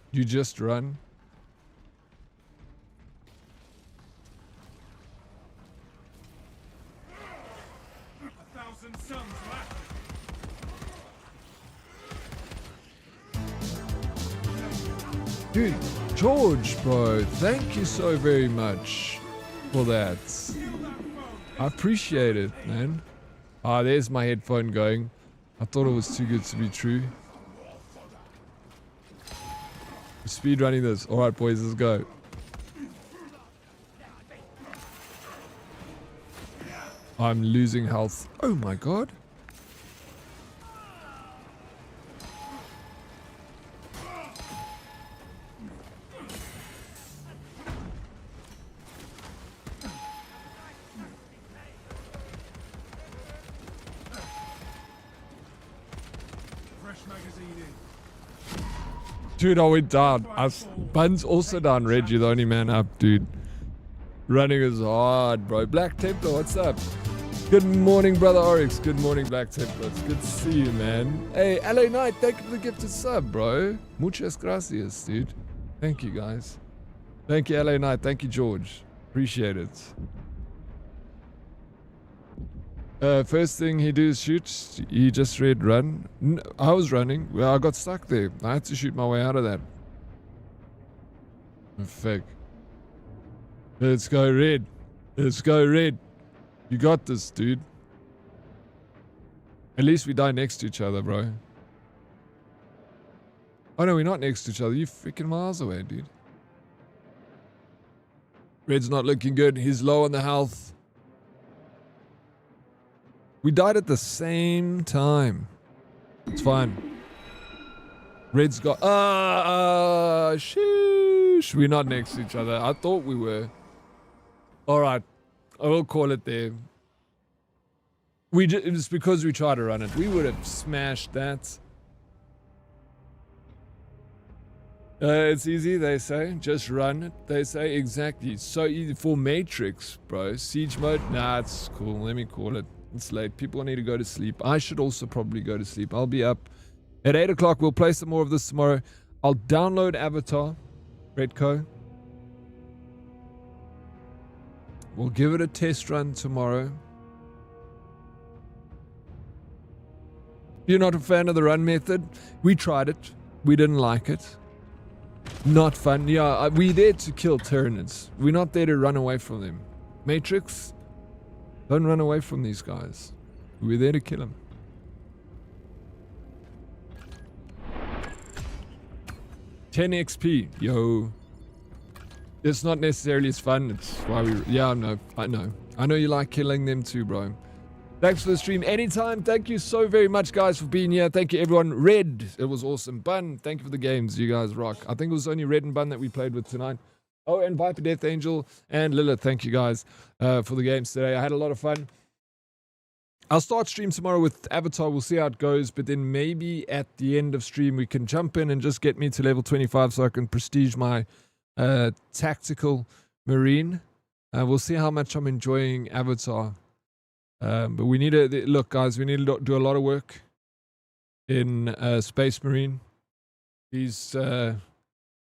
You just run. Dude, George, bro, thank you so very much for that. I appreciate it, man. Ah, there's my headphone going. I thought it was too good to be true. Speed running this. Alright, boys, let's go. I'm losing health. Oh my god. Dude, I went down. Bun's also down. Reggie, the only man up, dude. Running is hard, bro. Black Templar, what's up? Good morning, brother Oryx. Good morning, Black Templar. It's good to see you, man. Hey, LA Knight, thank you for the gifted sub, bro. Muchas gracias, dude. Thank you, guys. Thank you, LA Knight. Thank you, George. Appreciate it. First thing he do is shoot. He just read run. I was running. Well, I got stuck there. I had to shoot my way out of that. Fake. Let's go, Red. Let's go, Red. You got this, dude. At least we die next to each other, bro. Oh no, we're not next to each other. You're freaking miles away, dude. Red's not looking good. He's low on the health. We died at the same time. It's fine. Red's got... sheesh. We're not next to each other. I thought we were. Alright. I will call it there. It was because we tried to run it. We would have smashed that. It's easy, they say. Just run it, they say. Exactly. So easy for Matrix, bro. Siege mode? Nah, it's cool. Let me call it. It's late. People need to go to sleep. I should also probably go to sleep. I'll be up at 8 o'clock. We'll play some more of this tomorrow. I'll download Avatar. Redco. We'll give it a test run tomorrow. If you're not a fan of the run method, we tried it. We didn't like it. Not fun. Yeah, we're there to kill Tyranids. We're not there to run away from them. Matrix, don't run away from these guys. We're there to kill them. $10 XP. Yo. It's not necessarily as fun. It's why we... Yeah, I know. I know you like killing them too, bro. Thanks for the stream. Anytime. Thank you so very much, guys, for being here. Thank you, everyone. Red, it was awesome. Bun, thank you for the games. You guys rock. I think it was only Red and Bun that we played with tonight. Oh, and Viper, Death Angel, and Lilith. Thank you, guys, for the games today. I had a lot of fun. I'll start stream tomorrow with Avatar. We'll see how it goes. But then maybe at the end of stream, we can jump in and just get me to level 25 so I can prestige my tactical marine. We'll see how much I'm enjoying Avatar. But we need to look, guys. We need to do a lot of work in Space Marine. These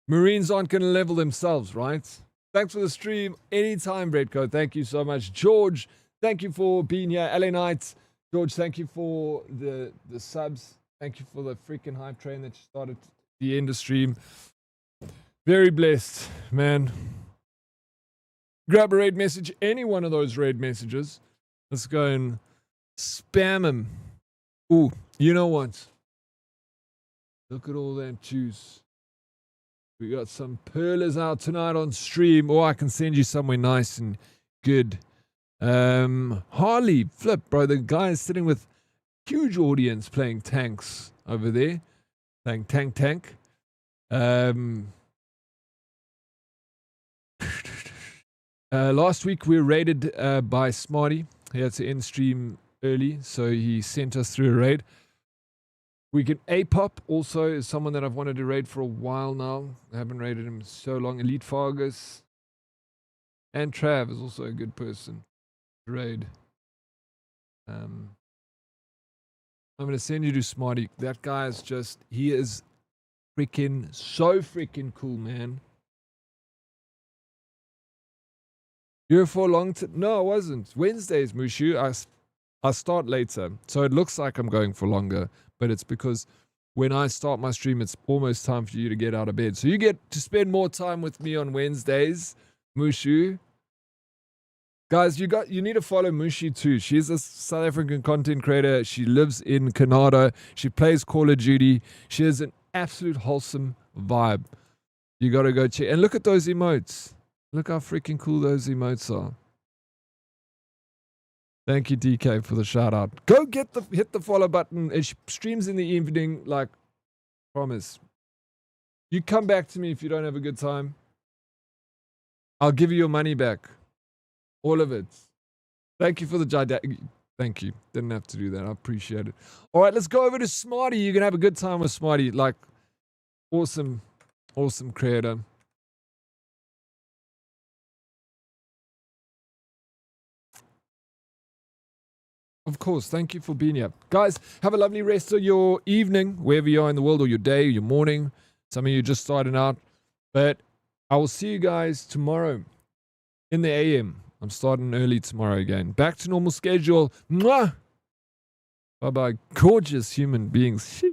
Marines aren't going to level themselves, right? Thanks for the stream. Anytime, Redco. Thank you so much, George. Thank you for being here, LA Knights. George, thank you for the subs. Thank you for the freaking hype train that you started at the end of stream. Very blessed, man. Grab a raid message, any one of those raid messages. Let's go and spam them. Ooh, you know what? Look at all that juice. We got some pearlers out tonight on stream, or I can send you somewhere nice and good. Harley, flip, bro. The guy is sitting with huge audience playing tanks over there. Playing tank. Last week we were raided by Smarty. He had to end stream early, so he sent us through a raid. We get A-Pop also is someone that I've wanted to raid for a while now. I haven't raided him so long. Elite Fargus. And Trav is also a good person to raid. I'm going to send you to Smarty. That guy is just, he is freaking, so freaking cool, man. You're for a long time? No, I wasn't. Wednesdays, Mushu. I start later. So it looks like I'm going for longer. But it's because when I start my stream, it's almost time for you to get out of bed. So you get to spend more time with me on Wednesdays, Mushu. Guys, you need to follow Mushi too. She's a South African content creator. She lives in Canada. She plays Call of Duty. She has an absolute wholesome vibe. You got to go check. And look at those emotes. Look how freaking cool those emotes are. Thank you, DK, for the shout out. Go hit the follow button. It streams in the evening, like promise. You come back to me if you don't have a good time. I'll give you your money back. All of it. Thank you for the thank you. Didn't have to do that. I appreciate it. All right, let's go over to Smarty. You can have a good time with Smarty. Like, awesome creator. Of course, thank you for being here. Guys, have a lovely rest of your evening, wherever you are in the world, or your day, or your morning. Some of you just starting out. But I will see you guys tomorrow in the AM. I'm starting early tomorrow again. Back to normal schedule. Mwah! Bye-bye, gorgeous human beings.